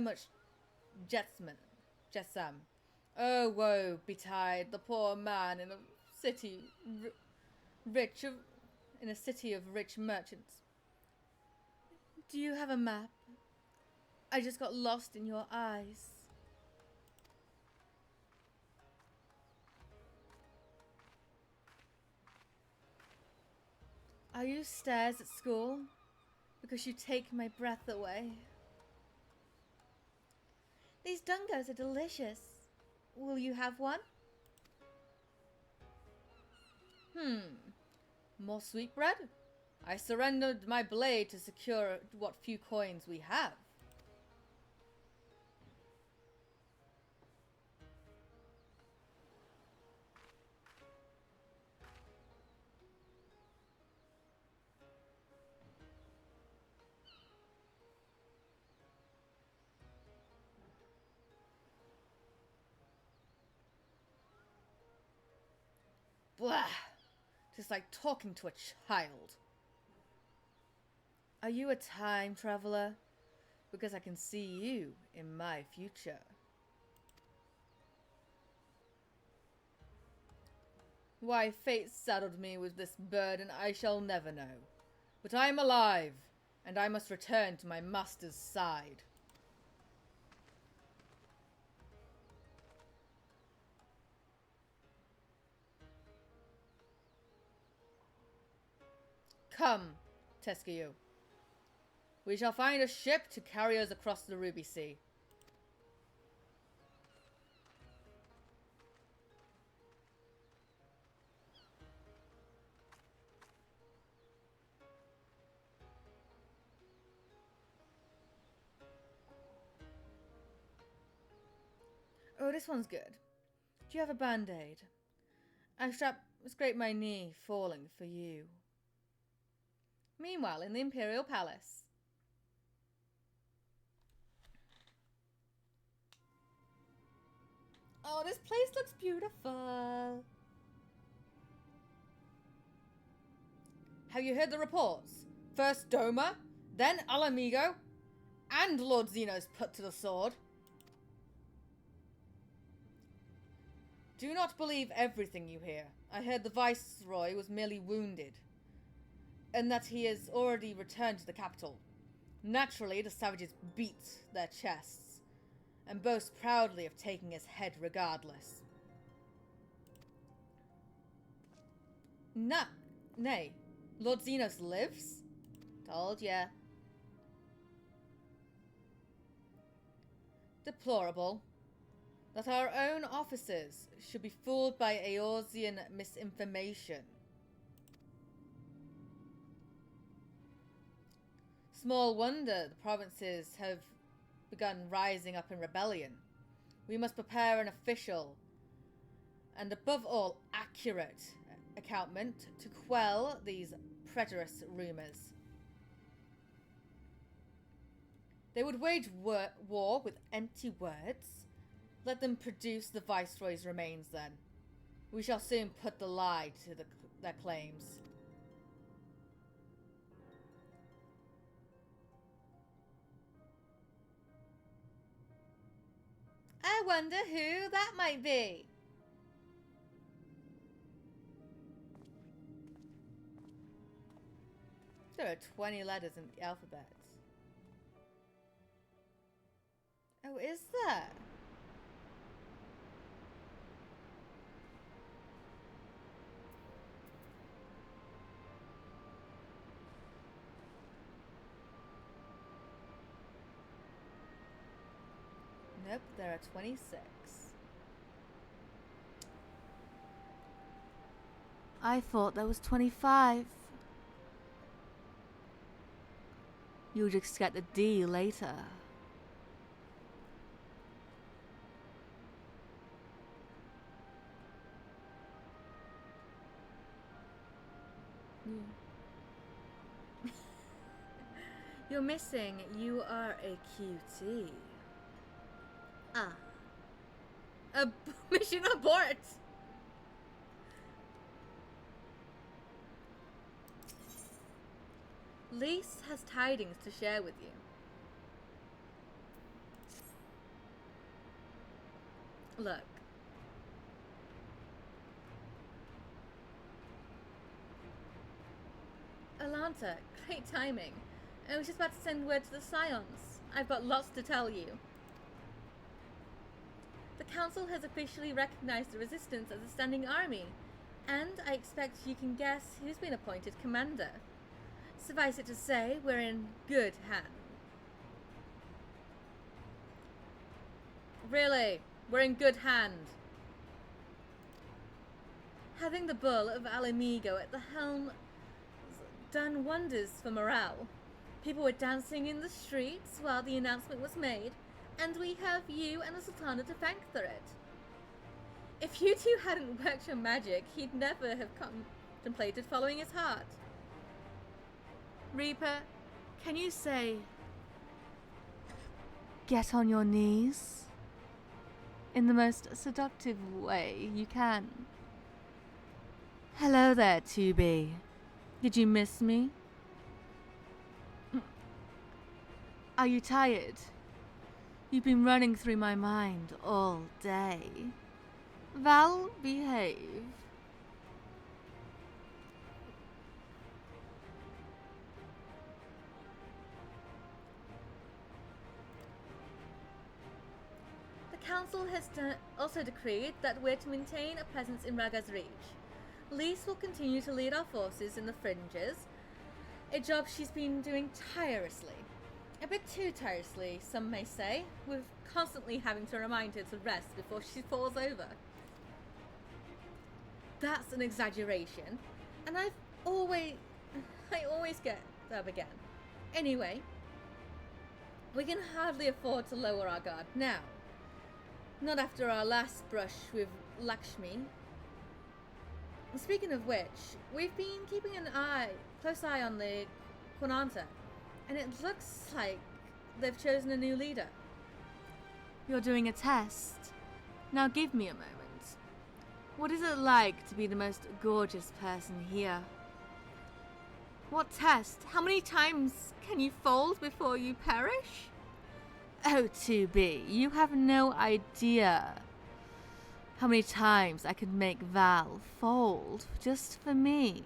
much jetsam. Oh, woe betide the poor man in a city of rich merchants. Do you have a map? I just got lost in your eyes. Are you stairs at school? Because you take my breath away. These dungos are delicious. Will you have one? More sweetbread? I surrendered my blade to secure what few coins we have. Blah! Just like talking to a child. Are you a time traveler? Because I can see you in my future. Why fate saddled me with this burden I shall never know. But I am alive, and I must return to my master's side. Come, Tescayu. We shall find a ship to carry us across the Ruby Sea. Oh, this one's good. Do you have a band-aid? I scraped my knee falling for you. Meanwhile, in the Imperial Palace. Oh, this place looks beautiful. Have you heard the reports? First Doma, then Alamigo, and Lord Xenos put to the sword. Do not believe everything you hear. I heard the Viceroy was merely wounded, and that he has already returned to the capital. Naturally, the savages beat their chests, and boast proudly of taking his head regardless. Nay, Lord Xenos lives? Told ya. Deplorable that our own officers should be fooled by Eorzean misinformation. Small wonder the provinces have begun rising up in rebellion. We must prepare an official and above all accurate accountment to quell these preterist rumors. They would wage war with empty words? Let them produce the Viceroy's remains then. We shall soon put the lie to their claims. I wonder who that might be. There are 20 letters in the alphabet. Oh, is there? Nope, there are 26. I thought there was 25. You'll just get the D later. Yeah. You're missing. You are a cutie. Ah. Mission abort! Lise has tidings to share with you. Look. Alanta, great timing. I was just about to send word to the Scions. I've got lots to tell you. The Council has officially recognized the Resistance as a standing army, and I expect you can guess who's been appointed commander. Suffice it to say, we're in good hands. Really, we're in good hand. Having the Bull of Alamigo at the helm done wonders for morale. People were dancing in the streets while the announcement was made, and we have you and the Sultana to thank for it. If you two hadn't worked your magic, he'd never have contemplated following his heart. Reaper, can you say, get on your knees? In the most seductive way you can. Hello there, 2B. Did you miss me? Are you tired? You've been running through my mind all day. Val, behave. The Council has also decreed that we're to maintain a presence in Raga's Reach. Lise will continue to lead our forces in the fringes, a job she's been doing tirelessly. A bit too tirelessly, some may say, with constantly having to remind her to rest before she falls over. That's an exaggeration, and I always get up again. Anyway, we can hardly afford to lower our guard now. Not after our last brush with Lakshmi. Speaking of which, we've been keeping an close eye on the Quananta, and it looks like they've chosen a new leader. You're doing a test. Now give me a moment. What is it like to be the most gorgeous person here? What test? How many times can you fold before you perish? Oh, 2B, you have no idea how many times I could make Val fold just for me.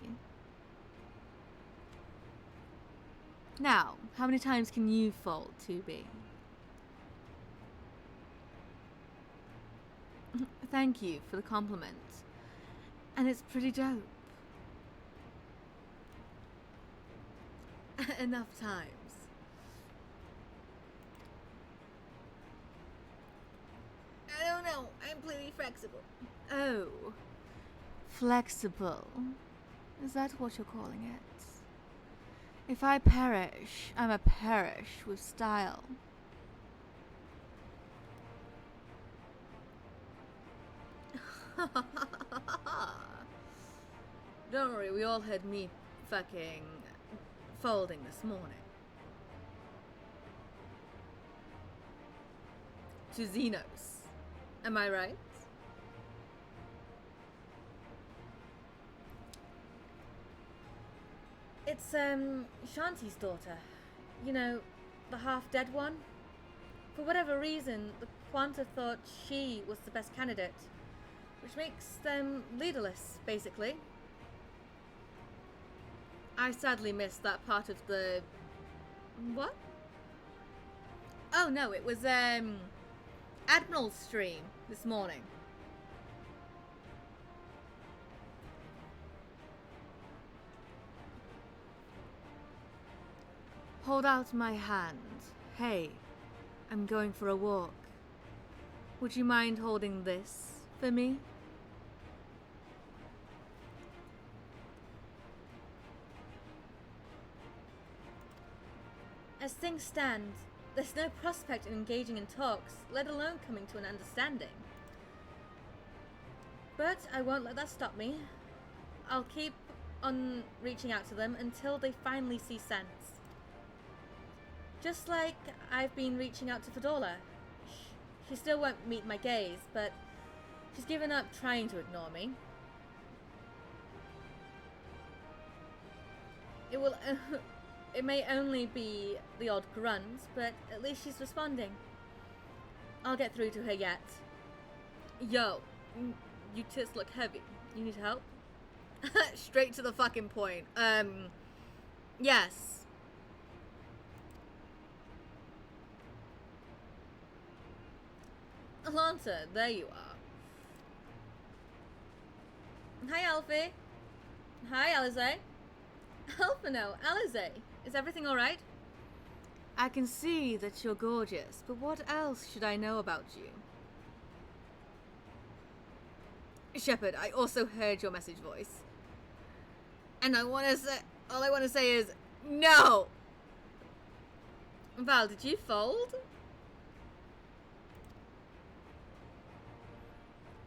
Now, how many times can you fold, 2B? Thank you for the compliment. And it's pretty dope. Enough times. I don't know. I'm pretty flexible. Oh. Flexible. Is that what you're calling it? If I perish, I'm a perish with style. Don't worry, we all heard me fucking folding this morning. To Xenos. Am I right? It's, Shanti's daughter. You know, the half-dead one. For whatever reason, the Quanta thought she was the best candidate, which makes them leaderless, basically. I sadly missed that part of the... What? Oh no, it was, Admiral's stream this morning. Hold out my hand. Hey, I'm going for a walk. Would you mind holding this for me? As things stand, there's no prospect in engaging in talks, let alone coming to an understanding. But I won't let that stop me. I'll keep on reaching out to them until they finally see sense. Just like I've been reaching out to Fedora. She still won't meet my gaze, but she's given up trying to ignore me. It may only be the odd grunt, but at least she's responding. I'll get through to her yet. Yo, you tits look heavy. You need help? Straight to the fucking point. Yes. Alanta, there you are. Hi, Alfie. Hi, Alize. Alphino, Alize. Is everything alright? I can see that you're gorgeous, but what else should I know about you? Shepard, I also heard your message voice. And all I want to say is, no! Val, did you fold?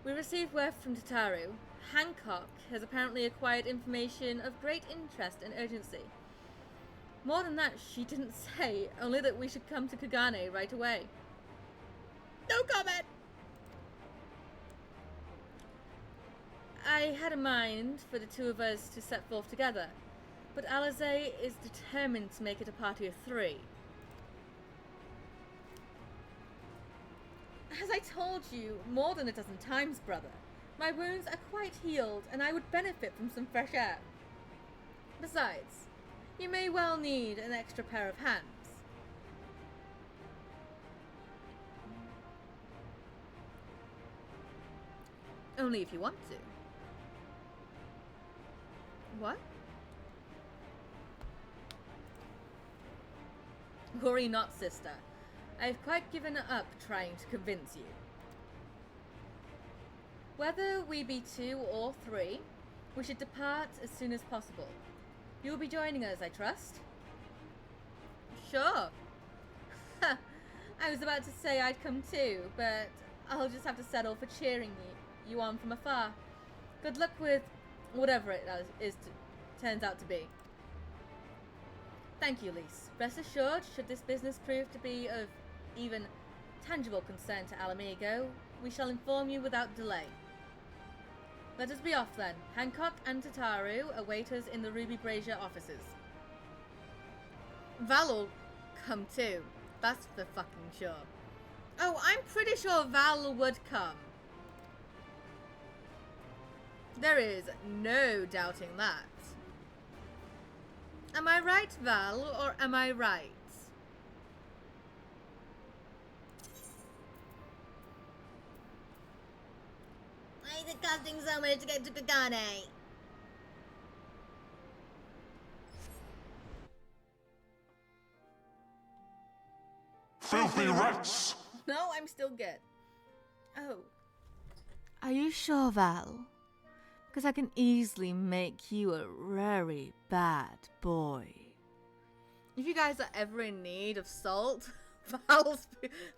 We received word from Tataru. Hancock has apparently acquired information of great interest and urgency. More than that, she didn't say, only that we should come to Kagane right away. No comment! I had a mind for the two of us to set forth together, but Alize is determined to make it a party of 3. As I told you more than a dozen times, brother, my wounds are quite healed and I would benefit from some fresh air. Besides, you may well need an extra pair of hands. Only if you want to. What? Worry not, sister. I've quite given up trying to convince you. Whether we be 2 or 3, we should depart as soon as possible. You'll be joining us, I trust? Sure. I was about to say I'd come too, but I'll just have to settle for cheering you on from afar. Good luck with whatever it turns out to be. Thank you, Lise. Rest assured, should this business prove to be of even tangible concern to Alamigo, we shall inform you without delay. Let us be off then. Hancock and Tataru await us in the Ruby Brazier offices. Val'll come too. That's for fucking sure. Oh, I'm pretty sure Val would come. There is no doubting that. Am I right, Val, or am I right? Why is it costing so much to get to Kagane? Filthy rats! No, I'm still good. Oh. Are you sure, Val? Because I can easily make you a very bad boy. If you guys are ever in need of salt, Val's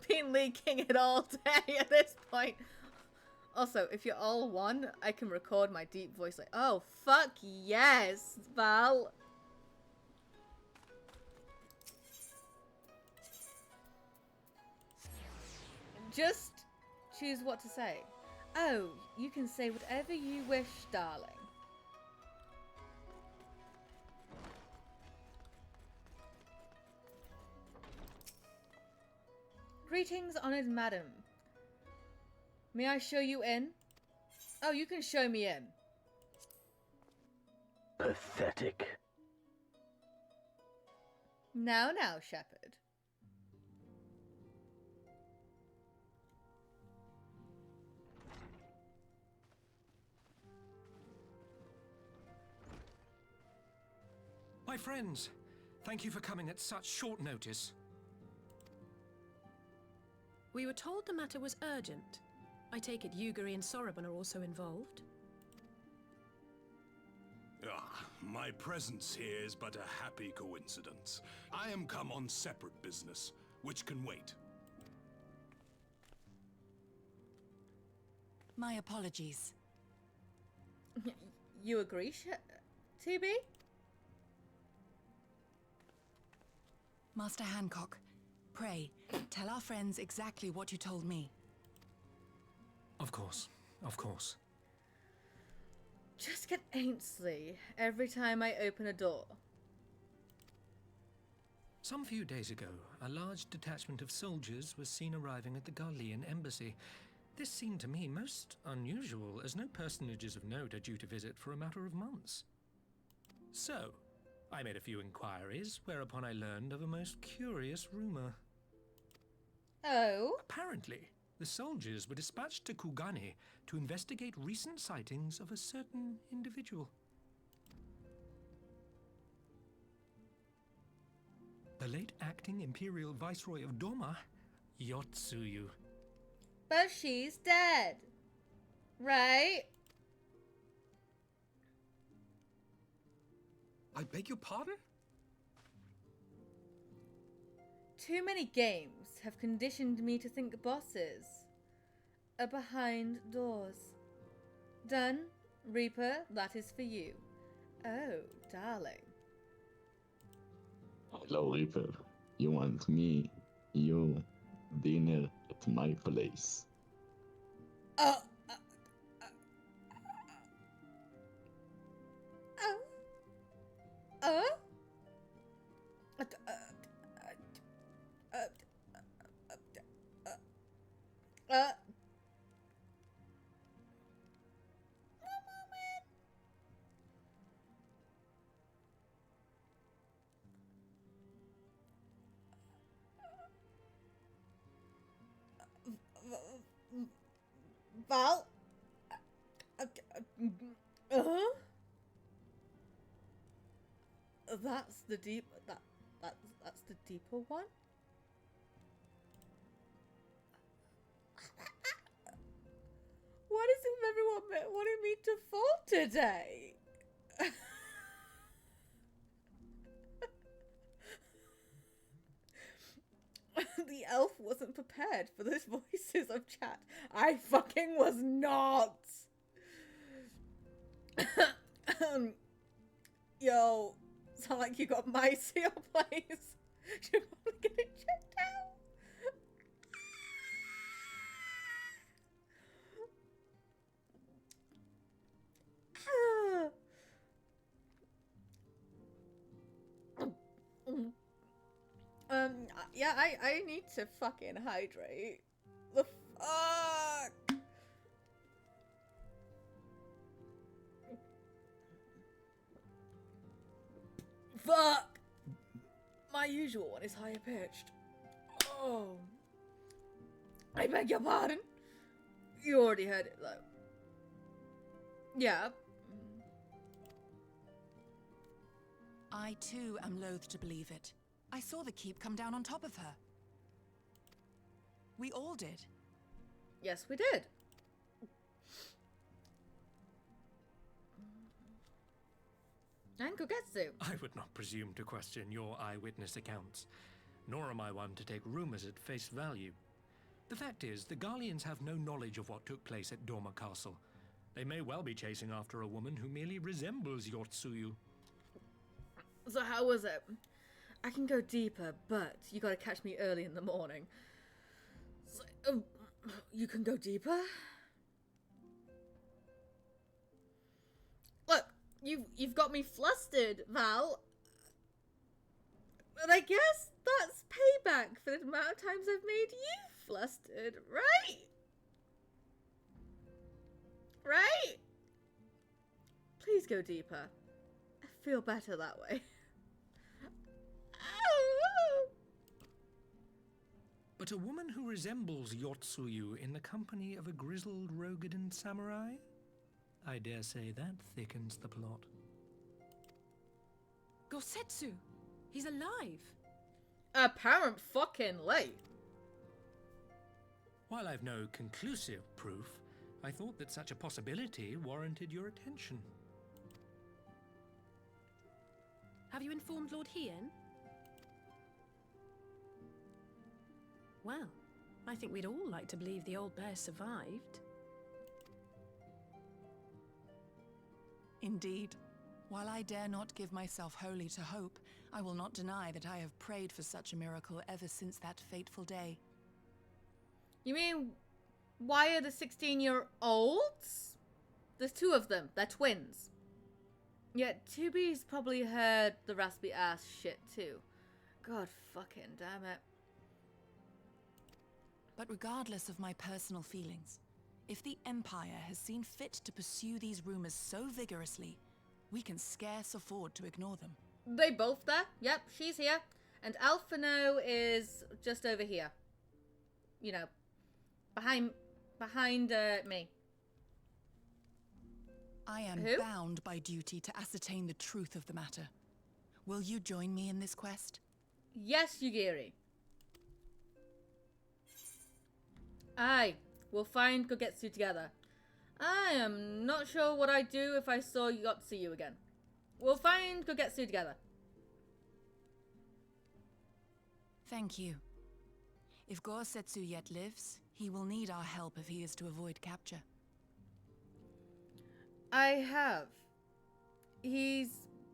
been leaking it all day at this point. Also, if you're all one, I can record my deep voice like, oh, fuck yes, Val. Just choose what to say. Oh, you can say whatever you wish, darling. Greetings, honored madam. May I show you in? Oh, you can show me in. Pathetic. Now, Shepherd. My friends, thank you for coming at such short notice. We were told the matter was urgent. I take it Yugiri and Soroban are also involved? My presence here is but a happy coincidence. I am come on separate business, which can wait. My apologies. You agree, TB? Master Hancock, pray, tell our friends exactly what you told me. Of course, of course. Just get Ainsley every time I open a door. Some few days ago, a large detachment of soldiers was seen arriving at the Garlean embassy. This seemed to me most unusual, as no personages of note are due to visit for a matter of months. So, I made a few inquiries, whereupon I learned of a most curious rumor. Oh? Apparently, the soldiers were dispatched to Kugane to investigate recent sightings of a certain individual. The late acting Imperial Viceroy of Doma, Yotsuyu. But she's dead. Right? I beg your pardon? Too many games have conditioned me to think bosses are behind doors. Done, Reaper, that is for you. Oh, darling. Hello, Reaper. You want me? You dinner at my place. Val? That's the deep... That's the deeper one? What is it everyone wanting me to fall today? The elf wasn't prepared for those voices of chat. I fucking was not. Yo, sound like you got mice in your place. Should probably get it checked out. Yeah, I need to fucking hydrate. The fuck? Fuck! My usual one is higher pitched. Oh. I beg your pardon? You already heard it, though. Yeah. I too am loath to believe it. I saw the keep come down on top of her. We all did. Yes, we did. And Kogetsu. I would not presume to question your eyewitness accounts, nor am I one to take rumors at face value. The fact is, the Garleans have no knowledge of what took place at Dormer Castle. They may well be chasing after a woman who merely resembles Yotsuyu. So how was it? I can go deeper, but you gotta catch me early in the morning. So, you can go deeper? Look, you've got me flustered, Val. But I guess that's payback for the amount of times I've made you flustered, right? Right? Please go deeper. I feel better that way. But a woman who resembles Yotsuyu in the company of a grizzled Rogadan samurai? I dare say that thickens the plot. Gosetsu! He's alive! Apparent fucking late. While I've no conclusive proof, I thought that such a possibility warranted your attention. Have you informed Lord Hien? Well, I think we'd all like to believe the old bear survived. Indeed. While I dare not give myself wholly to hope, I will not deny that I have prayed for such a miracle ever since that fateful day. You mean, why are the 16-year-olds? There's two of them. They're twins. Yet Tubi's probably heard the raspy ass shit too. God fucking damn it. But regardless of my personal feelings, if the Empire has seen fit to pursue these rumors so vigorously, we can scarce afford to ignore them. They both there? Yep, she's here. And Alphino is just over here. You know, behind me. I am Who? bound by duty to ascertain the truth of the matter. Will you join me in this quest? Yes, Yugiri. Aye, we'll find Kogetsu together. I am not sure what I'd do if I saw Yotsuyu again. We'll find Kogetsu together. Thank you. If Gosetsu yet lives, he will need our help if he is to avoid capture. I have.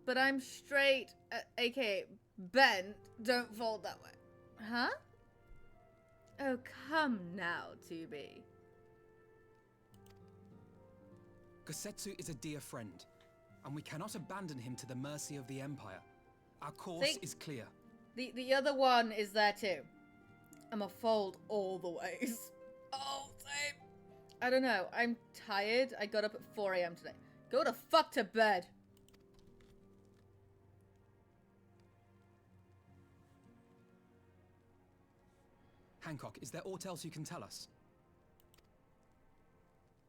But I'm straight, aka bent, don't fold that way. Huh? Oh, come now, 2B. Gosetsu is a dear friend, and we cannot abandon him to the mercy of the Empire. Our course is clear. The other one is there too. I'm a fold all the ways. Oh, same. I don't know. I'm tired. I got up at 4 a.m. today. Go the fuck to bed. Hancock, is there aught else you can tell us?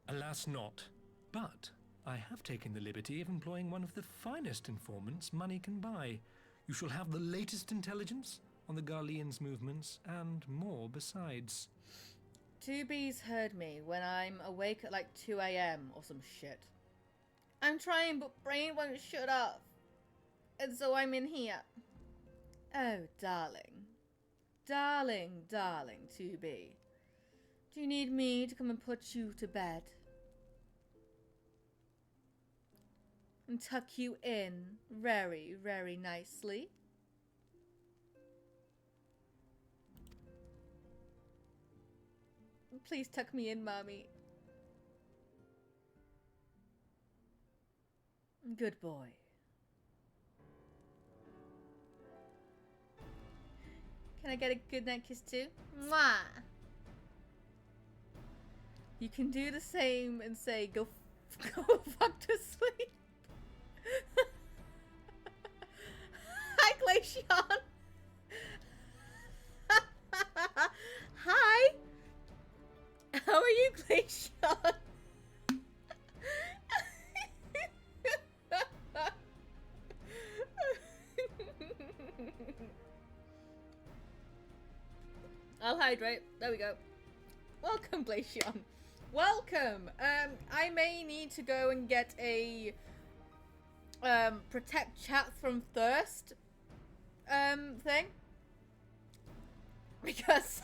Alas not. But I have taken the liberty of employing one of the finest informants money can buy. You shall have the latest intelligence on the Garleans' movements and more besides. 2B's heard me when I'm awake at like 2 a.m. or some shit. I'm trying, but brain won't shut off. And so I'm in here. Oh, darling. darling, darling 2B. Do you need me to come and put you to bed? And tuck you in very, very nicely? Please tuck me in, mommy. Good boy. Can I get a goodnight kiss too? Mwah! You can do the same and say, go fuck to sleep. Hi, Glacian. Hi. How are you, Glacian? I'll hydrate. There we go. Welcome, Glacian. Welcome. I may need to go and get a protect chat from thirst thing. Because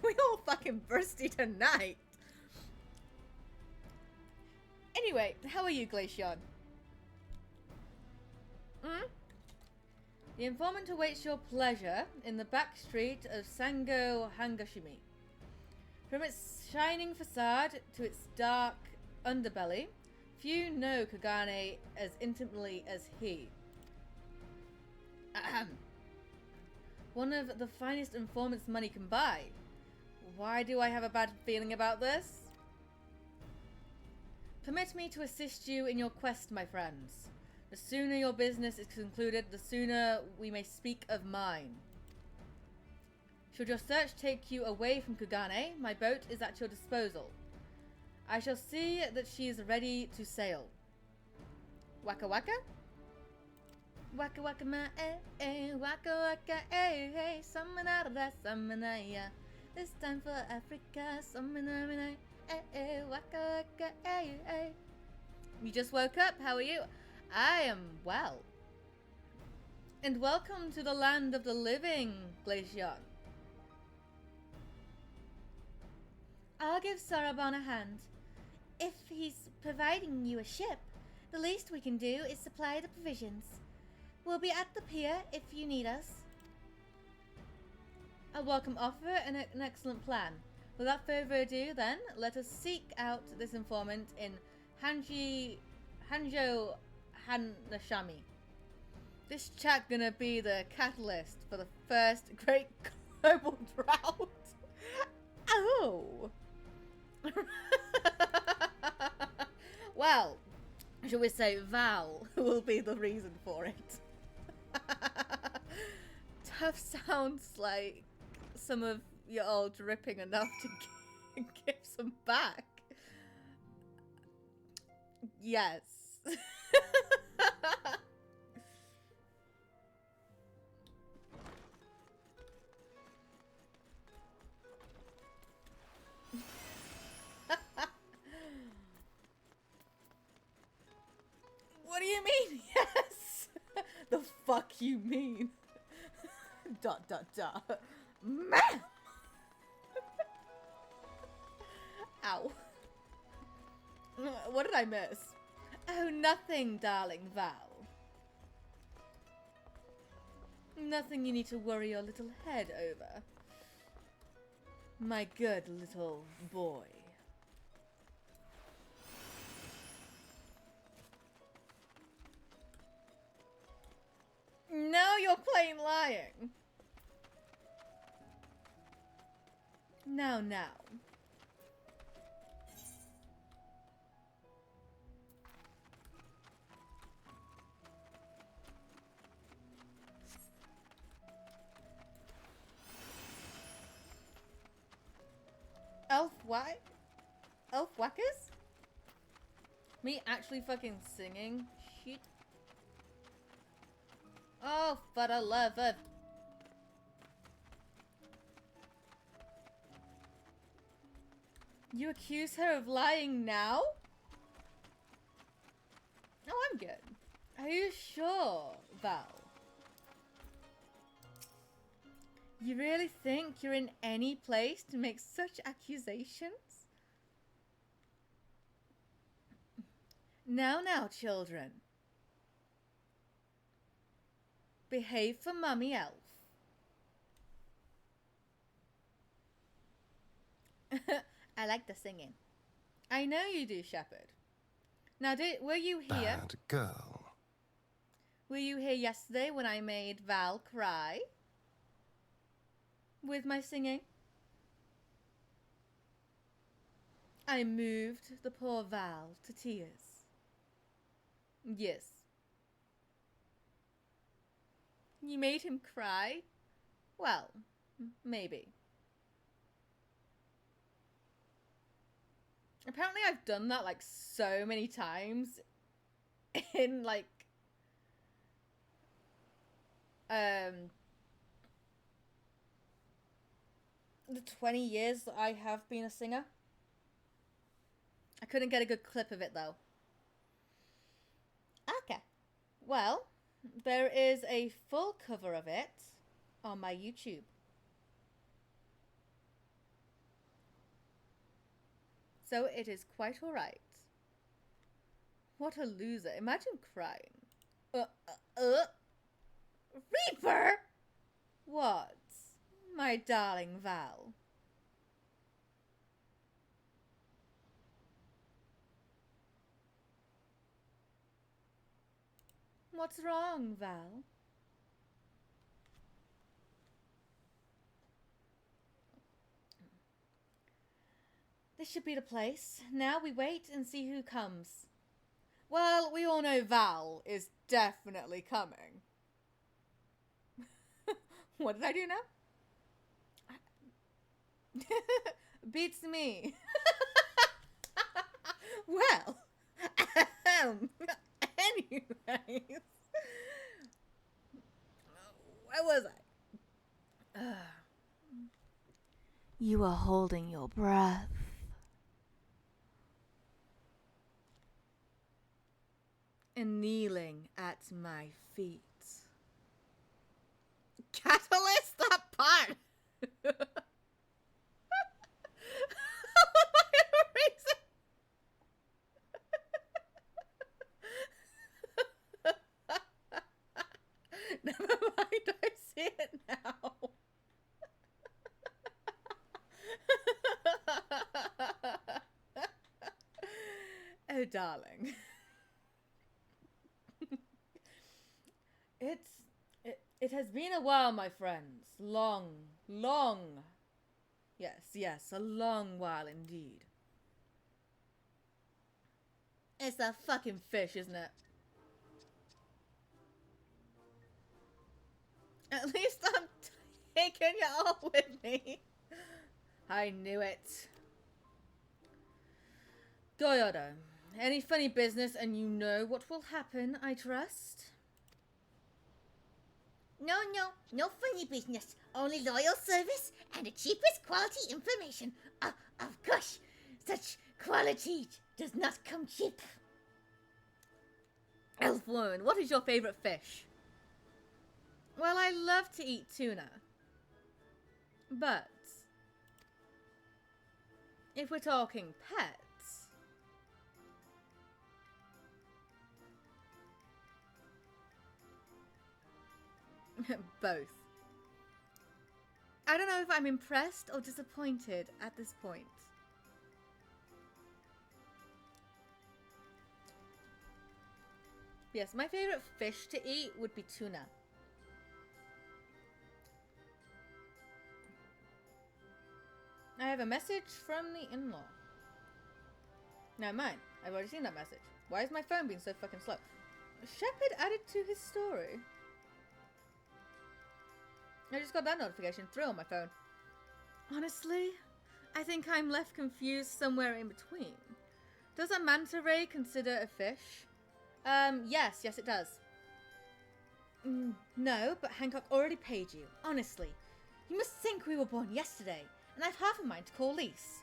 we all fucking thirsty tonight. Anyway, how are you, Glacian? The informant awaits your pleasure in the back street of Sango Hangashimi. From its shining facade to its dark underbelly, few know Kagane as intimately as he. Ahem. One of the finest informants money can buy. Why do I have a bad feeling about this? Permit me to assist you in your quest, my friends. The sooner your business is concluded, the sooner we may speak of mine. Should your search take you away from Kugane, my boat is at your disposal. I shall see that she is ready to sail. Waka waka? Waka waka ma waka waka samanara samanaya. This time for Africa, samanara waka waka You just woke up, how are you? I am well. And welcome to the land of the living, Glacian. I'll give Saraban a hand. If he's providing you a ship, the least we can do is supply the provisions. We'll be at the pier if you need us. A welcome offer and an excellent plan. Without further ado, then, let us seek out this informant in Hanjo Hanashami. This chat gonna be the catalyst for the first great global drought. Oh. Well, shall we say Val will be the reason for it. Tough sounds like some of you all dripping enough to give some back. Yes. What do you mean? Yes. The fuck you mean? Dot dot dot. Man. Ow. What did I miss? Oh, nothing, darling Val. Nothing you need to worry your little head over. My good little boy. No, you're plain lying. Now. Elf what? Elf whackers? Me actually fucking singing? Shit. Oh, for the love of... You accuse her of lying now? Oh, I'm good. Are you sure, Val? You really think you're in any place to make such accusations? Now, children. Behave for Mummy Elf. I like the singing. I know you do, Shepherd. Now, were you here? Bad girl. Were you here yesterday when I made Val cry? With my singing? I moved the poor Val to tears. Yes. You made him cry? Well, maybe. Apparently I've done that like so many times in like the 20 years that I have been a singer. I couldn't get a good clip of it though. Okay. Well, there is a full cover of it on my YouTube. So it is quite alright. What a loser. Imagine crying. Reaper? What? My darling Val. What's wrong, Val? This should be the place. Now we wait and see who comes. Well, we all know Val is definitely coming. What did I do now? Beats me. Well, anyways. Where was I? You are holding your breath. And kneeling at my feet. Catalyst that part! Never mind, I see it now. Oh, darling. It has been a while, my friends. Long. Yes, a long while indeed. It's that fucking fish, isn't it? At least I'm taking you all with me. I knew it. Goyodo, any funny business and you know what will happen, I trust? No funny business. Only loyal service and the cheapest quality information. Of course, such quality does not come cheap. Elf woman, what is your favorite fish? Well, I love to eat tuna. But if we're talking pets, both. I don't know if I'm impressed or disappointed at this point. Yes, my favorite fish to eat would be tuna. I have a message from the in-law. No, mine. I've already seen that message. Why is my phone being so fucking slow? Shepherd added to his story. I just got that notification through on my phone. Honestly, I think I'm left confused somewhere in between. Does a manta ray consider a fish? Yes it does. No, but Hancock already paid you. Honestly, you must think we were born yesterday, and I've half a mind to call Lise.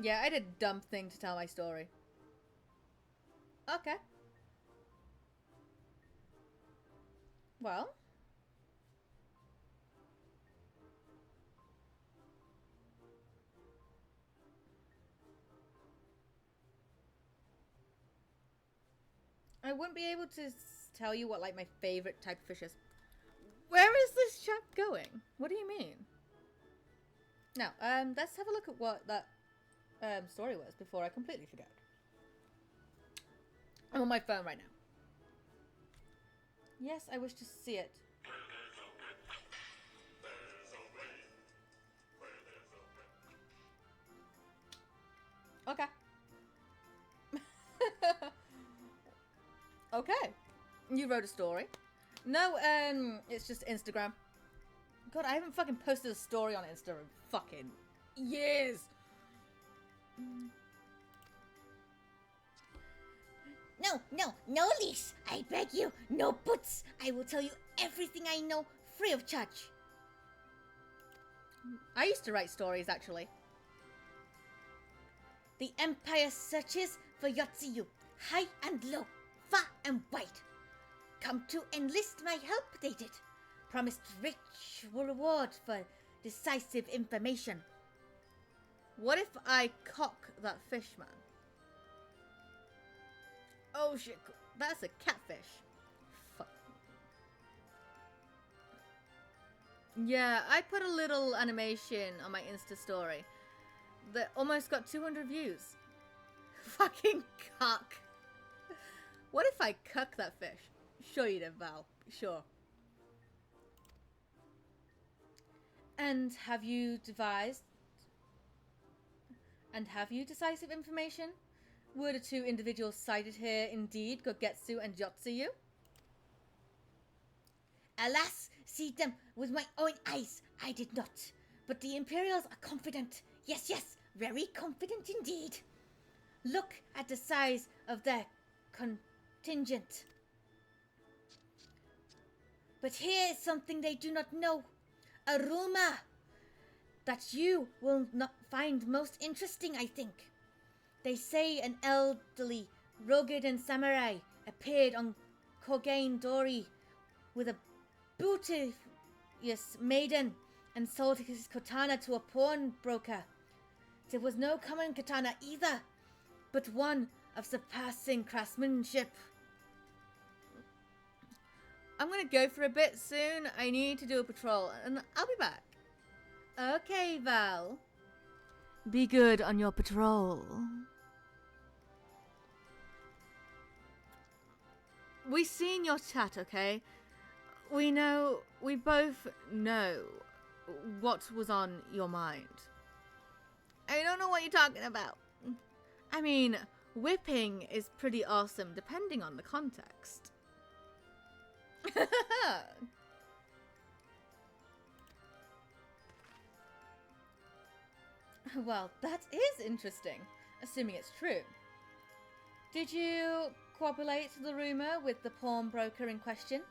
Yeah, I did a dumb thing to tell my story. Okay. Well. I wouldn't be able to tell you what, like, my favorite type of fish is. Where is this chat going? What do you mean? Now, let's have a look at what that story was before I completely forget. I'm on my phone right now. Yes, I wish to see it. Okay. Okay. You wrote a story. No, it's just Instagram. God, I haven't fucking posted a story on Insta in fucking years. No, Lise. I beg you, no buts. I will tell you everything I know free of charge. I used to write stories, actually. The Empire searches for Yotsuyu, high and low, far and wide. Come to enlist my help, they did. Promised rich reward for decisive information. What if I cock that fish, man? Oh shit, that's a catfish. Fuck. Yeah, I put a little animation on my Insta story that almost got 200 views. Fucking cock. What if I cuck that fish? Sure you did, Val. Sure. And have you decisive information? Were the two individuals cited here indeed Gogetsu and Yotsuyu? Alas, see them with my own eyes, I did not. But the Imperials are confident. Yes, very confident indeed. Look at the size of their contingent. But here is something they do not know. A rumor that you will not find most interesting, I think. They say an elderly, rugged samurai appeared on Kogain Dori with a beauteous maiden and sold his katana to a pawnbroker. It was no common katana either, but one of surpassing craftsmanship. I'm gonna go for a bit soon. I need to do a patrol, and I'll be back. Okay, Val. Be good on your patrol. We seen your chat, okay? We both know what was on your mind. I don't know what you're talking about. I mean, whipping is pretty awesome depending on the context. Well, that is interesting, assuming it's true. Did you correlate the rumor with the pawnbroker in question?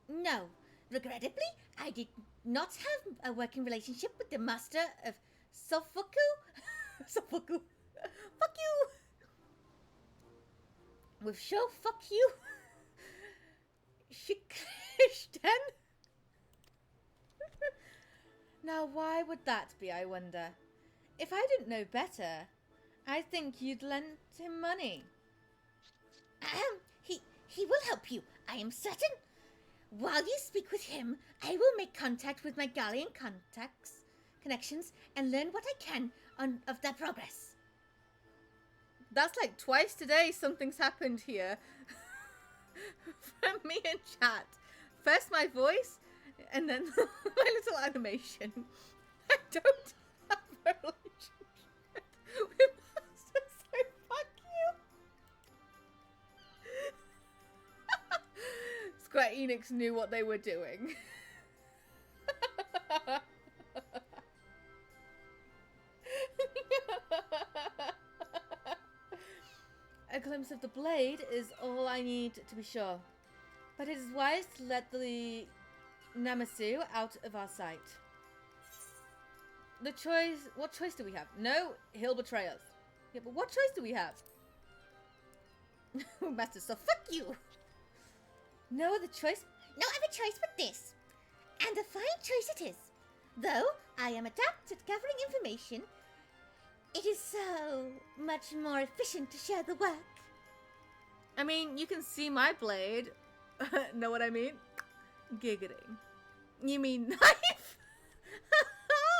No. Regrettably, I did not have a working relationship with the master of Sofuku. Sofuku. Fuck you! With show fuck you. Shikishten. Now, why would that be, I wonder? If I didn't know better, I'd think you'd lent him money. He will help you, I am certain. While you speak with him, I will make contact with my Gallian connections and learn what I can of their progress. That's like twice today something's happened here. From me in chat. First my voice, and then my little animation. I don't have a relationship with Master, so fuck you. Square Enix knew what they were doing. A glimpse of the blade is all I need to be sure. But it is wise to let the Namasu out of our sight. What choice do we have? No, he'll betray us. Yeah, but what choice do we have? Master, so fuck you! No other choice? No other choice but this. And a fine choice it is. Though I am adept at gathering information, it is so much more efficient to share the work. I mean, you can see my blade. Know what I mean? Giggling. You mean knife?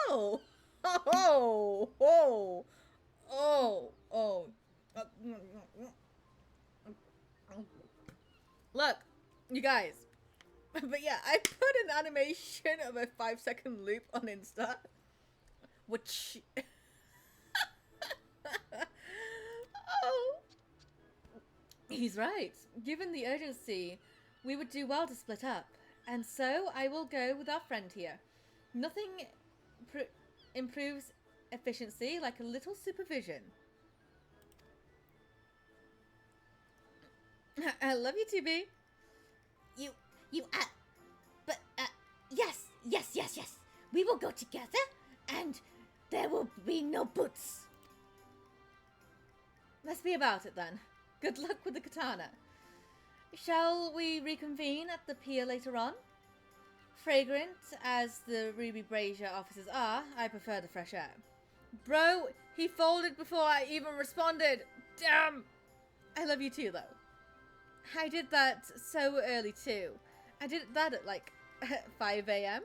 Oh! Oh! Oh! Oh! Oh! Look, you guys. But yeah, I put an animation of a 5-second loop on Insta. Which... oh! He's right. Given the urgency, we would do well to split up. And so I will go with our friend here. Nothing improves efficiency like a little supervision. I love you, 2B. Yes. We will go together, and there will be no boots. Let's be about it then. Good luck with the katana. Shall we reconvene at the pier later on? Fragrant as the Ruby Brazier officers are, I prefer the fresh air. Bro, he folded before I even responded. Damn! I love you too, though. I did that so early too. I did that at like 5 a.m.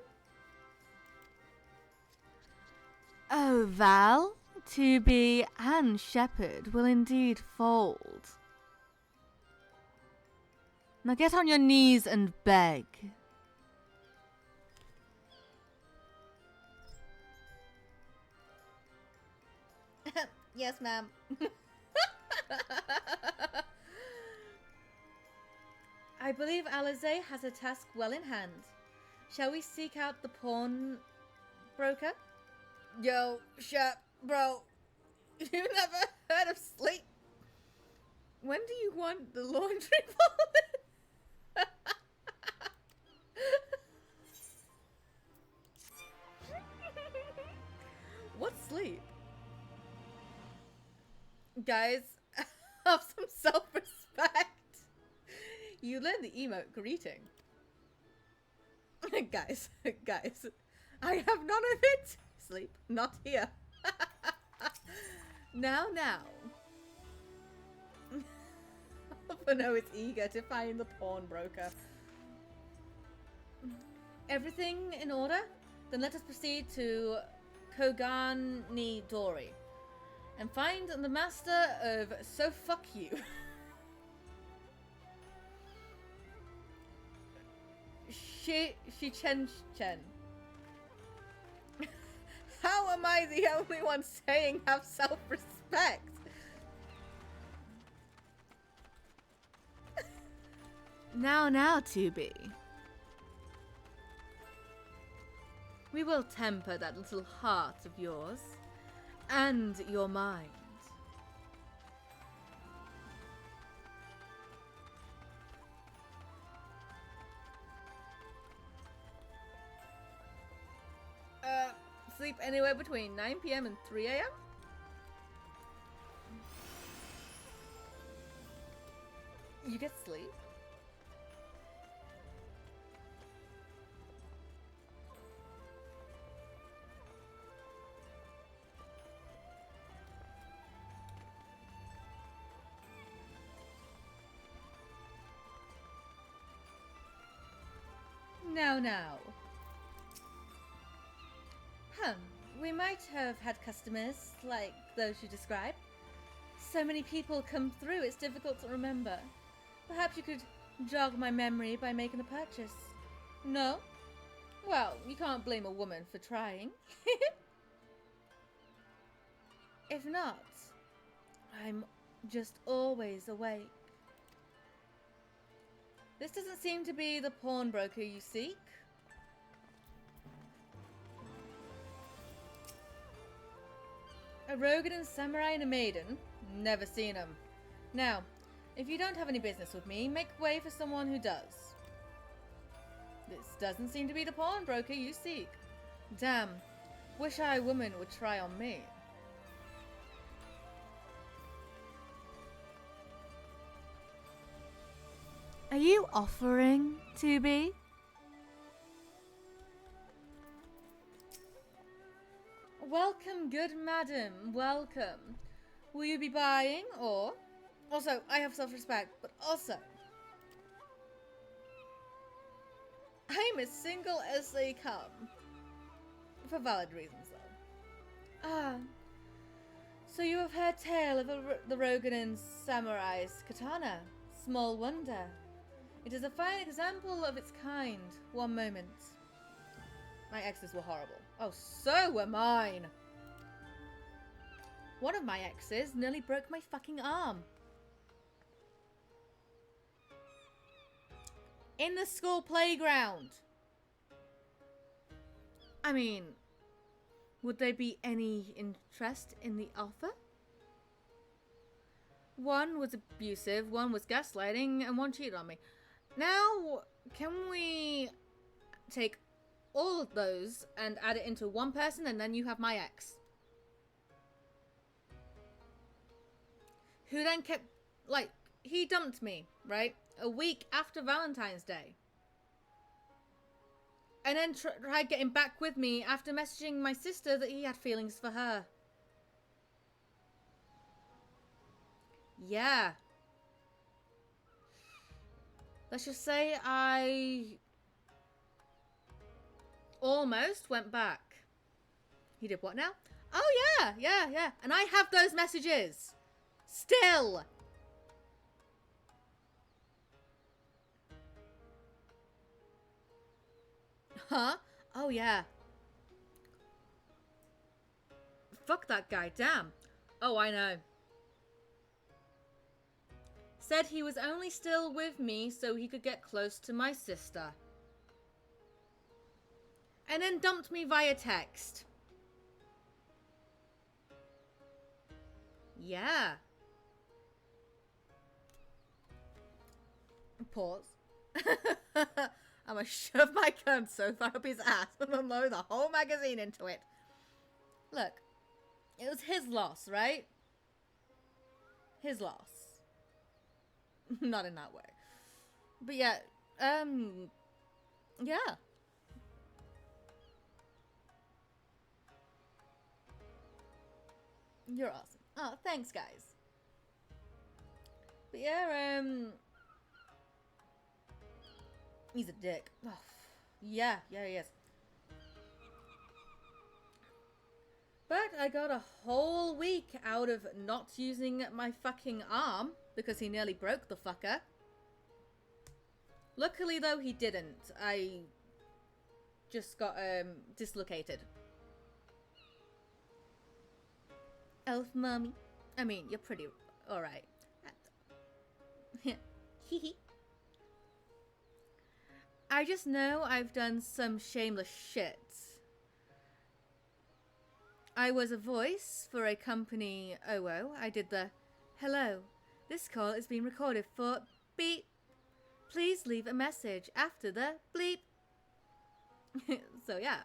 Oh, Val, 2B and Shepherd will indeed fold. Now get on your knees and beg. Yes, ma'am. I believe Alize has a task well in hand. Shall we seek out the pawn broker? Yo, Shep, bro. You never heard of sleep? When do you want the laundry folded? What's sleep? Guys, have some self-respect. You learned the emote greeting. guys, I have none of it. Sleep, not here. Now. Fano is eager to find the pawnbroker. Everything in order? Then let us proceed to Kogani Dori and find the master of So Fuck You. Chen. How am I the only one saying have self-respect? Now, 2B. We will temper that little heart of yours and your mind. Sleep anywhere between 9 p.m. and 3 a.m.? You get sleep? Now. We might have had customers like those you described. So many people come through, it's difficult to remember. Perhaps you could jog my memory by making a purchase. No? Well, you can't blame a woman for trying. If not, I'm just always awake. This doesn't seem to be the pawnbroker you seek. A Rogan samurai and a maiden? Never seen them. Now, if you don't have any business with me, make way for someone who does. This doesn't seem to be the pawnbroker you seek. Damn, wish I a woman would try on me. Are you offering to be? Welcome, good madam, welcome. Will you be buying, or... Also, I have self-respect, but also... I'm as single as they come. For valid reasons, though. Ah. So you have heard tale of the Roganin Samurai's katana. Small wonder. It is a fine example of its kind. One moment. My exes were horrible. Oh, so were mine. One of my exes nearly broke my fucking arm. In the school playground. I mean, would there be any interest in the offer? One was abusive, one was gaslighting, and one cheated on me. Now, can we take all of those and add it into one person, and then you have my ex? Who then kept, like, he dumped me, right? A week after Valentine's Day. And then tried getting back with me after messaging my sister that he had feelings for her. Yeah. Let's just say I almost went back. He did what now? Oh yeah. And I have those messages. Still. Huh? Oh yeah. Fuck that guy, damn. Oh, I know. Said he was only still with me so he could get close to my sister. And then dumped me via text. Yeah. Pause. I'm gonna shove my gun so far up his ass and unload the whole magazine into it. Look, it was his loss, right? His loss. Not in that way. But yeah, yeah. You're awesome. Oh, thanks, guys. But yeah, he's a dick. Oh, yeah, he is. But I got a whole week out of not using my fucking arm because he nearly broke the fucker. Luckily, though, he didn't. I just got dislocated. Elf mommy. I mean, you're pretty alright. Hee. I just know I've done some shameless shit. I was a voice for a company OO. I did the, hello, this call is being recorded for beep. Please leave a message after the bleep. So yeah.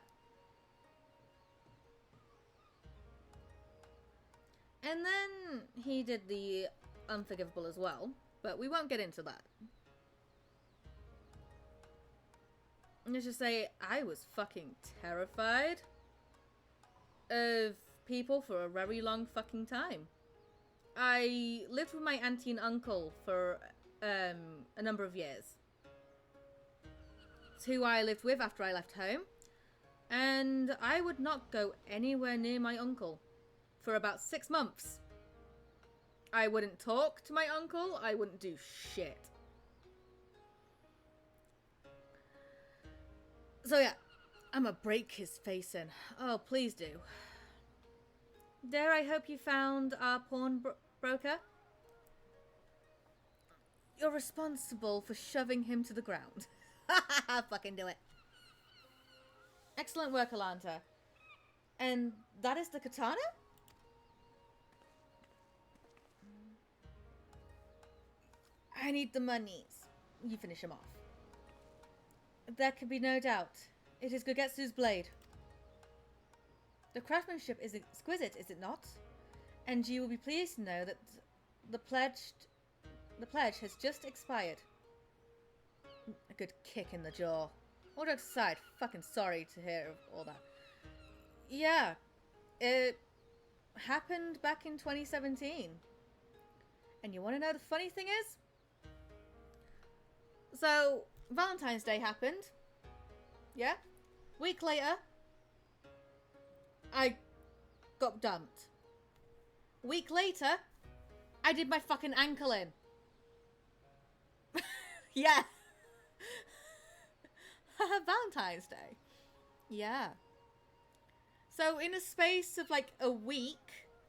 And then he did the unforgivable as well, but we won't get into that. Let's just say I was fucking terrified of people for a very long fucking time. I lived with my auntie and uncle for a number of years. It's who I lived with after I left home. And I would not go anywhere near my uncle for about 6 months. I wouldn't talk to my uncle. I wouldn't do shit. So yeah, I'ma break his face in. Oh, please do. Dare I hope you found our pawn broker? You're responsible for shoving him to the ground. Fucking do it. Excellent work, Alanta. And that is the katana? I need the monies. You finish him off. There can be no doubt. It is Gogetsu's blade. The craftsmanship is exquisite, is it not? And you will be pleased to know that the pledge has just expired. good kick in the jaw. All jokes aside, fucking sorry to hear of all that. Yeah, it happened back in 2017. And you want to know the funny thing is? So, Valentine's Day happened. Yeah? Week later, I got dumped. Week later, I did my fucking ankle in. Yeah. Valentine's Day. Yeah. So in a space of like a week,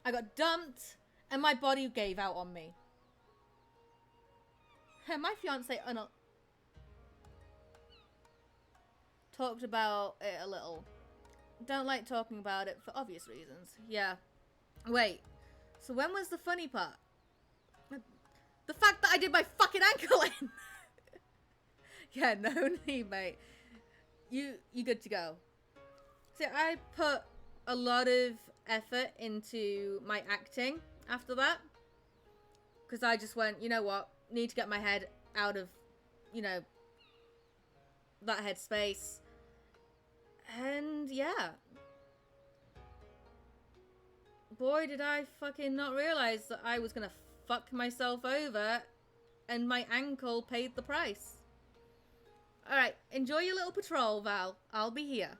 I got dumped and my body gave out on me. And my fiance talked about it a little. Don't like talking about it for obvious reasons. Yeah. Wait. So when was the funny part? The fact that I did my fucking ankle in. Yeah, no need, mate. You good to go. See, I put a lot of effort into my acting after that. Because I just went, you know what? Need to get my head out of, you know, that headspace. And yeah. Boy, did I fucking not realize that I was gonna fuck myself over and my ankle paid the price. Alright, enjoy your little patrol, Val. I'll be here.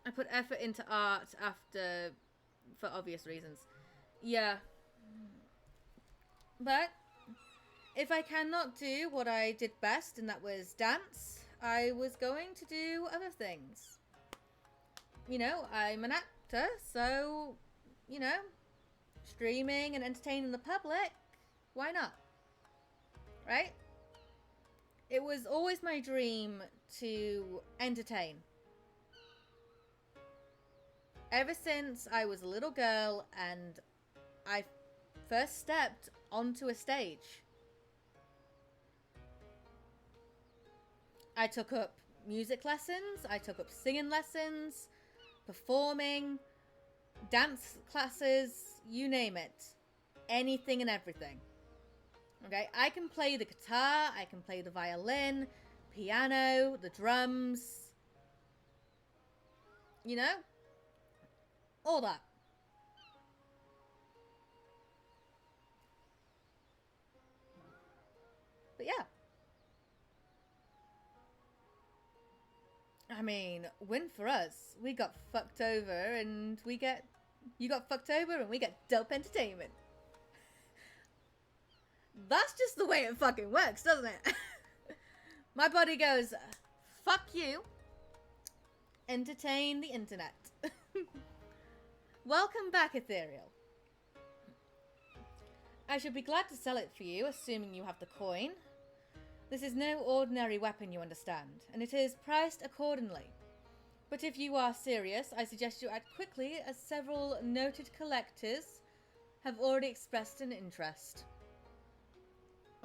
I put effort into art after, for obvious reasons. Yeah. But if I cannot do what I did best, and that was dance, I was going to do other things. You know, I'm an actor, so, you know, streaming and entertaining the public, why not? Right? It was always my dream to entertain. Ever since I was a little girl and I first stepped onto a stage. I took up music lessons, I took up singing lessons, performing, dance classes, you name it. Anything and everything. Okay, I can play the guitar, I can play the violin, piano, the drums. You know? All that. But yeah. I mean, win for us. We got fucked over and we get... You got fucked over and we get dope entertainment. That's just the way it fucking works, doesn't it? My body goes, fuck you. Entertain the internet. Welcome back, Ethereal. I should be glad to sell it for you, assuming you have the coin. This is no ordinary weapon, you understand, and it is priced accordingly. But if you are serious, I suggest you act quickly, as several noted collectors have already expressed an interest.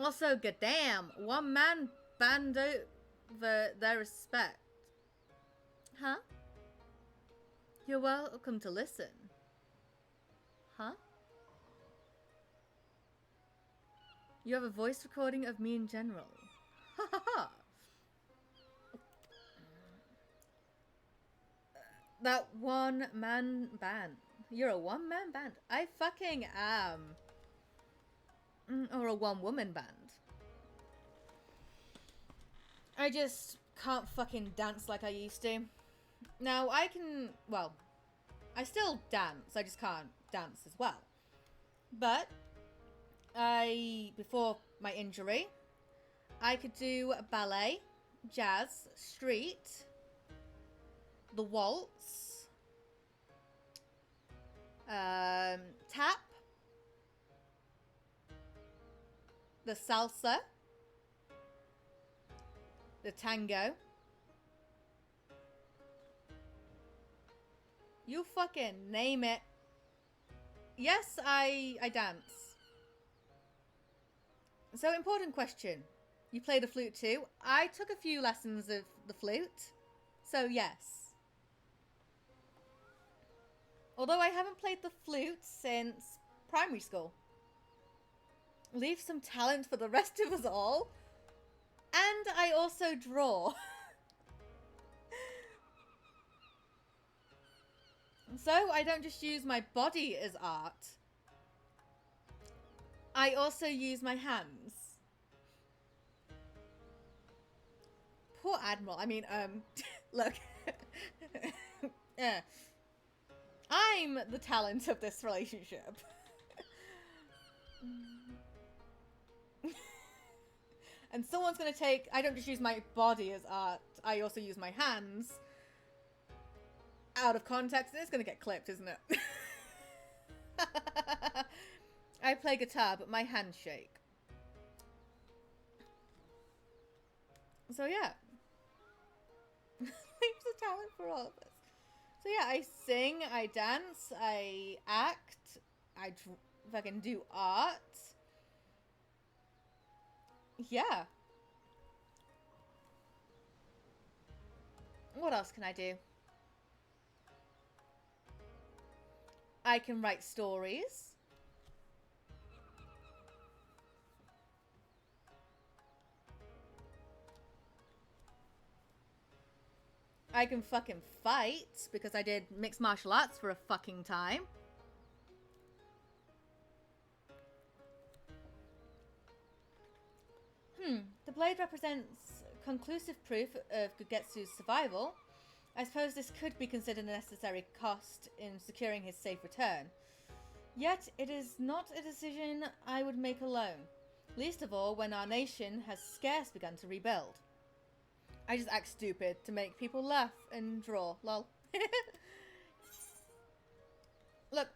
Also, goddamn, one man banned over their respect. Huh? You're welcome to listen. Huh? You have a voice recording of me in general. Ha ha ha! That one-man band. You're a one-man band. I fucking am. Or a one-woman band. I just can't fucking dance like I used to. Now, I can... Well, I still dance. I just can't dance as well. But, before my injury, I could do ballet, jazz, street, the waltz, tap, the salsa, the tango. You fucking name it. Yes, I dance. So, important question. You play the flute too? I took a few lessons of the flute. So, yes. Although I haven't played the flute since primary school. Leave some talent for the rest of us all. And I also draw. So I don't just use my body as art. I also use my hands. Poor Admiral. I mean, look. Yeah. I'm the talent of this relationship. And someone's gonna take... I don't just use my body as art. I also use my hands. Out of context. It's gonna get clipped, isn't it? I play guitar, but my hands shake. So yeah. Leaves a talent for all of us. So yeah, I sing, I dance, I act, I fucking do art. Yeah. What else can I do? I can write stories. I can fucking fight because I did mixed martial arts for a fucking time. The blade represents conclusive proof of Gugetsu's survival. I suppose this could be considered a necessary cost in securing his safe return. Yet, it is not a decision I would make alone. Least of all when our nation has scarce begun to rebuild. I just act stupid to make people laugh and draw. Lol. Look,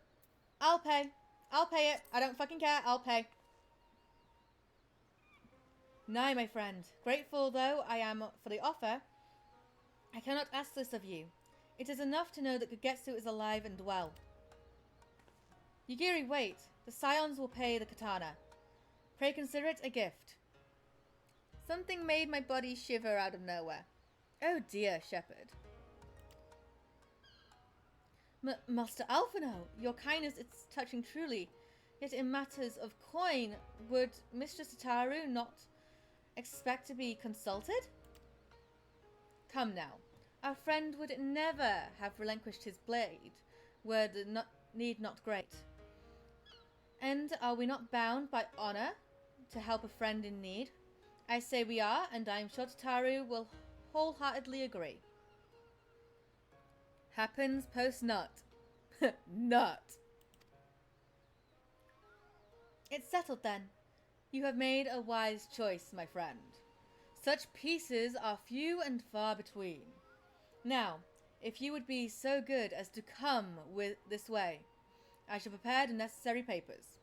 I'll pay. I'll pay it. I don't fucking care. I'll pay. Nay, my friend. Grateful though I am for the offer, I cannot ask this of you. It is enough to know that Gugetsu is alive and well. Yugiri, wait. The scions will pay the katana. Pray consider it a gift. Something made my body shiver out of nowhere. Oh dear, Shepherd. Master Alphino, your kindness is touching truly. Yet in matters of coin, would Mistress Ataru not expect to be consulted? Come now. Our friend would never have relinquished his blade, were the need not great. And are we not bound by honor to help a friend in need? I say we are, and I am sure Tataru will wholeheartedly agree. Happens post nut. Nut. It's settled then. You have made a wise choice, my friend. Such pieces are few and far between. Now, if you would be so good as to come with this way, I shall prepare the necessary papers.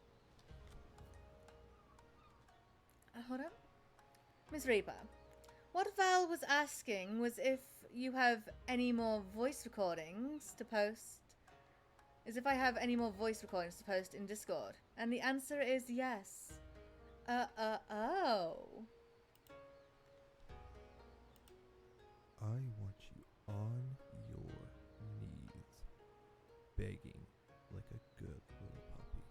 Hold up. Miss Reaper, what Val was asking was if you have any more voice recordings to post. Is if I have any more voice recordings to post in Discord. And the answer is yes. Oh. I want you on your knees, begging like a good little puppy.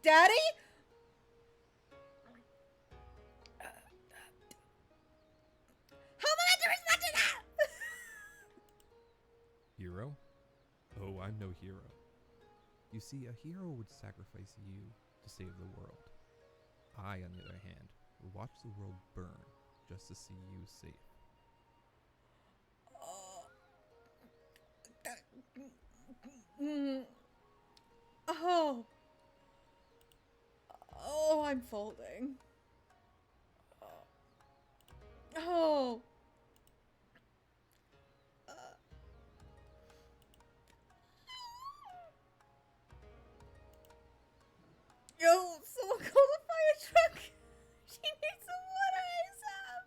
Daddy? How am I meant to respond to that? Hero? Oh, I'm no hero. You see, a hero would sacrifice you to save the world. I, on the other hand, would watch the world burn just to see you safe. Oh. Oh, I'm folding. Oh. Yo, someone call the fire truck. She needs some water ASAP.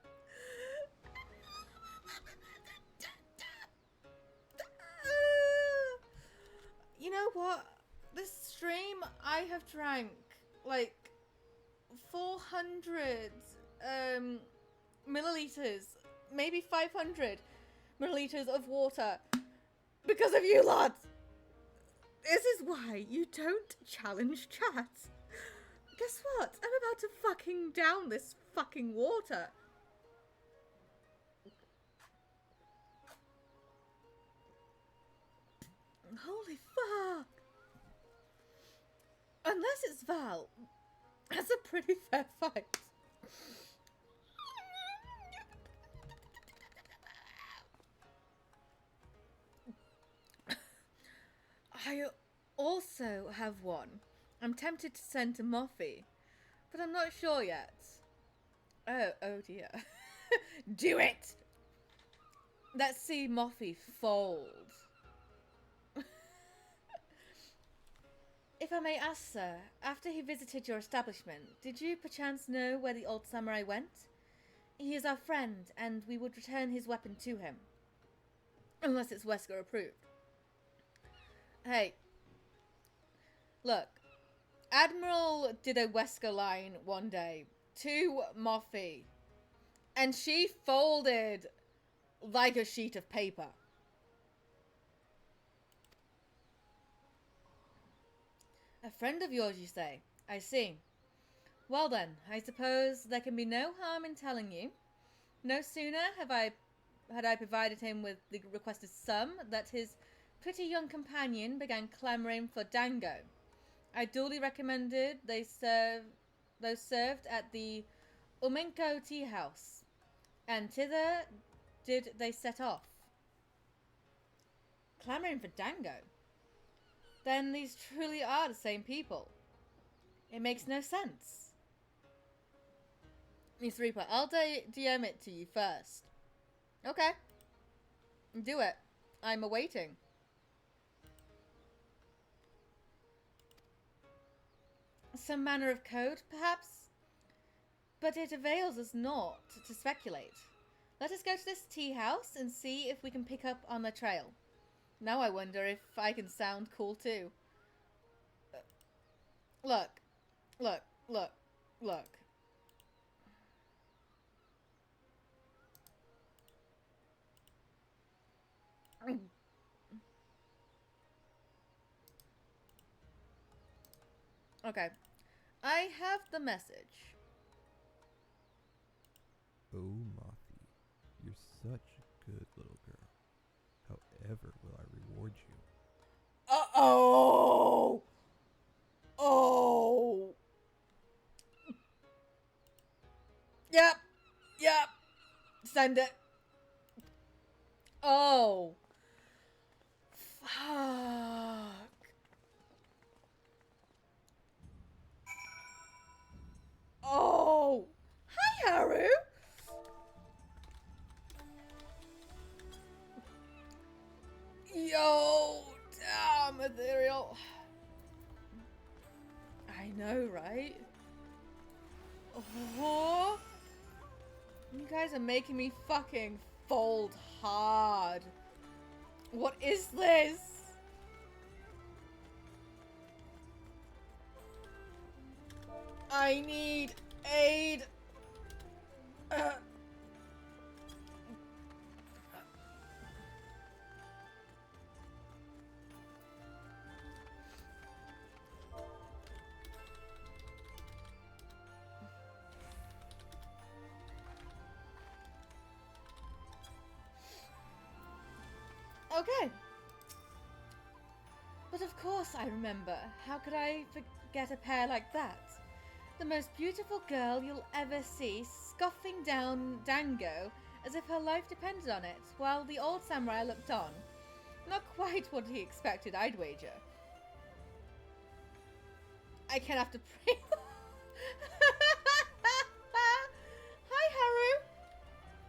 You know what? This stream, I have drank like 400 milliliters, maybe 500 milliliters of water because of you lads. This is why you don't challenge chat. Guess what? I'm about to fucking down this fucking water. Holy fuck. Unless it's Val, that's a pretty fair fight. I also have one. I'm tempted to send to Moffy, but I'm not sure yet. Oh dear. Do it! Let's see Moffy fold. If I may ask, sir, after he visited your establishment, did you perchance know where the old samurai went? He is our friend, and we would return his weapon to him. Unless it's Wesker approved. Hey. Look. Admiral did a Wesker line one day to Moffy. And she folded like a sheet of paper. A friend of yours, you say? I see. Well then, I suppose there can be no harm in telling you. No sooner had I provided him with the requested sum that his pretty young companion began clamouring for dango. I duly recommended those served at the Umenko tea house, and thither did they set off. Clamouring for dango? Then these truly are the same people. It makes no sense. Miss Reaper, I'll DM it to you first. Okay. Do it. I'm awaiting. Some manner of code, perhaps? But it avails us not to speculate. Let us go to this tea house and see if we can pick up on the trail. Now I wonder if I can sound cool too. Look. Okay. I have the message. Oh, Moffy, you're such a good little girl. However will I reward you? Uh-oh! Oh! Yep. Send it. Oh. Fuck. Oh. Hi, Haru. Yo, damn, Ethereal. I know, right? Oh. You guys are making me fucking fold hard. What is this? I need aid. Okay. But of course I remember. How could I forget a pair like that? The most beautiful girl you'll ever see, scoffing down Dango as if her life depended on it, while the old samurai looked on. Not quite what he expected, I'd wager. I can have to pray. Hi, Haru.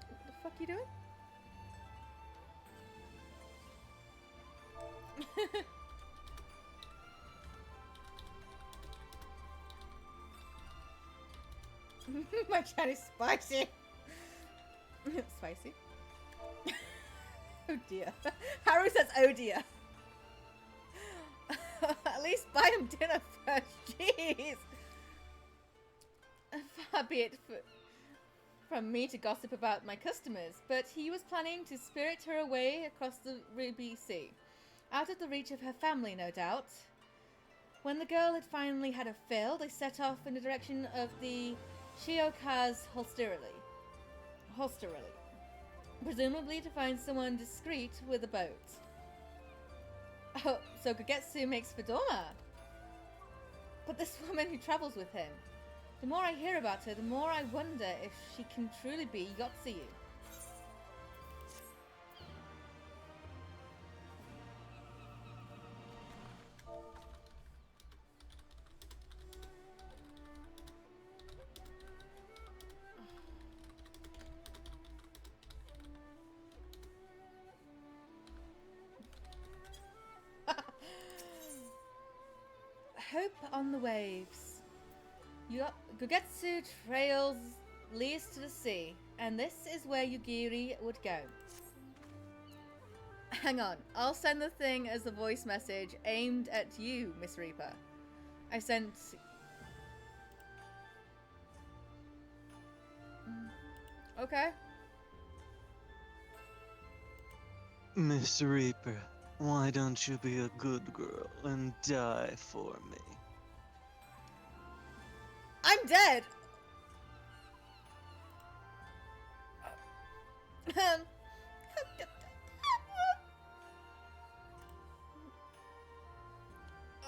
What the fuck are you doing? My chat is spicy. Spicy? Oh dear. Haru says, oh dear. At least buy him dinner first. Jeez. Far be it from me to gossip about my customers, but he was planning to spirit her away across the Ruby Sea. Out of the reach of her family, no doubt. When the girl had finally had a fill, they set off in the direction of the Shioka's hostelry, presumably to find someone discreet with a boat. Oh, so Gogetsu makes for Doma. But this woman who travels with him, the more I hear about her, the more I wonder if she can truly be Yotsuyu. Hope on the waves. Gogetsu trails leads to the sea, and this is where Yugiri would go. Hang on, I'll send the thing as a voice message aimed at you, Miss Reaper. I sent... Okay. Miss Reaper, why don't you be a good girl and die for me? I'm dead!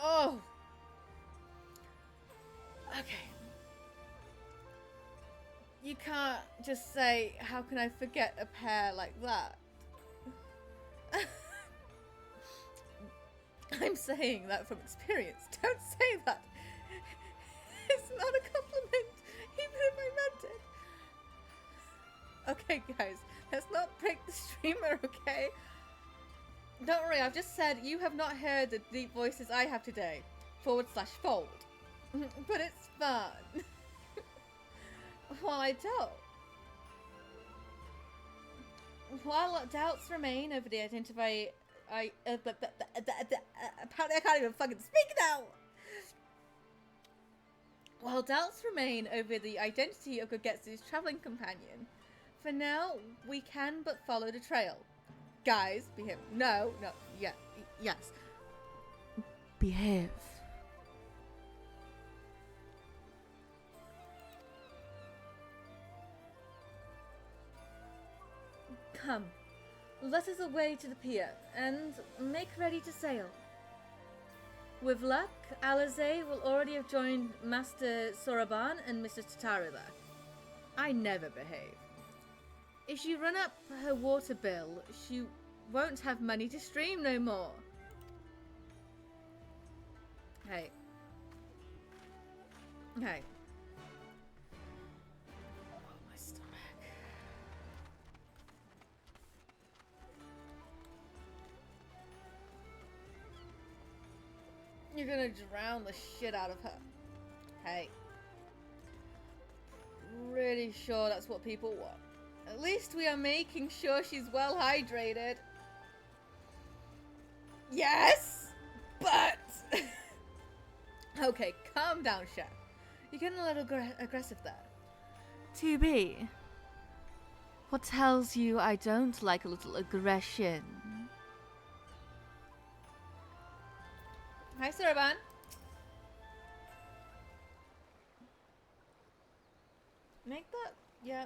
Oh. Okay. You can't just say, how can I forget a pair like that? I'm saying that from experience. Don't say that. It's not a compliment, even if I meant it. Okay, guys, let's not break the streamer, okay? Don't worry, I've just said you have not heard the deep voices I have today. /fold. But it's fun. Well, I don't. While doubts remain over the apparently I can't even fucking speak now. While doubts remain over the identity of Gogetsu's traveling companion, for now we can but follow the trail. Guys, behave. No, yeah, yes. Behave. Come, let us away to the pier, and make ready to sail. With luck, Alize will already have joined Master Soroban and Mr. Tataru there. I never behave. If she run up her water bill, she won't have money to stream no more. Hey. Hey. You're gonna drown the shit out of her. Hey. Really sure that's what people want. At least we are making sure she's well hydrated. Yes! But... Okay, calm down, Chef. You're getting a little aggressive there. 2B. What tells you I don't like a little aggression? Hi, Soroban. Make that... Yeah.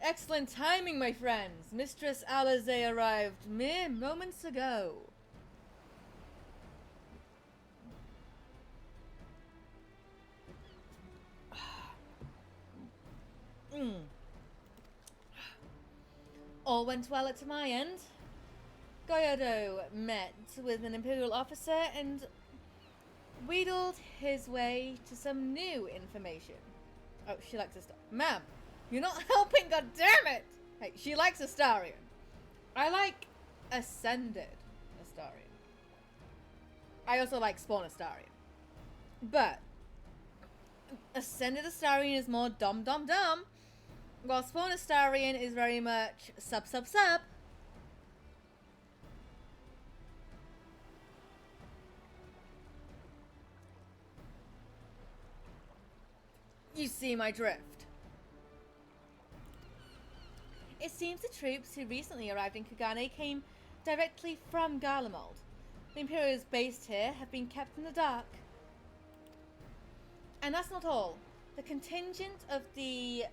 Excellent timing, my friends. Mistress Alize arrived mere moments ago. All went well at my end. Goyodo met with an Imperial officer and wheedled his way to some new information. Oh, she likes a star. Ma'am, you're not helping, goddammit! Hey, she likes Astarion. I like Ascended Astarion. I also like Spawn Astarion. But Ascended Astarion is more dumb, while Spawn Astarion is very much sub. You see my drift. It seems the troops who recently arrived in Kugane came directly from Garlemald. The Imperials based here have been kept in the dark. And that's not all. The contingent of the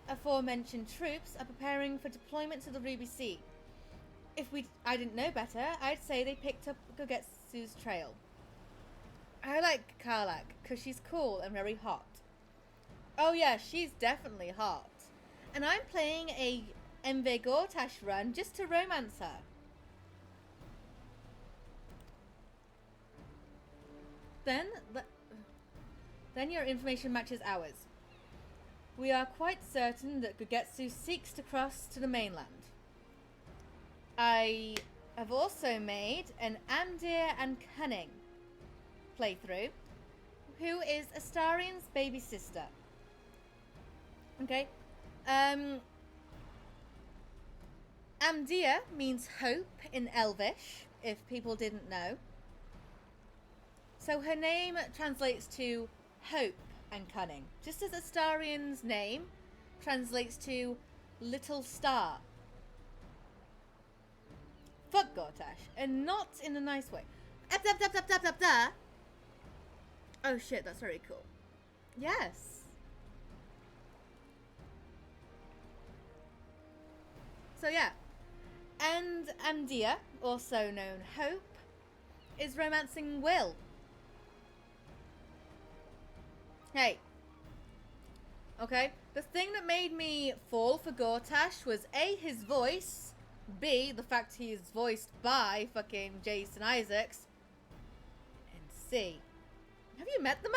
aforementioned troops are preparing for deployment to the Ruby Sea. If I didn't know better, I'd say they picked up Gogetsu's trail. I like Karlak because she's cool and very hot. Oh yeah, she's definitely hot. And I'm playing a MV Gortash run just to romance her. Then your information matches ours. We are quite certain that Gogetsu seeks to cross to the mainland. I have also made an Amdir and Cunning playthrough, who is Astarian's baby sister. Okay. Amdir means hope in Elvish, if people didn't know. So her name translates to hope and cunning, just as Astarian's name translates to little star. Fuck Gortash, and not in a nice way. Oh shit, that's very cool. Yes. So yeah, and Amdia, also known Hope, is romancing Will. Hey. Okay, the thing that made me fall for Gortash was A, his voice, B, the fact he is voiced by fucking Jason Isaacs, and C, have you met the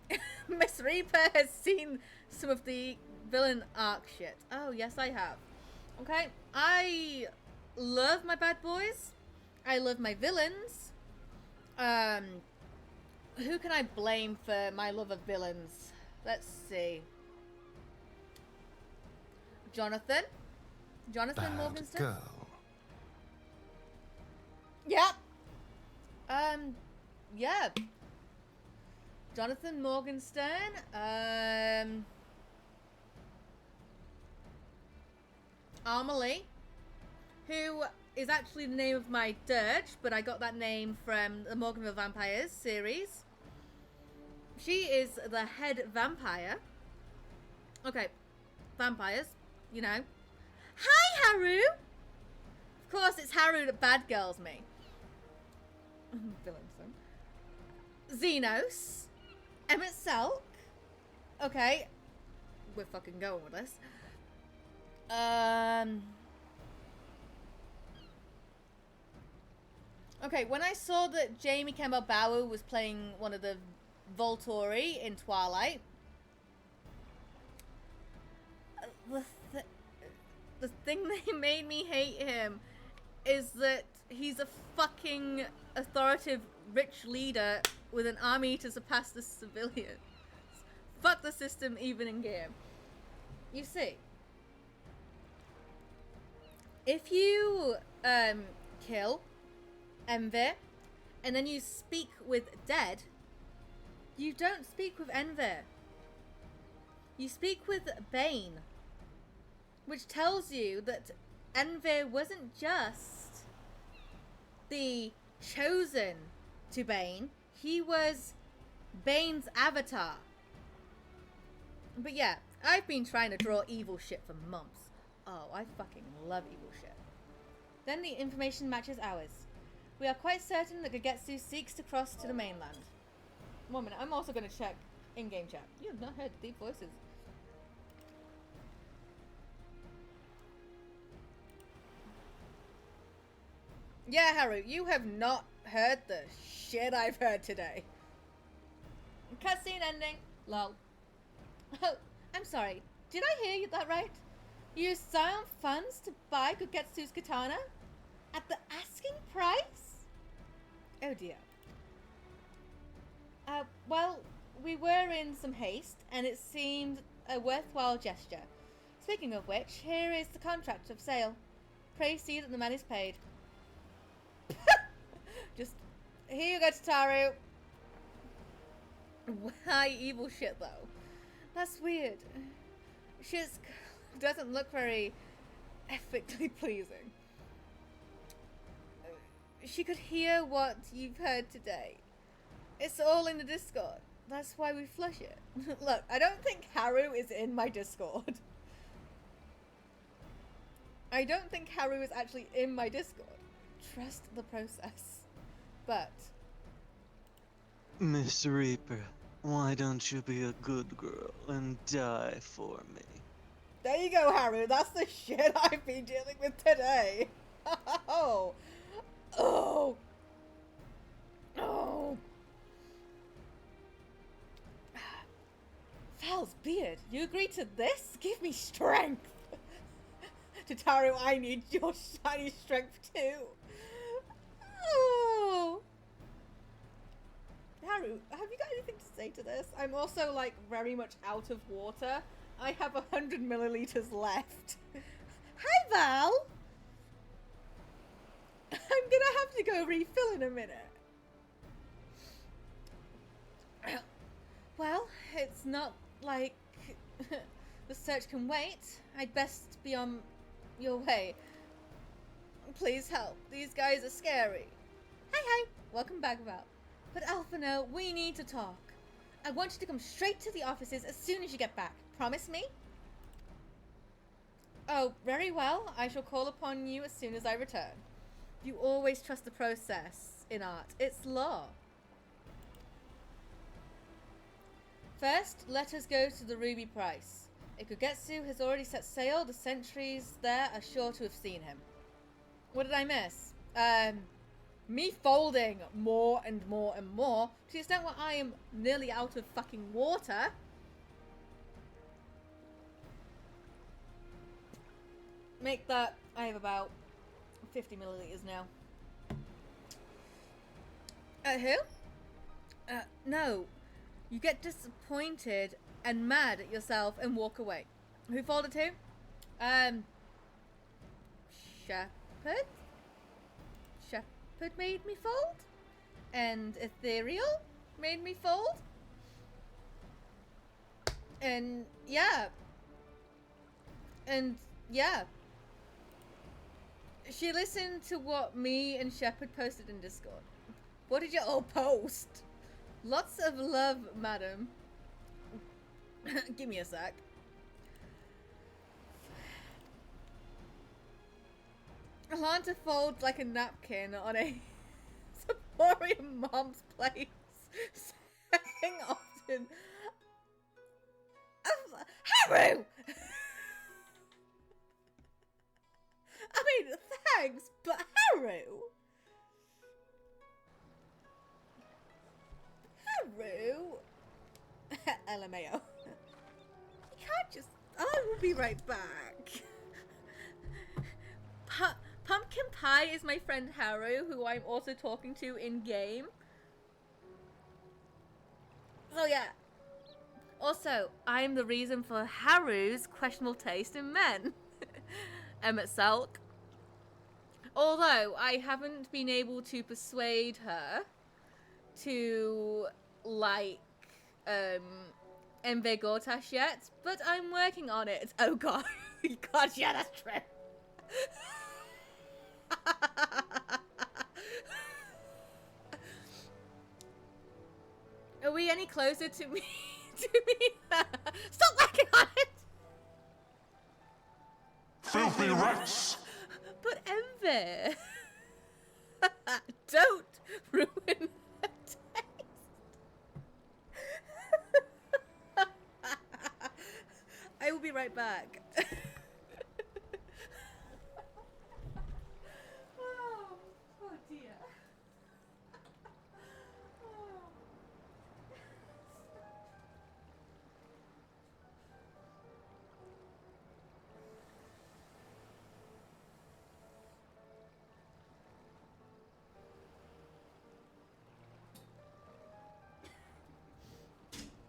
man? Miss Reaper has seen some of the villain arc shit. Oh, yes, I have. Okay, I love my bad boys. I love my villains. Who can I blame for my love of villains? Let's see. Jonathan Morgenstern. Girl. Yep. Yeah. Jonathan Morgenstern. Amelie, who is actually the name of my dirge, but I got that name from the Morganville Vampires series. She is the head vampire. Okay, vampires, you know. Hi, Haru! Of course, it's Haru that bad girls me. Xenos. Emmett Selk. Okay, we're fucking going with this. Okay, when I saw that Jamie Campbell Bower was playing one of the Volturi in Twilight, the thing that made me hate him is that he's a fucking authoritative rich leader with an army to surpass the civilians. Fuck the system even in game. You see, if you kill Enver and then you speak with Dead, you don't speak with Enver. You speak with Bane, which tells you that Enver wasn't just the chosen to Bane, he was Bane's avatar. But yeah, I've been trying to draw evil shit for months. Oh, I fucking love evil shit. Then the information matches ours. We are quite certain that Gogetsu seeks to cross to the mainland. 1 minute, I'm also going to check in-game chat. You have not heard deep voices. Yeah, Haru, you have not heard the shit I've heard today. Cutscene ending. Lol. Oh, I'm sorry. Did I hear you that right? You used Scion funds to buy Gogetsu's katana? At the asking price? Oh dear. Well, we were in some haste, and it seemed a worthwhile gesture. Speaking of which, here is the contract of sale. Pray see that the man is paid. Just, here you go, Tataru. Why evil shit, though? That's weird. She just doesn't look very ethically pleasing. She could hear what you've heard today. It's all in the Discord. That's why we flush it. Look, I don't think Haru is in my Discord. I don't think Haru is actually in my Discord. Trust the process. But... Miss Reaper, why don't you be a good girl and die for me? there you go, Haru. That's the shit I've been dealing with today. Oh. Oh. Oh. Val's beard, you agreed to this? Give me strength. Tataru, I need your shiny strength too. Oh. Haru, have you got anything to say to this? I'm also, like, very much out of water. I have 100 milliliters left. Hi, Val! I'm gonna have to go refill in a minute. Well, it's not like the search can wait. I'd best be on your way. Please help. These guys are scary. Hi. Welcome back, Val. But Alphino, we need to talk. I want you to come straight to the offices as soon as you get back. Promise me? Oh, very well. I shall call upon you as soon as I return. You always trust the process in art. It's law. First, let us go to the Ruby Price. Ikugetsu has already set sail. The sentries there are sure to have seen him. What did I miss? Me folding more and more and more to the extent where I am nearly out of fucking water. Make that, I have about 50 milliliters now. Who? No. You get disappointed and mad at yourself and walk away. Who folded who? Shepherd? Shepherd made me fold? And Ethereal made me fold? And yeah. She listened to what me and Shepherd posted in Discord. What did you all post? Lots of love, madam. Give me a sec. Alanta folds like a napkin on a Sapporian mom's place. Saying often. Haru! I mean, thanks, but Haru? Haru? LMAO. You can't just... I will be right back. Pumpkin Pie is my friend Haru, who I'm also talking to in-game. So yeah. Also, I'm the reason for Haru's questionable taste in men. Emmett Selk. Although, I haven't been able to persuade her to like Enve Gortash yet, but I'm working on it. Oh god. God, yeah, that's true. Are we any closer to me? Stop working on it! Filthy rats! But Enve, don't ruin her taste. I will be right back. Oh dear.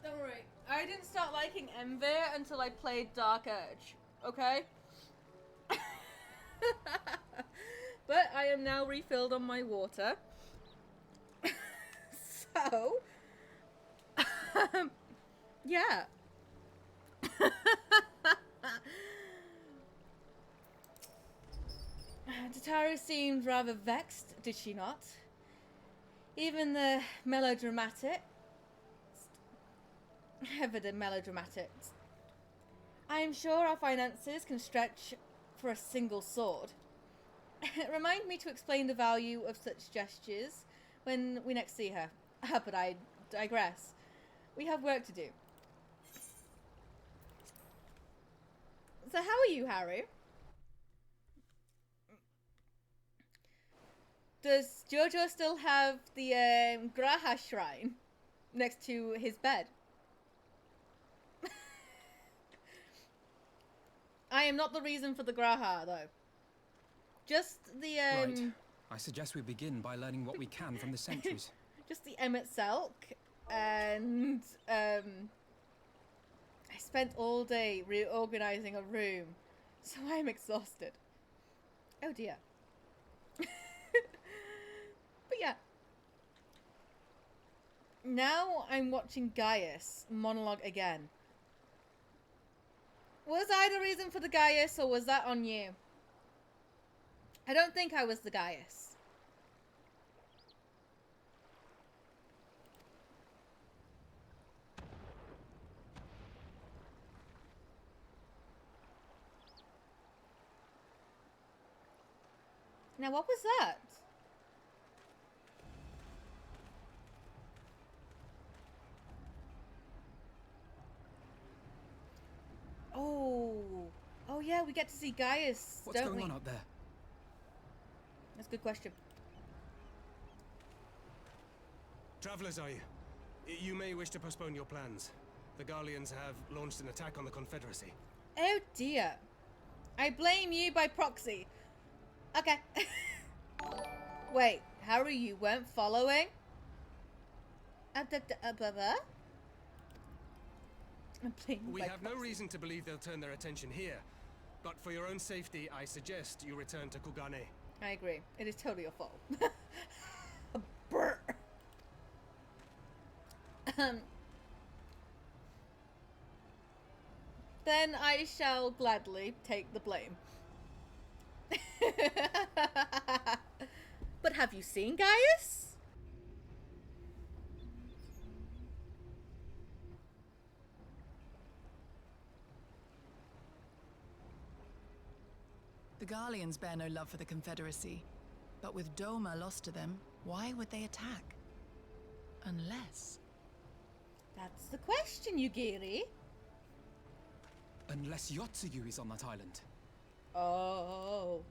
Don't worry, I didn't start liking Enve until I played Dark Urge, okay? But I am now refilled on my water. So, yeah. Chitaru seemed rather vexed, did she not? Even the melodramatic... Ever the melodramatic. I am sure our finances can stretch for a single sword. Remind me to explain the value of such gestures when we next see her. But I digress. We have work to do. So how are you, Harry? Does Jojo still have the Graha shrine next to his bed? I am not the reason for the Graha, though. Just the Right. I suggest we begin by learning what we can from the sentries. Just the Emmett Selk, and I spent all day reorganizing a room, so I'm exhausted. Oh dear. But yeah. Now I'm watching Gaius monologue again. Was I the reason for the Gaius, or was that on you? I don't think I was the Gaius. Now, what was that? Oh yeah, we get to see Gaius, What's don't going we? on out there? That's a good question. Travelers, are you? You may wish to postpone your plans. The Garleans have launched an attack on the Confederacy. Oh dear. I blame you by proxy. Okay. Wait, Harry, you weren't following? We have no reason to believe they'll turn their attention here. But for your own safety, I suggest you return to Kugane. I agree. It is totally your fault. Brr. Then I shall gladly take the blame. But have you seen Gaius? The Garleans bear no love for the Confederacy. But with Doma lost to them, why would they attack? Unless... That's the question, Yugiri. Unless Yotsuyu is on that island. Oh.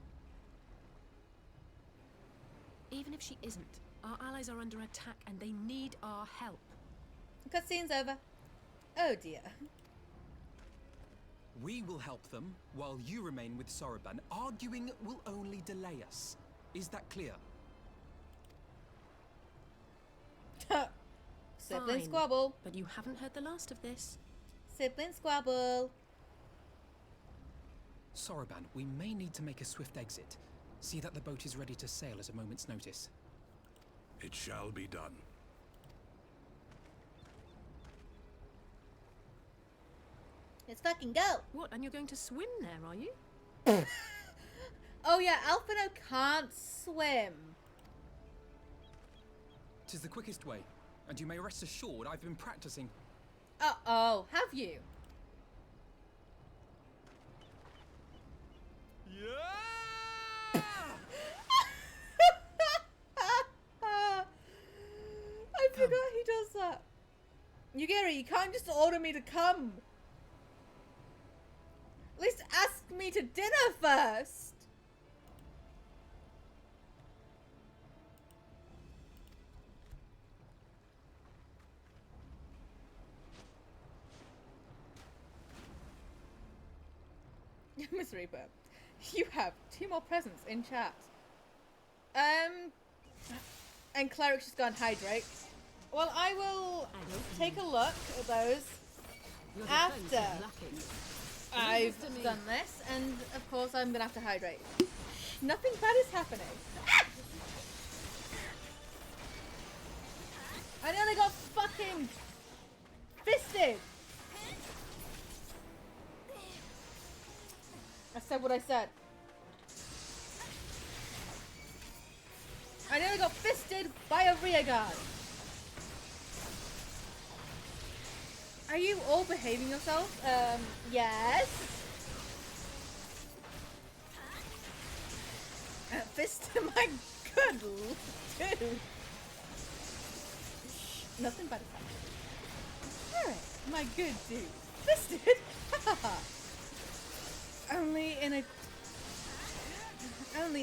Even if she isn't, our allies are under attack and they need our help. Cutscene's over. Oh dear. We will help them, while you remain with Soroban. Arguing will only delay us. Is that clear? Sibling Fine, squabble. But you haven't heard the last of this. Sibling squabble. Soroban, we may need to make a swift exit. See that the boat is ready to sail at a moment's notice. It shall be done. Let's fucking go. What, and you're going to swim there, are you? Oh yeah, Alphino can't swim. 'Tis the quickest way, and you may rest assured I've been practicing. Uh-oh, have you? Yeah! I forgot he does that. Yugiri, you can't just order me to come. At least ask me to dinner first. Miss Reaper, you have 2 more presents in chat. And Cleric's just gone hydrate. Well, I will take a look at those after I've done this, and of course I'm gonna have to hydrate. Nothing bad is happening. I nearly got fucking fisted. I said what I said. I nearly got fisted by a rearguard. Are you all behaving yourself? Yes. Fist to my good dude. Nothing but a fact. Alright, my good dude. Fisted? Only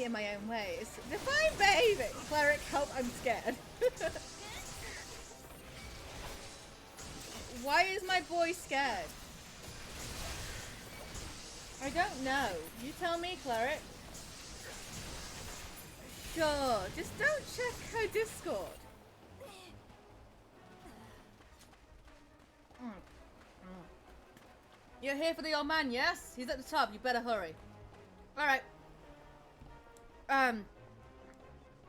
in my own ways. Define behaving! Cleric, help, I'm scared. Why is my boy scared? I don't know. You tell me, Cleric. Sure, just don't check her Discord. You're here for the old man, yes? He's at the top, you better hurry. Alright.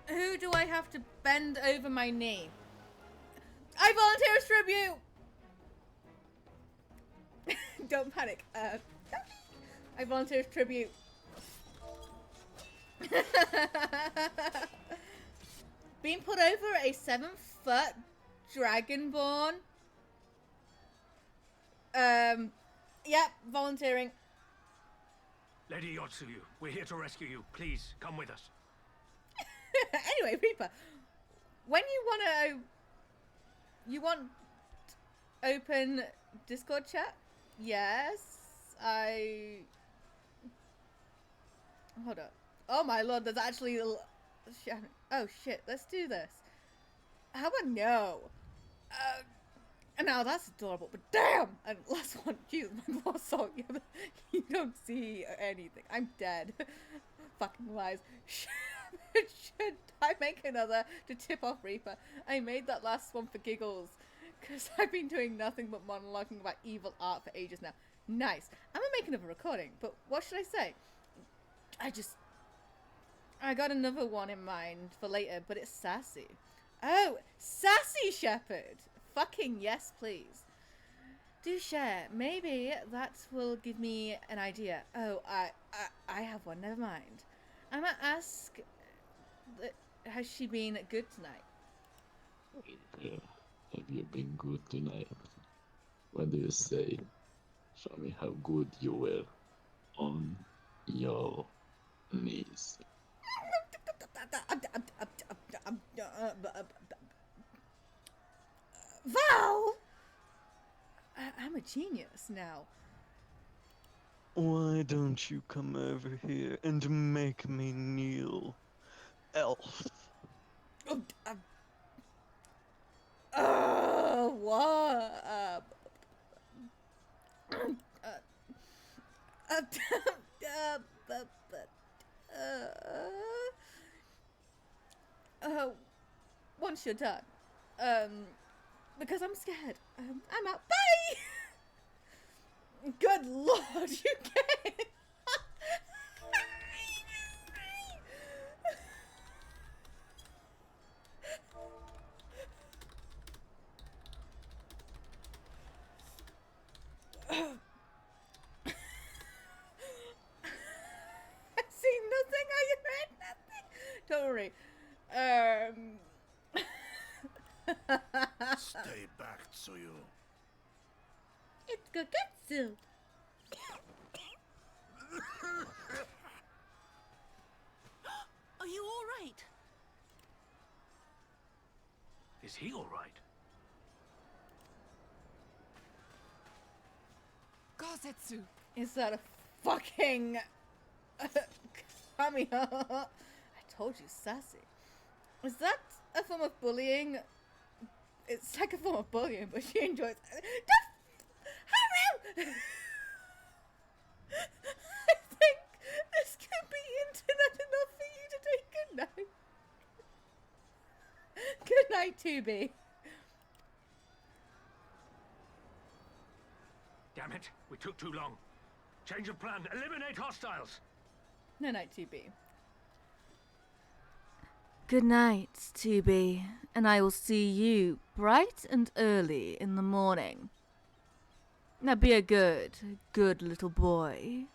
Who do I have to bend over my knee? I volunteer as tribute! Don't panic. I volunteer as tribute. Being put over a 7-foot dragonborn. Yep, volunteering. Lady Yotsuyu, we're here to rescue you. Please, come with us. Anyway, Reaper, when you want open Discord chat? Yes, hold up. Oh my lord, there's actually oh shit, let's do this. How about no? Now that's adorable, but damn! And last one, Jesus, my lost soul. You don't see anything. I'm dead. Fucking lies. Should I make another to tip off Reaper? I made that last one for giggles, because I've been doing nothing but monologuing about evil art for ages now. Nice. I'm gonna make another recording, but what should I say? I got another one in mind for later, but it's sassy. Oh, sassy shepherd! Fucking yes, please. Do share. Maybe that will give me an idea. Oh, I have one. Never mind. I'm gonna ask, has she been good tonight? Have you been good tonight? What do you say? Show me how good you were on your knees. Val! I'm a genius now. Why don't you come over here and make me kneel, elf? What? Once you're done, because I'm scared. I'm out. Bye. Good lord, you can't. I've seen nothing. I heard nothing. Don't worry. Stay back, Tsuyu. It's Goketsu. Are you all right? Is he all right? Gazetsu. Is that a fucking Kamiya? I told you, sassy. Is that a form of bullying? It's like a form of bullying, but she enjoys. Haru! I think this could be internet enough for you to take good night. Good night, 2B. Damn it, we took too long. Change of plan, eliminate hostiles. No night, 2B. Good night, 2B, and I will see you bright and early in the morning. Now be a good little boy.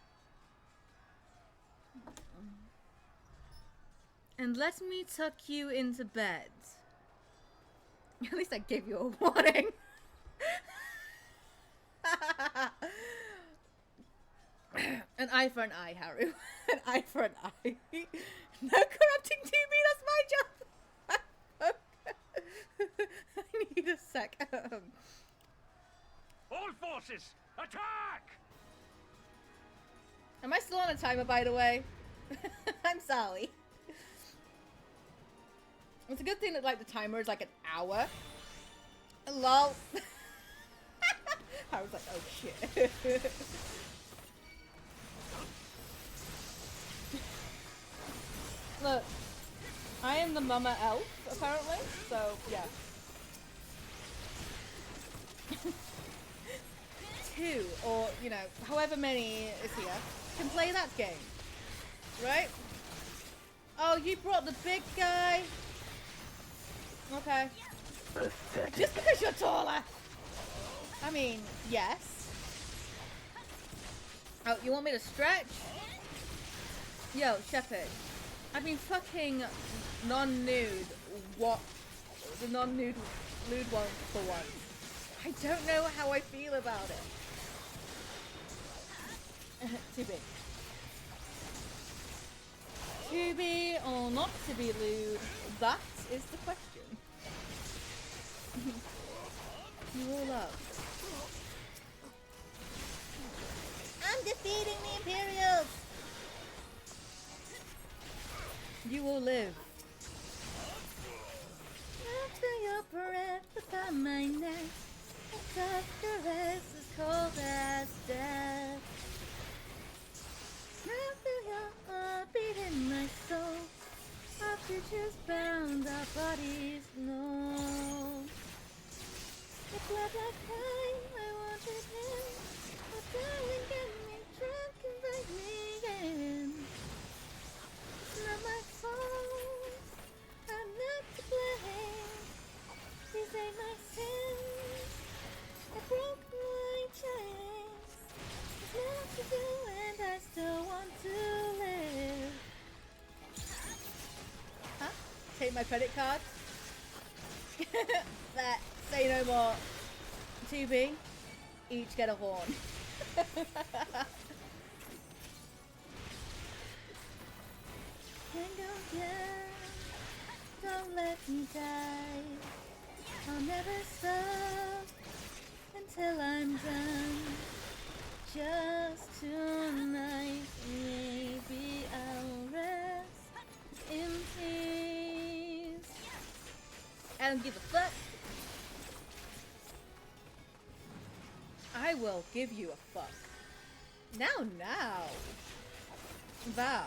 And let me tuck you into bed. At least I gave you a warning. An eye for an eye, Haru. An eye for an eye. No corrupting TV, that's my job. I need a sec. All forces, attack! Am I still on a timer, by the way? I'm sorry. It's a good thing that like the timer is like an hour. Lol. I was like, oh shit. Look, I am the mama elf, apparently, so yeah. 2, or, you know, however many is here, can play that game. Right? Oh, you brought the big guy? Okay. Pathetic. Just because you're taller! I mean, yes. Oh, you want me to stretch? Yo, Shepherd. I mean, fucking non-nude. What? The non-nude lewd one for once. I don't know how I feel about it. To be. To be or not to be lewd? That is the question. You all up. I'm defeating the Imperials! You will live. After your breath upon my neck, a caress as cold as death. Now feel your heartbeat in my soul. Our futures bound, our bodies know. It's blood like crime, I want it in. Oh darling, get me drunk and break me in. It's not my fault, I'm not to blame. These ain't my sins, I broke my chains. There's more to do and I still want to live. Huh? Take my credit card? That. Say no more. 2B, each get a horn. Hang on, yeah. Don't let me die. I'll never stop until I'm done. Just tonight, maybe I'll rest in peace. I don't give a fuck. I will give you a fuck. Now. Vow.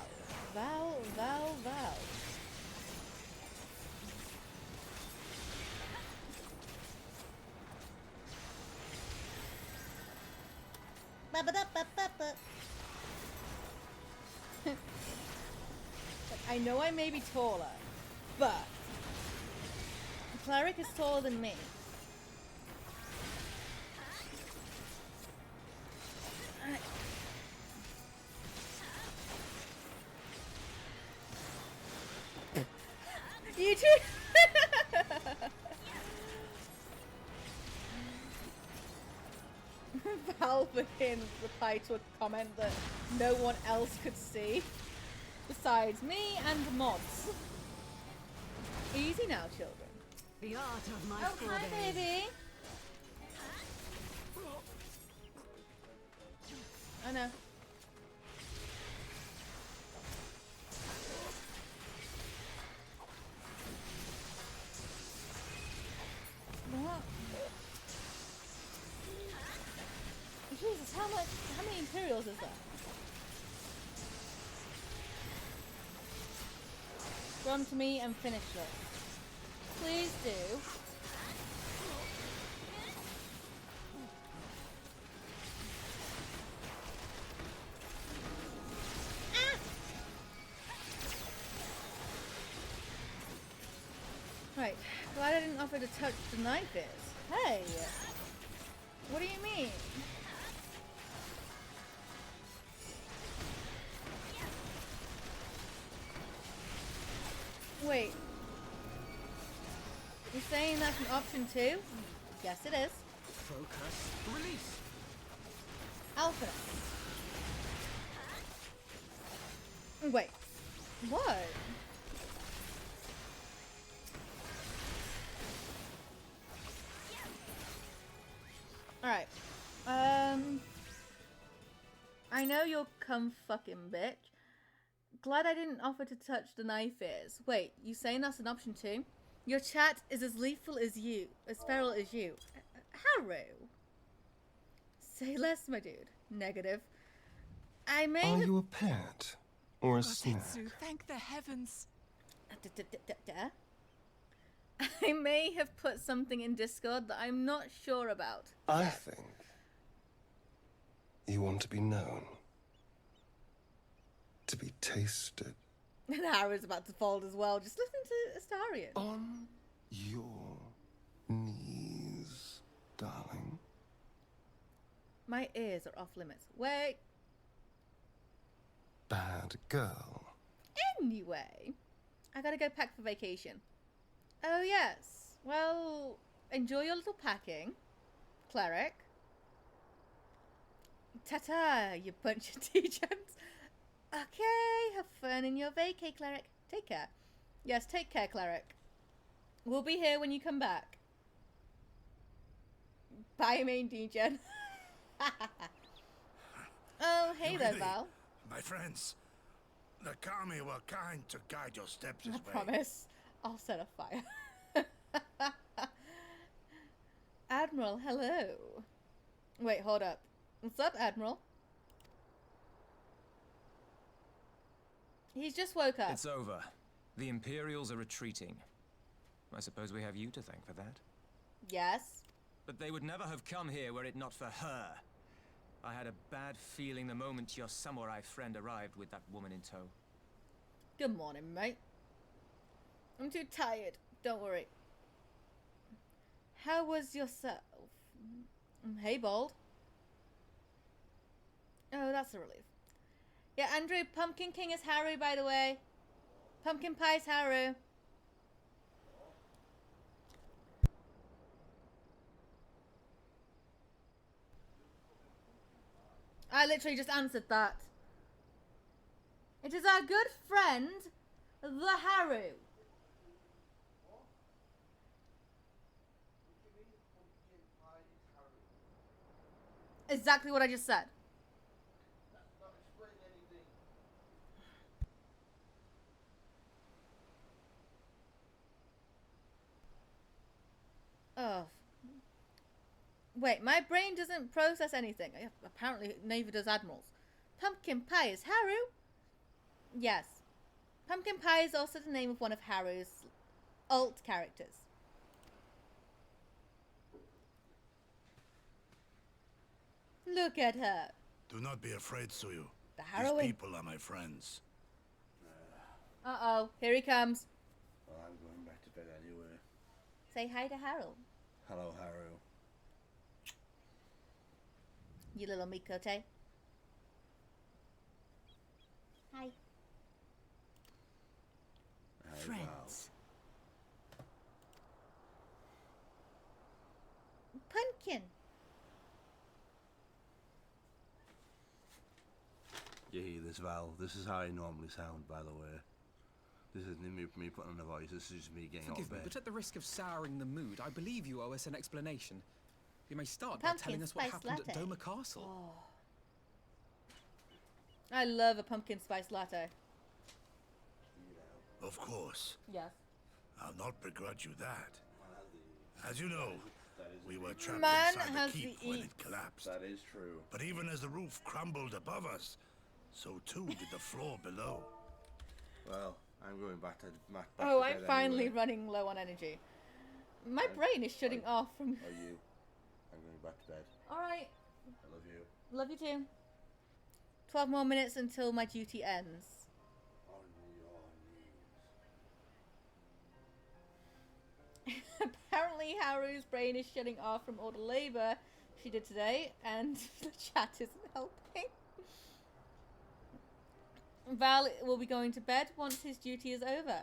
I know I may be taller, but the cleric is taller than me. You too. Valvin replied to a comment that no one else could see besides me and mods. Easy now, children. The art of my Oh, hi, baby. I know. What? Jesus, how many Imperials is that? Run to me and finish this. Please do. Ah! Right, glad I didn't offer to touch the knife is. Hey! What do you mean? Wait. You're saying that's an option too? Yes, it is. Focus. Release. Alpha. Wait. What? Alright. I know you'll come fucking bitch. Glad I didn't offer to touch the knife ears. Wait, you saying that's an option too? Your chat is as lethal as you, as feral as you. Haru. Say less, my dude. Negative. I may Are have... you a pet? Or a snack? Gotetsu, thank the heavens. I may have put something in Discord that I'm not sure about. I think you want to be known. To be tasted. And Haru's about to fold as well. Just listen to Astarion. On your knees, darling. My ears are off limits. Wait. Bad girl. Anyway, I gotta go pack for vacation. Oh, yes. Well, enjoy your little packing, cleric. Ta-ta, you bunch of degens. Okay, have fun in your vacay, cleric. Take care. Yes, take care, cleric. We'll be here when you come back. Bye, main degen. Oh, hey there, Val. My friends, the Kami were kind to guide your steps this I way. promise. I'll set a fire. Admiral, hello. Wait, hold up. What's up, Admiral? He's just woke up. It's over. The Imperials are retreating. I suppose we have you to thank for that. Yes. But they would never have come here were it not for her. I had a bad feeling the moment your samurai friend arrived with that woman in tow. Good morning, mate. I'm too tired. Don't worry. How was yourself? Hey, Bold. Oh, that's a relief. Yeah, Andrew, Pumpkin King is Haru, by the way. Pumpkin Pie is Haru. I literally just answered that. It is our good friend, the Haru. Exactly what I just said. Oh. Wait, my brain doesn't process anything. Apparently, neither does Admiral's. Pumpkin Pie is Haru? Yes. Pumpkin Pie is also the name of one of Haru's alt characters. Look at her. Do not be afraid, Suyu. The These heroine. people are my friends. Uh-oh, here he comes. Well, I'm going back to bed anyway. Say hi to Harold. Hello, Haru. You little Mikote. Hi. Friends. Pumpkin. You hear this, Val? This is how I normally sound, by the way. This isn't me putting on a voice, this is just me getting out Forgive of me, bed. but at the risk of souring the mood, I believe you owe us an explanation. You may start by Pumpkin telling us what spice happened at latte. Doma Castle. Oh. I love a pumpkin spice latte. Of course. Yes. I'll not begrudge you that. As you know, we were trapped Man inside has the keep the when eats. it collapsed. That is true. But even as the roof crumbled above us, so too did the floor below. Well, I'm going back to Oh, to I'm bed finally anyway. running low on energy. My brain is shutting off from... Are you? I'm going back to bed. Alright. I love you. Love you too. 12 more minutes until my duty ends. On your knees. Apparently Haru's brain is shutting off from all the labour she did today, and the chat isn't helping. Val will be going to bed once his duty is over.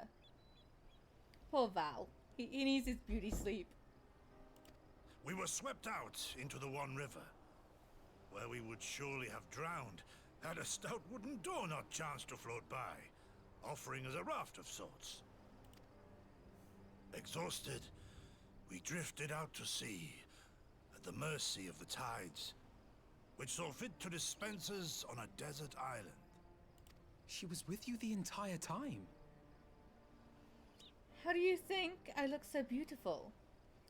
Poor Val. He needs his beauty sleep. We were swept out into the One River, where we would surely have drowned had a stout wooden door not chanced to float by, offering us a raft of sorts. Exhausted, we drifted out to sea, at the mercy of the tides, which saw fit to dispense us on a desert island. She was with you the entire time. How do you think I look so beautiful?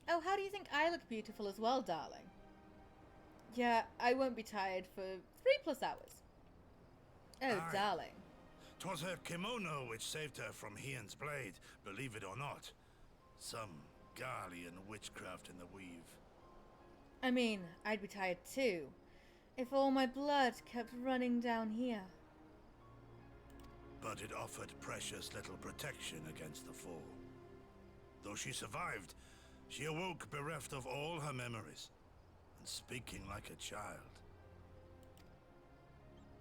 Oh, how do you think I look beautiful as well, darling? Yeah, I won't be tired for 3+ hours. Oh, Aye. darling. 'Twas her kimono which saved her from Hien's blade, believe it or not. Some Garlean witchcraft in the weave. I mean, I'd be tired too, if all my blood kept running down here. But it offered precious little protection against the fall. Though she survived, she awoke bereft of all her memories, and speaking like a child.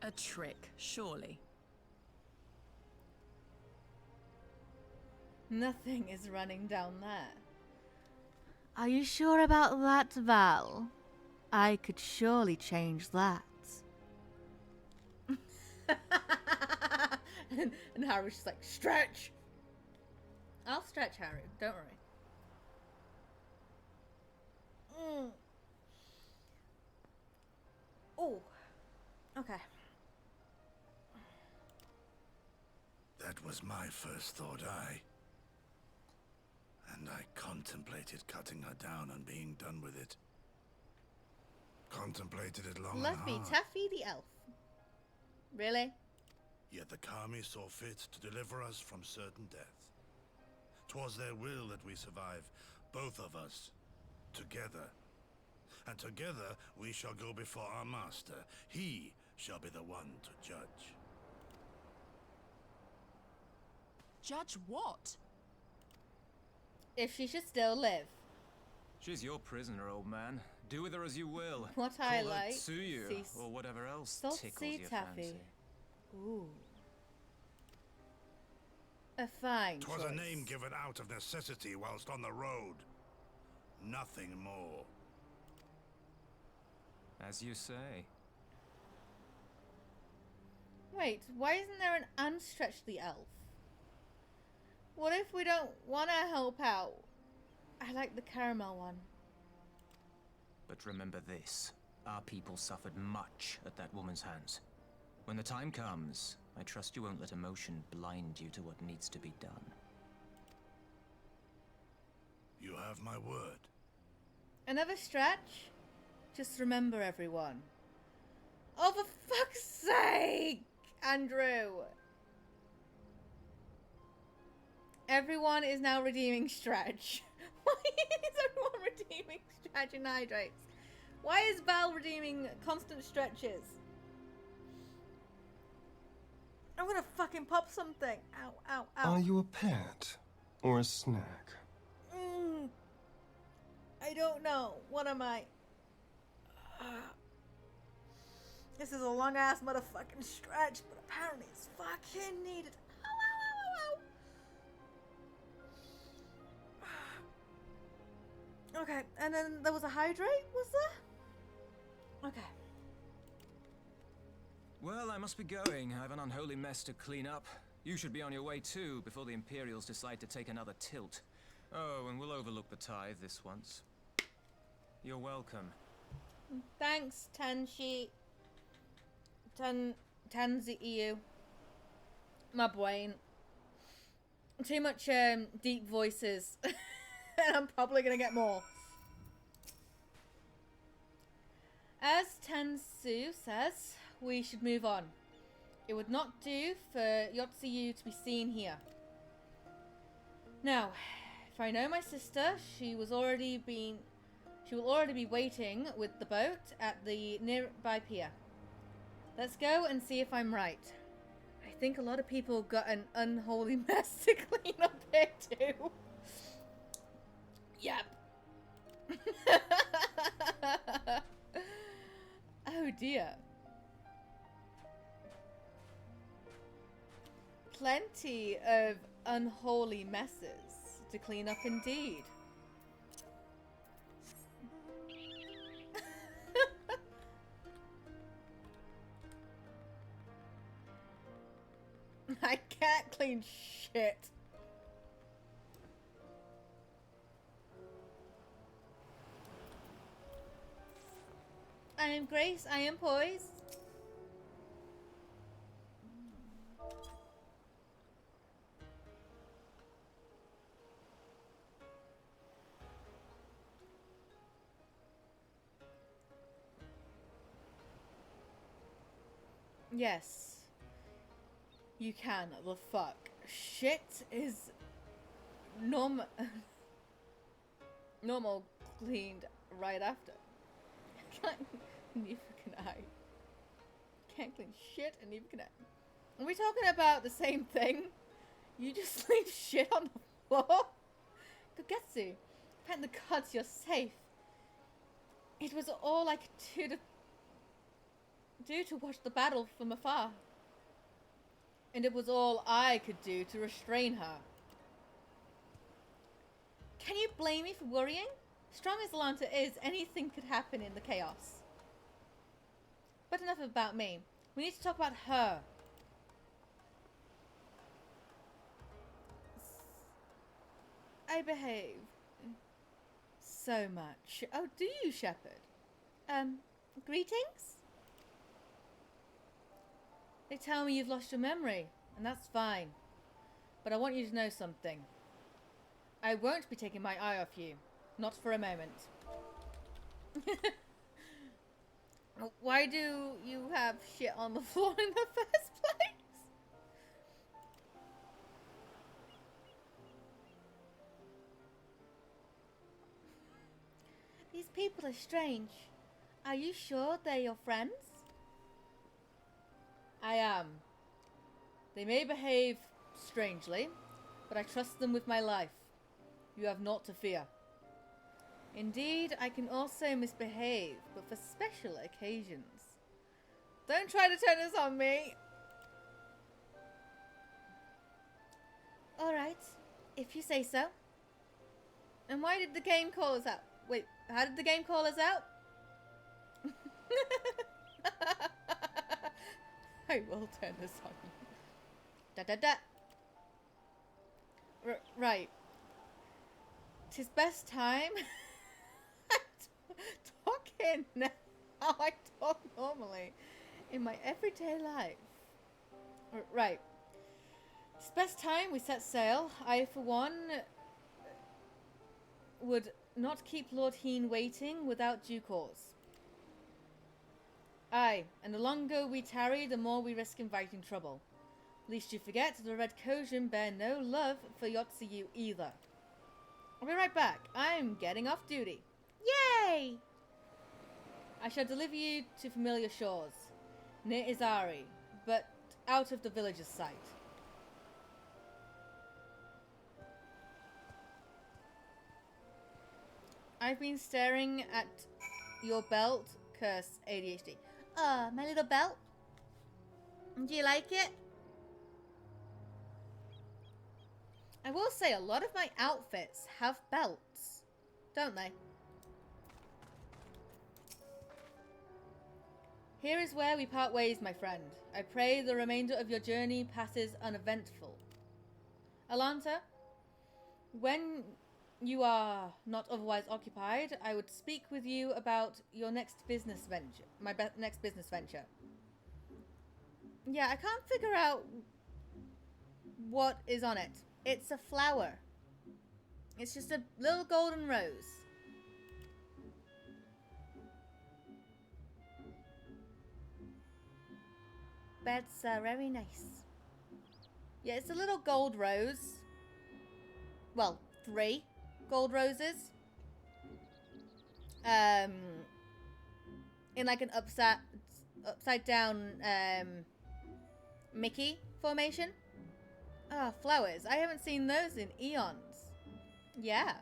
A trick, surely. Nothing is running down there. Are you sure about that, Val? I could surely change that. and Harry's just like, stretch! I'll stretch, Harry, don't worry. Oh, okay. That was my first thought, and I contemplated cutting her down and being done with it. Contemplated it long Let and me hard. Taffy the elf. Really? Yet the Kami saw fit to deliver us from certain death. 'Twas their will that we survive, both of us, together. And together we shall go before our master. He shall be the one to judge. Judge what? If she should still live. She's your prisoner, old man. Do with her as you will. What I Call her like, Tsuyu, see- or whatever else Salty tickles your Taffy. fancy. Ooh. A fine 'Twas choice. a name given out of necessity whilst on the road. Nothing more. As you say. Wait, why isn't there an Unstretch the elf? What if we don't want to help out? I like the caramel one. But remember this. Our people suffered much at that woman's hands. When the time comes, I trust you won't let emotion blind you to what needs to be done. You have my word. Another stretch? Just remember, everyone. Oh, for fuck's sake, Andrew! Everyone is now redeeming stretch. Why is everyone redeeming stretch and hydrates? Why is Val redeeming constant stretches? I'm gonna fucking pop something. Ow, ow, ow. Are you a pet or a snack? I don't know. What am I? This is a long ass motherfucking stretch, but apparently it's fucking needed. Ow, ow, ow, ow, ow. Okay, and then there was a hydrate, was there? Okay. Well, I must be going. I have an unholy mess to clean up. You should be on your way too, before the Imperials decide to take another tilt. Oh, and we'll overlook the tithe this once. You're welcome. Thanks, Tenshi. Tenzi EU. My brain. Too much deep voices. And I'm probably gonna get more. As Tensu says, we should move on. It would not do for Yotsuyu to be seen here. Now, if I know my sister, she will already be waiting with the boat at the nearby pier. Let's go and see if I'm right. I think a lot of people got an unholy mess to clean up here too. Yep. Oh dear. Plenty of unholy messes. to clean up indeed. I can't clean shit. I am Grace, I am poised. Yes. You can. The fuck. Shit is normal cleaned right after. Neither can I. Can't clean shit and neither can I. Are we talking about the same thing? You just leave shit on the floor? Gogetsu, thank the gods you're safe. It was all I could do to watch the battle from afar. And it was all I could do to restrain her. Can you blame me for worrying? Strong as Lanta is, anything could happen in the chaos. But enough about me. We need to talk about her. I behave so much. Oh, do you, Shepherd? Greetings? They tell me you've lost your memory, and that's fine. But I want you to know something. I won't be taking my eye off you. Not for a moment. Why do you have shit on the floor in the first place? These people are strange. Are you sure they're your friends? I am. They may behave strangely, but I trust them with my life. You have naught to fear. Indeed, I can also misbehave, but for special occasions. Don't try to turn this on me! Alright, if you say so. And why did the game call us out? Wait, how did the game call us out? I will turn this on. Da da da. Right. 'Tis best time. Talking now how I talk normally in my everyday life. Right. 'Tis best time we set sail. I, for one, would not keep Lord Heen waiting without due cause. Aye, and the longer we tarry, the more we risk inviting trouble. Least you forget, the Red Kojin bear no love for Yotsuyu either. I'll be right back. I'm getting off duty. Yay! I shall deliver you to familiar shores, near Izari, but out of the village's sight. I've been staring at your belt, curse ADHD. My little belt. Do you like it? I will say a lot of my outfits have belts, don't they? Here is where we part ways, my friend. I pray the remainder of your journey passes uneventful. Alanta, when you are not otherwise occupied, I would speak with you about your next business venture. Next business venture. Yeah, I can't figure out what is on it. It's a flower. It's just a little golden rose. That's very nice. Yeah, it's a little gold rose. Well, 3 gold roses. In like an upside down Mickey formation. Ah, flowers. I haven't seen those in eons. Yeah.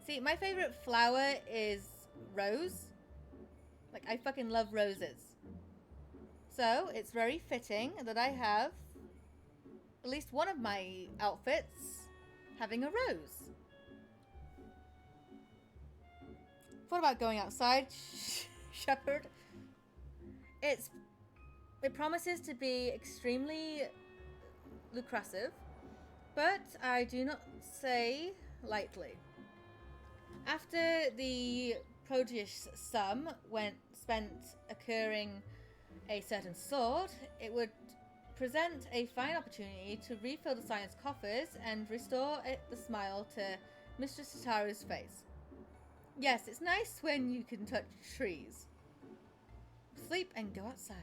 See, my favorite flower is rose. Like, I fucking love roses. So, it's very fitting that I have at least one of my outfits having a rose. What about going outside, Shepherd? It promises to be extremely lucrative, but I do not say lightly. After the prodigious sum spent acquiring a certain sword, it would present a fine opportunity to refill the science coffers and restore the smile to Mistress Tataru's face. Yes, it's nice when you can touch trees. Sleep and go outside.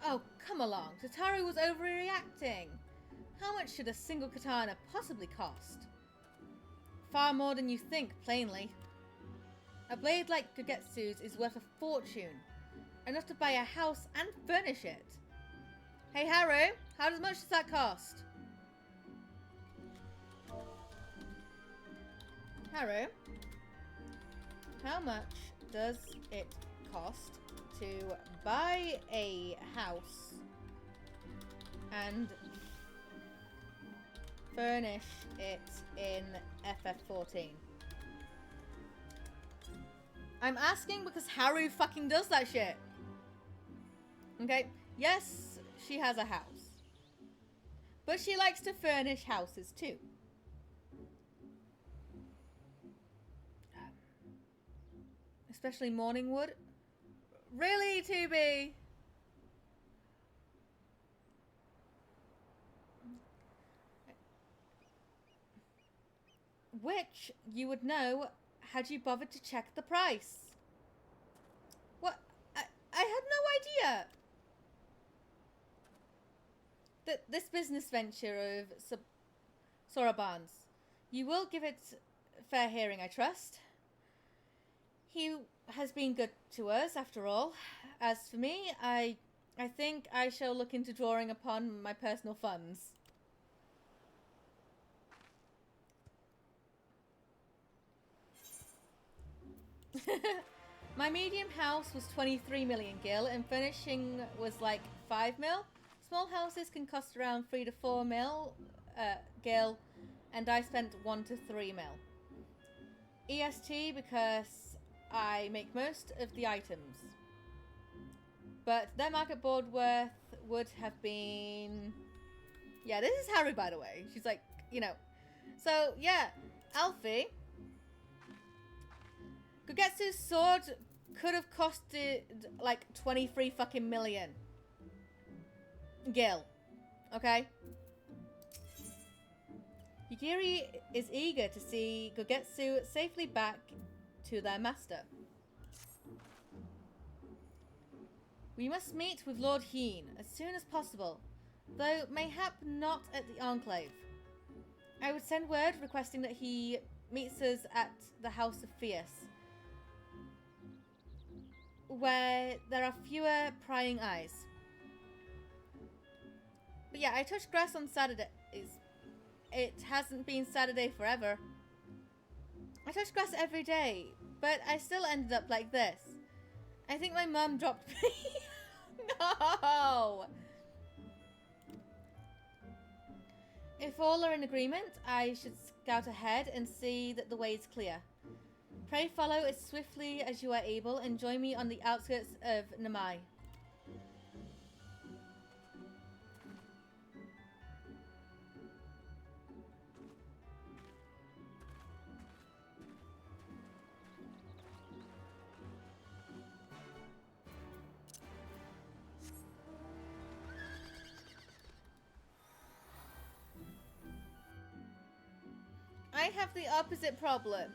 Oh, come along. Tataru was overreacting. How much should a single katana possibly cost? Far more than you think, plainly. A blade like Gogetsu's is worth a fortune. Enough to buy a house and furnish it. Hey Haru, how much does that cost? Haru, how much does it cost to buy a house and furnish it in FF14? I'm asking because Haru fucking does that shit. Okay, yes, she has a house, but she likes to furnish houses too. Especially Morningwood. Really, 2B? Which you would know had you bothered to check the price. What? I had no idea that this business venture of Soraban's, you will give it fair hearing, I trust. He has been good to us, after all. As for me, I think I shall look into drawing upon my personal funds. My medium house was 23 million gil, and furnishing was like 5 mil. Small houses can cost around 3 to 4 mil gil, and I spent 1 to 3 mil. EST because I make most of the items. But their market board worth would have been... Yeah, this is Haru, by the way. She's like, you know. So, yeah, Alfie. Gogetsu's sword could have costed like 23 fucking million gil. Okay? Yugiri is eager to see Gogetsu safely back to their master. We must meet with Lord Heen as soon as possible, though mayhap not at the Enclave. I would send word requesting that he meets us at the House of Fierce, where there are fewer prying eyes. But yeah, I touched grass on Saturdays. It hasn't been Saturday forever. I touch grass every day, but I still ended up like this. I think my mum dropped me. No! If all are in agreement, I should scout ahead and see that the way is clear. Pray follow as swiftly as you are able and join me on the outskirts of Namai. I have the opposite problem.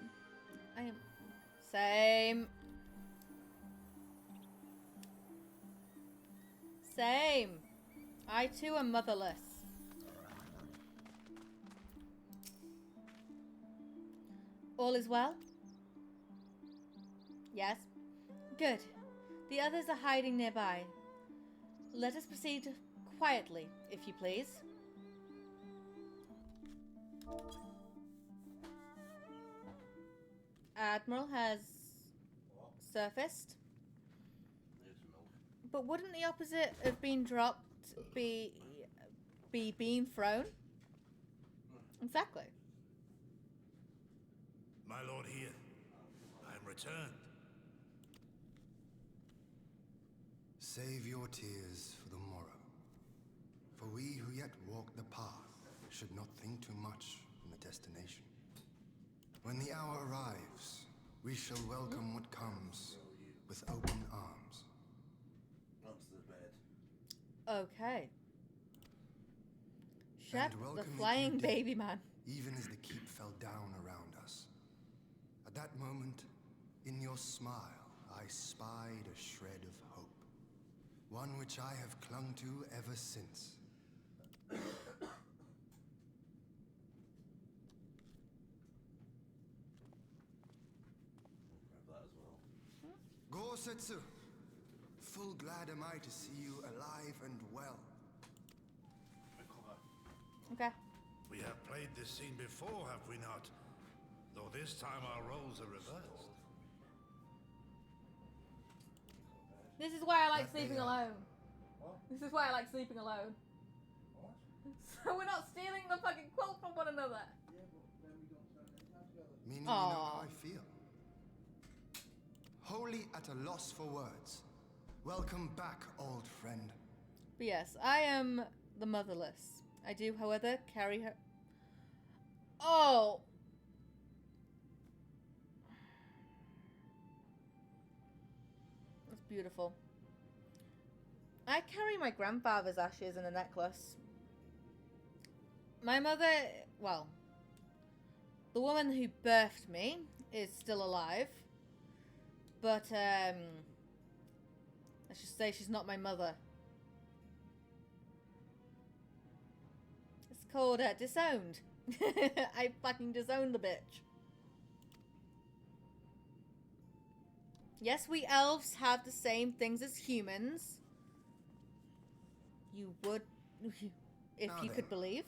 I am... Same. Same. I too am motherless. All is well? Yes. Good. The others are hiding nearby. Let us proceed quietly, if you please. Admiral has surfaced. But wouldn't the opposite of being dropped be be being thrown. Exactly. My lord here, I am returned. Save your tears for the morrow. For we who yet walk the path should not think too much on the destination. When the hour arrives, we shall welcome what comes with open arms. Onto the bed. Okay. Shep, the welcome it flying you did, baby man. Even as the keep fell down around us. At that moment, in your smile, I spied a shred of hope. One which I have clung to ever since. Grab that as well. Gorsetsu, full glad am I to see you alive and well. Okay. We have played this scene before, have we not? Though this time our roles are reversed. This is why I like That they sleeping are. alone. This is why I like sleeping alone. So we're not stealing the fucking quilt from one another. Meaning you know how I feel. Wholly at a loss for words. Welcome back, old friend. But yes, I am the motherless. I do, however, carry her. Oh! That's beautiful. I carry my grandfather's ashes in a necklace. My mother, well, the woman who birthed me is still alive. But, let's just say she's not my mother. It's called disowned. I fucking disowned the bitch. Yes, we elves have the same things as humans. You would, if Now you then, could believe.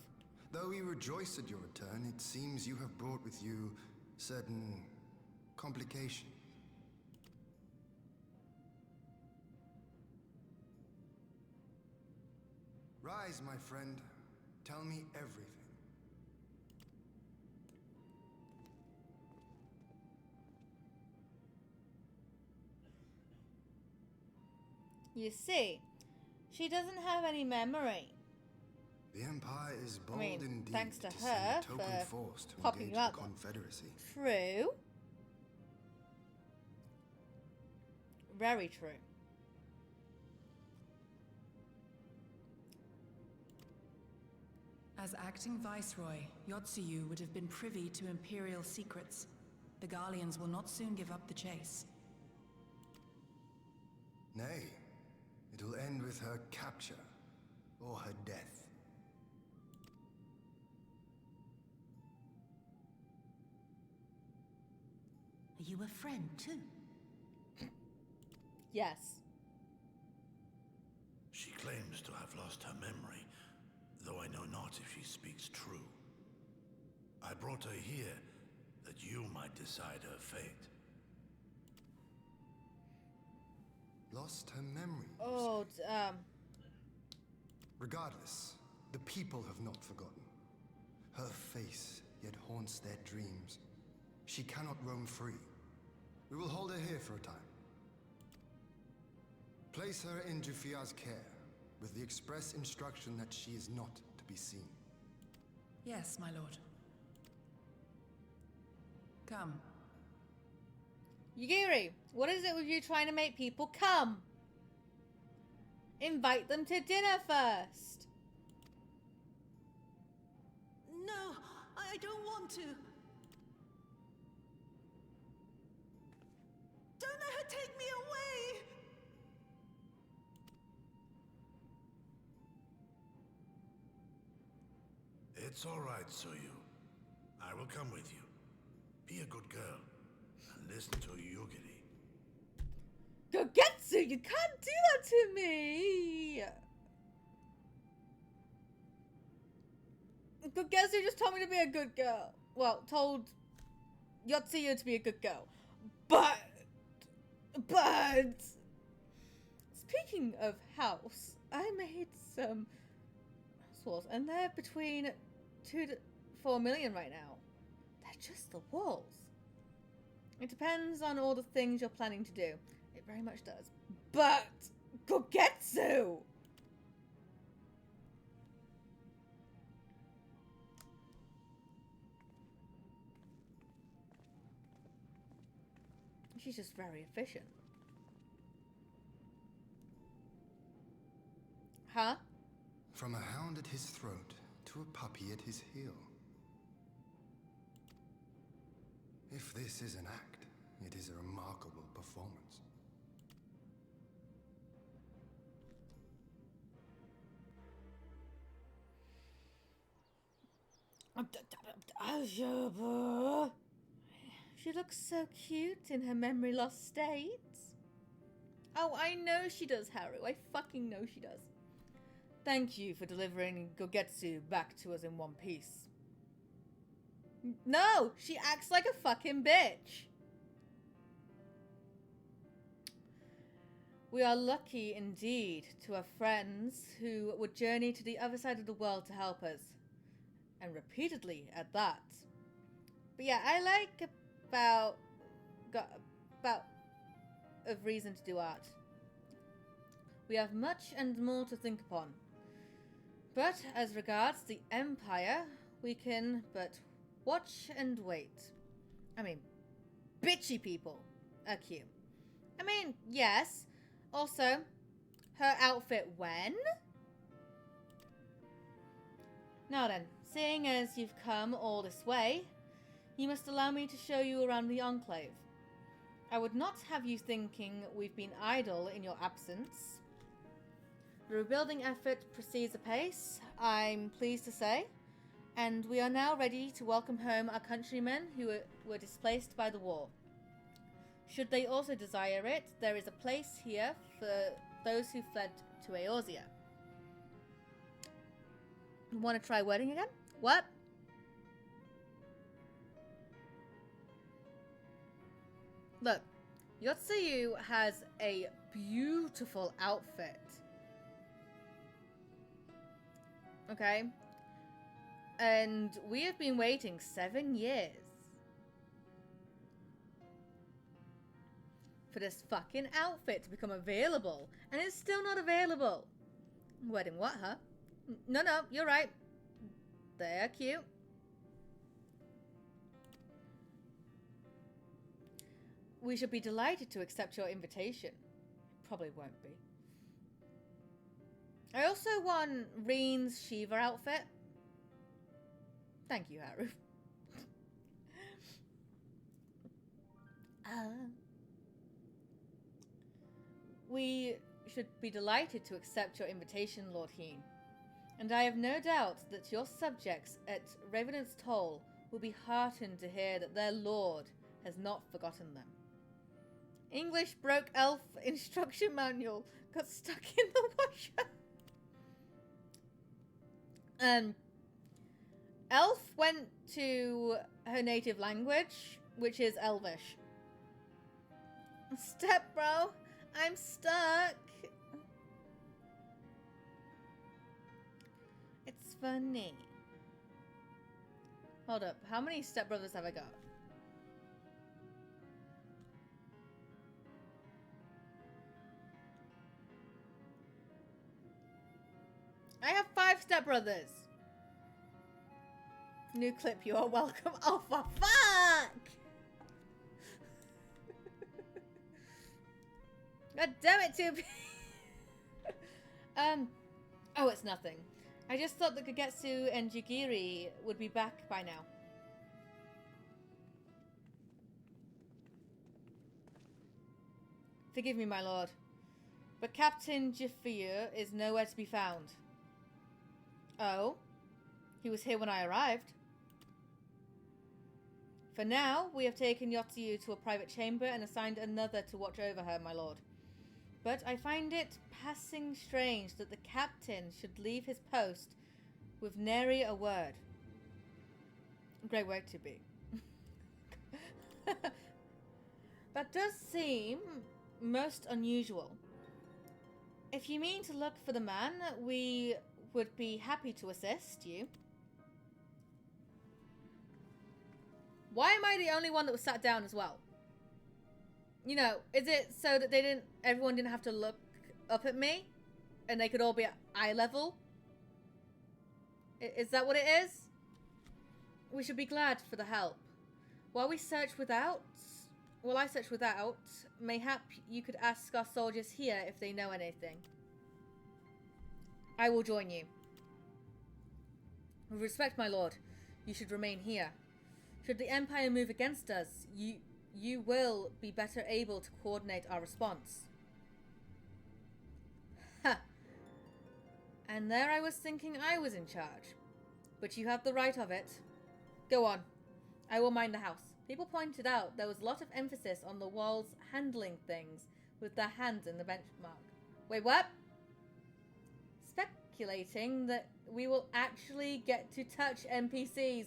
Though we rejoice at your return, it seems you have brought with you certain complications. Rise, my friend. Tell me everything. You see, she doesn't have any memory. The Empire is bold I mean, indeed thanks to send her a token for force to popping engage you out the there. Confederacy. True. Very true. As acting viceroy, Yotsuyu would have been privy to Imperial secrets. The Garleans will not soon give up the chase. Nay, it will end with her capture or her death. Are you a friend too? Yes. She claims to have lost her memory, though I know not if she speaks true. I brought her here that you might decide her fate. Lost her memory. Oh, Regardless, the people have not forgotten. Her face yet haunts their dreams. She cannot roam free. We will hold her here for a time. Place her in Jufia's care, with the express instruction that she is not to be seen. Yes, my lord. Come. Yugiri, what is it with you trying to make people come? Invite them to dinner first. No, I don't want to. Don't let her take me away! It's all right, Soyu. I will come with you. Be a good girl and listen to Yugiri. Gogetsu, you can't do that to me! Gogetsu just told me to be a good girl. Well, told Yotsuyu to be a good girl. But... Speaking of house, I made some walls, and they're between 2 to 4 million right now. They're just the walls. It depends on all the things you're planning to do. It very much does. But Gogetsu! She's just very efficient. Huh? From a hound at his throat to a puppy at his heel. If this is an act, it is a remarkable performance. She looks so cute in her memory lost state. Oh, I know she does, Haru. I fucking know she does. Thank you for delivering Gogetsu back to us in one piece. No, she acts like a fucking bitch. We are lucky indeed to have friends who would journey to the other side of the world to help us. And repeatedly at that. But yeah, I like about of reason to do art. We have much and more to think upon. But as regards the Empire, we can but watch and wait. I mean, bitchy people are cute. I mean, yes. Also, her outfit when? Now then, seeing as you've come all this way, you must allow me to show you around the Enclave. I would not have you thinking we've been idle in your absence. The rebuilding effort proceeds apace, I'm pleased to say, and we are now ready to welcome home our countrymen who were displaced by the war. Should they also desire it, there is a place here for those who fled to Eorzea. Want to try wording again? What? Look, Yotsuyu has a beautiful outfit. Okay? And we have been waiting 7 years for this fucking outfit to become available. And it's still not available. Wedding what, huh? No, you're right. They're cute. We should be delighted to accept your invitation. Probably won't be. I also want Reen's Shiva outfit. Thank you, Haru. We should be delighted to accept your invitation, Lord Heen. And I have no doubt that your subjects at Ravenant's Toll will be heartened to hear that their lord has not forgotten them. English broke elf instruction manual got stuck in the washer. Elf went to her native language, which is Elvish. Step, bro. I'm stuck. It's funny. Hold up. How many stepbrothers have I got? I have 5 stepbrothers. New clip, you are welcome. Oh, for fuck! God damn it, Tubi. Oh, it's nothing. I just thought that Kagetsu and Jigiri would be back by now. Forgive me, my lord, but Captain Jifiyu is nowhere to be found. Oh? He was here when I arrived. For now, we have taken Yotsuyu to a private chamber and assigned another to watch over her, my lord. But I find it passing strange that the captain should leave his post with nary a word. Great work to be. That does seem most unusual. If you mean to look for the man, we would be happy to assist you. Why am I the only one that was sat down as well? You know, is it so that everyone didn't have to look up at me? And they could all be at eye level? Is that what it is? We should be glad for the help. While we search without, I search without, mayhap you could ask our soldiers here if they know anything. I will join you. With respect, my lord, you should remain here. Should the Empire move against us, you will be better able to coordinate our response. Ha! And there I was thinking I was in charge. But you have the right of it. Go on. I will mind the house. People pointed out there was a lot of emphasis on the walls handling things with their hands in the benchmark. Wait, what? Speculating that we will actually get to touch NPCs.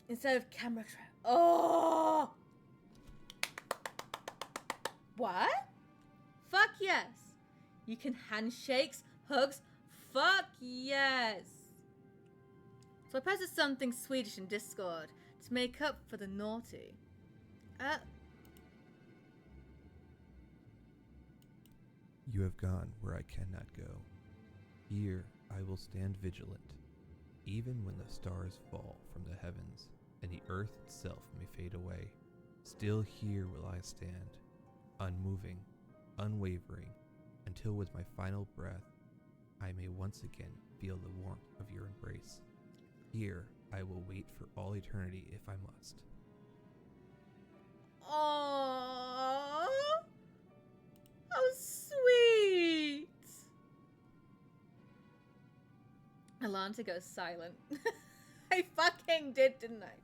Instead of camera trap. Oh! What? Fuck yes. You can handshakes, hugs. Fuck yes. So I posted something Swedish in Discord to make up for the naughty. You have gone where I cannot go. Here I will stand vigilant, even when the stars fall from the heavens and the earth itself may fade away. Still here will I stand, unmoving, unwavering, until with my final breath I may once again feel the warmth of your embrace. Here I will wait for all eternity if I must. Aww. How sweet. Alanta goes silent. I fucking did, didn't I?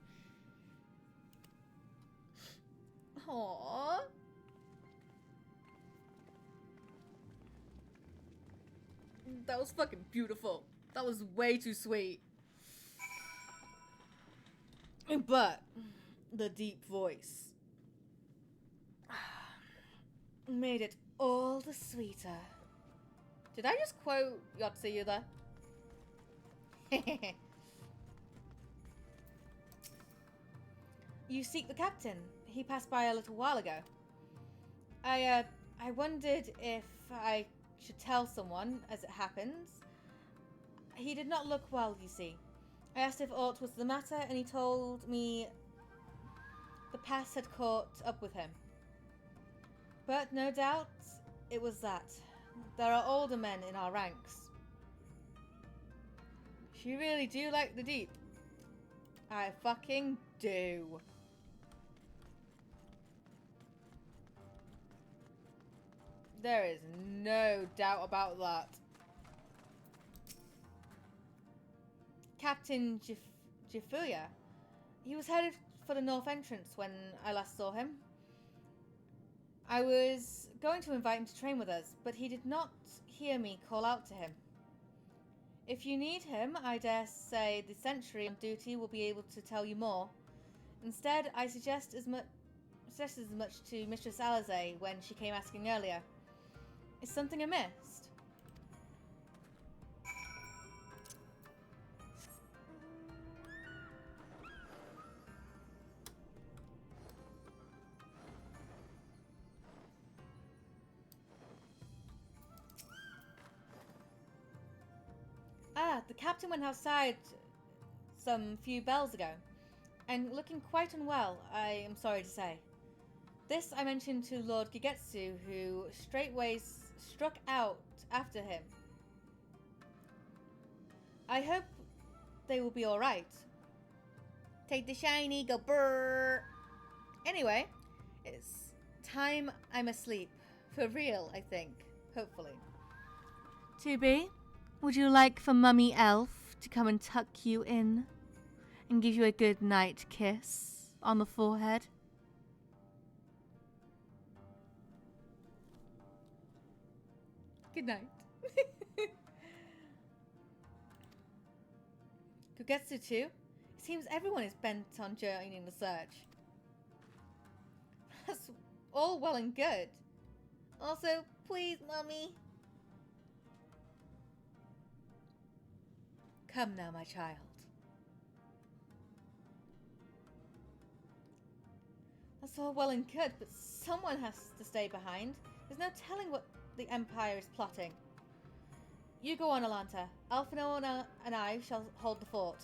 Aww. That was fucking beautiful. That was way too sweet. But the deep voice made it all the sweeter. Did I just quote Yotsuyu there? You seek the captain. He passed by a little while ago. I wondered if I should tell someone, as it happens. He did not look well, you see. I asked if aught was the matter, and he told me the past had caught up with him. But no doubt it was that. There are older men in our ranks. You really do like the deep. I fucking do. There is no doubt about that. Captain Jifuya. He was headed for the north entrance when I last saw him. I was going to invite him to train with us, but he did not hear me call out to him. If you need him, I dare say the sentry on duty will be able to tell you more. Instead, I suggested as much to Mistress Alize when she came asking earlier. Is something amiss? The captain went outside some few bells ago, and looking quite unwell, I am sorry to say. This I mentioned to Lord Gigetsu, who straightway struck out after him. I hope they will be alright. Take the shiny, go brrr. Anyway, it's time I'm asleep. For real, I think. Hopefully. 2B? Would you like for Mummy Elf to come and tuck you in and give you a good night kiss on the forehead? Good night. Kugetsu too? It seems everyone is bent on joining the search. That's all well and good. Also, please, Mummy, Come now, my child. That's all well and good, but someone has to stay behind. There's no telling what the Empire is plotting. You go on, Alanta. Alphino and I shall hold the fort.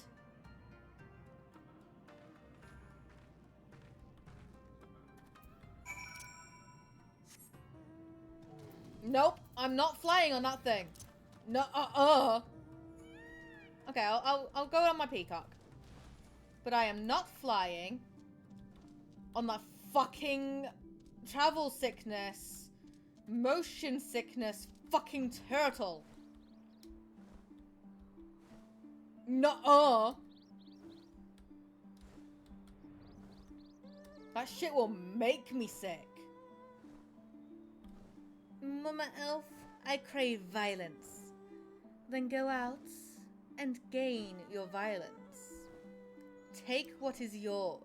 Nope, I'm not flying on that thing. No, Okay, I'll go on my peacock. But I am not flying on that fucking travel sickness, motion sickness fucking turtle. No, that shit will make me sick. Mama Elf, I crave violence. Then go out and gain your violence. Take what is yours.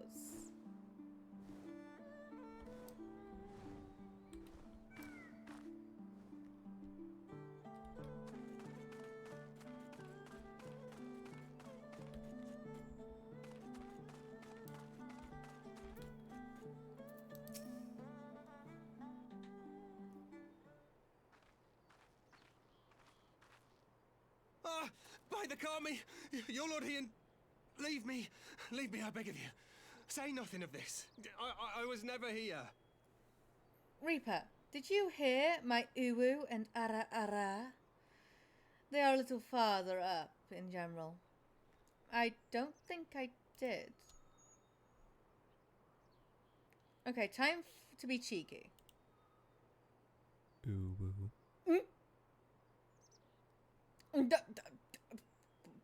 By the Kami, your Lord Ian, leave me, I beg of you. Say nothing of this. I was never here. Reaper, did you hear my uwu and ara ara? They are a little farther up in general. I don't think I did. Okay, time to be cheeky. Ooh.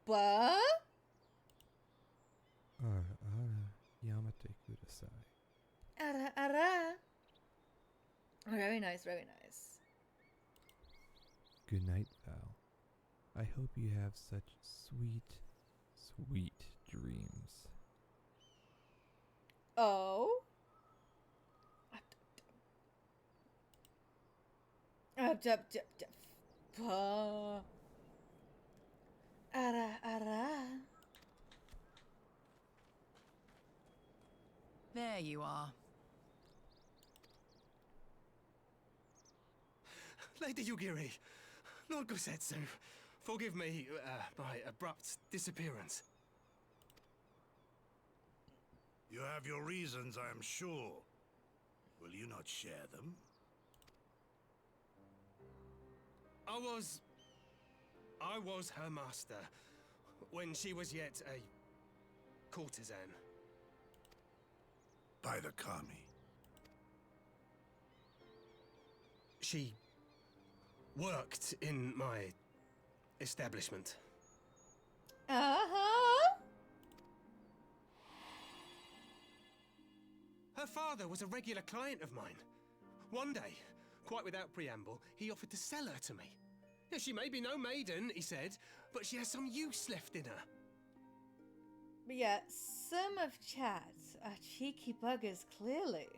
What? Yamate kudasai. Ara ara. Very nice, very nice. Good night, Val. I hope you have such sweet, sweet dreams. Oh? Ara ara. There you are. Lady Yugiri, Lord Gosetsu, forgive me my abrupt disappearance. You have your reasons, I am sure. Will you not share them? I was her master when she was yet a courtesan. By the Kami. She worked in my establishment. Uh-huh. Her father was a regular client of mine. One day, quite without preamble, he offered to sell her to me. Yeah, she may be no maiden, he said, but she has some use left in her. But yeah, some of chat are cheeky buggers, clearly.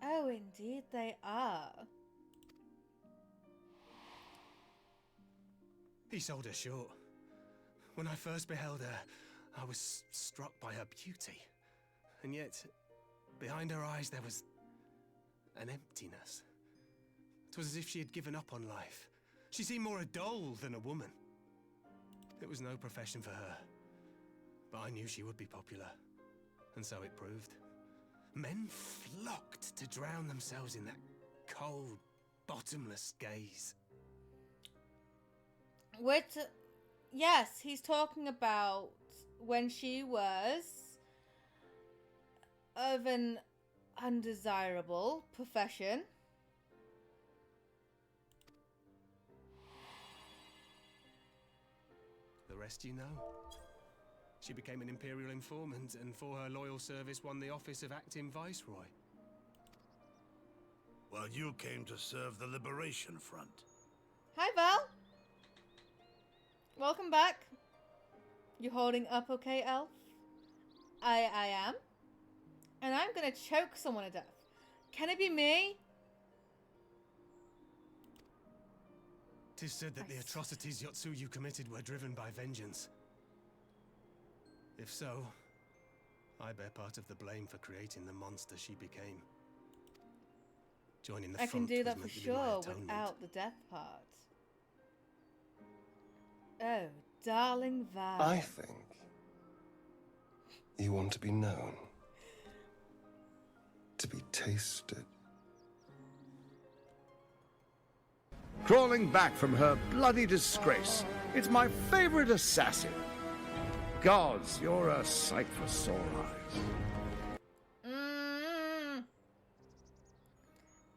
Oh, indeed they are. He sold her short. When I first beheld her, I was struck by her beauty. And yet, behind her eyes there was an emptiness. It was as if she had given up on life. She seemed more a doll than a woman. It was no profession for her. But I knew she would be popular. And so it proved. Men flocked to drown themselves in that cold, bottomless gaze. Yes, he's talking about when she was of an undesirable profession. The rest you know. She became an Imperial informant and for her loyal service won the office of Acting Viceroy. While you came to serve the Liberation Front. Hi, Val. Welcome back. You holding up okay, Elf? I am. And I'm gonna choke someone to death. Can it be me? 'Tis said that the atrocities Yotsuyu committed were driven by vengeance. If so, I bear part of the blame for creating the monster she became. Joining the I front can do was that for meant to be my sure atonement. without the death part. Oh, darling Val. I think you want to be known, to be tasted. Crawling back from her bloody disgrace. It's my favorite assassin. Gods, you're a sight for sore eyes.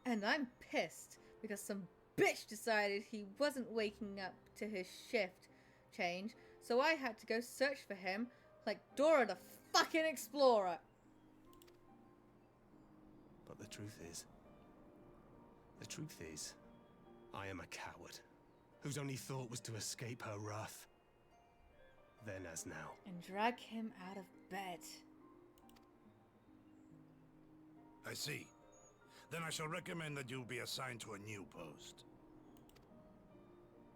And I'm pissed because some bitch decided he wasn't waking up to his shift change, so I had to go search for him like Dora the fucking Explorer. But the truth is, I am a coward, whose only thought was to escape her wrath. Then as now. And drag him out of bed. I see. Then I shall recommend that you be assigned to a new post.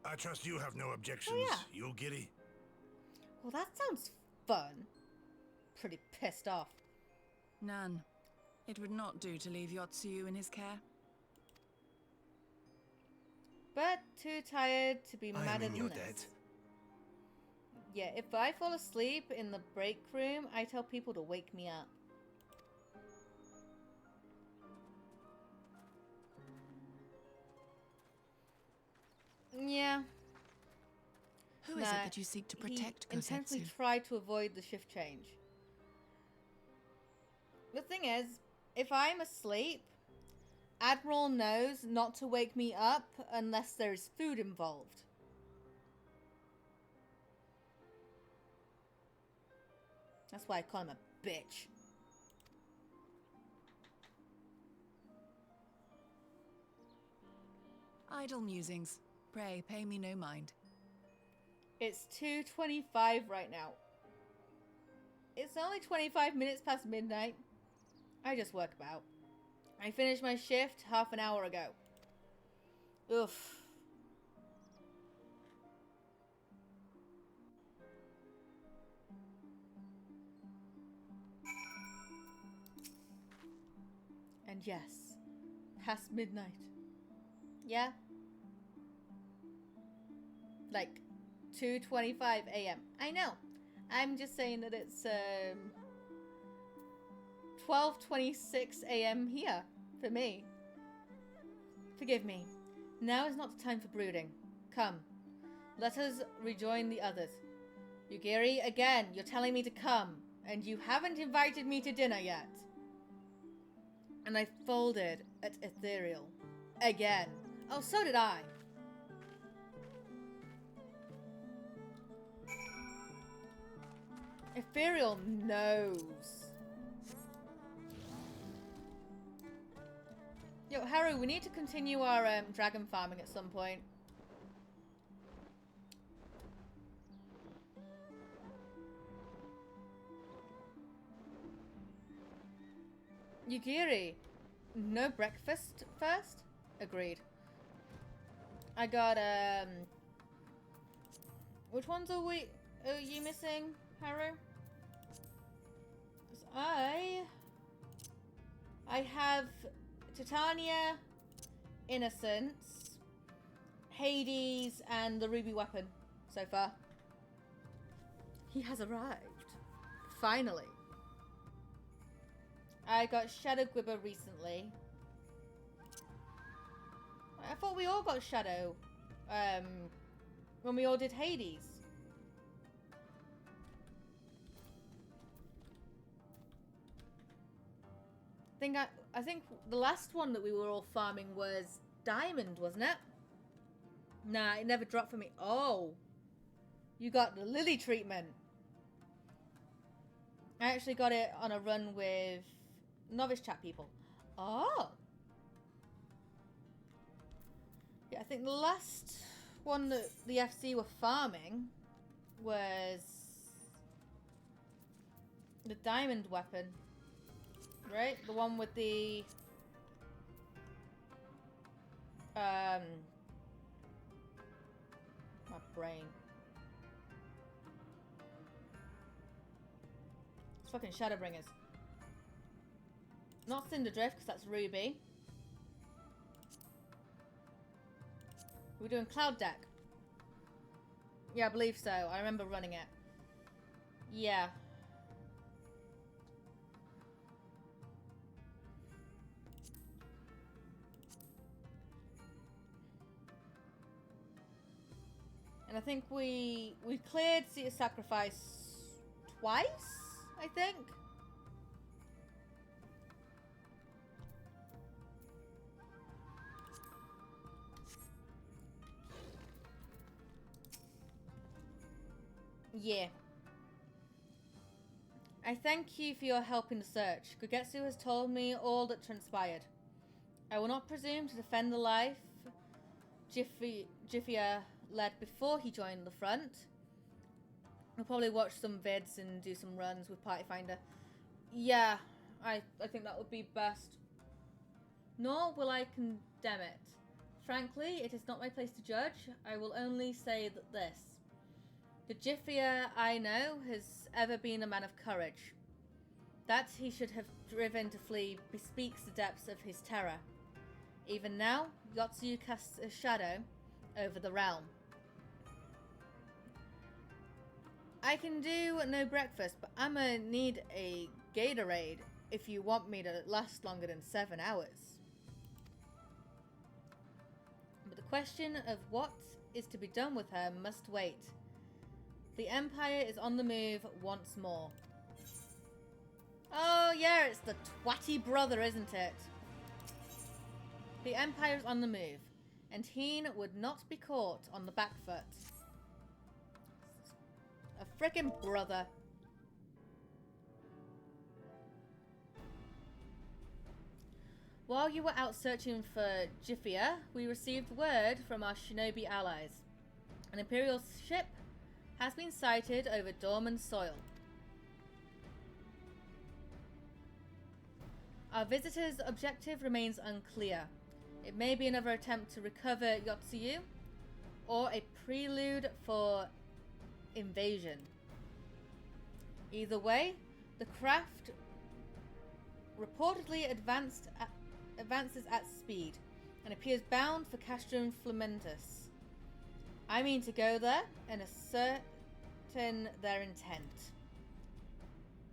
I trust you have no objections, you Giddy? Well, that sounds fun. Pretty pissed off. None. It would not do to leave Yotsuyu in his care. But too tired to be madder than your this. dead. Yeah, if I fall asleep in the break room, I tell people to wake me up. Yeah. Who is it that you seek to protect, He intensely Kosetsu? tried to avoid the shift change. The thing is, if I'm asleep, Admiral knows not to wake me up unless there's food involved. That's why I call him a bitch. Idle musings. Pray, pay me no mind. It's 2:25 right now. It's only 25 minutes past midnight. I just work about. I finished my shift half an hour ago. Oof. And yes, past midnight. Yeah? Like 2:25 a.m. I know. I'm just saying that it's 12:26 a.m. here for me. Forgive me. Now is not the time for brooding. Come, let us rejoin the others. Yugiri, again, you're telling me to come, and you haven't invited me to dinner yet. And I folded at Ethereal. Again. Oh, so did I. Ethereal knows. Yo, Haru, we need to continue our dragon farming at some point. Yugiri, no breakfast first? Agreed. I got, which ones are you missing, Haru? 'Cause I have Titania, Innocence, Hades, and the Ruby Weapon so far. He has arrived. Finally. I got Shadow Gribber recently. I thought we all got Shadow when we all did Hades. I think the last one that we were all farming was Diamond, wasn't it? Nah, it never dropped for me. Oh. You got the Lily treatment. I actually got it on a run with novice chat people. Oh. Yeah, I think the last one that the FC were farming was the Diamond weapon. Right? The one with the my brain. fucking Shadowbringers. Not Cinderdrift, because that's Ruby. We're doing Cloud Deck. Yeah, I believe so. I remember running it. Yeah. And I think we cleared Seat of Sacrifice twice, I think. Yeah. I thank you for your help in the search. Gogetsu has told me all that transpired. I will not presume to defend the life Jiffia led before he joined the front. I'll probably watch some vids and do some runs with Party Finder. Yeah, I think that would be best. Nor will I condemn it. Frankly, it is not my place to judge. I will only say that this. The Jiffia I know has ever been a man of courage. That he should have driven to flee bespeaks the depths of his terror. Even now, Yotsuyu casts a shadow over the realm. I can do no breakfast, but I'ma need a Gatorade if you want me to last longer than 7 hours. But the question of what is to be done with her must wait. The Empire is on the move once more. Oh yeah, it's the twatty brother, isn't it? The Empire is on the move, and Heen would not be caught on the back foot. A frickin' brother. While you were out searching for Jiffia, we received word from our shinobi allies. An Imperial ship has been sighted over Dorman soil. Our visitor's objective remains unclear. It may be another attempt to recover Yotsuyu, or a prelude for invasion. Either way, the craft reportedly advances at speed and appears bound for Castrum Flumentus. I mean to go there and ascertain their intent.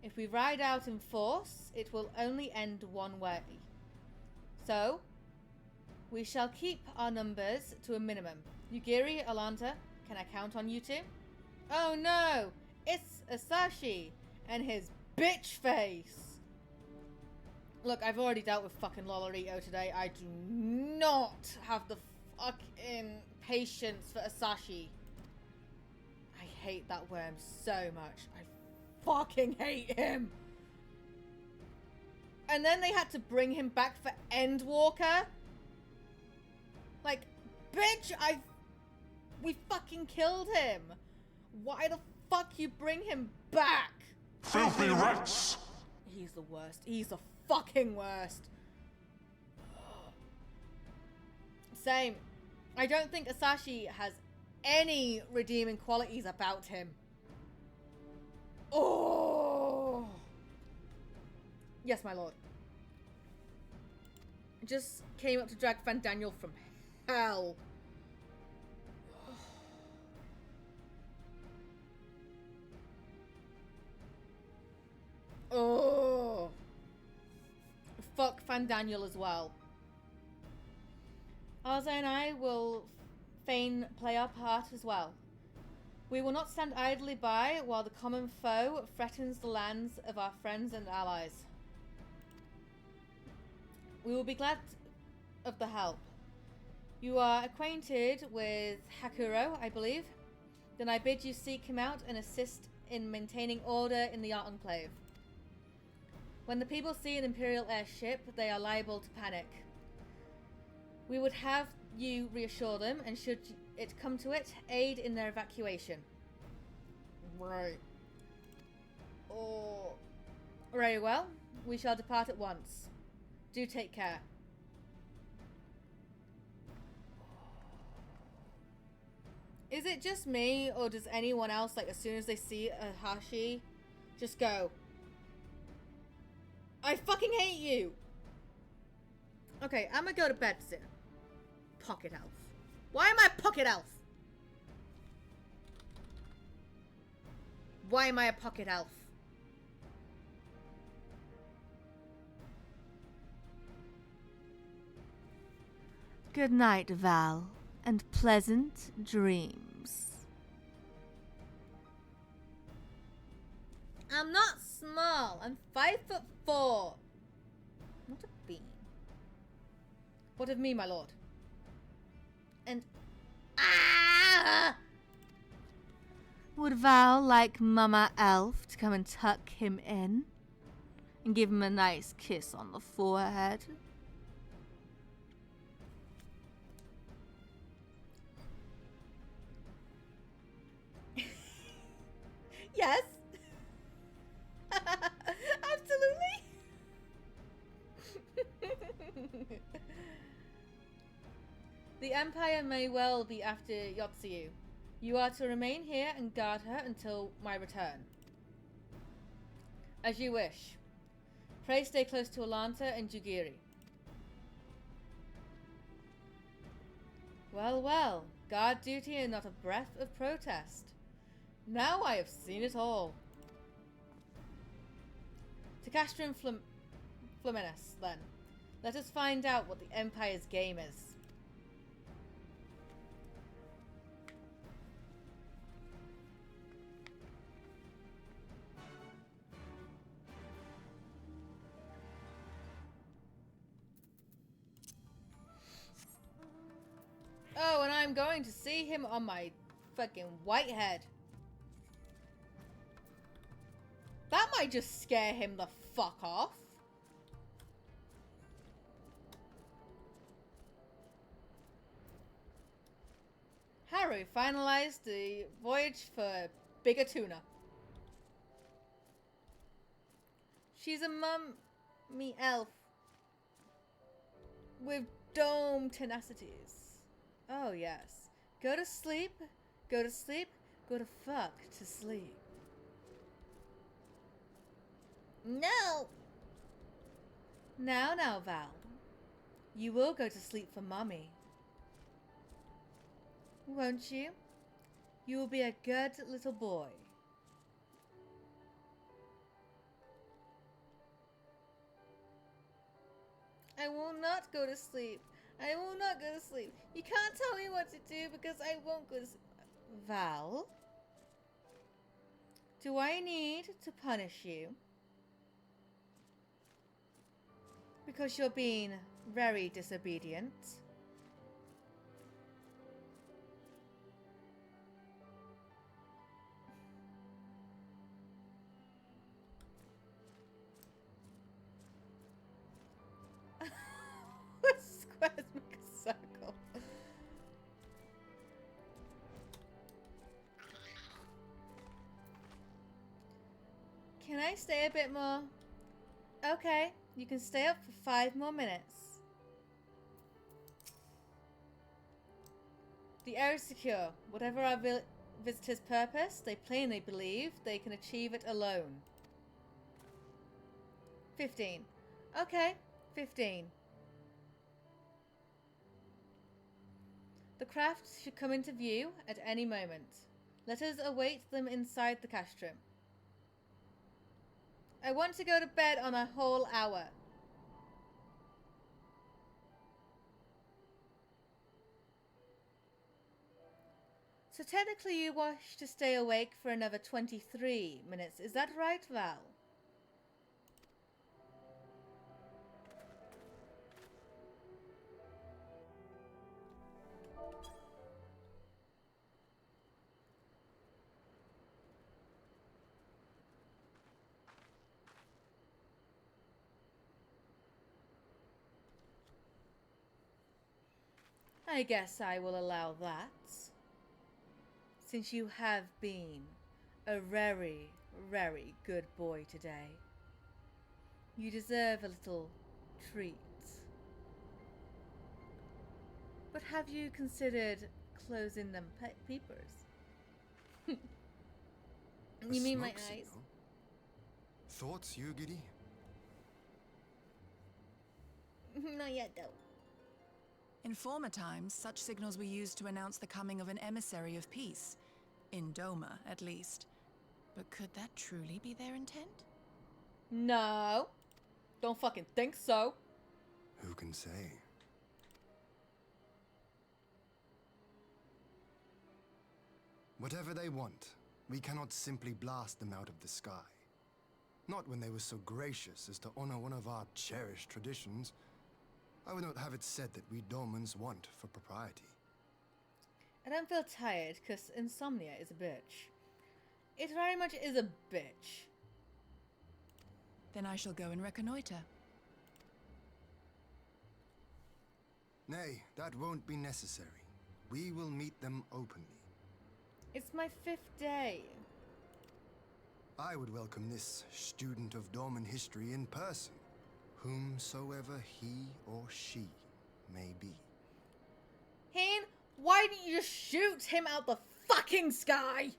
If we ride out in force, it will only end one way. So, we shall keep our numbers to a minimum. Yugiri, Alanta, can I count on you two? Oh no! It's Asashi and his bitch face! Look, I've already dealt with fucking Lolorito today. I do not have the fucking patience for Asashi. I hate that worm so much. I fucking hate him! And then they had to bring him back for Endwalker? Like, bitch, we fucking killed him. Why the fuck you bring him back? Filthy rats! He's the worst. He's the fucking worst. Same. I don't think Asashi has any redeeming qualities about him. Oh! Yes, my lord. Just came up to drag Fandaniel from hell. Oh. Fuck Fandaniel as well. Arza and I will fain play our part as well. We will not stand idly by while the common foe threatens the lands of our friends and allies. We will be glad of the help. You are acquainted with Hakuro, I believe. Then I bid you seek him out and assist in maintaining order in the Art Enclave. When the people see an Imperial airship, they are liable to panic. We would have you reassure them, and should it come to it, aid in their evacuation. Right. Oh. Very well. We shall depart at once. Do take care. Is it just me, or does anyone else, like, as soon as they see a Hashi, just go, I fucking hate you! Okay, I'm gonna go to bed soon. Pocket elf. Why am I a pocket elf? Why am I a pocket elf? Good night, Val, and pleasant dreams. I'm not small. I'm 5'4". Not a bean. What of me, my lord? And Would Val like Mama Elf to come and tuck him in? And give him a nice kiss on the forehead? yes. Absolutely. The Empire may well be after Yotsuyu. You are to remain here and guard her until my return. As you wish. Pray stay close to Alanta and Jugiri. Well, well. Guard duty and not a breath of protest. Now I have seen it all. To Castrum Fluminus, then. Let us find out what the Empire's game is. Oh, and I'm going to see him on my fucking white head. That might just scare him the fuck off. Haru finalized the voyage for bigger tuna. She's a mummy elf with dome tenacities. Oh yes. Go to sleep, go to sleep, go to fuck to sleep. No! Now, Val. You will go to sleep for Mummy. Won't you? You will be a good little boy. I will not go to sleep. I will not go to sleep. You can't tell me what to do because I won't go to sleep. Val? Do I need to punish you? Because you're being very disobedient. Squares make a circle. Can I stay a bit more? Okay, you can stay up for 5 more minutes. The air is secure. Whatever our visitor's purpose, they plainly believe they can achieve it alone. 15. Okay, 15. The craft should come into view at any moment. Let us await them inside the castrum. I want to go to bed on a whole hour. So technically you wish to stay awake for another 23 minutes. Is that right, Val? I guess I will allow that. Since you have been a very, very good boy today. You deserve a little treat. But have you considered closing them peepers? You mean my eyes? Thoughts, Yugiri? Not yet, though. In former times, such signals were used to announce the coming of an emissary of peace. In Doma, at least. But could that truly be their intent? No. Don't fucking think so. Who can say? Whatever they want, we cannot simply blast them out of the sky. Not when they were so gracious as to honor one of our cherished traditions. I would not have it said that we Domans want for propriety. I don't feel tired, because insomnia is a bitch. It very much is a bitch. Then I shall go and reconnoiter. Nay, that won't be necessary. We will meet them openly. It's my 5th day. I would welcome this student of Dorman history in person, whomsoever he or she may be. Heen, why didn't you just shoot him out the fucking sky?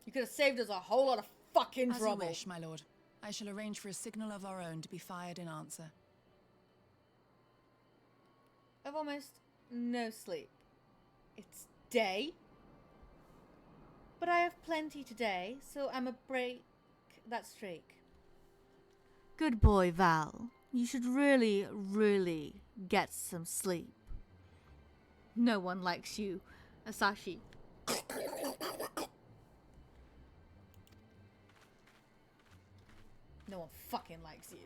You could have saved us a whole lot of fucking trouble. As you wish, my lord. I shall arrange for a signal of our own to be fired in answer. I've almost no sleep. It's day. But I have plenty today, so I'ma break that streak. Good boy, Val. You should really, really get some sleep. No one likes you, Asashi. No one fucking likes you.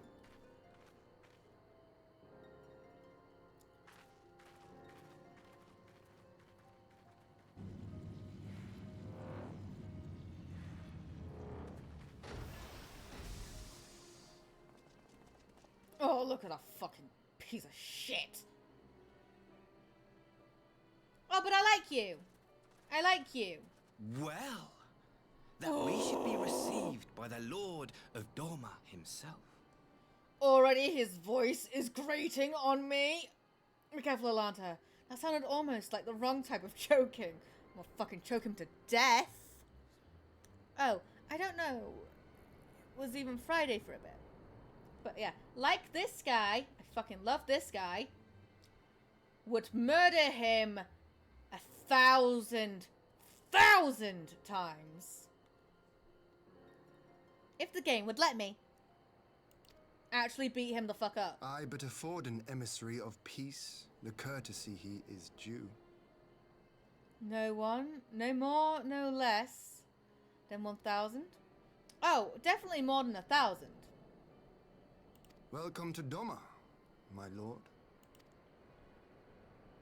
Oh, look at a fucking piece of shit. Oh, but I like you. I like you. Well, that we should be received by the Lord of Doma himself. Already his voice is grating on me. Be careful, Alanta. That sounded almost like the wrong type of choking. I'm gonna fucking choke him to death. Oh, I don't know. It was even Friday for a bit. But yeah, like this guy, I fucking love this guy, would murder him 1,000 times. If the game would let me. Actually beat him the fuck up. I but afford an emissary of peace the courtesy he is due. No one, no more, no less than 1,000. Oh, definitely more than 1,000. Welcome to Doma, my lord.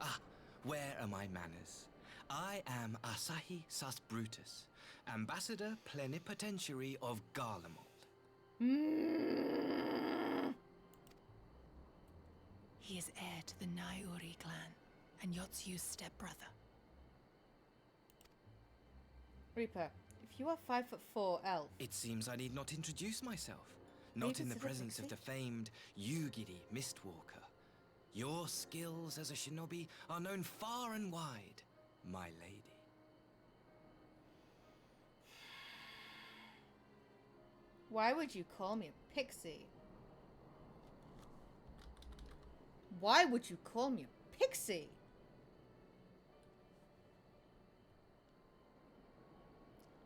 Ah, where are my manners? I am Asahi Sus Brutus, Ambassador Plenipotentiary of Garlemald. He is heir to the Naiuri clan, and Yotsu's stepbrother. Reaper, if you are 5'4" elf. It seems I need not introduce myself. Not in the presence of the famed Yugiri Mistwalker. Your skills as a shinobi are known far and wide, my lady. Why would you call me a pixie? Why would you call me a pixie?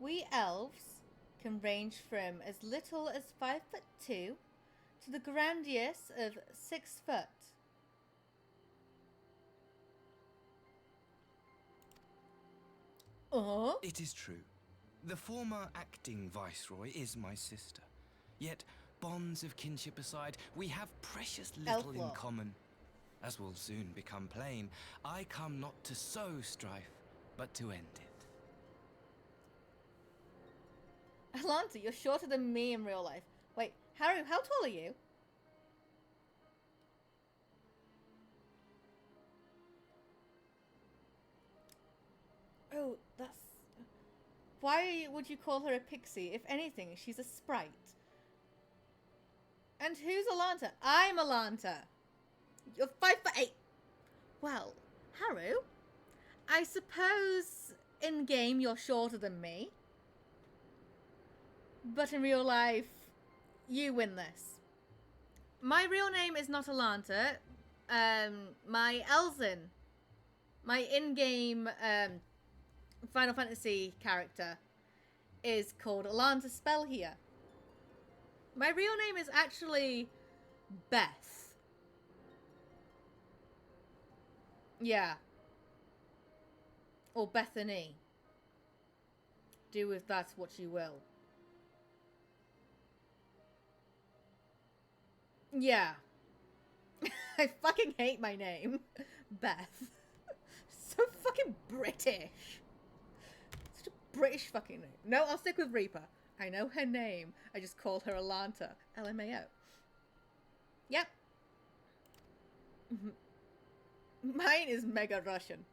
We elves can range from as little as 5'2" to the grandiose of 6 foot. It is true. The former acting viceroy is my sister. Yet, bonds of kinship aside, we have precious little in common. As will soon become plain, I come not to sow strife, but to end it. Alanta, you're shorter than me in real life. Wait, Haru, how tall are you? Oh, that's... Why would you call her a pixie? If anything, she's a sprite. And who's Alanta? I'm Alanta. You're 5'8". Well, Haru, I suppose in game you're shorter than me. But in real life, you win this. My real name is not Alanta. My in-game Final Fantasy character is called Alanta Spell here. My real name is actually Beth. Yeah. Or Bethany. Do with that what you will. Yeah. I fucking hate my name. Beth. So fucking British. Such a British fucking name. No, I'll stick with Reaper. I know her name. I just call her Alanta. LMAO. Yep. Mine is mega Russian.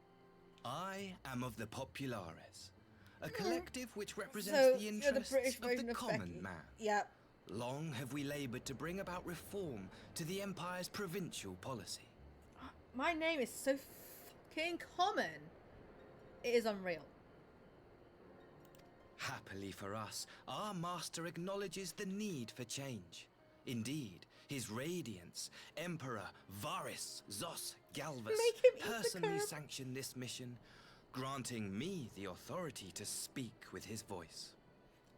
I am of the Populares, a collective which represents the interests of the common man. Yep. Long have we labored to bring about reform to the Empire's provincial policy. My name is so fucking common. It is unreal. Happily for us, our master acknowledges the need for change. Indeed, His Radiance, Emperor Varys Zos Galvus, personally sanctioned this mission, granting me the authority to speak with his voice.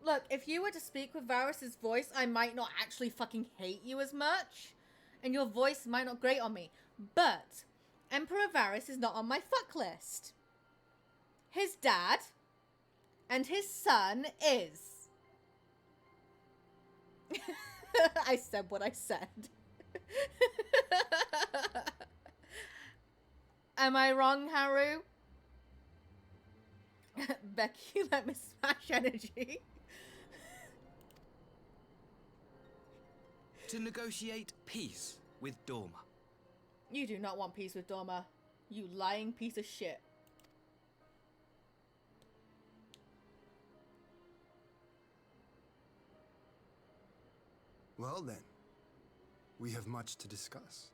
Look, if you were to speak with Varys' voice, I might not actually fucking hate you as much, and your voice might not grate on me, but Emperor Varys is not on my fuck list. His dad and his son is. I said what I said. Am I wrong, Haru? Becky, let me smash energy. To negotiate peace with Dorma. You do not want peace with Dorma. You lying piece of shit. Well then, we have much to discuss.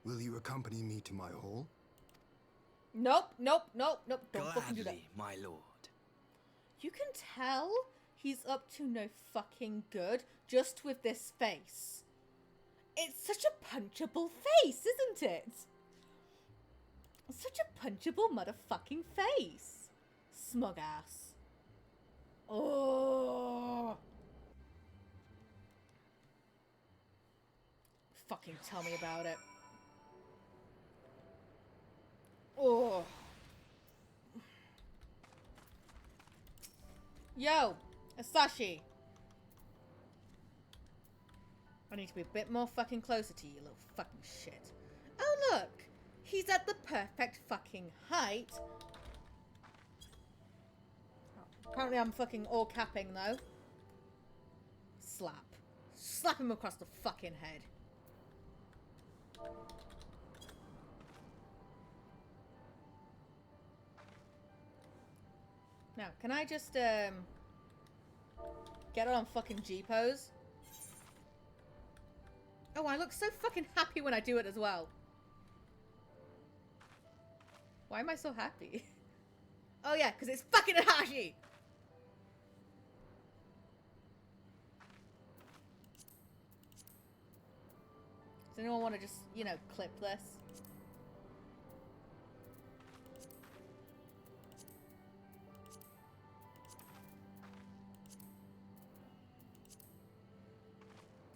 Will you accompany me to my hall? Nope, nope, nope, nope. Don't fucking do that. Gladly, my lord. You can tell he's up to no fucking good just with this face. It's such a punchable face, isn't it? Such a punchable motherfucking face. Smug ass. Oh. Fucking tell me about it. Oh. Yo, Asashi. I need to be a bit more fucking closer to you, little fucking shit. Oh, look. He's at the perfect fucking height. Oh, apparently I'm fucking all capping, though. Slap. Slap him across the fucking head. Now, can I just, get it on fucking G-pose? Oh, I look so fucking happy when I do it as well. Why am I so happy? Oh yeah, because it's fucking Hashi! Does anyone want to just, you know, clip this?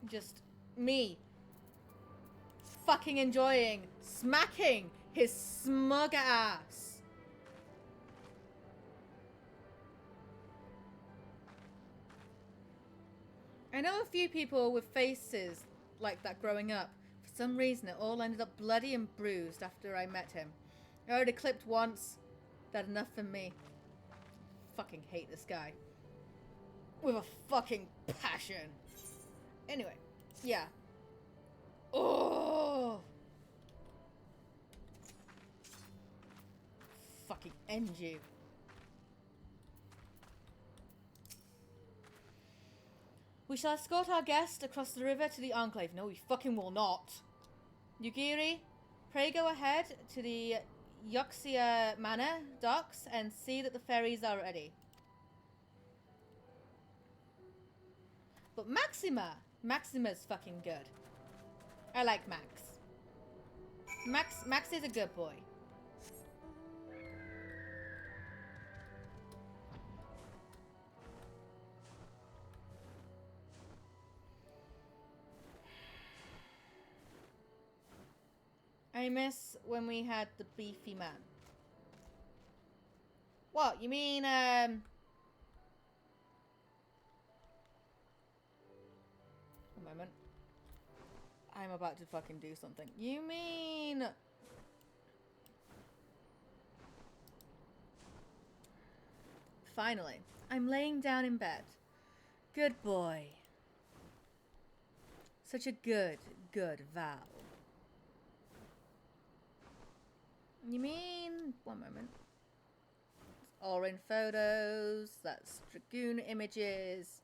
Just me fucking enjoying smacking his smug ass. I know a few people with faces like that growing up. For some reason, it all ended up bloody and bruised after I met him. I already clipped once. That's enough for me. Fucking hate this guy. With a fucking passion. Anyway, yeah. Oh! Fucking end you. We shall escort our guest across the river to the Enclave. No, we fucking will not. Yugiri, pray go ahead to the Yoxia Manor docks and see that the ferries are ready. But Maxima, Maxima's fucking good. I like Max. Max is a good boy. I miss when we had the beefy man. What, you mean, a moment. I'm about to fucking do something. You mean... Finally, I'm laying down in bed. Good boy. Such a good Val. You mean... One moment. Orin photos, that's Dragoon images.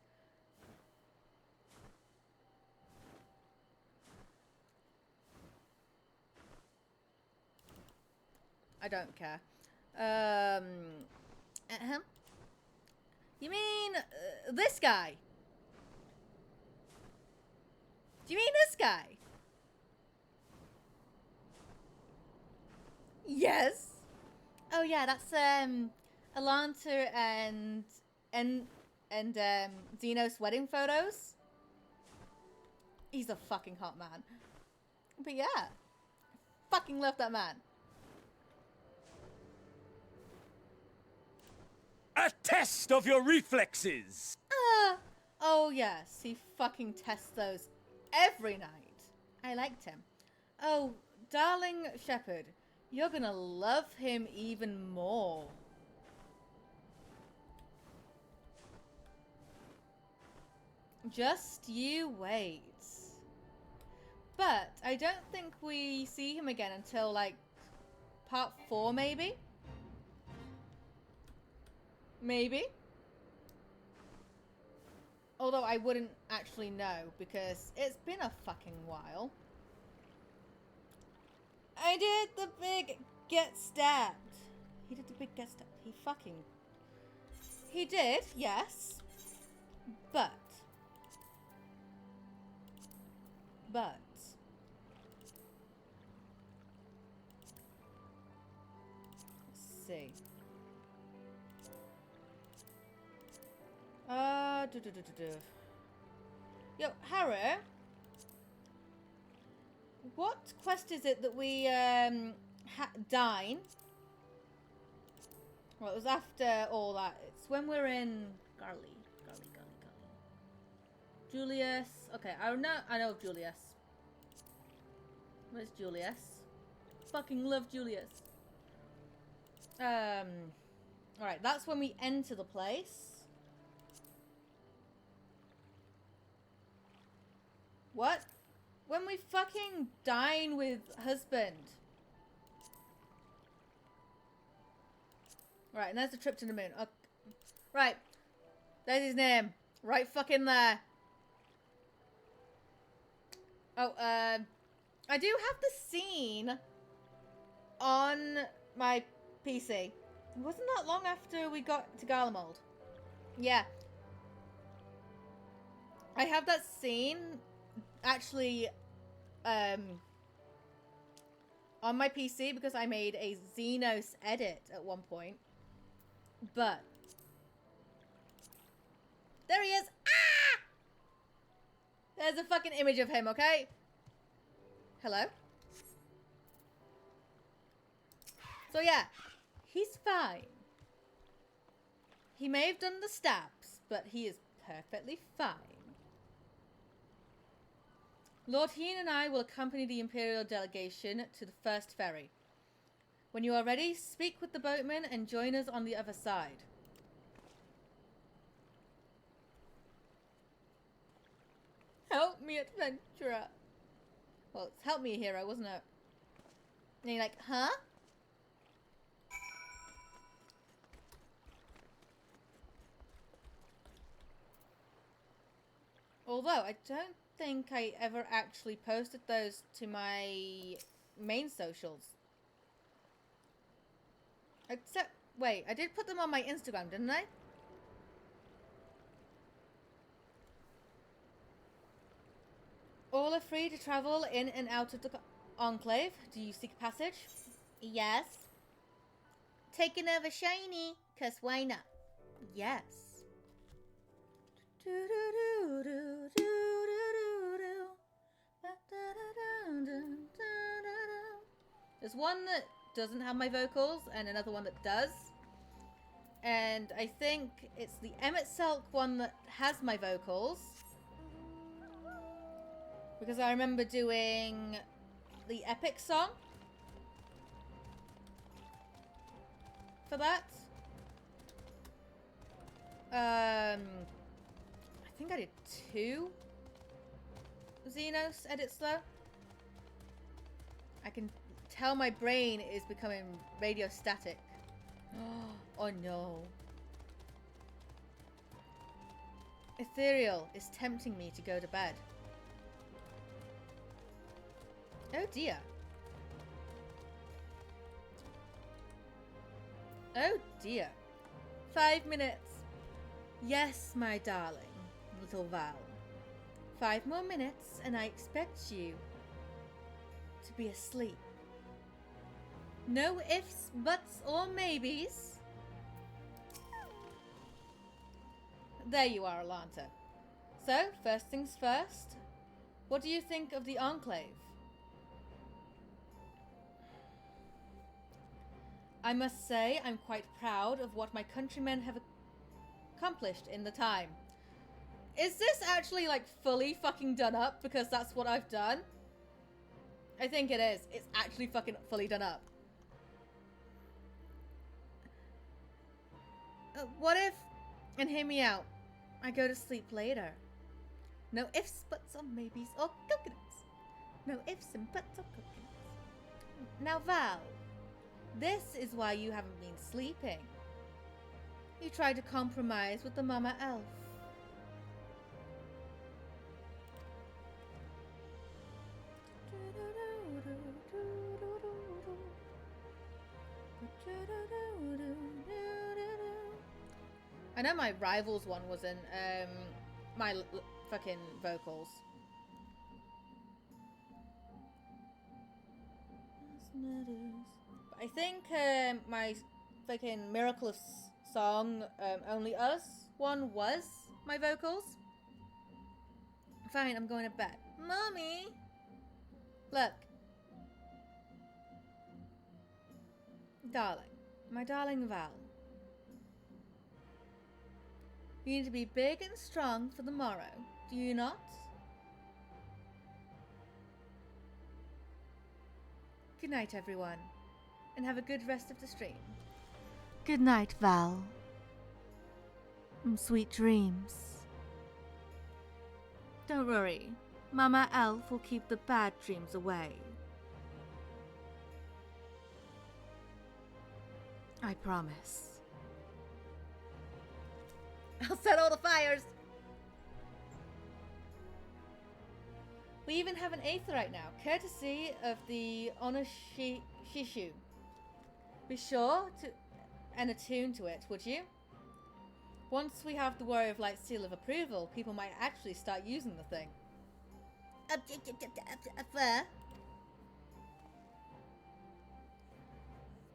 I don't care. You mean this guy? Do you mean this guy? Yes. Oh yeah, that's Alanta and Xenos wedding photos. He's a fucking hot man. But yeah, fucking love that man. A test of your reflexes! Oh yes, he fucking tests those every night. I liked him. Oh, darling Shepherd, you're gonna love him even more. Just you wait. But I don't think we see him again until like part 4 maybe? Maybe? Although I wouldn't actually know because it's been a fucking while. I did the big get stabbed. He did the big get stabbed. He did, yes. But. Let's see. Yo, Harry. What quest is it that we dine? Well, it was after all that. It's when we're in Garly. Julius. Okay, I know Julius. Where's Julius? Fucking love Julius. Alright, that's when we enter the place. What? When we fucking dine with husband. Right, and there's the trip to the moon. Okay. Right. There's his name. Right fucking there. Oh, I do have the scene on my PC. It wasn't that long after we got to Garlemald. Yeah. I have that scene actually on my PC because I made a Xenos edit at one point. But there he is. Ah! There's a fucking image of him, okay? Hello? So yeah, he's fine. He may have done the stabs, but he is perfectly fine. Lord Heen and I will accompany the Imperial delegation to the first ferry. When you are ready, speak with the boatman and join us on the other side. Help me, adventurer. Well, it's help me, hero, wasn't it? And you're like, huh? Although, I don't think I ever actually posted those to my main socials. Except, wait, I did put them on my Instagram, didn't I? All are free to travel in and out of the Enclave. Do you seek passage? Yes. Taking over Shiny, 'cause why not? Yes. There's one that doesn't have my vocals and another one that does. And I think it's the Emmett Selk one that has my vocals. Because I remember doing the epic song for that. I think I did 2 Xenos edits though. I can tell my brain is becoming radio static. Oh no. Ethereal is tempting me to go to bed. Oh dear. Oh dear. 5 minutes. Yes, my darling, little Val. 5 more minutes and I expect you to be asleep. No ifs, buts, or maybes. There you are, Alanta. So, first things first, what do you think of the Enclave? I must say I'm quite proud of what my countrymen have accomplished in the time. Is this actually like fully fucking done up because that's what I've done? I think it is. It's actually fucking fully done up. What if, and hear me out, I go to sleep later? No ifs, buts, or maybes, or coconuts. No ifs and buts or coconuts. Now, Val, this is why you haven't been sleeping. You tried to compromise with the Mama Elf. I know my Rivals one wasn't my fucking vocals. But I think my fucking Miracle Song Only Us one was my vocals. Fine, I'm going to bed. Mommy! Look. Darling. My darling Val. You need to be big and strong for the morrow, do you not? Good night, everyone, and have a good rest of the stream. Good night, Val. And sweet dreams. Don't worry, Mama Elf will keep the bad dreams away. I promise. I'll set all the fires! We even have an Aetherite now, courtesy of the Onoshishu. Be sure to and attune to it, would you? Once we have the Warrior of Light seal of approval, people might actually start using the thing.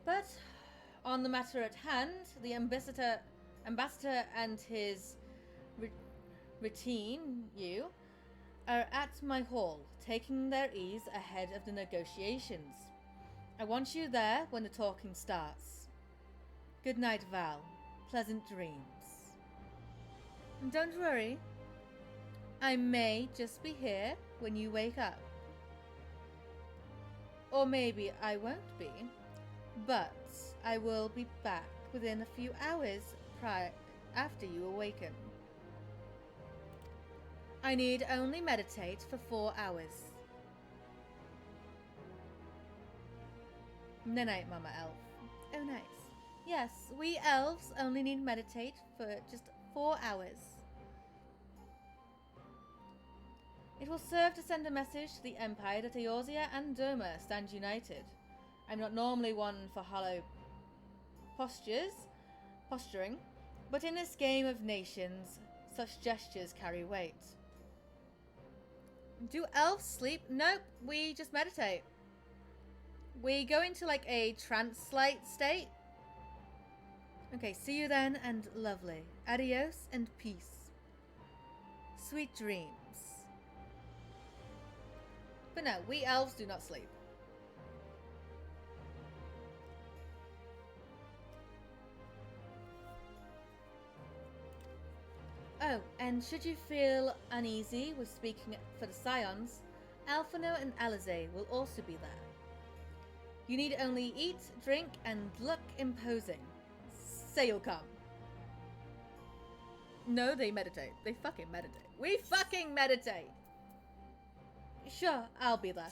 But on the matter at hand, the ambassador and his retinue are at my hall, taking their ease ahead of the negotiations. I want you there when the talking starts. Good night, Val. Pleasant dreams. And don't worry, I may just be here when you wake up. Or maybe I won't be, but I will be back within a few hours after you awaken. I need only meditate for 4 hours. Night, Mama Elf. Oh, nice. Yes, we elves only need meditate for just 4 hours. It will serve to send a message to the Empire that Eorzea and Doma stand united. I'm not normally one for hollow posturing, but in this game of nations, such gestures carry weight. Do elves sleep? Nope, we just meditate. We go into like a trance-like state. Okay, see you then, and lovely. Adios and peace. Sweet dreams. But no, we elves do not sleep. Oh, and should you feel uneasy with speaking for the Scions, Alphino and Alizé will also be there. You need only eat, drink, and look imposing. Say you'll come. No, they meditate. They fucking meditate. We fucking meditate! Sure, I'll be there.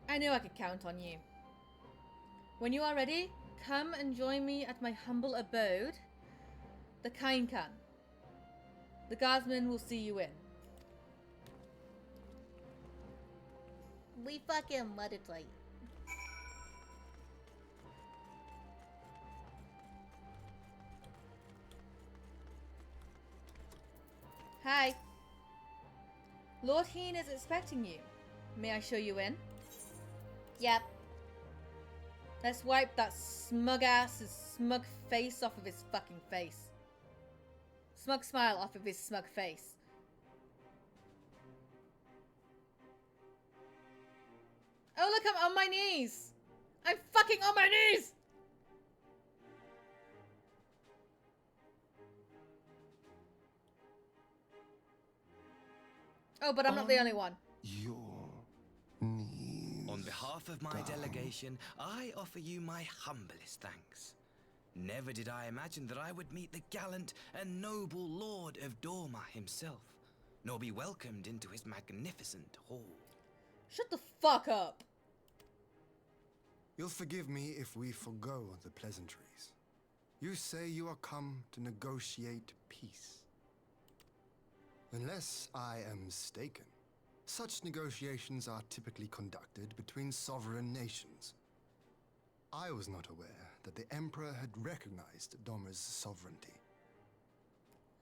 I knew I could count on you. When you are ready, come and join me at my humble abode, the Kainkan. The guardsmen will see you in. We fucking meditate. Hi. Lord Heen is expecting you. May I show you in? Yep. Let's wipe that smug face off of his fucking face. Smug smile off of his smug face. Oh look, I'm on my knees! I'm fucking on my knees! Oh, but I'm not the only one. Your knees. On behalf of my delegation, I offer you my humblest thanks. Never did I imagine that I would meet the gallant and noble Lord of Dorma himself, nor be welcomed into his magnificent hall. Shut the fuck up! You'll forgive me if we forgo the pleasantries. You say you are come to negotiate peace. Unless I am mistaken, such negotiations are typically conducted between sovereign nations. I was not aware that the Emperor had recognized Dorma's sovereignty.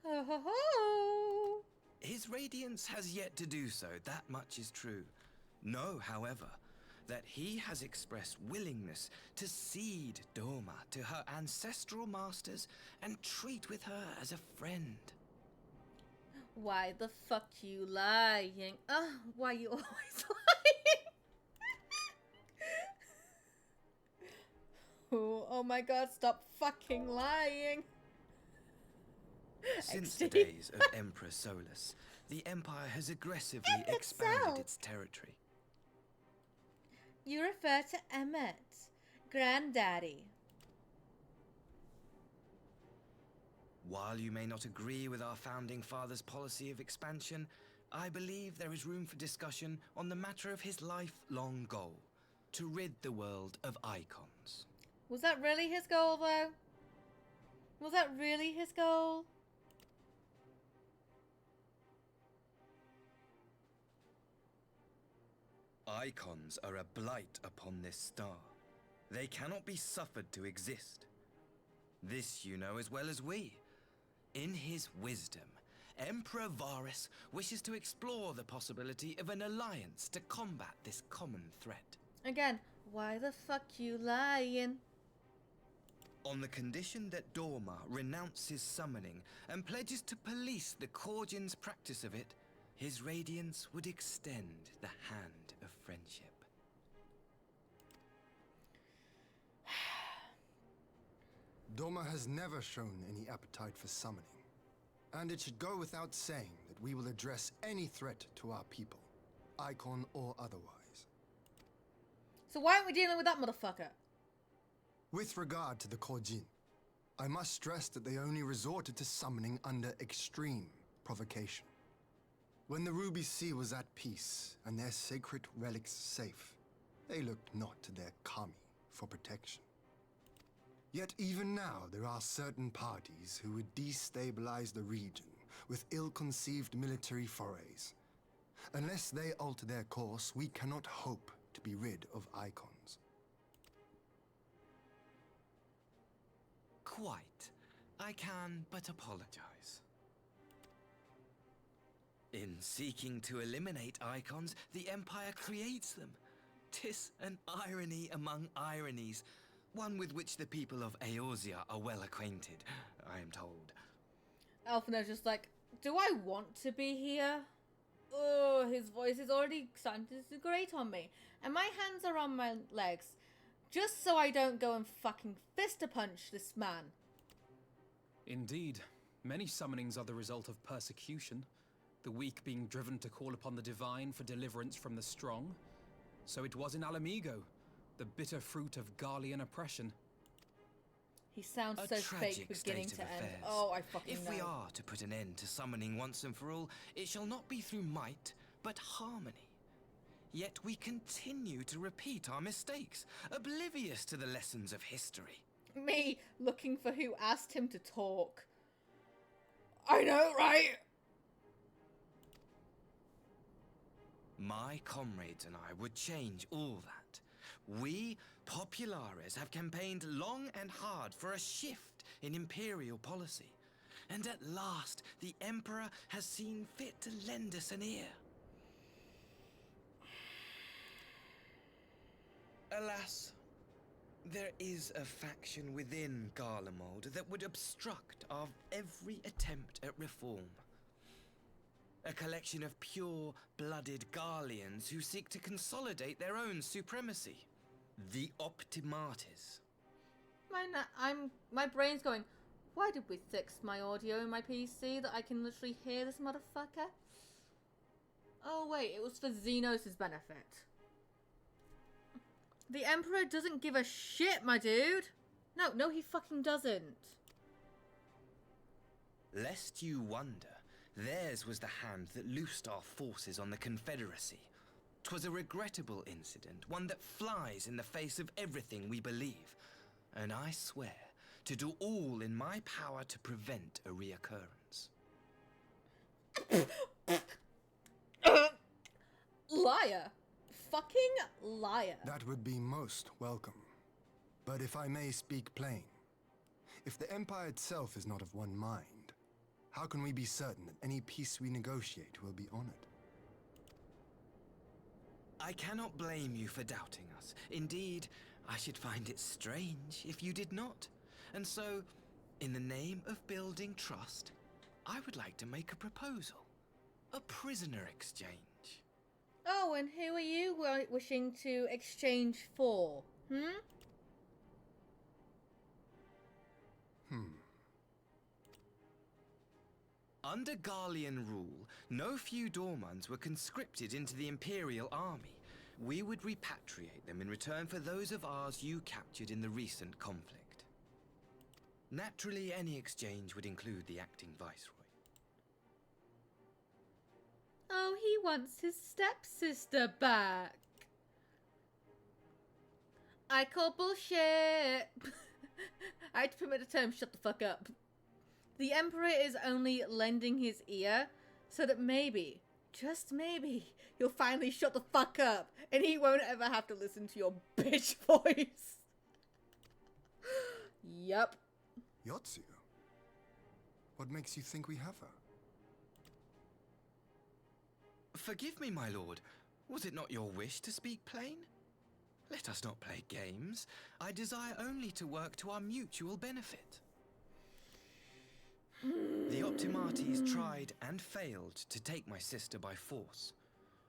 Ho ho ho! His Radiance has yet to do so, that much is true. Know, however, that he has expressed willingness to cede Dorma to her ancestral masters and treat with her as a friend. Why the fuck you lying? Why you always lying? Oh my god, stop fucking lying. Since the days of Emperor Solus, the Empire has aggressively expanded its territory. You refer to Emmet, Granddaddy. While you may not agree with our founding father's policy of expansion, I believe there is room for discussion on the matter of his lifelong goal, to rid the world of icons. Was that really his goal, though? Was that really his goal? Icons are a blight upon this star. They cannot be suffered to exist. This you know as well as we. In his wisdom, Emperor Varus wishes to explore the possibility of an alliance to combat this common threat. Again, why the fuck you lying? On the condition that Dorma renounces summoning and pledges to police the Korgin's practice of it, his Radiance would extend the hand of friendship. Dorma has never shown any appetite for summoning, and it should go without saying that we will address any threat to our people, icon or otherwise. So why aren't we dealing with that motherfucker? With regard to the Korjin, I must stress that they only resorted to summoning under extreme provocation. When the Ruby Sea was at peace and their sacred relics safe, they looked not to their kami for protection. Yet even now there are certain parties who would destabilize the region with ill-conceived military forays. Unless they alter their course, we cannot hope to be rid of icons. Quite. I can but apologize. In seeking to eliminate icons, the Empire creates them. 'Tis an irony among ironies, one with which the people of Eorzea are well acquainted, I am told. Alphinaud's just like, do I want to be here? Oh, his voice is already starting to grate on me. And my hands are on my legs, just so I don't go and fucking fist-a-punch this man. Indeed. Many summonings are the result of persecution, the weak being driven to call upon the divine for deliverance from the strong. So it was in Alamigo, the bitter fruit of Garlean oppression. He sounds so fake beginning to end. Oh, I fucking know. If we are to put an end to summoning once and for all, it shall not be through might, but harmony. Yet we continue to repeat our mistakes, oblivious to the lessons of history. Me looking for who asked him to talk. I know, right? My comrades and I would change all that. We, Populares, have campaigned long and hard for a shift in Imperial policy. And at last, the Emperor has seen fit to lend us an ear. Alas, there is a faction within Garlemald that would obstruct our every attempt at reform. A collection of pure-blooded Garleans who seek to consolidate their own supremacy. The Optimates. My brain's going, why did we fix my audio in my PC that I can literally hear this motherfucker? Oh wait, it was for Xenos' benefit. The Emperor doesn't give a shit, my dude. No, he fucking doesn't. Lest you wonder, theirs was the hand that loosed our forces on the Confederacy. 'Twas a regrettable incident, one that flies in the face of everything we believe. And I swear to do all in my power to prevent a reoccurrence. Liar. Fucking liar. That would be most welcome. But if I may speak plain, if the Empire itself is not of one mind, how can we be certain that any peace we negotiate will be honored? I cannot blame you for doubting us. Indeed, I should find it strange if you did not. And so, in the name of building trust, I would like to make a proposal. A prisoner exchange. Oh, and who are you wishing to exchange for? Under Garlean rule, no few Dormans were conscripted into the Imperial army. We would repatriate them in return for those of ours you captured in the recent conflict. Naturally, any exchange would include the acting viceroy. Oh, he wants his stepsister back. I call bullshit. I had to permit the term shut the fuck up. The Emperor is only lending his ear so that maybe, just maybe, you'll finally shut the fuck up and he won't ever have to listen to your bitch voice. Yup. Yotsu? What makes you think we have her? Forgive me, my lord. Was it not your wish to speak plain? Let us not play games. I desire only to work to our mutual benefit. The Optimates tried and failed to take my sister by force.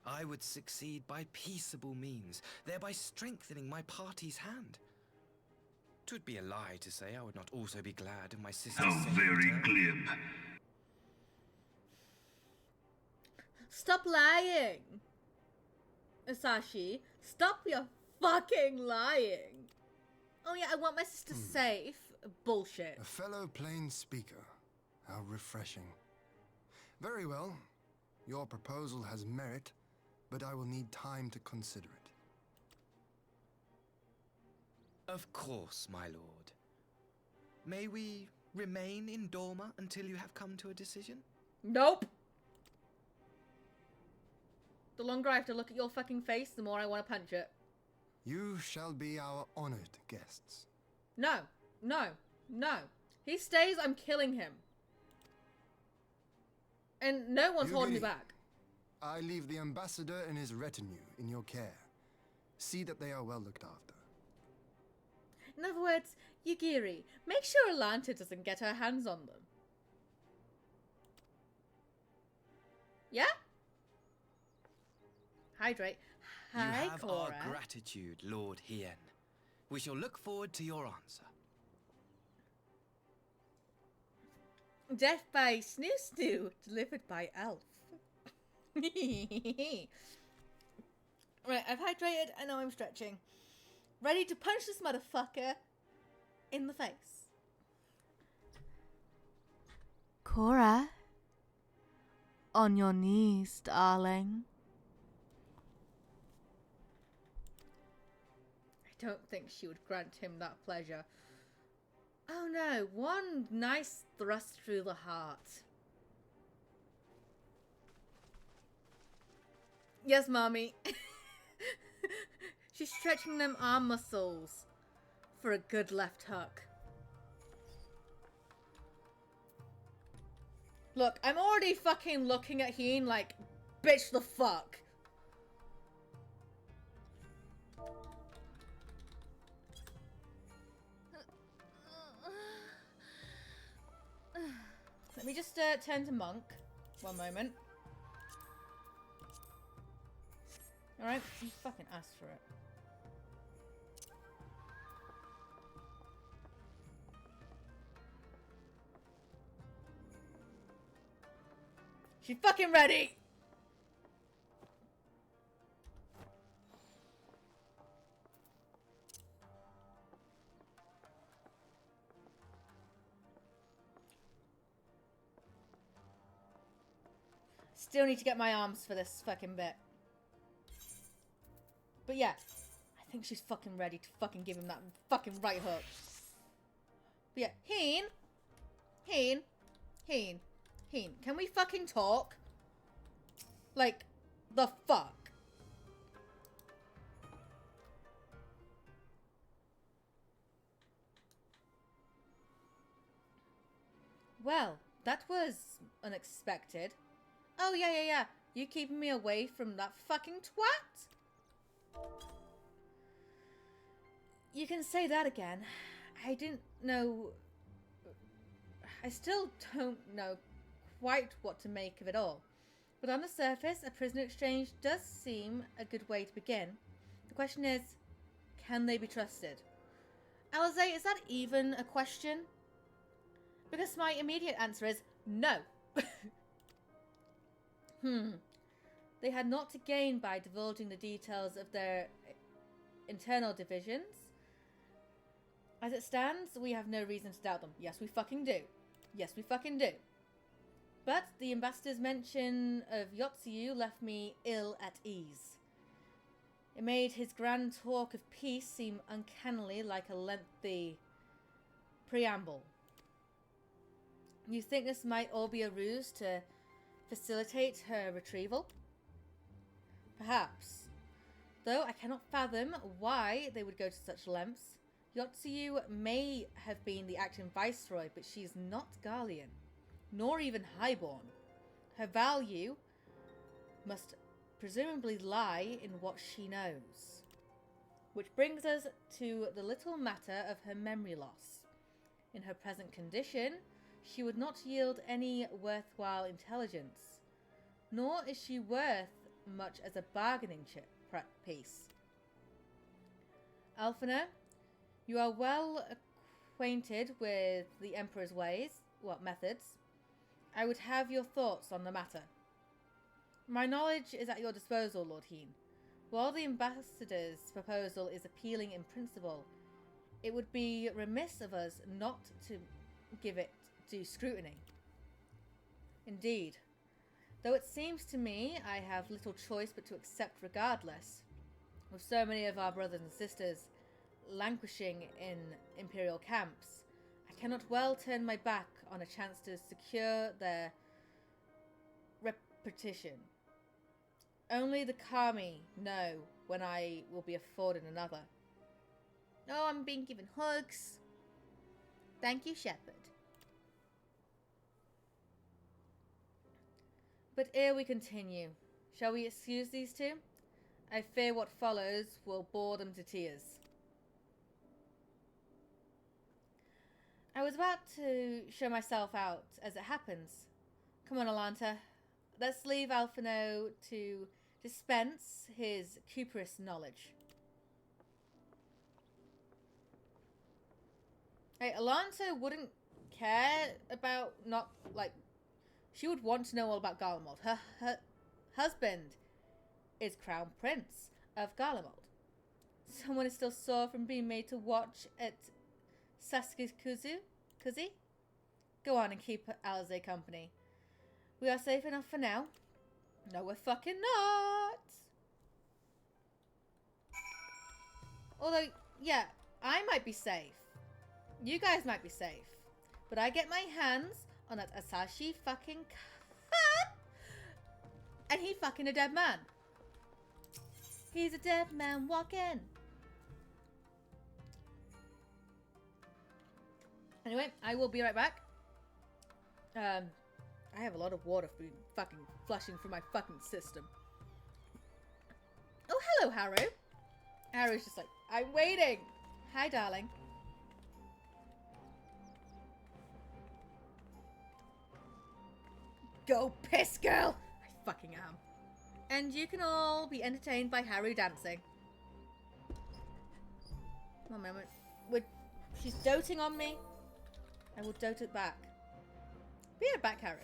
I would succeed by peaceable means, thereby strengthening my party's hand. 'Twould be a lie to say I would not also be glad of my sister's How very glib. Stop lying! Asashi, stop your fucking lying! Oh yeah, I want my sister safe. Bullshit. A fellow plain speaker. How refreshing. Very well. Your proposal has merit, but I will need time to consider it. Of course, my lord. May we remain in Dorma until you have come to a decision? Nope! The longer I have to look at your fucking face, the more I want to punch it. You shall be our honored guests. No. No. No. He stays, I'm killing him. And no one's holding me Yugiri, back. I leave the ambassador and his retinue in your care. See that they are well looked after. In other words, Yugiri, make sure Alanta doesn't get her hands on them. Yeah? Hydrate. You Hi, have Cora. our gratitude, Lord Hien. We shall look forward to your answer. Death by Snoo Snoo, delivered by Elf. Right, I've hydrated. I know I'm stretching. Ready to punch this motherfucker in the face. Cora. On your knees, darling. I don't think she would grant him that pleasure. Oh no, one nice thrust through the heart. Yes, mommy. She's stretching them arm muscles for a good left hook. Look, I'm already fucking looking at Heen like, bitch the fuck. Let me just turn to monk. One moment. Alright, you fucking asked for it. She fucking ready! Still need to get my arms for this fucking bit. But yeah, I think she's fucking ready to fucking give him that fucking right hook. But yeah, Heen, can we fucking talk? Like, the fuck? Well, that was unexpected. Oh, yeah. You keeping me away from that fucking twat? You can say that again. I didn't know... I still don't know quite what to make of it all. But on the surface, a prisoner exchange does seem a good way to begin. The question is, can they be trusted? Alize, is that even a question? Because my immediate answer is no. They had not to gain by divulging the details of their internal divisions. As it stands, we have no reason to doubt them. Yes, we fucking do. Yes, we fucking do. But the ambassador's mention of Yotsuyu left me ill at ease. It made his grand talk of peace seem uncannily like a lengthy preamble. You think this might all be a ruse to facilitate her retrieval? Perhaps. Though I cannot fathom why they would go to such lengths. Yotsuyu may have been the acting viceroy, but she is not Garlean, nor even highborn. Her value must presumably lie in what she knows. Which brings us to the little matter of her memory loss. In her present condition, she would not yield any worthwhile intelligence, nor is she worth much as a bargaining piece. Alphina, you are well acquainted with the Emperor's methods. I would have your thoughts on the matter. My knowledge is at your disposal, Lord Heen. While the ambassador's proposal is appealing in principle, it would be remiss of us not to give it due scrutiny. Indeed, though it seems to me I have little choice but to accept regardless, with so many of our brothers and sisters languishing in Imperial camps, I cannot well turn my back on a chance to secure their repetition. Only the Kami know when I will be afforded another. Oh, I'm being given hugs. Thank you, Shepherd. But ere we continue, shall we excuse these two? I fear what follows will bore them to tears. I was about to show myself out as it happens. Come on, Alanta. Let's leave Alphino to dispense his Cuprous knowledge. Hey, Alanta wouldn't care about she would want to know all about Garlemald. Her husband is Crown Prince of Garlemald. Someone is still sore from being made to watch at Saskikuzi? Go on and keep Alize company. We are safe enough for now. No, we're fucking not. Although, yeah, I might be safe. You guys might be safe. But I get my hands on that Asashi fucking cat, and he fucking a dead man. He's a dead man walking. Anyway, I will be right back. I have a lot of water fucking flushing through my fucking system. Oh, hello, Haru. Haru's just like, I'm waiting. Hi, darling. Go piss, girl. I fucking am. And you can all be entertained by Haru dancing. One moment. She's doting on me. I will dote it back. Be right back, Haru.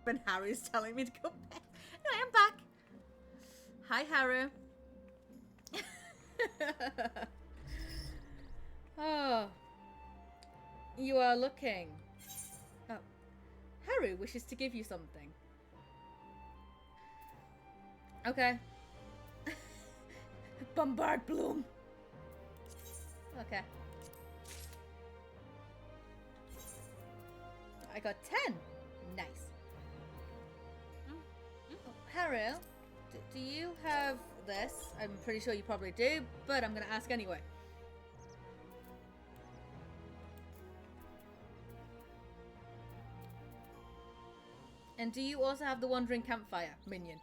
When Haru's telling me to go back. No, I'm back. Hi, Haru. Oh. You are looking. Oh. Haru wishes to give you something. Okay. Bombard Bloom. Okay. I got 10. Nice. Oh, Haru, do you have this? I'm pretty sure you probably do, but I'm going to ask anyway. And do you also have the Wandering Campfire, minion?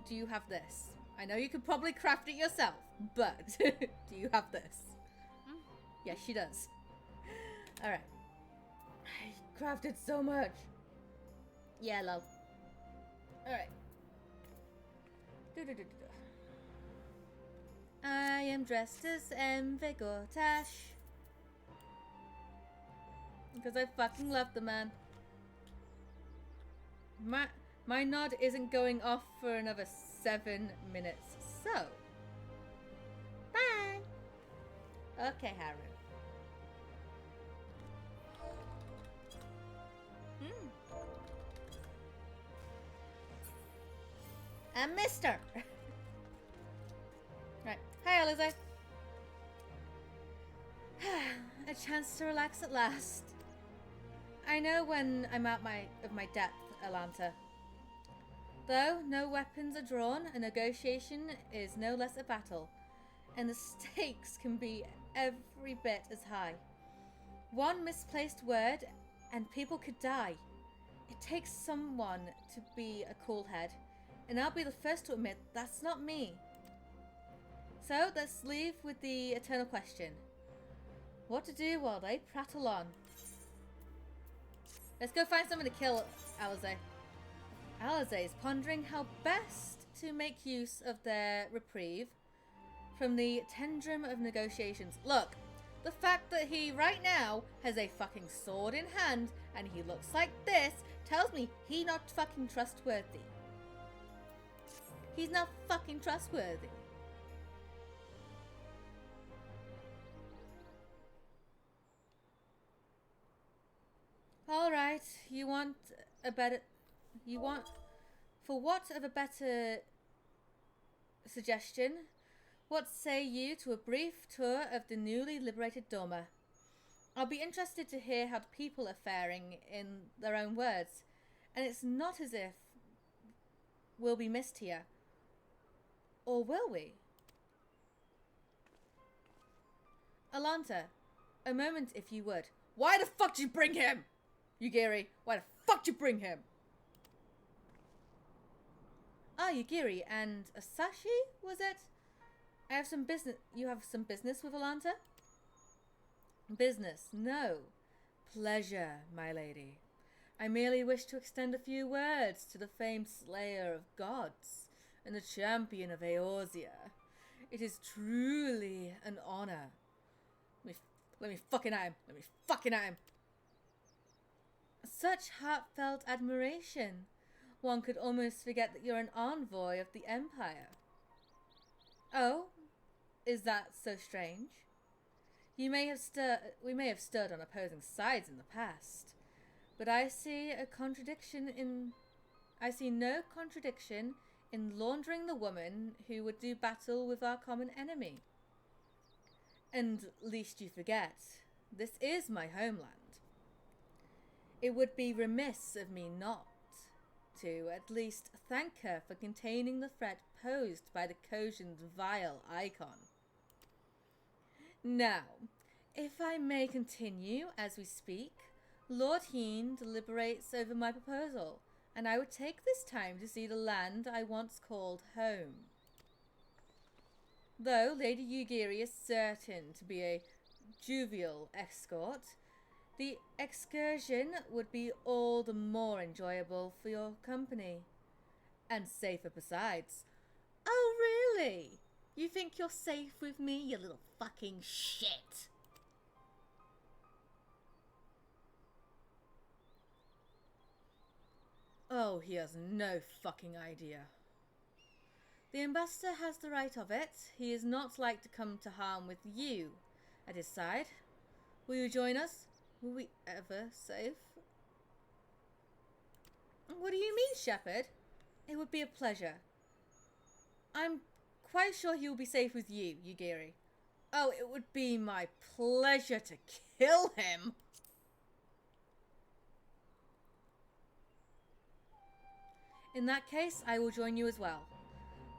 Do you have this? I know you could probably craft it yourself, but do you have this? Yes, she does. Alright. I crafted so much. Yeah, love. Alright. am dressed as Vigortash. Because I fucking love the man. My nod isn't going off for another 7 minutes. So, bye. Okay, Harry. And Mister. Right. Hi, Alize. A chance to relax at last. I know when I'm out of my depth, Alanta. Though no weapons are drawn, a negotiation is no less a battle, and the stakes can be every bit as high. One misplaced word, and people could die. It takes someone to be a cool head, and I'll be the first to admit that's not me. So let's leave with the eternal question. What to do while they prattle on? Let's go find someone to kill Alize. Alize is pondering how best to make use of their reprieve from the tendrum of negotiations. Look, the fact that he right now has a fucking sword in hand and he looks like this tells me he not fucking trustworthy. He's not fucking trustworthy. Alright, for what of a better suggestion? What say you to a brief tour of the newly liberated Doma? I'll be interested to hear how the people are faring in their own words, and it's not as if we'll be missed here. Or will we? Alanta, a moment if you would. Why the fuck did you bring him? Yugiri, why the fuck did you bring him? Ah, Yugiri and Asashi, was it? I have some business. You have some business with Alanta? Business, no. Pleasure, my lady. I merely wish to extend a few words to the famed slayer of gods and the champion of Eorzea. It is truly an honor. Let me fucking at him. Let me fucking at him. Such heartfelt admiration. One could almost forget that you're an envoy of the Empire. Oh, is that so strange? We may have stood on opposing sides in the past, but I see no contradiction in laundering the woman who would do battle with our common enemy. And lest you forget, this is my homeland. It would be remiss of me not to at least thank her for containing the threat posed by the Kojin's vile icon. Now, if I may continue as we speak, Lord Heen deliberates over my proposal, and I would take this time to see the land I once called home. Though Lady Yugiri is certain to be a jovial escort, the excursion would be all the more enjoyable for your company. And safer besides. Oh, really? You think you're safe with me, you little fucking shit? Oh, he has no fucking idea. The ambassador has the right of it. He is not like to come to harm with you at his side. Will you join us? Will we ever safe? What do you mean, Shepherd? It would be a pleasure. I'm quite sure he will be safe with you, Yugiri. Oh, it would be my pleasure to kill him. In that case, I will join you as well.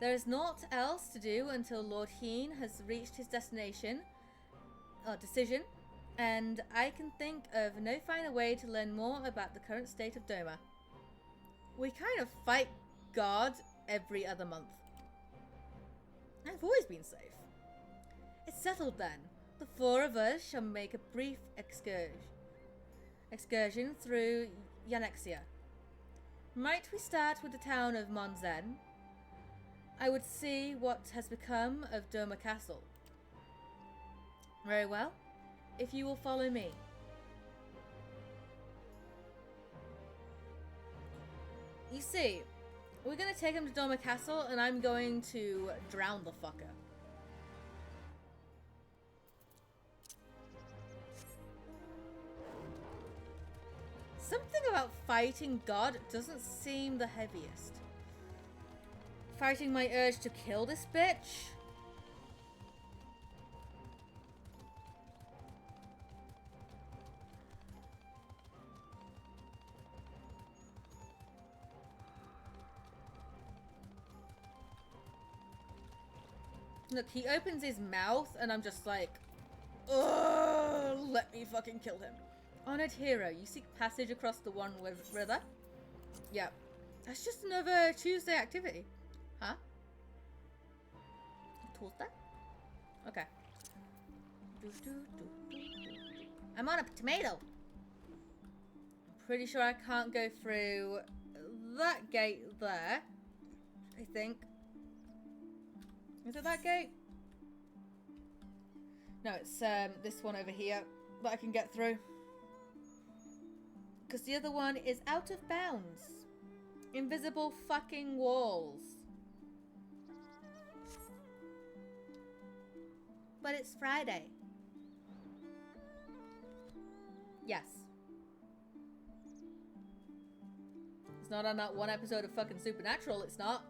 There is naught else to do until Lord Heen has reached his decision, and I can think of no finer way to learn more about the current state of Doma. We kind of fight God every other month. I've always been safe. It's settled then. The four of us shall make a brief excursion through Yanexia. Might we start with the town of Monzen? I would see what has become of Doma Castle. Very well. If you will follow me. You see, we're gonna take him to Dormer Castle and I'm going to drown the fucker. Something about fighting God doesn't seem the heaviest. Fighting my urge to kill this bitch? Look, he opens his mouth and I'm just like, ugh, let me fucking kill him. Honored hero, you seek passage across the One River? Yep. That's just another Tuesday activity. Huh? Tuesday? Okay. I'm on a tomato. Pretty sure I can't go through that gate there. I think. Is it that gate? No, it's this one over here that I can get through. Because the other one is out of bounds. Invisible fucking walls. But it's Friday. Yes. It's not on that one episode of fucking Supernatural, it's not.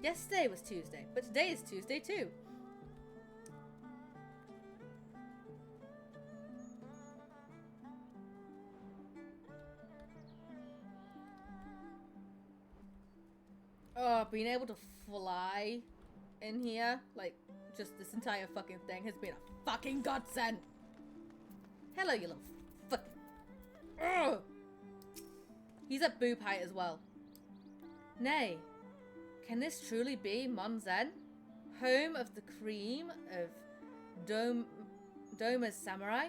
Yesterday was Tuesday, but today is Tuesday too. Oh, being able to fly in here, like, just this entire fucking thing has been a fucking godsend. Hello, you little fucking... Ugh. He's at boob height as well. Nay, can this truly be Monzen? Home of the cream of Doma's samurai?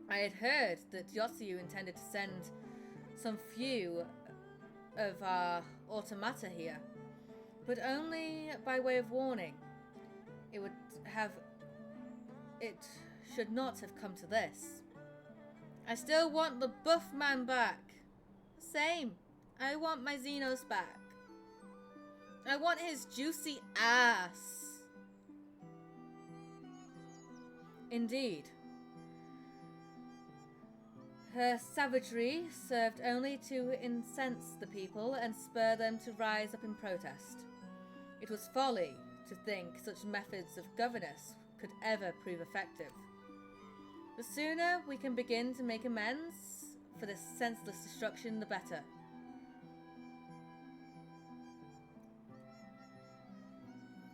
I had heard that Yotsuyu intended to send some few of our automata here, but only by way of warning. It should not have come to this. I still want the buff man back. Same. I want my Xenos back. I want his juicy ass. Indeed. Her savagery served only to incense the people and spur them to rise up in protest. It was folly to think such methods of governance could ever prove effective. The sooner we can begin to make amends for this senseless destruction, the better.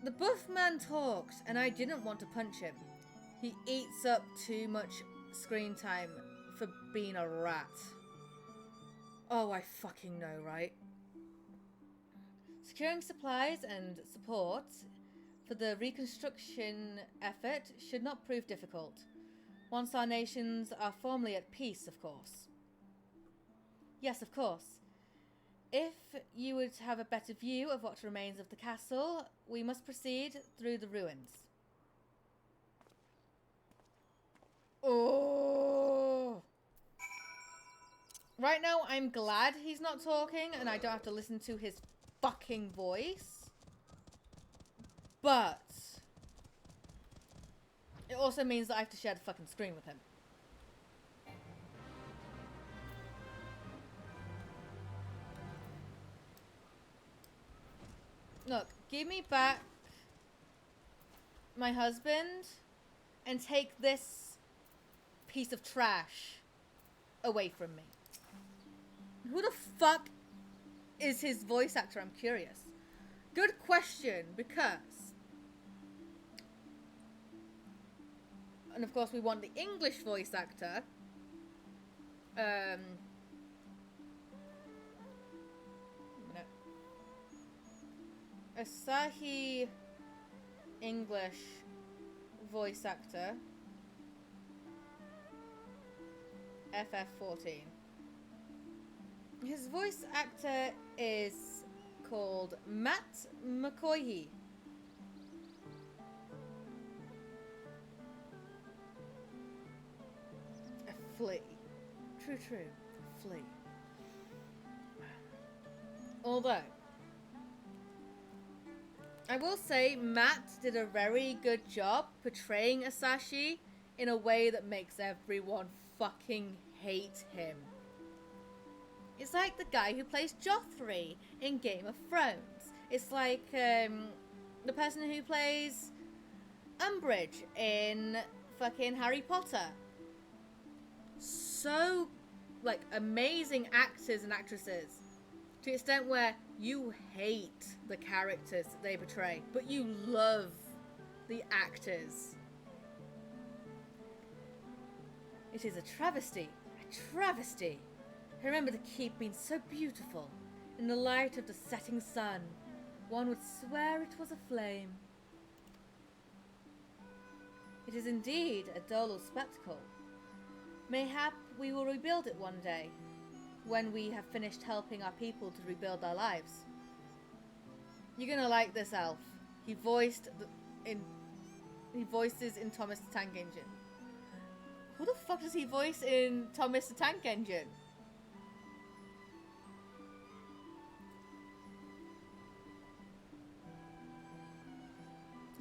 The buff man talked, and I didn't want to punch him. He eats up too much screen time for being a rat. Oh, I fucking know, right? Securing supplies and support for the reconstruction effort should not prove difficult. Once our nations are formally at peace, of course. Yes, of course. If you would have a better view of what remains of the castle, we must proceed through the ruins. Oh! Right now, I'm glad he's not talking and I don't have to listen to his fucking voice. But it also means that I have to share the fucking screen with him. Look, give me back my husband and take this piece of trash away from me. Who the fuck is his voice actor? I'm curious. Good question, because... And of course we want the English voice actor. Asahi English voice actor FF14. His voice actor is called Matt McCoy. flee. True, flee. Although, I will say Matt did a very good job portraying Asashi in a way that makes everyone fucking hate him. It's like the guy who plays Joffrey in Game of Thrones. It's like the person who plays Umbridge in fucking Harry Potter. So, like, amazing actors and actresses. To the extent where you hate the characters that they portray, but you love the actors. It is a travesty. A travesty. I remember the keep being so beautiful. In the light of the setting sun, one would swear it was aflame. It is indeed a doleful spectacle. Mayhap we will rebuild it one day, when we have finished helping our people to rebuild their lives. You're gonna like this elf. He voices in Thomas the Tank Engine. Who the fuck does he voice in Thomas the Tank Engine?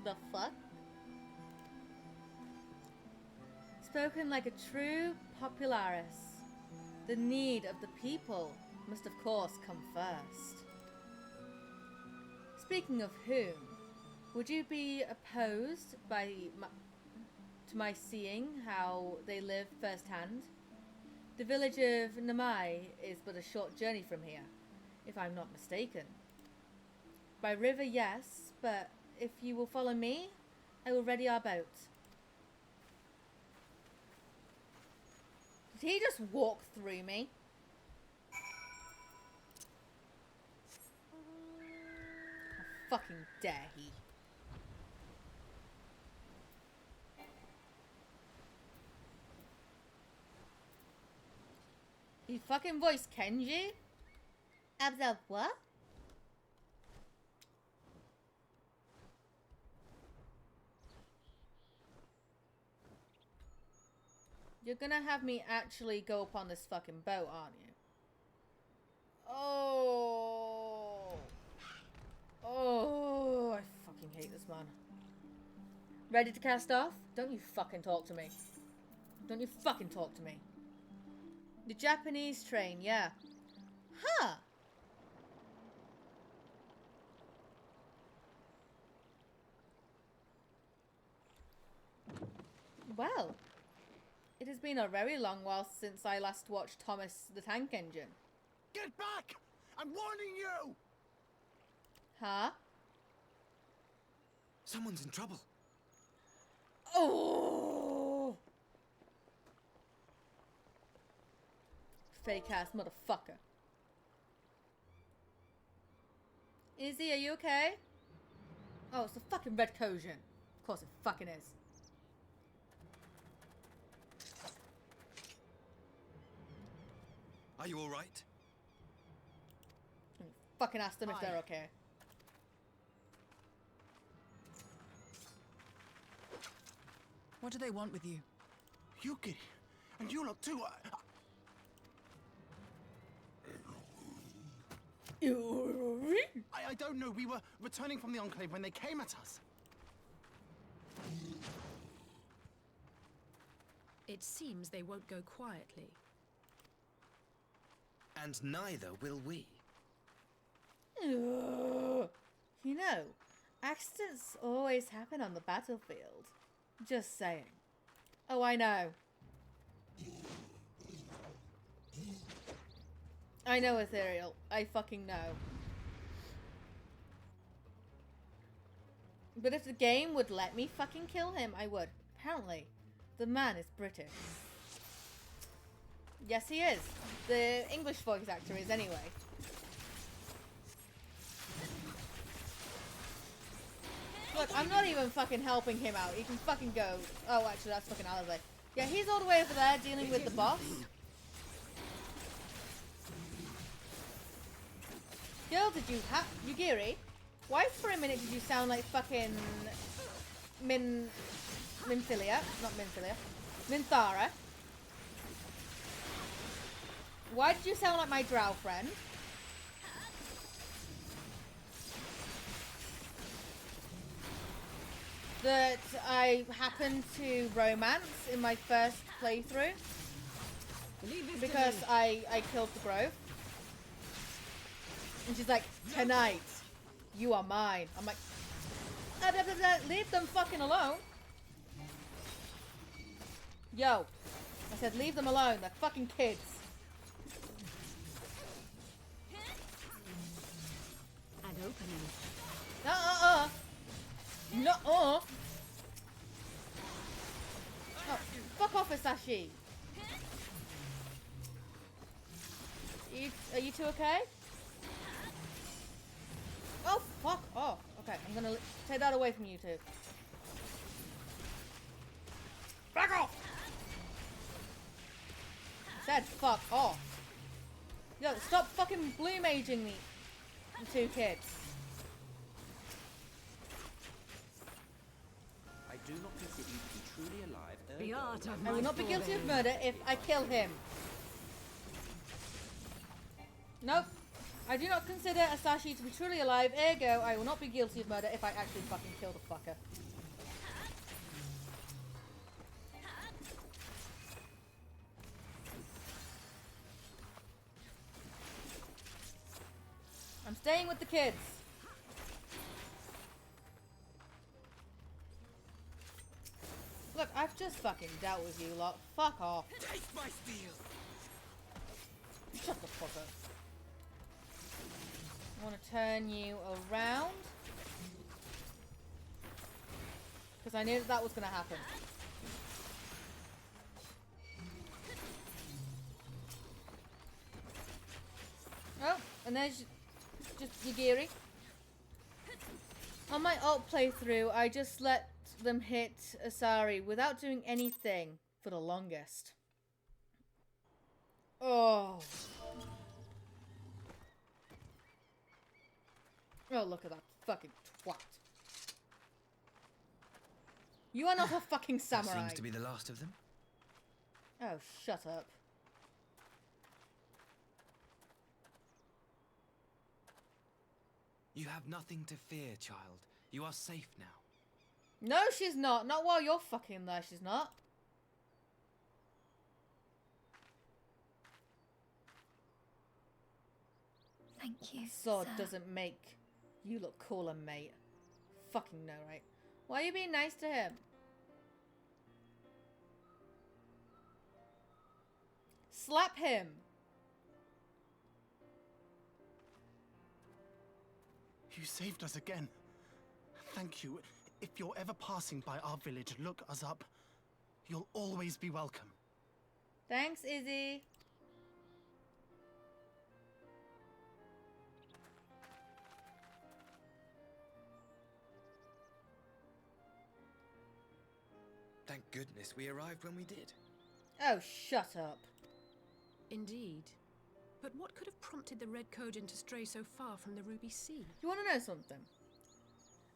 The fuck? Spoken like a true popularis. The need of the people must of course come first. Speaking of whom, would you be opposed to my seeing how they live firsthand? The village of Namai is but a short journey from here, if I'm not mistaken. By river, yes, but if you will follow me, I will ready our boat. Did he just walk through me? How fucking dare he? He fucking voiced Kenji? Absorb what? You're gonna have me actually go up on this fucking boat, aren't you? Oh. Oh, I fucking hate this man. Ready to cast off? Don't you fucking talk to me. Don't you fucking talk to me. The Japanese train, yeah. Huh. Well. It has been a very long while since I last watched Thomas the Tank Engine. Get back! I'm warning you! Huh? Someone's in trouble. Oh! Fake ass motherfucker. Izzy, are you okay? Oh, it's the fucking red Kojin. Of course it fucking is. Are you all right? Fucking ask them if they're okay. What do they want with you? Yuki, and you lot too. I don't know. We were returning from the Enclave when they came at us. It seems they won't go quietly. And neither will we. You know, accidents always happen on the battlefield. Just saying. Oh, I know. I know, Ethereal. I fucking know. But if the game would let me fucking kill him, I would. Apparently, the man is British. Yes, he is. The English voice actor is anyway. Look, I'm not even fucking helping him out. He can fucking go. Oh, actually, that's fucking Alize. Yeah, he's all the way over there dealing with the boss. Girl, did you have Yugiri? Why for a minute did you sound like fucking Minfilia? Not Minfilia. Minthara. Why did you sound like my drow friend? That I happened to romance in my first playthrough because I killed the Grove. And she's like, tonight, you are mine. I'm like, leave them fucking alone. Yo, I said leave them alone. They're fucking kids. An opening. No. Oh, fuck off, Asashi. Are you two okay? Oh, fuck off. Okay, I'm gonna take that away from you two. Back off! I said fuck off. Yo, stop fucking blue maging me, you two kids. I do not consider you to be truly alive. The art of I will not be guilty of murder if I kill him. Nope. I do not consider Asashi to be truly alive, ergo I will not be guilty of murder if I actually fucking kill the fucker. I'm staying with the kids. Look, I've just fucking dealt with you lot. Fuck off. Taste my steel. Shut the fuck up. I want to turn you around. Because I knew that was going to happen. Oh, and there's just Yagiri. On my alt playthrough, I just let them hit Asari without doing anything for the longest. Oh. Oh, look at that fucking twat. You are not a fucking samurai. That seems to be the last of them. Oh, shut up. You have nothing to fear, child. You are safe now. No, she's not. Not while you're fucking there, she's not. Thank you, Sword sir. doesn't make you look cooler, mate. Fucking no, right? Why are you being nice to him? Slap him. You saved us again. Thank you. If you're ever passing by our village, look us up. You'll always be welcome. Thanks, Izzy. Thank goodness we arrived when we did. Oh, shut up. Indeed. But what could have prompted the Red Kojin to stray so far from the Ruby Sea? You want to know something?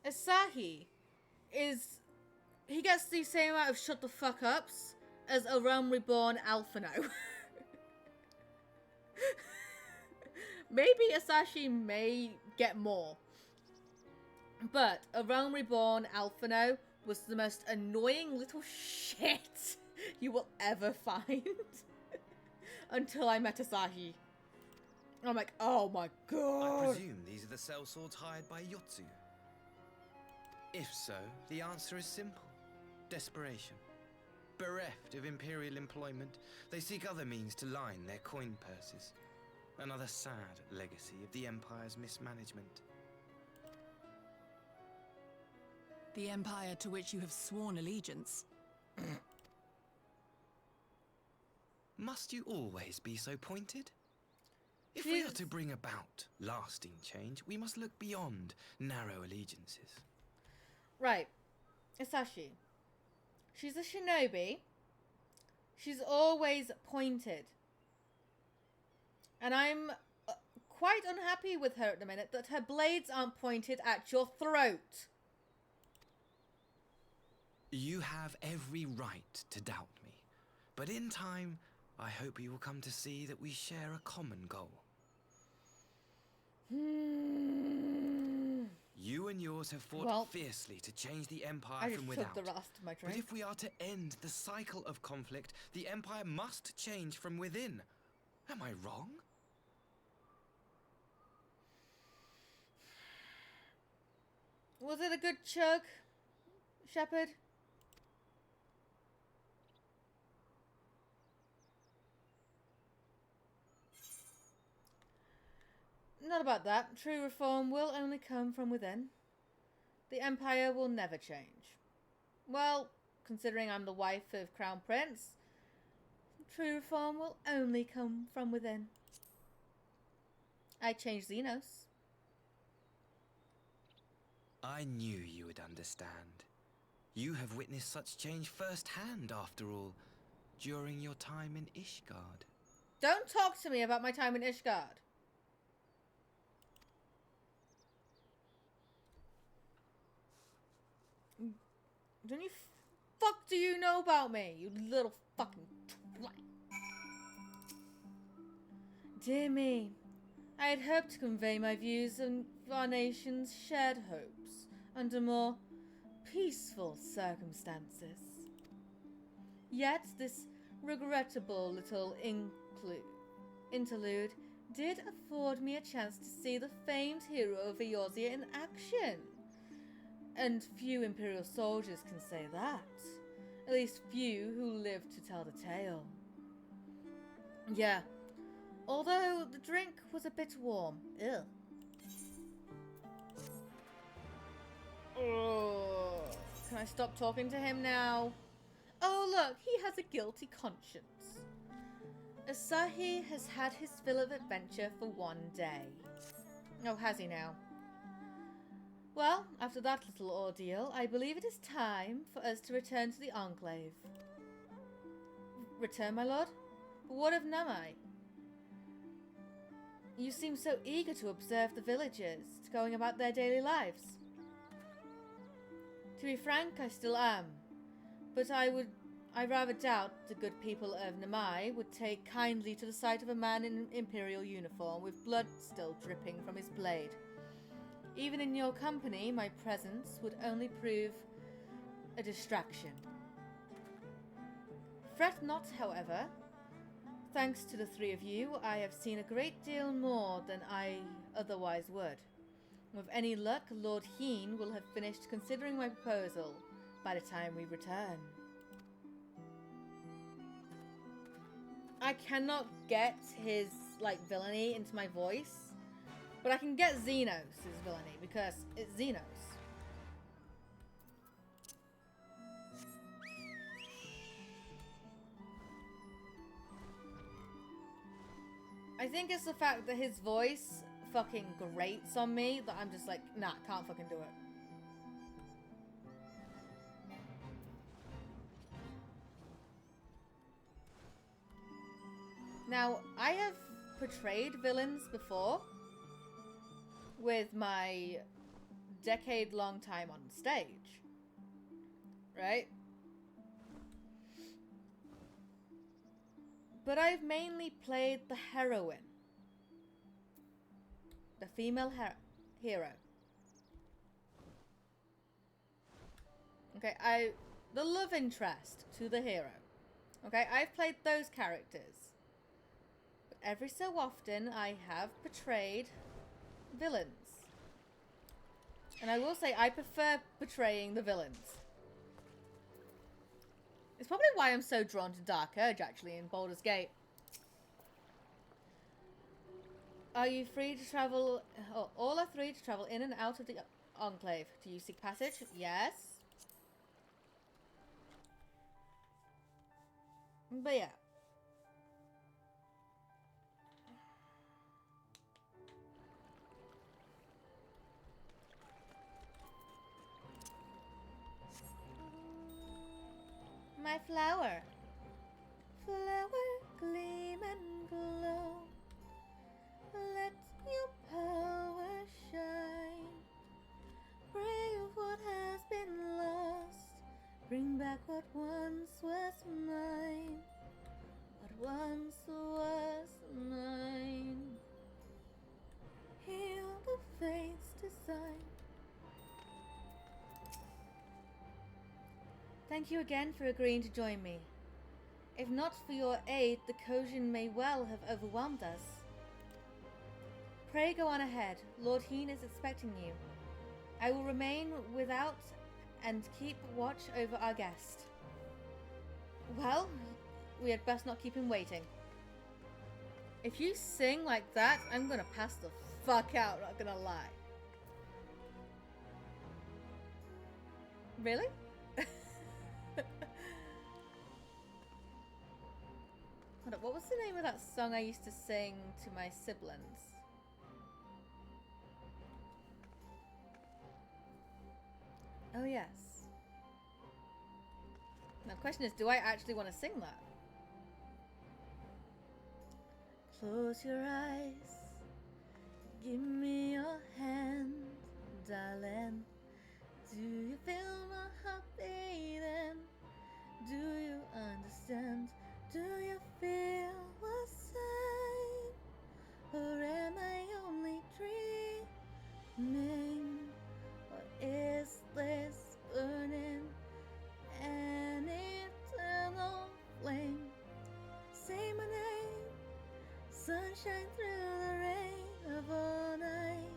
Asahi is... He gets the same amount of shut the fuck ups as a Realm Reborn Alphino. Maybe Asashi may get more. But a Realm Reborn Alphino was the most annoying little shit you will ever find. Until I met Asahi. I'm like, oh my god. I presume these are the sellswords hired by Yotsu. If so, the answer is simple. Desperation. Bereft of imperial employment, they seek other means to line their coin purses. Another sad legacy of the Empire's mismanagement. The Empire to which you have sworn allegiance. Must you always be so pointed? If we are to bring about lasting change, we must look beyond narrow allegiances. Right. Asashi. She's a shinobi. She's always pointed. And I'm quite unhappy with her at the minute that her blades aren't pointed at your throat. You have every right to doubt me, but in time, I hope you will come to see that we share a common goal. You and yours have fought fiercely to change the Empire from without. I just took the rest of my drink. But if we are to end the cycle of conflict, the Empire must change from within. Am I wrong? Was it a good chug, Shepard? Not about that. True reform will only come from within. The Empire will never change. Well, considering I'm the wife of Crown Prince, true reform will only come from within. I changed Xenos. I knew you would understand. You have witnessed such change firsthand, after all, during your time in Ishgard. Don't talk to me about my time in Ishgard. Don't you fuck do you know about me, you little fucking twat? Dear me, I had hoped to convey my views of our nation's shared hopes under more peaceful circumstances. Yet this regrettable little interlude did afford me a chance to see the famed hero of Eorzea in action. And few Imperial soldiers can say that. At least few who live to tell the tale. Yeah, although the drink was a bit warm. Ew. Oh, can I stop talking to him now? Oh look, he has a guilty conscience. Asahi has had his fill of adventure for one day. Oh, has he now? Well, after that little ordeal, I believe it is time for us to return to the Enclave. Return, my lord? But what of Namai? You seem so eager to observe the villagers, going about their daily lives. To be frank, I still am. But I rather doubt the good people of Namai would take kindly to the sight of a man in an Imperial uniform with blood still dripping from his blade. Even in your company, my presence would only prove a distraction. Fret not, however. Thanks to the three of you, I have seen a great deal more than I otherwise would. With any luck, Lord Heen will have finished considering my proposal by the time we return. I cannot get his, villainy into my voice. But I can get Xenos' villainy, because it's Xenos. I think it's the fact that his voice fucking grates on me that I'm just like, nah, can't fucking do it. Now, I have portrayed villains before. With my decade-long time on stage, right? But I've mainly played the heroine, the female hero. Okay, the love interest to the hero. Okay, I've played those characters, but every so often I have portrayed villains. And I will say I prefer portraying the villains. It's probably why I'm so drawn to Dark Urge actually in Baldur's Gate. Are you free to travel? Oh, all are free to travel in and out of the Enclave. Do you seek passage? Yes. But yeah. My flower. Flower, gleam and glow. Let your power shine. Brave what has been lost. Bring back what once was mine. What once was mine. Heal the fate's design. Thank you again for agreeing to join me. If not for your aid, the Kojin may well have overwhelmed us. Pray go on ahead. Lord Heen is expecting you. I will remain without and keep watch over our guest. Well, we had best not keep him waiting. If you sing like that, I'm gonna pass the fuck out, not gonna lie. Really? Hold up, what was the name of that song I used to sing to my siblings? Oh yes. Now the question is, do I actually want to sing that? Close your eyes, give me your hand, darling. Do you feel my heart beating? Do you understand? Do you feel the same? Or am I only dreaming? Or is this burning an eternal flame? Say my name, sunshine through the rain of all night.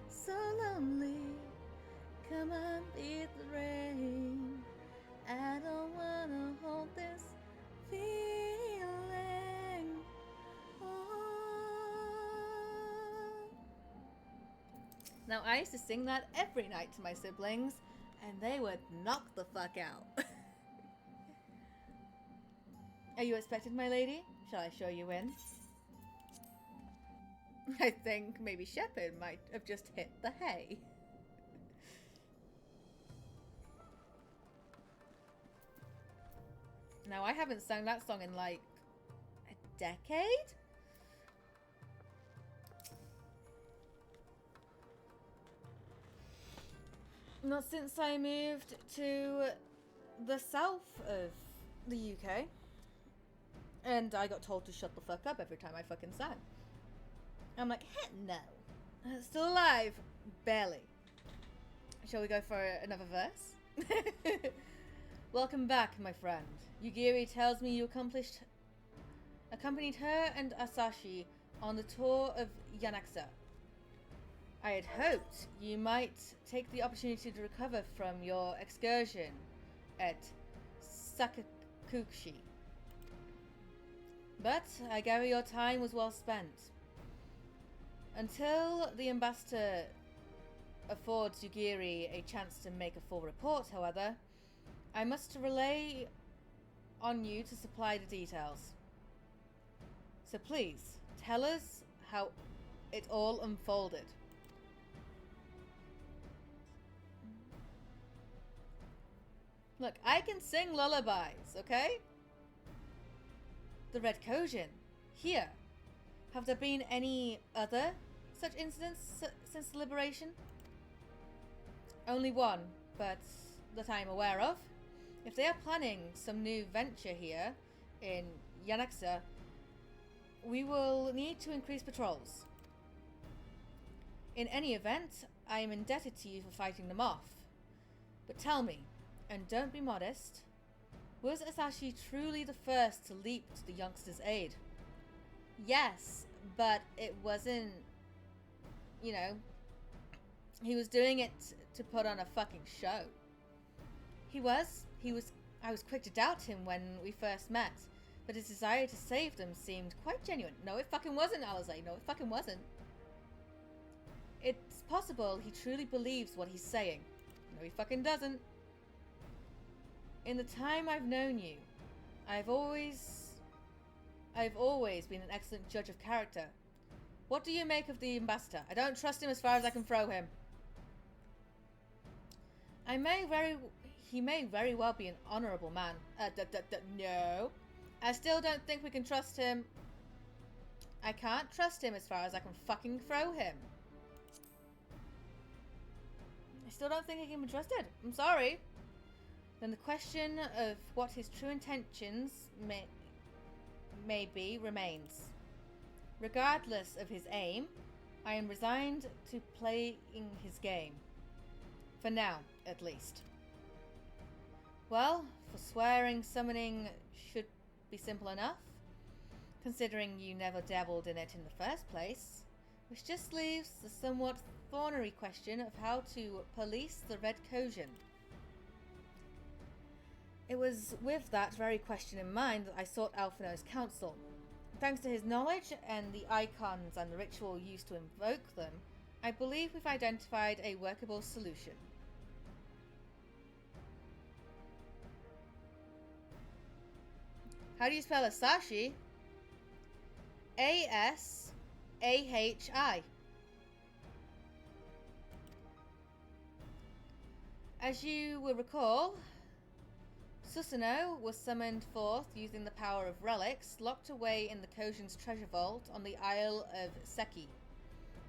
So lonely, come on, beat the rain. I don't wanna hold this feeling. Oh. Now I used to sing that every night to my siblings, and they would knock the fuck out. Are you expected, my lady? Shall I show you in? I think maybe Shepard might have just hit the hay. Now, I haven't sung that song in like a decade? Not since I moved to the south of the UK. And I got told to shut the fuck up every time I fucking sang. I'm like, heck no. Still alive? Barely. Shall we go for another verse? Welcome back, my friend. Yugiri tells me you accompanied her and Asashi on the tour of Yanaxa. I had hoped you might take the opportunity to recover from your excursion at Sakakushi. But I gather your time was well spent. Until the ambassador affords Yugiri a chance to make a full report, however, I must rely on you to supply the details. So please, tell us how it all unfolded. Look, I can sing lullabies, okay? The Red Kojin. Here. Have there been any other such incidents since the liberation? Only one, but that I am aware of. If they are planning some new venture here in Yanaxa, we will need to increase patrols. In any event, I am indebted to you for fighting them off. But tell me, and don't be modest, was Asashi truly the first to leap to the youngster's aid? Yes, but it wasn't, you know, he was doing it to put on a fucking show. I was quick to doubt him when we first met, but his desire to save them seemed quite genuine. No, it fucking wasn't, Alizé. No, it fucking wasn't. It's possible he truly believes what he's saying. No, he fucking doesn't. In the time I've known you, I've always been an excellent judge of character. What do you make of the ambassador? I don't trust him as far as I can throw him. He may very well be an honorable man. No. I still don't think we can trust him. I can't trust him as far as I can fucking throw him. I still don't think he can be trusted. I'm sorry. Then the question of what his true intentions may be remains. Regardless of his aim, I am resigned to playing his game. For now, at least. Well, forswearing summoning should be simple enough, considering you never dabbled in it in the first place, which just leaves the somewhat thorny question of how to police the Red Kojin. It was with that very question in mind that I sought Alphino's counsel. Thanks to his knowledge and the icons and the ritual used to invoke them, I believe we've identified a workable solution. How do you spell Asahi? A-S-A-H-I. As you will recall, Susanoo was summoned forth using the power of relics locked away in the Kojin's treasure vault on the Isle of Seki.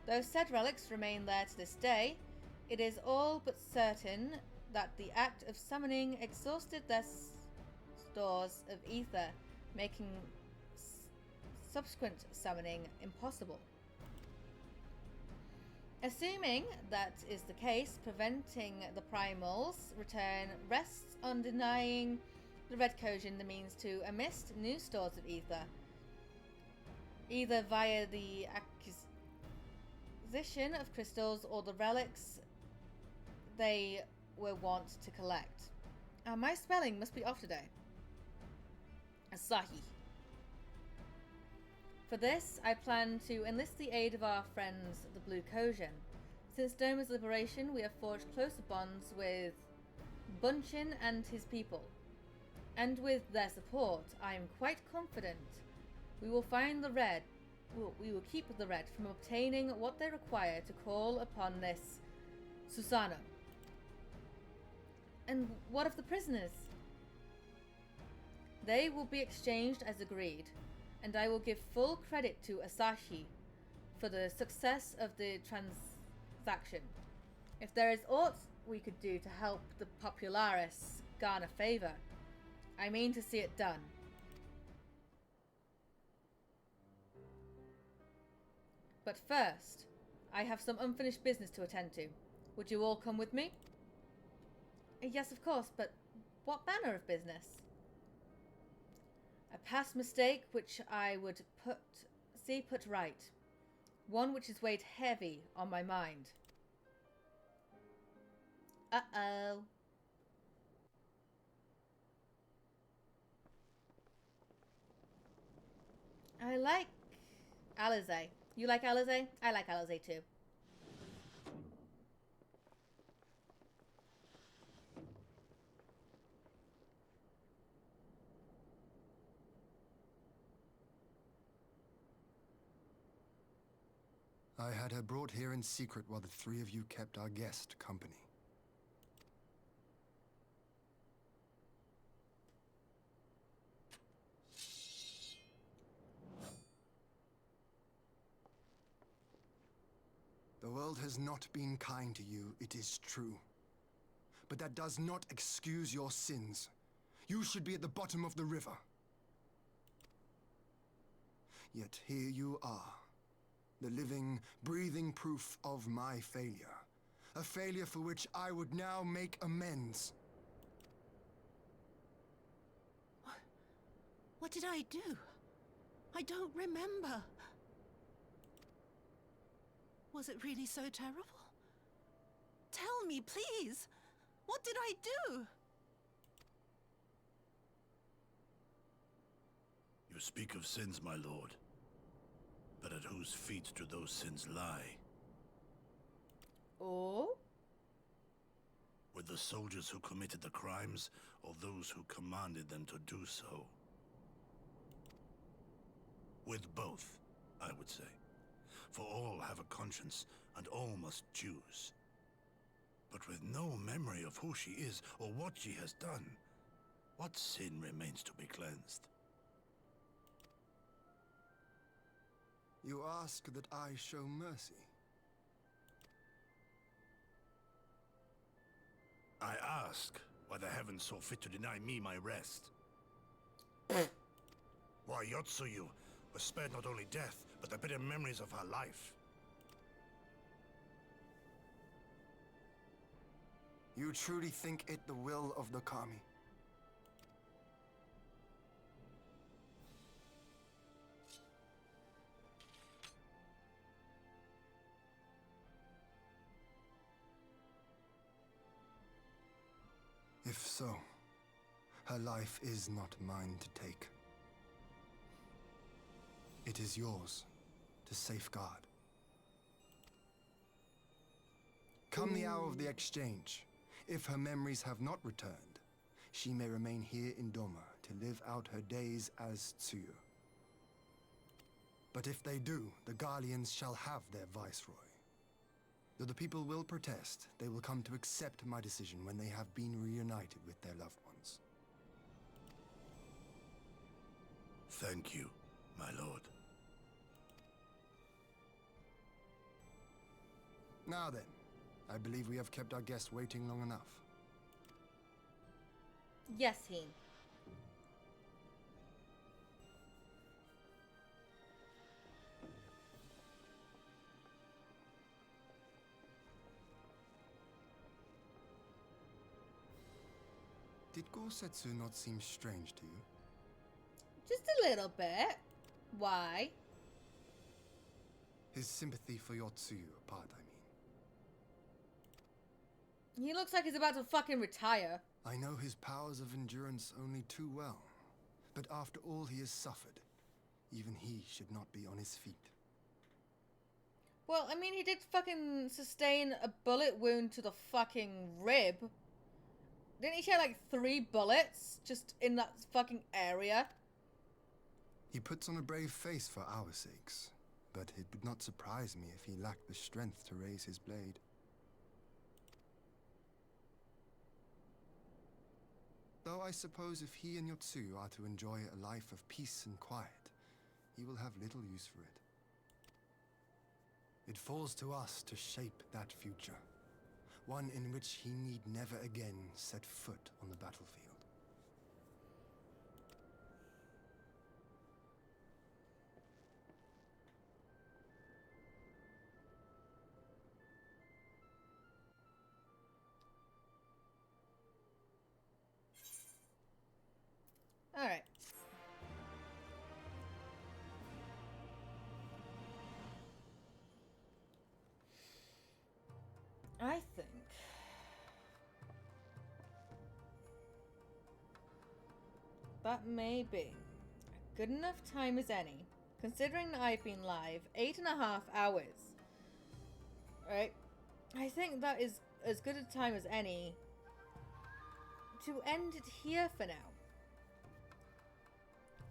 Though said relics remain there to this day, it is all but certain that the act of summoning exhausted their stores of ether, making subsequent summoning impossible. Assuming that is the case, preventing the Primal's return rests on denying the Red Kojin the means to amass new stores of ether, either via the acquisition of crystals or the relics they were wont to collect. My spelling must be off today. Asahi. For this, I plan to enlist the aid of our friends, the Blue Kojin. Since Doma's liberation, we have forged closer bonds with Bunchin and his people. And with their support, I am quite confident we will find the Red. We will keep the Red from obtaining what they require to call upon this Susanoo. And what of the prisoners? They will be exchanged as agreed, and I will give full credit to Asahi for the success of the transaction. If there is aught we could do to help the popularis garner favor, I mean to see it done. But first, I have some unfinished business to attend to. Would you all come with me? Yes, of course, but what manner of business? A past mistake which I would put right. One which is weighed heavy on my mind. Uh-oh. I like Alizé. You like Alizé? I like Alizé too. I had her brought here in secret while the three of you kept our guest company. The world has not been kind to you, it is true. But that does not excuse your sins. You should be at the bottom of the river. Yet here you are. The living, breathing proof of my failure. A failure for which I would now make amends. What did I do? I don't remember. Was it really so terrible? Tell me, please. What did I do? You speak of sins, my lord. But at whose feet do those sins lie? Oh? With the soldiers who committed the crimes, or those who commanded them to do so? With both, I would say. For all have a conscience, and all must choose. But with no memory of who she is, or what she has done, what sin remains to be cleansed? You ask that I show mercy. I ask why the heavens saw fit to deny me my rest. Why, Yotsuyu was spared not only death, but the bitter memories of her life. You truly think it the will of the Kami? If so, her life is not mine to take. It is yours to safeguard. Come the hour of the exchange, if her memories have not returned, she may remain here in Doma to live out her days as Tsuyu. But if they do, the Guardians shall have their viceroy. Though the people will protest, they will come to accept my decision when they have been reunited with their loved ones. Thank you, my lord. Now then, I believe we have kept our guest waiting long enough. Yes, Heen. Did Gorsetsu not seem strange to you? Just a little bit. Why? His sympathy for Yotsuyu apart, I mean. He looks like he's about to fucking retire. I know his powers of endurance only too well. But after all he has suffered, even he should not be on his feet. Well, I mean, he did fucking sustain a bullet wound to the fucking rib. Didn't he share like 3 bullets just in that fucking area? He puts on a brave face for our sakes, but it would not surprise me if he lacked the strength to raise his blade. Though I suppose if he and Yotsuyu are to enjoy a life of peace and quiet, he will have little use for it. It falls to us to shape that future, one in which he need never again set foot on the battlefield. All right. I think that may be a good enough time as any, considering that I've been live 8.5 hours. Right? I think that is as good a time as any to end it here for now.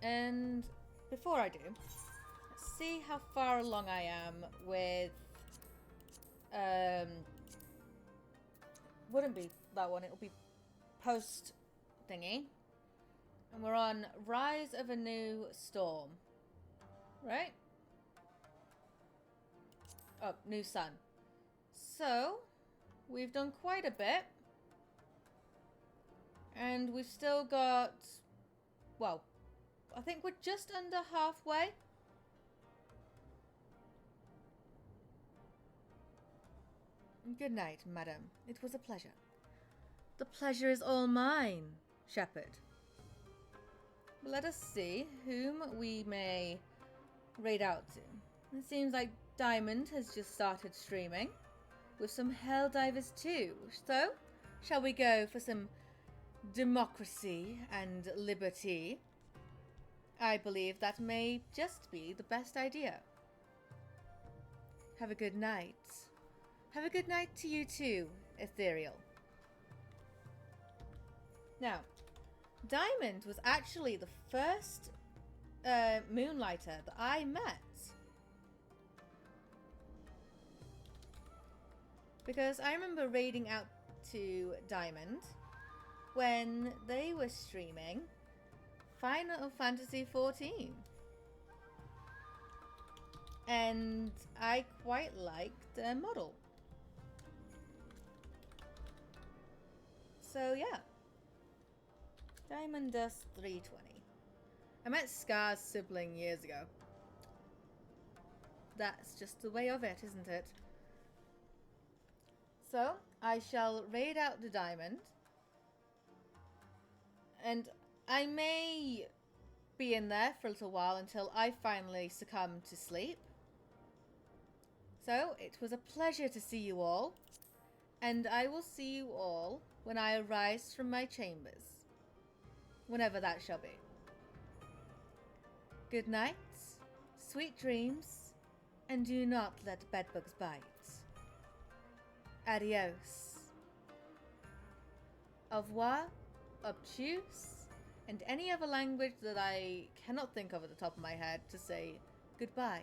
And before I do, let's see how far along I am with wouldn't be that one, it'll be post thingy. And we're on Rise of a New Storm. Right? Oh, New Sun. So, we've done quite a bit. And we've still got, well, I think we're just under halfway. Good night, madam. It was a pleasure. The pleasure is all mine, Shepherd. Let us see whom we may raid out to. It seems like Diamond has just started streaming, with some Helldivers too. So, shall we go for some democracy and liberty? I believe that may just be the best idea. Have a good night. Have a good night to you too, Ethereal. Now, Diamond was actually the first Moonlighter that I met. Because I remember raiding out to Diamond when they were streaming Final Fantasy XIV. And I quite liked their model. So yeah. Diamond Dust 320. I met Scar's sibling years ago. That's just the way of it, isn't it? So, I shall raid out the diamond. And I may be in there for a little while until I finally succumb to sleep. So, it was a pleasure to see you all. And I will see you all when I arise from my chambers. Whenever that shall be. Good night, sweet dreams, and do not let bedbugs bite. Adios. Au revoir, obtuse, and any other language that I cannot think of at the top of my head to say goodbye.